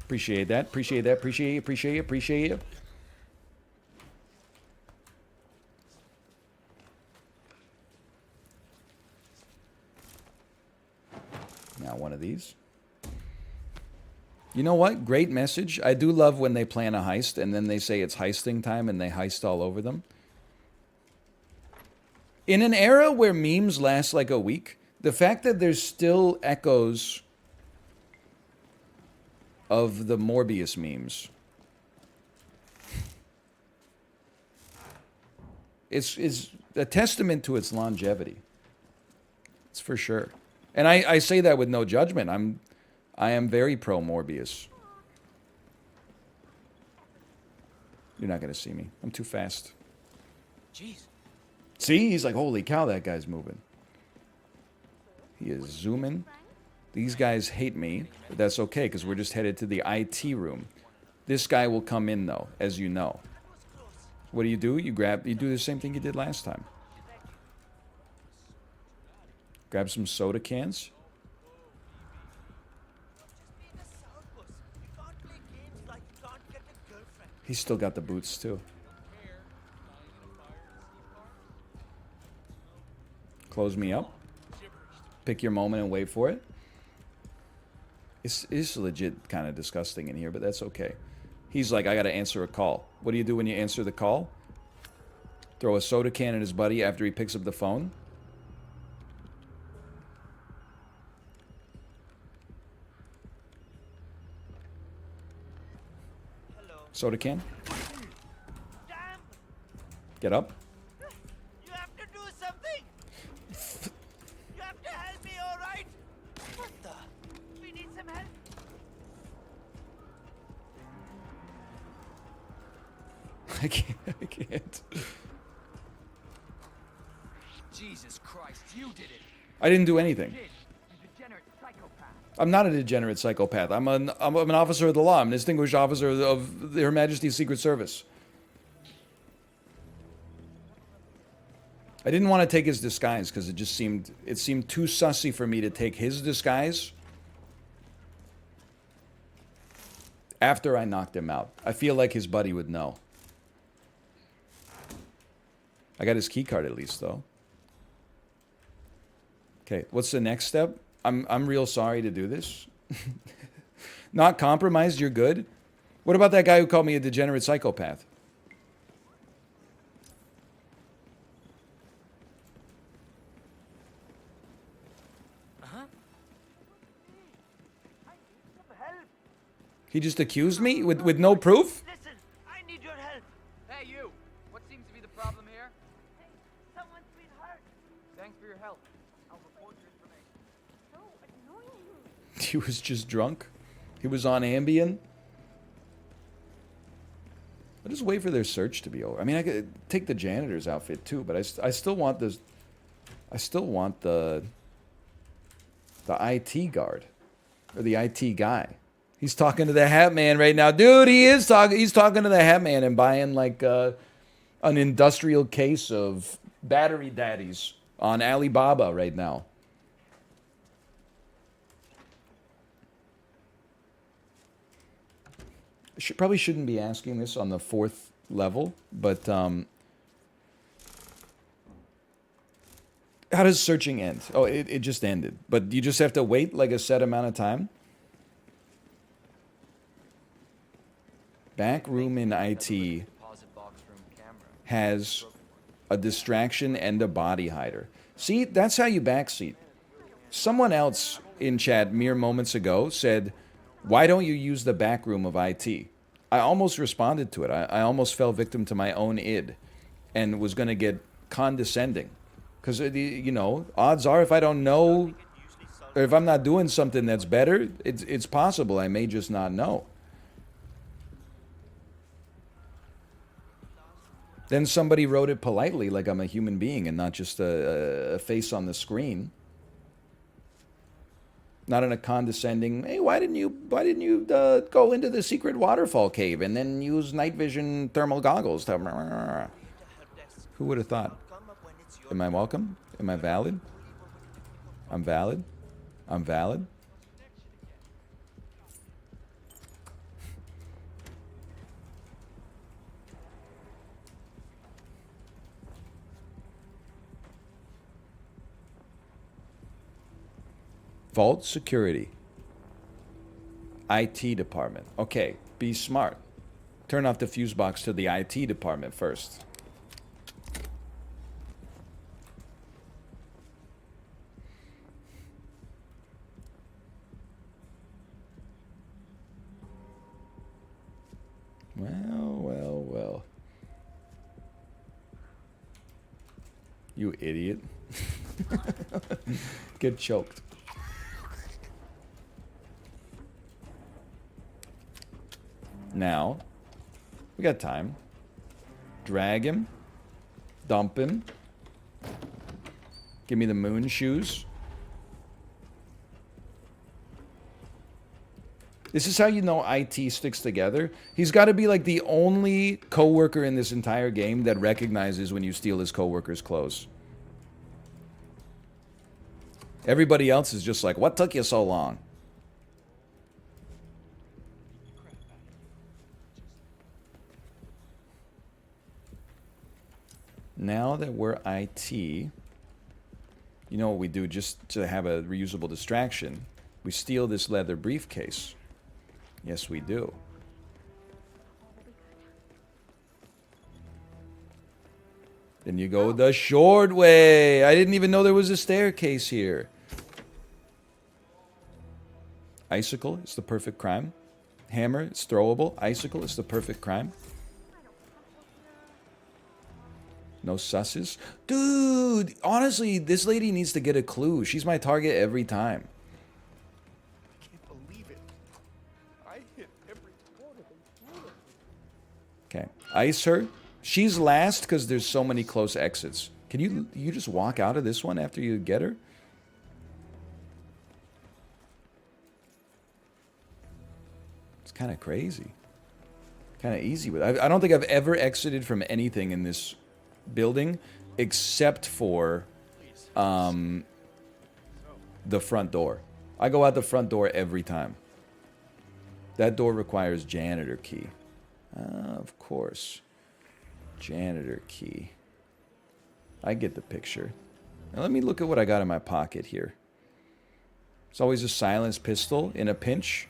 Speaker 1: Appreciate that. Appreciate that. Appreciate it. Appreciate it. Now one of these. You know what? Great message. I do love when they plan a heist and then they say it's heisting time and they heist all over them. In an era where memes last like a week, the fact that there's still echoes of the Morbius memes is a testament to its longevity. It's for sure. And I say that with no judgment. I am very pro Morbius. You're not going to see me. I'm too fast.
Speaker 9: Jeez.
Speaker 1: See? He's like, holy cow, that guy's moving. He is zooming. These guys hate me, but that's okay, because we're just headed to the IT room. This guy will come in, though, as you know. What do? You do the same thing you did last time. Grab some soda cans. He's still got the boots, too. Close me up. Pick your moment and wait for it. It's legit kind of disgusting in here, but that's okay. He's like, I got to answer a call. What do you do when you answer the call? Throw a soda can at his buddy after he picks up the phone.
Speaker 9: Hello.
Speaker 1: Soda can.
Speaker 9: Damn!
Speaker 1: Get up.
Speaker 9: You have to do something! You have to help me, alright? What the? We need some help.
Speaker 1: I can't.
Speaker 9: Jesus Christ, you did it!
Speaker 1: I didn't do anything.
Speaker 9: You degenerate psychopath.
Speaker 1: I'm not a degenerate psychopath. I'm an officer of the law. I'm a distinguished officer of Her Majesty's Secret Service. I didn't want to take his disguise because it seemed too sussy for me to take his disguise after I knocked him out. I feel like his buddy would know. I got his key card at least, though. Okay, what's the next step? I'm real sorry to do this. Not compromised, you're good? What about that guy who called me a degenerate psychopath? He just accused me with no proof?
Speaker 9: Listen, I need your help.
Speaker 4: Hey, you! What seems to be the problem here?
Speaker 9: Hey, someone's been hurt.
Speaker 4: Thanks for your help. I'll report your information.
Speaker 7: So annoying.
Speaker 1: He was just drunk. He was on Ambien. I'll just wait for their search to be over. I mean, I could take the janitor's outfit too, but I still want this. I still want the IT guard or the IT guy. He's talking to the Hat Man right now, dude. He is talking. He's talking to the Hat Man and buying like an industrial case of battery daddies on Alibaba right now. Probably shouldn't be asking this on the 4th level, but how does searching end? Oh, it just ended. But you just have to wait like a set amount of time? Back room in IT has a distraction and a body hider. See, that's how you backseat. Someone else in chat mere moments ago said, why don't you use the back room of IT? I almost responded to it. I almost fell victim to my own id and was going to get condescending. Because, you know, odds are if I don't know, or if I'm not doing something that's better, it's possible I may just not know. Then somebody wrote it politely, like I'm a human being and not just a face on the screen. Not in a condescending, hey, why didn't you go into the secret waterfall cave and then use night vision thermal goggles? Who would have thought? Am I welcome? Am I valid? I'm valid. I'm valid. Vault security. IT department. Okay, be smart. Turn off the fuse box to the IT department first. Well. You idiot. Get choked. Now, we got time. Drag him. Dump him. Give me the moon shoes. This is how you know IT sticks together. He's got to be like the only coworker in this entire game that recognizes when you steal his coworker's clothes. Everybody else is just like, what took you so long? Now that we're IT, you know what we do just to have a reusable distraction? We steal this leather briefcase. Yes, we do. Then you go the short way. I didn't even know there was a staircase here. Icicle is the perfect crime. Hammer, it's throwable. Icicle is the perfect crime. No susses. Dude, honestly, this lady needs to get a clue. She's my target every time.
Speaker 5: I can't believe it. I hit every corner.
Speaker 1: Okay. Ice her. She's last because there's so many close exits. Can you just walk out of this one after you get her? It's kind of crazy. Kind of easy. I don't think I've ever exited from anything in this building except for the front door. I go out the front door every time. That door requires janitor key. Of course. Janitor key. I get the picture. Now let me look at what I got in my pocket here. It's always a silenced pistol in a pinch.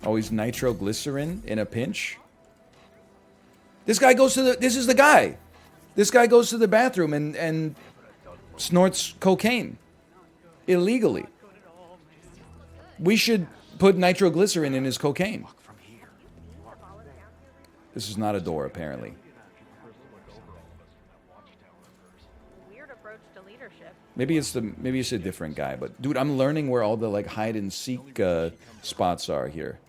Speaker 1: Always nitroglycerin in a pinch. This guy goes to the... This is the guy. This guy goes to the bathroom and snorts cocaine. Illegally. We should put nitroglycerin in his cocaine. This is not a door, apparently.
Speaker 11: Weird approach to leadership.
Speaker 1: Maybe it's a different guy, but dude, I'm learning where all the like hide and seek spots are here.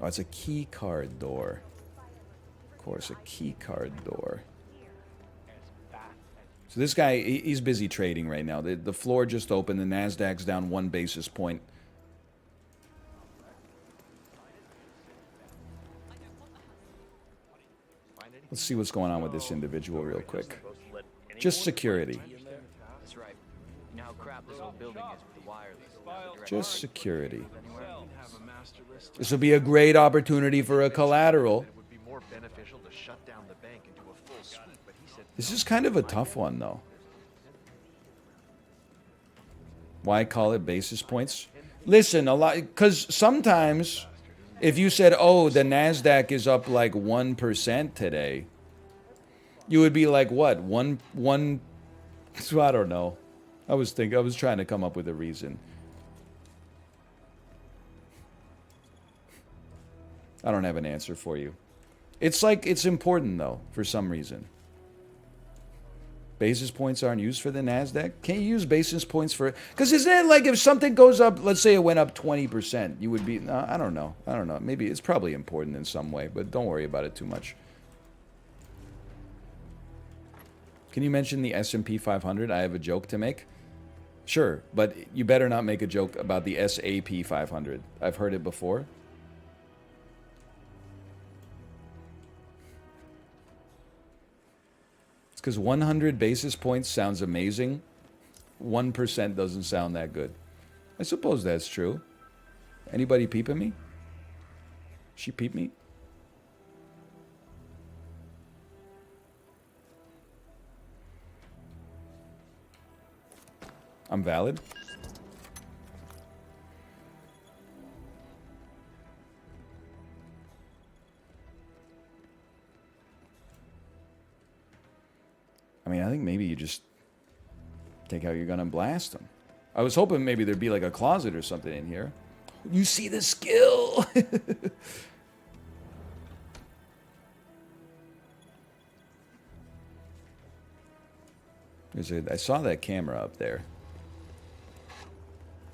Speaker 1: Oh, it's a key card door. Of course, a key card door. So this guy, he's busy trading right now. The floor just opened. The Nasdaq's down 1 basis point. Let's see what's going on with this individual real quick. Just security.
Speaker 4: That's right. You know how crap this whole building is with the wireless.
Speaker 1: Just security. This would be a great opportunity for a collateral. This is kind of a tough one, though. Why call it basis points? Listen, a lot, because sometimes if you said, oh, the NASDAQ is up like 1% today, you would be like, what? One, so I don't know. I was trying to come up with a reason. I don't have an answer for you. It's like, it's important, though, for some reason. Basis points aren't used for the NASDAQ? Can't you use basis points for... Because isn't it like if something goes up, let's say it went up 20%, you would be... No, I don't know. I don't know. Maybe it's probably important in some way, but don't worry about it too much. Can you mention the S&P 500? I have a joke to make. Sure, but you better not make a joke about the SAP 500. I've heard it before. It's because 100 basis points sounds amazing. 1% doesn't sound that good. I suppose that's true. Anybody peeping me? She peep me? I'm valid. I mean, I think maybe you just take out your gun and blast them. I was hoping maybe there'd be like a closet or something in here. You see the skill! I saw that camera up there.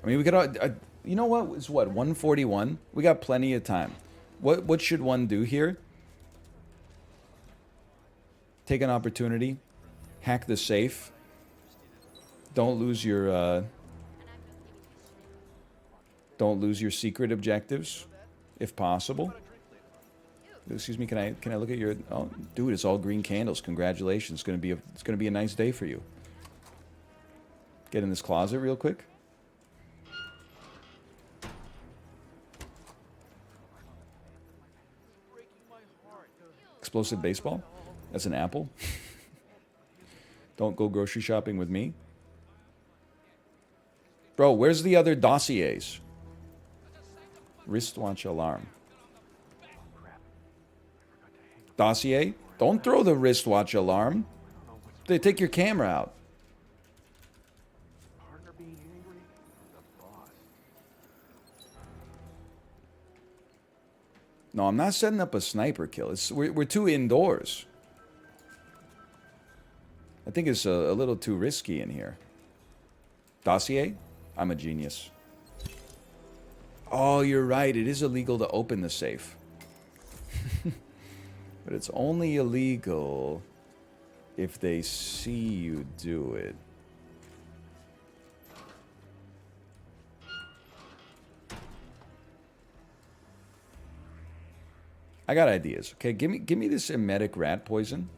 Speaker 1: I mean, we could... you know what? It's what? 141? We got plenty of time. What should one do here? Take an opportunity. Hack the safe. Don't lose your... don't lose your secret objectives, if possible. Excuse me, can I look at your... Oh, dude, it's all green candles. Congratulations. It's gonna be a nice day for you. Get in this closet real quick. Explosive baseball? That's an apple. Don't go grocery shopping with me. Bro, where's the other dossiers? Wristwatch alarm. Dossier? Don't throw the wristwatch alarm. They take your camera out. No, I'm not setting up a sniper kill. We're too indoors. I think it's a little too risky in here. Dossier? I'm a genius. Oh, you're right. It is illegal to open the safe. But it's only illegal if they see you do it. I got ideas. Okay, give me this emetic rat poison.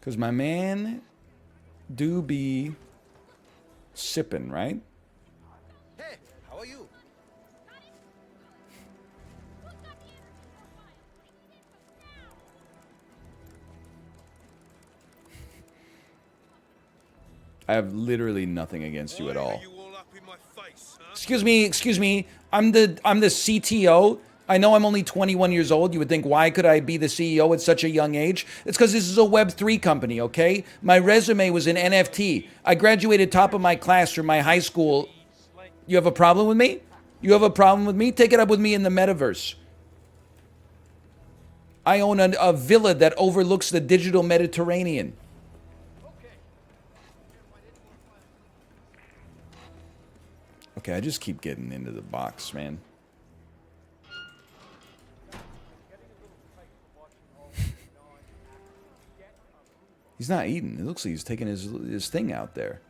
Speaker 1: Cause my man do be sipping, right?
Speaker 9: Hey, how are you?
Speaker 1: I have literally nothing against you at all. Excuse me. I'm the CTO. I know I'm only 21 years old. You would think, why could I be the CEO at such a young age? It's because this is a Web3 company, okay? My resume was an NFT. I graduated top of my class from my high school. You have a problem with me? You have a problem with me? Take it up with me in the metaverse. I own a villa that overlooks the digital Mediterranean. Okay, I just keep getting into the box, man. He's not eating. It looks like he's taking his thing out there.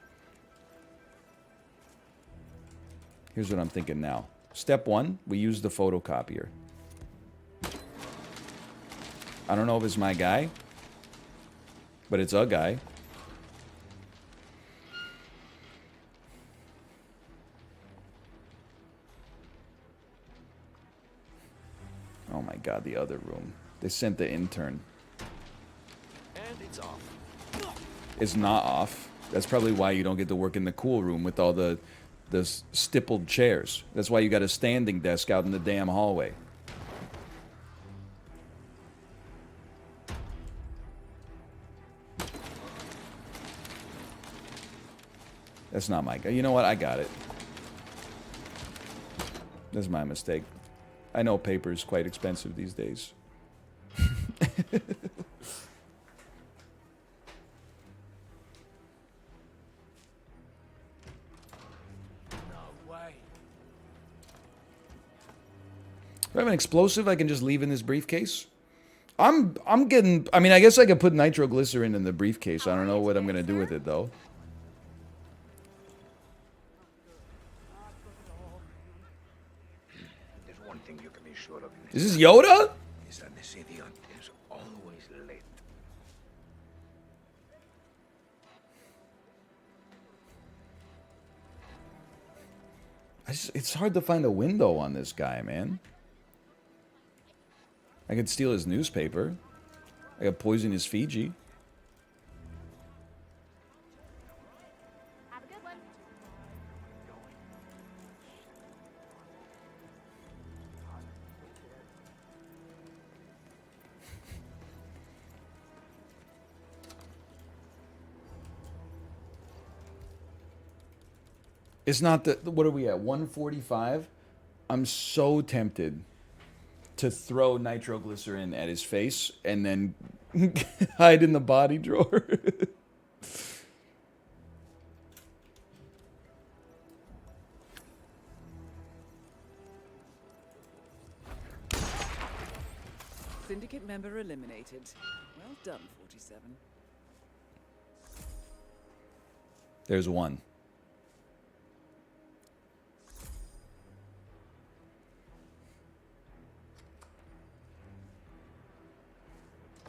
Speaker 1: Here's what I'm thinking now. Step one, we use the photocopier. I don't know if it's my guy, but it's a guy. Oh my god, the other room. They sent the intern.
Speaker 5: And it's off.
Speaker 1: It's not off. That's probably why you don't get to work in the cool room with all the stippled chairs. That's why you got a standing desk out in the damn hallway. That's not my guy. You know what? I got it. That's my mistake. I know paper is quite expensive these days. Do I have an explosive I can just leave in this briefcase? I'm getting... I mean, I guess I could put nitroglycerin in the briefcase. I don't know what I'm going to do with it, though.
Speaker 5: There's one thing you can be sure of,
Speaker 1: Is this Yoda?
Speaker 12: Is always late.
Speaker 1: It's hard to find a window on this guy, man. I could steal his newspaper. I could poison his Fiji.
Speaker 7: Have a good one.
Speaker 1: It's not the... What are we at? 145? I'm so tempted to throw nitroglycerin at his face and then hide in the body drawer.
Speaker 3: Syndicate member eliminated. Well done, 47.
Speaker 1: There's one.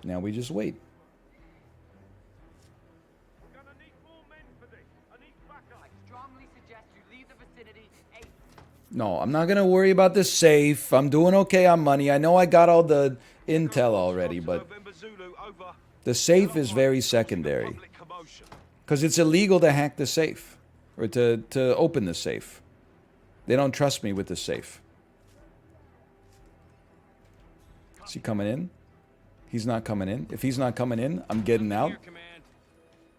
Speaker 1: Now we just wait.
Speaker 5: We're gonna need more men for this. I need backup.
Speaker 6: I strongly suggest you leave the vicinity ASAP.
Speaker 1: No, I'm not going to worry about the safe. I'm doing okay on money. I know I got all the intel already, but the safe is very secondary. Because it's illegal to hack the safe. Or to open the safe. They don't trust me with the safe. Is he coming in? He's not coming in. If he's not coming in, I'm getting out.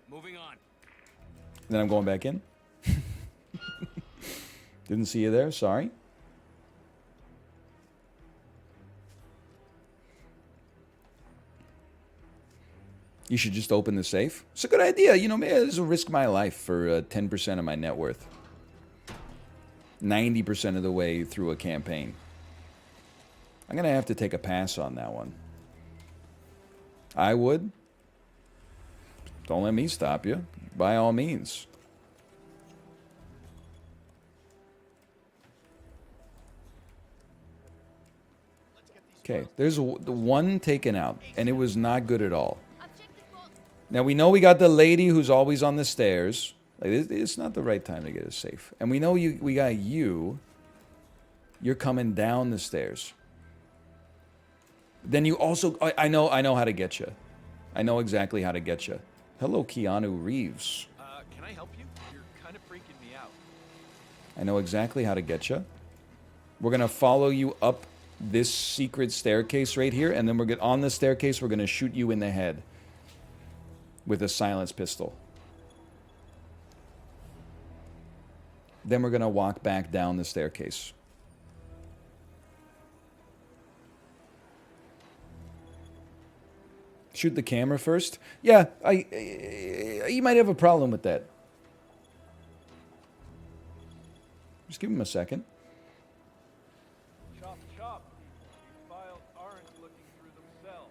Speaker 4: Moving on.
Speaker 1: Then I'm going back in. Didn't see you there. Sorry. You should just open the safe. It's a good idea. You know, man, this will risk my life for 10% of my net worth. 90% of the way through a campaign. I'm going to have to take a pass on that one. I would. Don't let me stop you. By all means. Okay, there's the one taken out, and it was not good at all. Now, we know we got the lady who's always on the stairs. Like, it's not the right time to get a safe. And we know we got you. You're coming down the stairs. Then you also... I know how to get you. I know exactly how to get you. Hello, Keanu Reeves.
Speaker 5: Can I help you? You're kind of freaking me out.
Speaker 1: I know exactly how to get you. We're going to follow you up this secret staircase right here, and then we're on the staircase, we're going to shoot you in the head with a silenced pistol. Then we're going to walk back down the staircase. Shoot the camera first? Yeah, you might have a problem with that. Just give him a second.
Speaker 5: Chop, chop. These files aren't looking through themselves.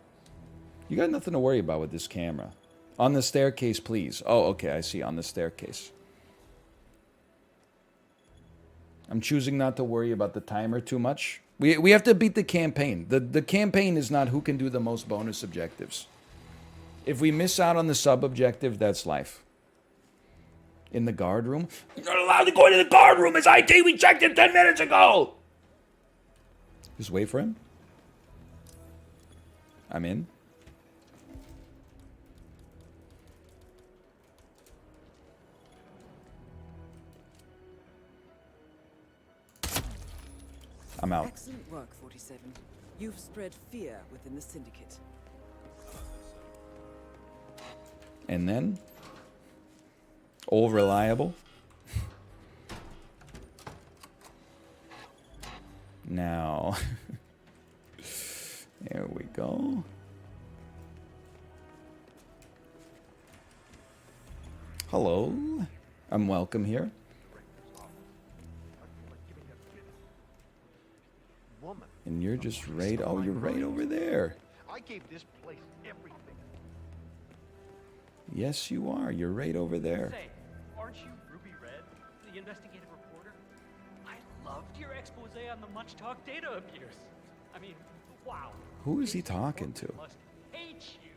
Speaker 1: You got nothing to worry about with this camera. On the staircase, please. Oh, okay, I see. On the staircase. I'm choosing not to worry about the timer too much. We have to beat the campaign. The campaign is not who can do the most bonus objectives. If we miss out on the sub-objective, that's life. In the guard room? You're not allowed to go into the guard room! It's IT! We checked it 10 minutes ago! Just wait for him. I'm in. I'm out.
Speaker 3: Excellent work, 47. You've spread fear within the syndicate.
Speaker 1: And then, all reliable. Now, there we go. Hello, I'm welcome here. And you're just right, oh, you're right over there.
Speaker 5: I gave this place everything.
Speaker 1: Yes, you are. You're right over there.
Speaker 6: Say, aren't you Ruby Red, the investigative reporter? I loved your expose on the much-talked data abuse. I mean, wow.
Speaker 1: Who is he talking to?
Speaker 6: Must hate you.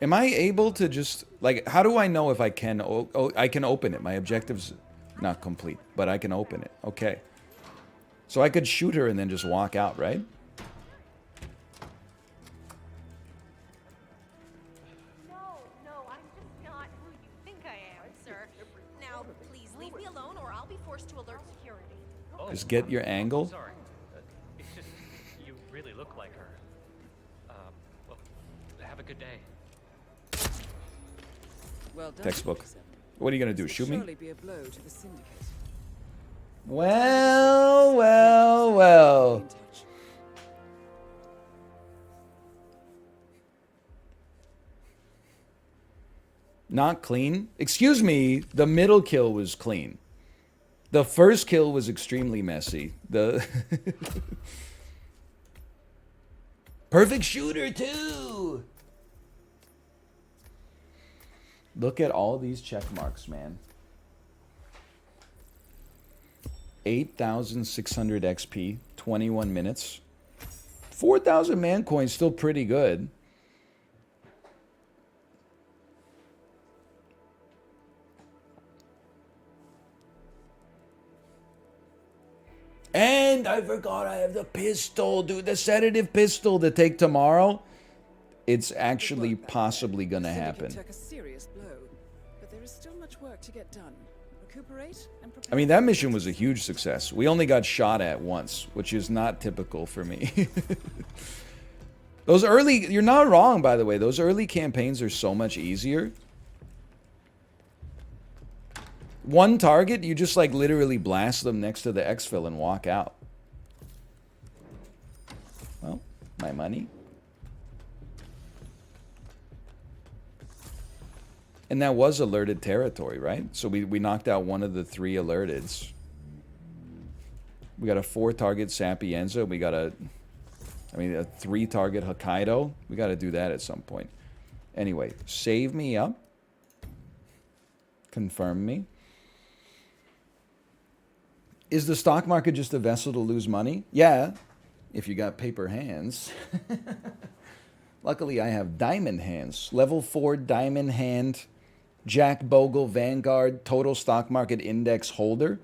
Speaker 1: Am I able to just, like, how do I know if I can, I can open it. My objective's not complete, but I can open it. Okay. So I could shoot her and then just walk out, right?
Speaker 7: No, I'm just not who you think I am, sir. Now, please leave me alone or I'll be forced to alert security.
Speaker 1: Just get your angle.
Speaker 6: Sorry. It's just you really look like her. Well, have a good day.
Speaker 3: Well done.
Speaker 1: Textbook. What are you going to do, shoot me?
Speaker 3: Surely be a blow to the syndicate.
Speaker 1: Well, well, well. Not clean? Excuse me, the middle kill was clean. The first kill was extremely messy. The perfect shooter too. Look at all these check marks, man. 8,600 XP, 21 minutes. 4,000 man coins, still pretty good. And I forgot I have the pistol, dude. The sedative pistol to take tomorrow. It's actually possibly gonna happen.
Speaker 3: Took a serious blow, but there is still much work to get done. Recuperate and prepare.
Speaker 1: I mean, that mission was a huge success. We only got shot at once, which is not typical for me. Those early, you're not wrong, by the way. Those early campaigns are so much easier. One target, you just like literally blast them next to the exfil and walk out. Well, my money. And that was alerted territory, right? So we knocked out one of the 3 alerteds. We got a 4-target Sapienza. We got a 3-target Hokkaido. We got to do that at some point. Anyway, save me up. Confirm me. Is the stock market just a vessel to lose money? Yeah, if you got paper hands. Luckily, I have diamond hands. Level 4 diamond hand, Jack Bogle Vanguard total stock market index holder.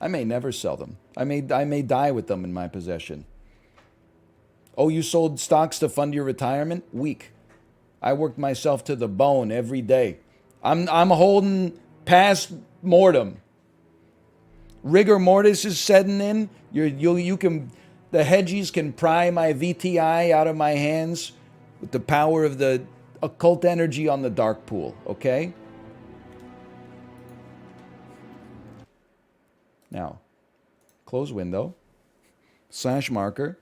Speaker 1: I may never sell them. I may die with them in my possession. Oh, you sold stocks to fund your retirement? Weak. I worked myself to the bone every day. I'm holding past mortem. Rigor mortis is setting in. The hedgies can pry my VTI out of my hands with the power of the occult energy on the dark pool, okay? Now, close window, slash marker.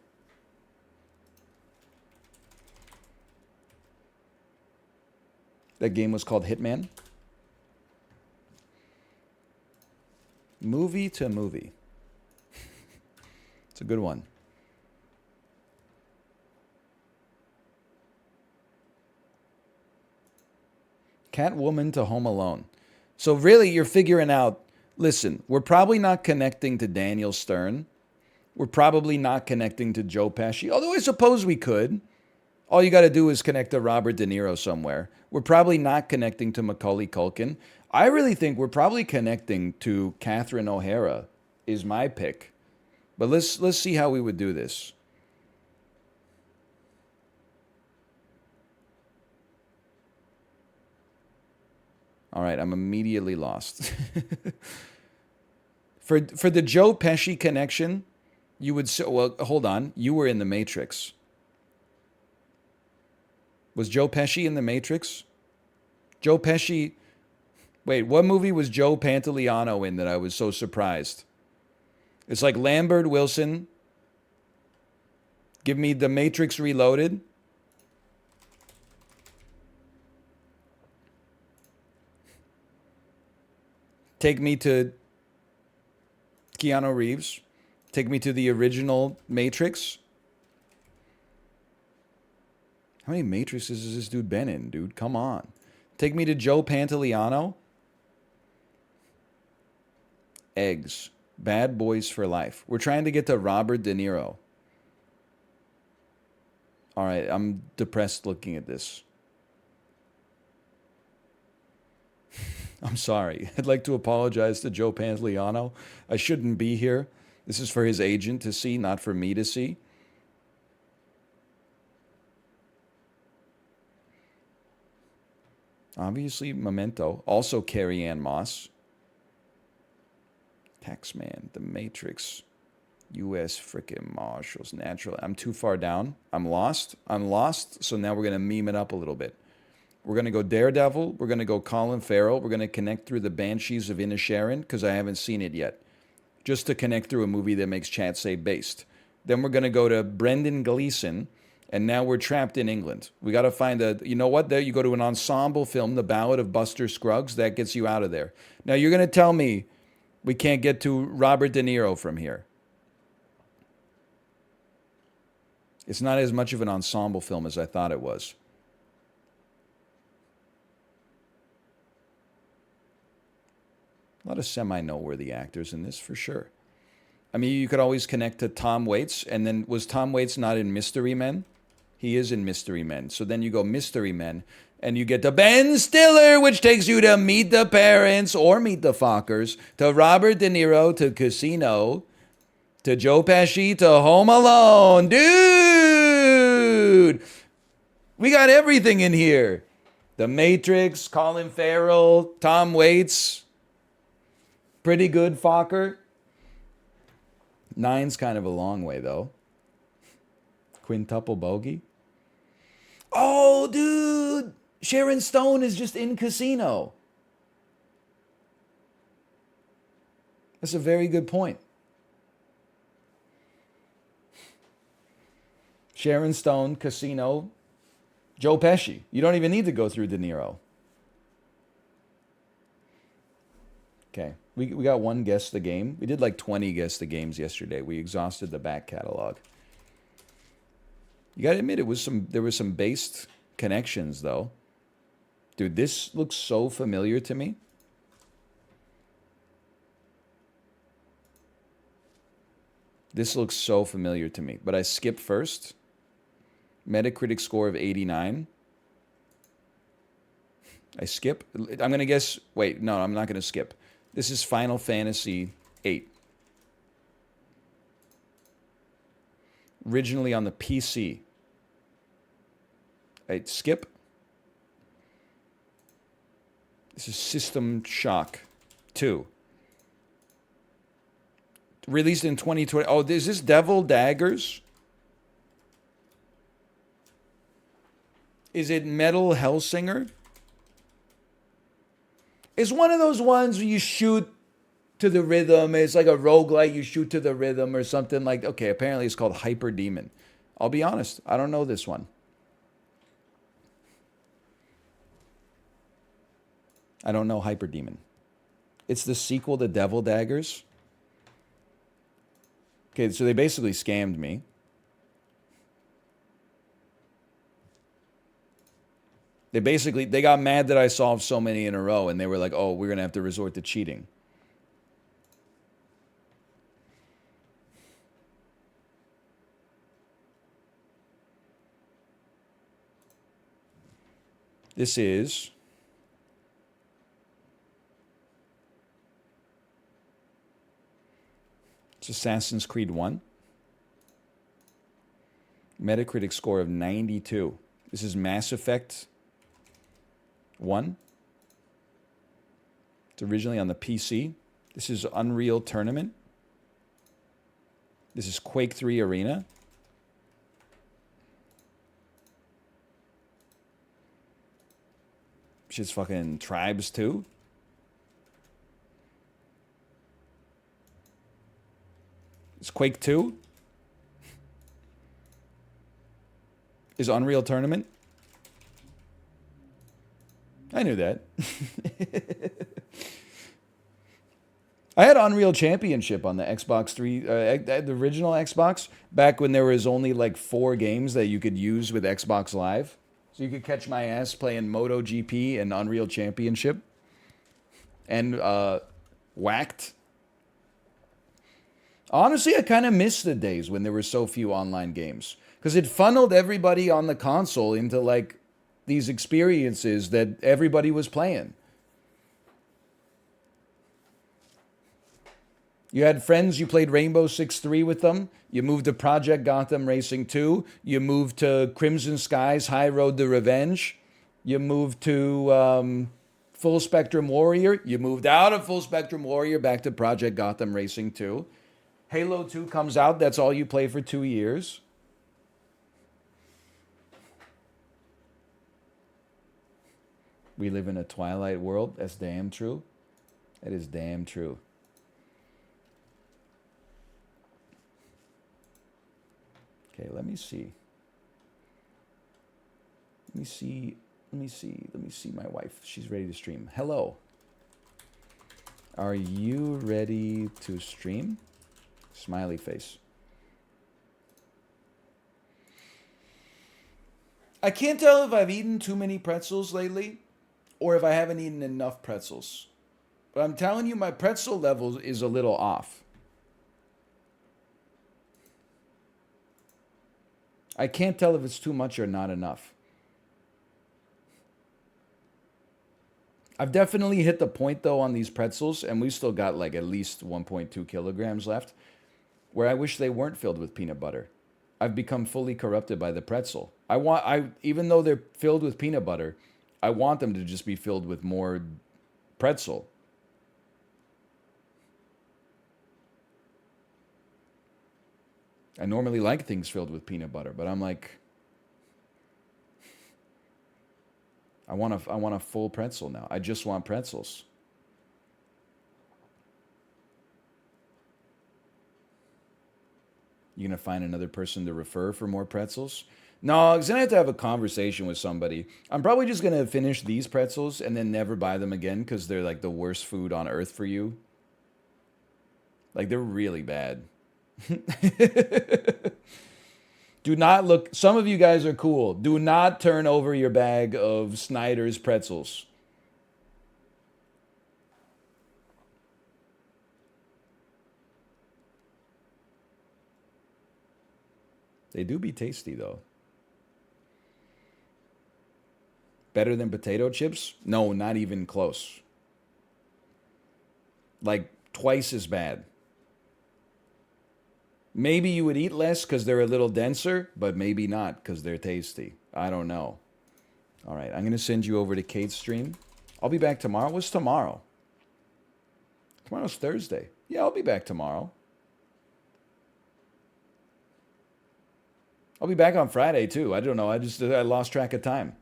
Speaker 1: That game was called Hitman. Movie to movie. It's a good one. Catwoman to Home Alone. So really, you're figuring out, listen, we're probably not connecting to Daniel Stern. We're probably not connecting to Joe Pesci, although I suppose we could. All you got to do is connect to Robert De Niro somewhere. We're probably not connecting to Macaulay Culkin. I really think we're probably connecting to Catherine O'Hara is my pick. But let's see how we would do this. All right, I'm immediately lost. For the Joe Pesci connection, you would say, well, hold on, you were in The Matrix. Was Joe Pesci in The Matrix? Joe Pesci... Wait, what movie was Joe Pantoliano in that I was so surprised? It's like Lambert Wilson. Give me The Matrix Reloaded. Take me to Keanu Reeves. Take me to the original Matrix. How many Matrixes has this dude been in, dude? Come on. Take me to Joe Pantoliano. Eggs. Bad Boys for Life. We're trying to get to Robert De Niro. All right, I'm depressed looking at this. I'm sorry. I'd like to apologize to Joe Pantoliano. I shouldn't be here. This is for his agent to see, not for me to see. Obviously, Memento. Also, Carrie Ann Moss. Taxman, The Matrix, U.S. frickin' Marshals, Natural. I'm too far down. I'm lost. So now we're going to meme it up a little bit. We're going to go Daredevil. We're going to go Colin Farrell. We're going to connect through the Banshees of Inisherin because I haven't seen it yet. Just to connect through a movie that makes chat say based. Then we're going to go to Brendan Gleeson. And now we're trapped in England. We got to find a, you know what? There you go to an ensemble film, The Ballad of Buster Scruggs. That gets you out of there. Now you're going to tell me we can't get to Robert De Niro from here. It's not as much of an ensemble film as I thought it was. A lot of semi-noteworthy actors in this, for sure. I mean, you could always connect to Tom Waits, and then was Tom Waits not in Mystery Men? He is in Mystery Men. So then you go Mystery Men, and you get to Ben Stiller, which takes you to Meet the Parents or Meet the Fockers, to Robert De Niro, to Casino, to Joe Pesci, to Home Alone. Dude! We got everything in here. The Matrix, Colin Farrell, Tom Waits. Pretty good Fokker. 9's kind of a long way, though. Quintuple bogey. Oh, dude! Sharon Stone is just in Casino. That's a very good point. Sharon Stone, Casino, Joe Pesci. You don't even need to go through De Niro. Okay. We got one Guess the Game. We did like 20 Guess the Games yesterday. We exhausted the back catalog. You got to admit, there were some based connections, though. Dude, this looks so familiar to me. This looks so familiar to me. But I skip first. Metacritic score of 89. I skip. I'm going to guess. Wait, no, I'm not going to skip. This is Final Fantasy VIII. Originally on the PC. I skip. This is System Shock 2. Released in 2020. Oh, is this Devil Daggers? Is it Metal Hellsinger? It's one of those ones where you shoot to the rhythm. It's like a roguelike. You shoot to the rhythm or something like... Okay, apparently it's called Hyper Demon. I'll be honest. I don't know this one. I don't know Hyper Demon. It's the sequel to Devil Daggers. Okay, so they basically scammed me. They got mad that I solved so many in a row, and they were like, oh, we're going to have to resort to cheating. This is... It's Assassin's Creed 1. Metacritic score of 92. This is Mass Effect 1. It's originally on the PC. This is Unreal Tournament. This is Quake 3 Arena. Shit's fucking Tribes 2. It's Quake 2. Is Unreal Tournament. I knew that. I had Unreal Championship on the Xbox 3, the original Xbox, back when there was only like 4 games that you could use with Xbox Live. So you could catch my ass playing MotoGP and Unreal Championship. And Whacked. Honestly, I kind of miss the days when there were so few online games. Because it funneled everybody on the console into like these experiences that everybody was playing. You had friends, you played Rainbow Six 3 with them. You moved to Project Gotham Racing 2. You moved to Crimson Skies High Road to Revenge. You moved to Full Spectrum Warrior. You moved out of Full Spectrum Warrior back to Project Gotham Racing 2. Halo 2 comes out. That's all you play for 2 years. We live in a Twilight world. That's damn true. That is damn true. Okay, let me see. Let me see my wife. She's ready to stream. Hello. Are you ready to stream? Smiley face. I can't tell if I've eaten too many pretzels lately or if I haven't eaten enough pretzels. But I'm telling you, my pretzel level is a little off. I can't tell if it's too much or not enough. I've definitely hit the point, though, on these pretzels, and we've still got like at least 1.2 kilograms left, where I wish they weren't filled with peanut butter. I've become fully corrupted by the pretzel. Even though they're filled with peanut butter, I want them to just be filled with more pretzel. I normally like things filled with peanut butter, but I'm like, I want a full pretzel now. I just want pretzels. You gonna find another person to refer for more pretzels? No, because then I have to have a conversation with somebody. I'm probably just gonna finish these pretzels and then never buy them again because they're like the worst food on earth for you. Like, they're really bad. Do not look. Some of you guys are cool. Do not turn over your bag of Snyder's pretzels. They do be tasty, though. Better than potato chips? No, not even close. Like, twice as bad. Maybe you would eat less because they're a little denser, but maybe not because they're tasty. I don't know. All right, I'm going to send you over to Kate's stream. I'll be back tomorrow. What's tomorrow? Tomorrow's Thursday. Yeah, I'll be back tomorrow. I'll be back on Friday, too. I don't know. I lost track of time.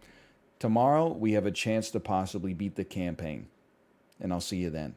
Speaker 1: Tomorrow, we have a chance to possibly beat the campaign. And I'll see you then.